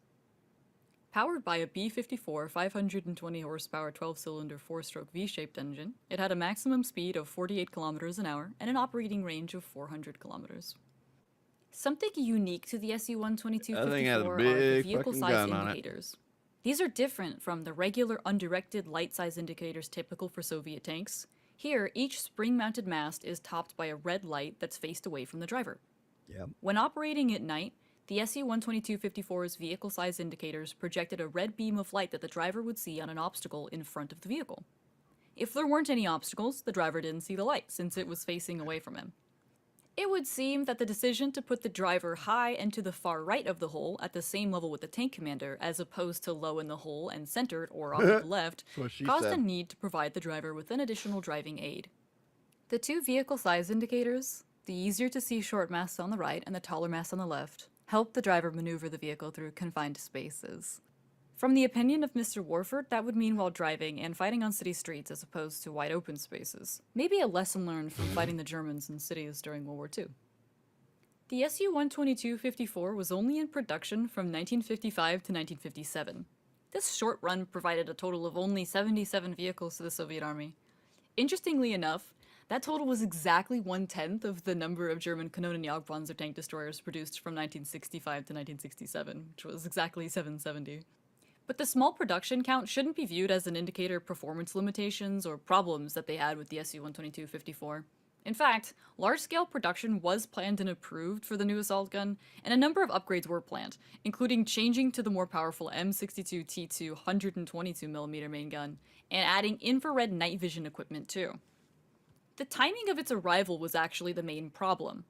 S11: Powered by a B-54 520 horsepower 12-cylinder 4-stroke V-shaped engine, it had a maximum speed of 48 kilometers an hour and an operating range of 400 kilometers. Something unique to the Su-122-54 are the vehicle size indicators. These are different from the regular undirected light size indicators typical for Soviet tanks. Here, each spring-mounted mast is topped by a red light that's faced away from the driver.
S2: Yep.
S11: When operating at night, the Su-122-54's vehicle size indicators projected a red beam of light that the driver would see on an obstacle in front of the vehicle. If there weren't any obstacles, the driver didn't see the light since it was facing away from him. It would seem that the decision to put the driver high and to the far right of the hole at the same level with the tank commander, as opposed to low in the hole and centered or off to the left, caused a need to provide the driver with an additional driving aid. The 2 vehicle size indicators, the easier to see short masts on the right and the taller masts on the left, help the driver maneuver the vehicle through confined spaces. From the opinion of Mr. Warford, that would mean while driving and fighting on city streets as opposed to wide open spaces. Maybe a lesson learned from fighting the Germans in cities during World War II. The Su-122-54 was only in production from 1955 to 1957. This short run provided a total of only 77 vehicles to the Soviet Army. Interestingly enough, that total was exactly 1/10 of the number of German Kanonen Jagdpanzer tank destroyers produced from 1965 to 1967, which was exactly 770. But the small production count shouldn't be viewed as an indicator of performance limitations or problems that they had with the Su-122-54. In fact, large-scale production was planned and approved for the new assault gun, and a number of upgrades were planned, including changing to the more powerful M62T2 122mm main gun, and adding infrared night vision equipment too. The timing of its arrival was actually the main problem.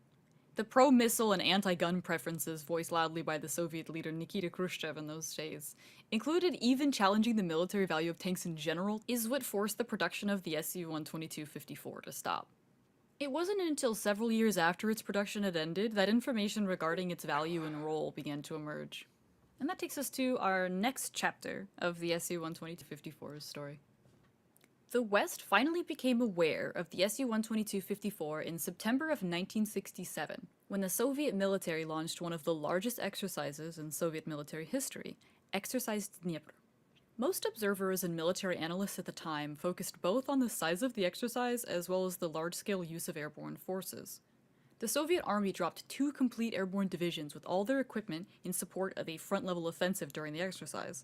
S11: The pro-missile and anti-gun preferences voiced loudly by the Soviet leader Nikita Khrushchev in those days, included even challenging the military value of tanks in general, is what forced the production of the Su-122-54 to stop. It wasn't until several years after its production had ended that information regarding its value and role began to emerge. And that takes us to our next chapter of the Su-122-54's story. The West finally became aware of the Su-122-54 in September of 1967, when the Soviet military launched one of the largest exercises in Soviet military history, Exercise Dnieper. Most observers and military analysts at the time focused both on the size of the exercise as well as the large-scale use of airborne forces. The Soviet army dropped 2 complete airborne divisions with all their equipment in support of a front-level offensive during the exercise.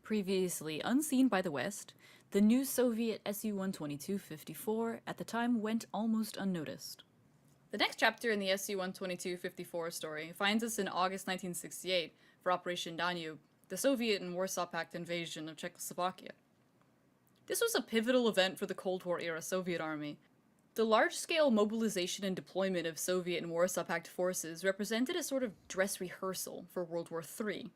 S11: Previously unseen by the West, the new Soviet Su-122-54 at the time went almost unnoticed. The next chapter in the Su-122-54 story finds us in August 1968 for Operation Danube, the Soviet and Warsaw Pact invasion of Czechoslovakia. This was a pivotal event for the Cold War-era Soviet Army. The large-scale mobilization and deployment of Soviet and Warsaw Pact forces represented a sort of dress rehearsal for World War III.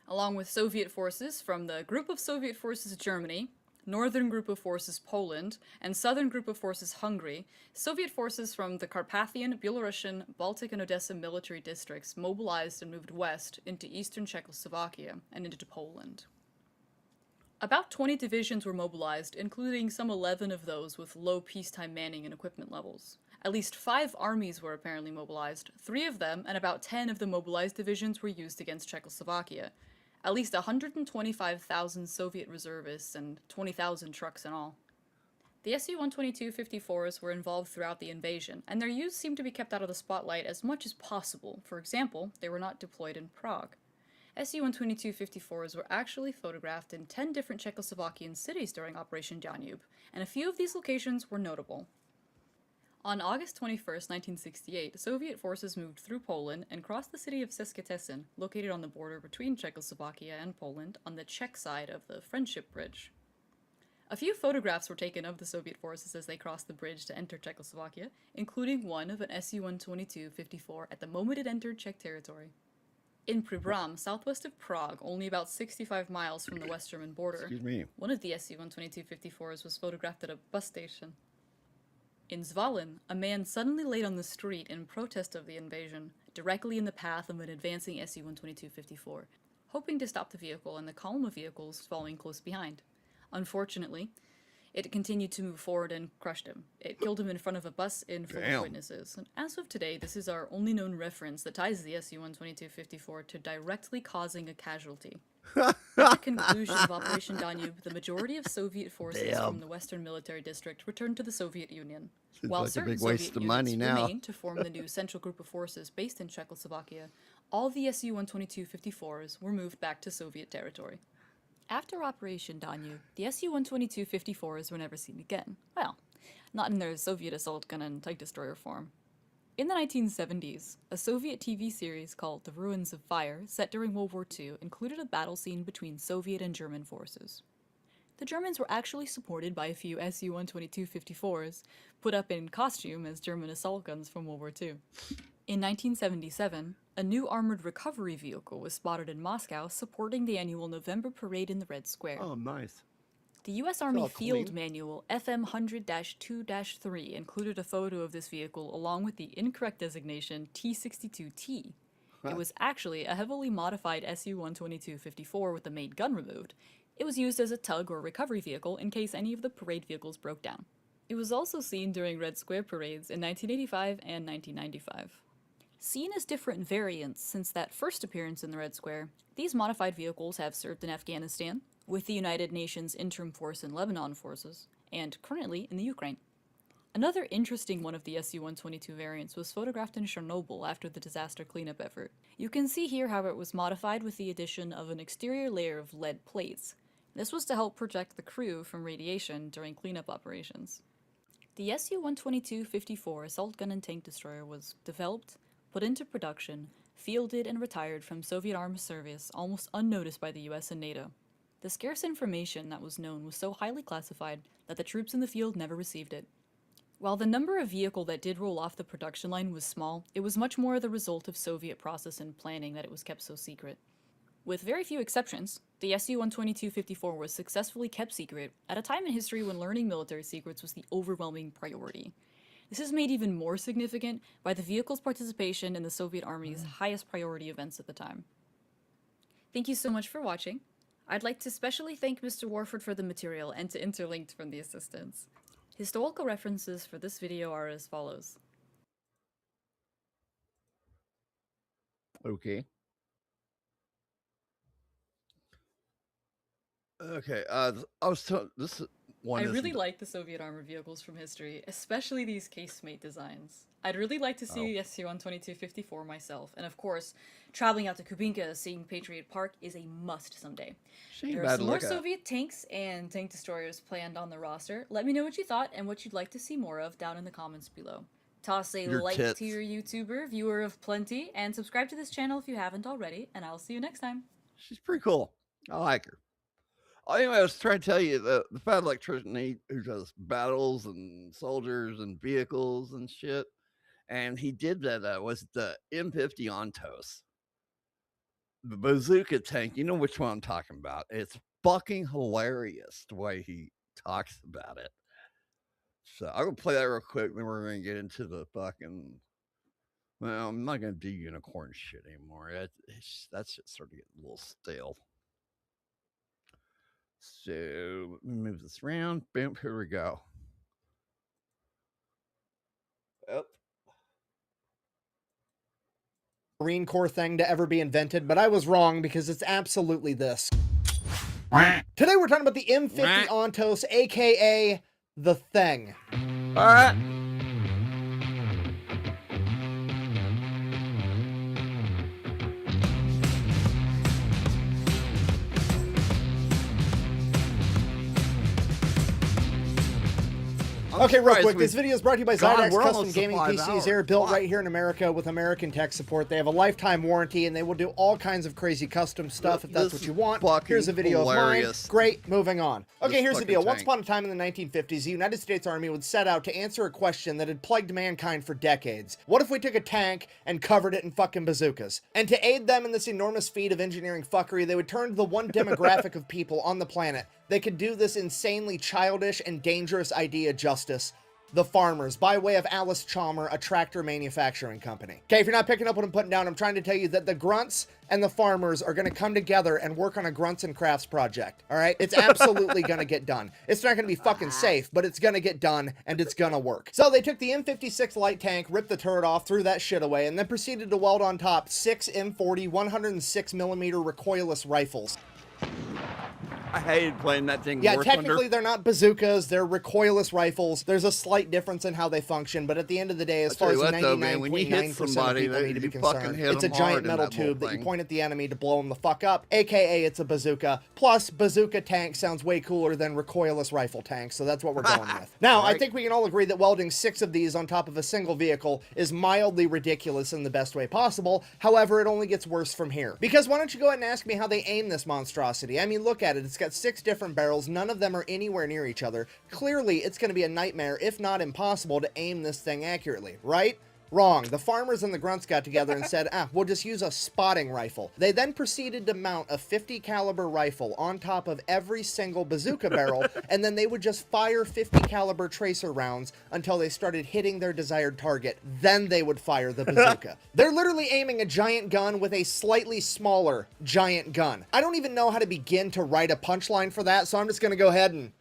S11: Along with Soviet forces from the Group of Soviet Forces Germany, Northern Group of Forces Poland, and Southern Group of Forces Hungary, Soviet forces from the Carpathian, Belarusian, Baltic, and Odessa military districts mobilized and moved west into eastern Czechoslovakia and into Poland. About 20 divisions were mobilized, including some 11 of those with low peacetime manning and equipment levels. At least 5 armies were apparently mobilized. 3 of them, and about 10 of the mobilized divisions, were used against Czechoslovakia. At least 125,000 Soviet reservists and 20,000 trucks in all. The Su-122-54s were involved throughout the invasion, and their use seemed to be kept out of the spotlight as much as possible. For example, they were not deployed in Prague. Su-122-54s were actually photographed in 10 different Czechoslovakian cities during Operation Danube, and a few of these locations were notable. On August 21, 1968, Soviet forces moved through Poland and crossed the city of Saskatchewan, located on the border between Czechoslovakia and Poland, on the Czech side of the Friendship Bridge. A few photographs were taken of the Soviet forces as they crossed the bridge to enter Czechoslovakia, including one of an Su-122-54 at the moment it entered Czech territory. In Pribram, southwest of Prague, only about 65 miles from the West German border, one of the Su-122-54s was photographed at a bus station. In Zvolin, a man suddenly laid on the street in protest of the invasion, directly in the path of an advancing Su-122-54, hoping to stop the vehicle and the column of vehicles following close behind. Unfortunately, it continued to move forward and crushed him. It killed him in front of a bus in full of witnesses. And as of today, this is our only known reference that ties the Su-122-54 to directly causing a casualty. At the conclusion of Operation Danube, the majority of Soviet forces from the Western Military District returned to the Soviet Union, while
S2: like
S11: certain Soviet units remained to form the new Central Group of Forces based in Czechoslovakia. All the Su-122-54s were moved back to Soviet territory. After Operation Danube, the Su-122-54s were never seen again. Well, not in their Soviet assault gun and tank destroyer form. In the 1970s, a Soviet TV series called The Ruins of Fire, set during World War II, included a battle scene between Soviet and German forces. The Germans were actually supported by a few Su-122-54s, put up in costume as German assault guns from World War II. In 1977, a new armored recovery vehicle was spotted in Moscow supporting the annual November parade in the Red Square.
S2: Oh, nice.
S11: The U.S. Army Field Manual FM 100-2-3 included a photo of this vehicle along with the incorrect designation T-62T. It was actually a heavily modified Su-122-54 with the main gun removed. It was used as a tug or recovery vehicle in case any of the parade vehicles broke down. It was also seen during Red Square parades in 1985 and 1995. Seen as different variants since that first appearance in the Red Square, these modified vehicles have served in Afghanistan, with the United Nations Interim Force in Lebanon forces, and currently in the Ukraine. Another interesting one of the Su-122 variants was photographed in Chernobyl after the disaster cleanup effort. You can see here how it was modified with the addition of an exterior layer of lead plates. This was to help protect the crew from radiation during cleanup operations. The Su-122-54 assault gun and tank destroyer was developed, put into production, fielded, and retired from Soviet armed service almost unnoticed by the US and NATO. The scarce information that was known was so highly classified that the troops in the field never received it. While the number of vehicle that did roll off the production line was small, it was much more the result of Soviet process and planning that it was kept so secret. With very few exceptions, the Su-122-54 was successfully kept secret at a time in history when learning military secrets was the overwhelming priority. This is made even more significant by the vehicle's participation in the Soviet Army's highest priority events at the time. Thank you so much for watching. I'd like to specially thank Mr. Warford for the material and to interlinked from the assistants. Historical references for this video are as follows.
S2: Okay. Okay, I was told this one.
S11: I really like the Soviet armored vehicles from history, especially these casemate designs. I'd really like to see the Su-122-54 myself, and of course, traveling out to Kubinka, seeing Patriot Park is a must someday. There are some more Soviet tanks and tank destroyers planned on the roster. Let me know what you thought and what you'd like to see more of down in the comments below. Toss a like to your YouTuber, viewer of plenty, and subscribe to this channel if you haven't already, and I'll see you next time.
S2: She's pretty cool. I like her. Anyway, I was trying to tell you the fat electrician who does battles and soldiers and vehicles and shit, and he did that was the M50 Ontos, the bazooka tank. You know which one I'm talking about. It's fucking hilarious the way he talks about it. So I'm gonna play that real quick, then we're gonna get into the fucking. Well, I'm not gonna do unicorn shit anymore. That's just starting to get a little stale. So let me move this around. Boom, here we go. Yep.
S12: Marine Corps thing to ever be invented, but I was wrong because it's absolutely this. Today we're talking about the M50 Ontos, aka the Thing.
S2: All right.
S12: Okay, real quick, this video is brought to you by Zydex
S2: we're
S12: Custom
S2: almost
S12: Gaming
S2: to 5
S12: PCs.
S2: hours.
S12: They're built right here in America with American tech support. They have a lifetime warranty, and they will do all kinds of crazy custom stuff if that's what you want. Here's a video
S2: hilarious.
S12: of mine. Great, moving on. Okay,
S2: This
S12: here's the
S2: fucking
S12: deal. Once
S2: tank.
S12: upon a time in the 1950s, the United States Army would set out to answer a question that had plagued mankind for decades. What if we took a tank and covered it in fucking bazookas? And to aid them in this enormous feat of engineering fuckery, they would turn to the one demographic of people on the planet that could do this insanely childish and dangerous idea justice. The farmers, by way of Alice Chalmer, a tractor manufacturing company. Okay, if you're not picking up what I'm putting down, I'm trying to tell you that the grunts and the farmers are going to come together and work on a grunts and crafts project, all right? It's absolutely going to get done. It's not going to be fucking safe, but it's going to get done, and it's going to work. So they took the M56 light tank, ripped the turret off, threw that shit away, and then proceeded to weld on top 6 M40 106mm recoilless rifles.
S2: I hated playing that thing.
S12: Yeah,
S2: War
S12: technically
S2: Thunder.
S12: they're not bazookas, they're recoilless rifles. There's a slight difference in how they function, but at the end of the day, as far as 99.9% of people need to be concerned, it's a giant metal tube that you point at the enemy to blow them the fuck up, aka it's a bazooka. Plus, bazooka tank sounds way cooler than recoilless rifle tanks, so that's what we're going with. Now, I think we can all agree that welding 6 of these on top of a single vehicle is mildly ridiculous in the best way possible. However, it only gets worse from here. Because why don't you go ahead and ask me how they aim this monstrosity? I mean, look at it. It's got 6 different barrels. None of them are anywhere near each other. Clearly, it's going to be a nightmare, if not impossible, to aim this thing accurately, right? Wrong. The farmers and the grunts got together and said, we'll just use a spotting rifle. They then proceeded to mount a 50 caliber rifle on top of every single bazooka barrel, and then they would just fire 50 caliber tracer rounds until they started hitting their desired target. Then they would fire the bazooka. They're literally aiming a giant gun with a slightly smaller giant gun. I don't even know how to begin to write a punchline for that, so I'm just gonna go ahead and...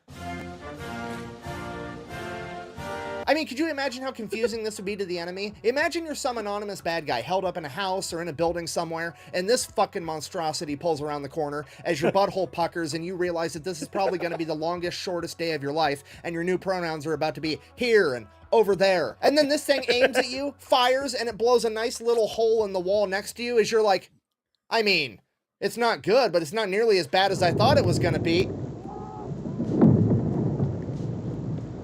S12: I mean, could you imagine how confusing this would be to the enemy? Imagine you're some anonymous bad guy held up in a house or in a building somewhere, and this fucking monstrosity pulls around the corner as your butthole puckers and you realize that this is probably going to be the longest, shortest day of your life, and your new pronouns are about to be here and over there. And then this thing aims at you, fires, and it blows a nice little hole in the wall next to you as you're like, I mean, it's not good, but it's not nearly as bad as I thought it was going to be.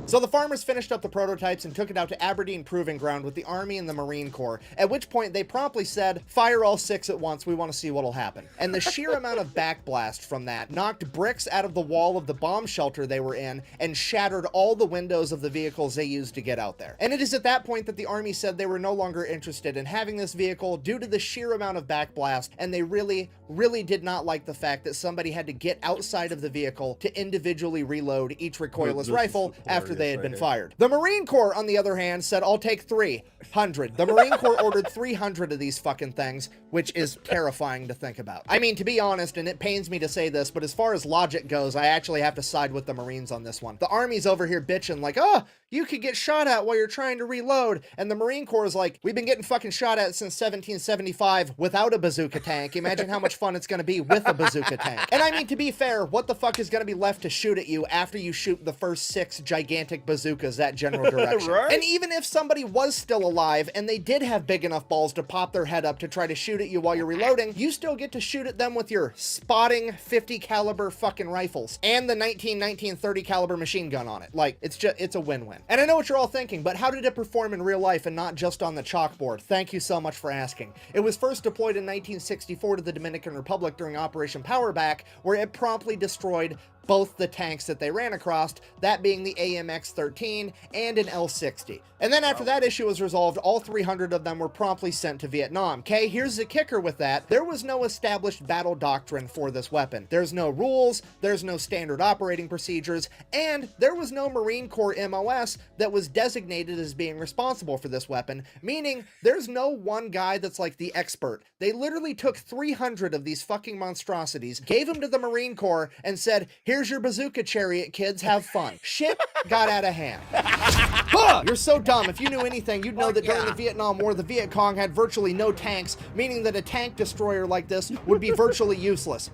S12: So the farmers finished up the prototypes and took it out to Aberdeen Proving Ground with the Army and the Marine Corps, at which point they promptly said, fire all 6 at once, we want to see what'll happen. And the sheer amount of backblast from that knocked bricks out of the wall of the bomb shelter they were in and shattered all the windows of the vehicles they used to get out there. And it is at that point that the Army said they were no longer interested in having this vehicle due to the sheer amount of backblast, and they really did not like the fact that somebody had to get outside of the vehicle to individually reload each recoilless rifle after they had been fired. The Marine Corps, on the other hand, said, I'll take 300. The Marine Corps ordered 300 of these fucking things, which is terrifying to think about. I mean, to be honest, and it pains me to say this, but as far as logic goes, I actually have to side with the Marines on this one. The Army's over here bitching like, oh, you could get shot at while you're trying to reload. And the Marine Corps is like, we've been getting fucking shot at since 1775 without a bazooka tank. Imagine how much fun it's going to be with a bazooka tank. And I mean, to be fair, what the fuck is going to be left to shoot at you after you shoot the first 6 gigantic bazookas that general direction? Right? And even if somebody was still alive and they did have big enough balls to pop their head up to try to shoot at you while you're reloading, you still get to shoot at them with your spotting 50 caliber fucking rifles and the 1930 caliber machine gun on it. Like, it's a win-win. And I know what you're all thinking, but how did it perform in real life and not just on the chalkboard? Thank you so much for asking. It was first deployed in 1964 to the Dominican Republic during Operation Powerback, where it promptly destroyed both the tanks that they ran across, that being the AMX-13 and an L-60. And then after that issue was resolved, all 300 of them were promptly sent to Vietnam. Okay, here's the kicker with that. There was no established battle doctrine for this weapon. There's no rules, there's no standard operating procedures, and there was no Marine Corps MOS that was designated as being responsible for this weapon, meaning there's no one guy that's like the expert. They literally took 300 of these fucking monstrosities, gave them to the Marine Corps, and said, here's your bazooka chariot, kids, have fun. Shit got out of hand. You're so dumb. If you knew anything, you'd know that during the Vietnam War, the Viet Cong had virtually no tanks, meaning that a tank destroyer like this would be virtually useless.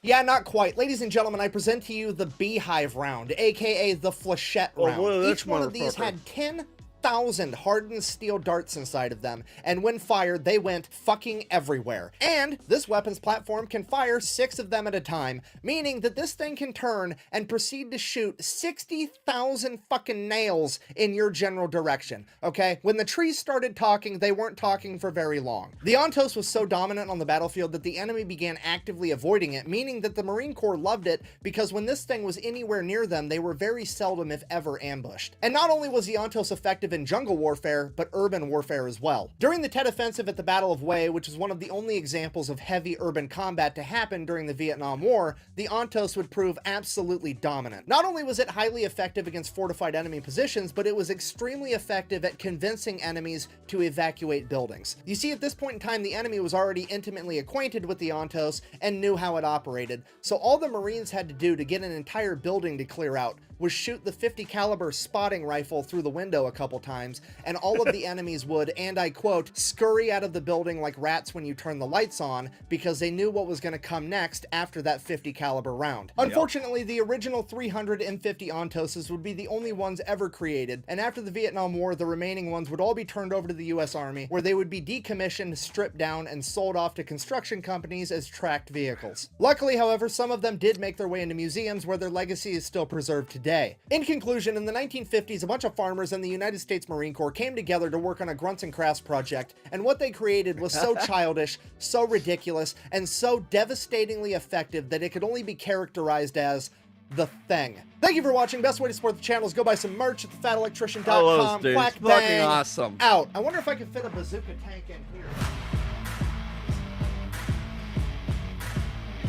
S12: Yeah, not quite. Ladies and gentlemen, I present to you the Beehive round, aka the Flechette round. Each one of these had 10,000 hardened steel darts inside of them, and when fired, they went fucking everywhere. And this weapon's platform can fire 6 of them at a time, meaning that this thing can turn and proceed to shoot 60,000 fucking nails in your general direction, okay? When the trees started talking, they weren't talking for very long. The Ontos was so dominant on the battlefield that the enemy began actively avoiding it, meaning that the Marine Corps loved it because when this thing was anywhere near them, they were very seldom, if ever, ambushed. And not only was the Ontos effective in jungle warfare, but urban warfare as well. During the Tet Offensive at the Battle of Hue, which is one of the only examples of heavy urban combat to happen during the Vietnam War, the Ontos would prove absolutely dominant. Not only was it highly effective against fortified enemy positions, but it was extremely effective at convincing enemies to evacuate buildings. You see, at this point in time, the enemy was already intimately acquainted with the Ontos and knew how it operated, so all the Marines had to do to get an entire building to clear out was shoot the 50 caliber spotting rifle through the window a couple times, and all of the enemies would, and I quote, scurry out of the building like rats when you turn the lights on, because they knew what was going to come next after that 50 caliber round. Unfortunately, the original 350 Ontoses would be the only ones ever created, and after the Vietnam War, the remaining ones would all be turned over to the US Army, where they would be decommissioned, stripped down, and sold off to construction companies as tracked vehicles. Luckily, however, some of them did make their way into museums where their legacy is still preserved today. In conclusion, in the 1950s, a bunch of farmers and the United States Marine Corps came together to work on a grunts and crafts project, and what they created was so childish, so ridiculous, and so devastatingly effective that it could only be characterized as the thing. Thank you for watching. Best way to support the channel is go buy some merch at thefatelectrician.com. Quack bang.
S2: Awesome.
S12: Out. I wonder if I can fit a bazooka tank in here.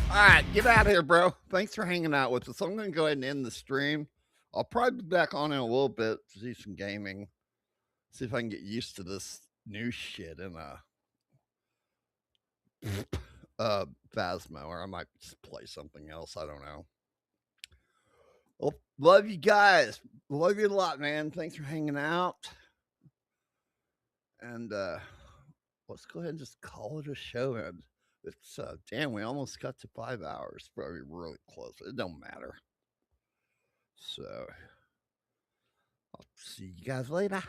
S2: All right, get out of here, bro. Thanks for hanging out with us. I'm going to go ahead and end the stream. I'll probably be back on in a little bit to do some gaming. See if I can get used to this new shit in Phasma, or I might just play something else. I don't know. Well, love you guys. Love you a lot, man. Thanks for hanging out. And let's go ahead and just call it a show. And it's damn, we almost got to 5 hours. Probably really close. It don't matter. So I'll see you guys later.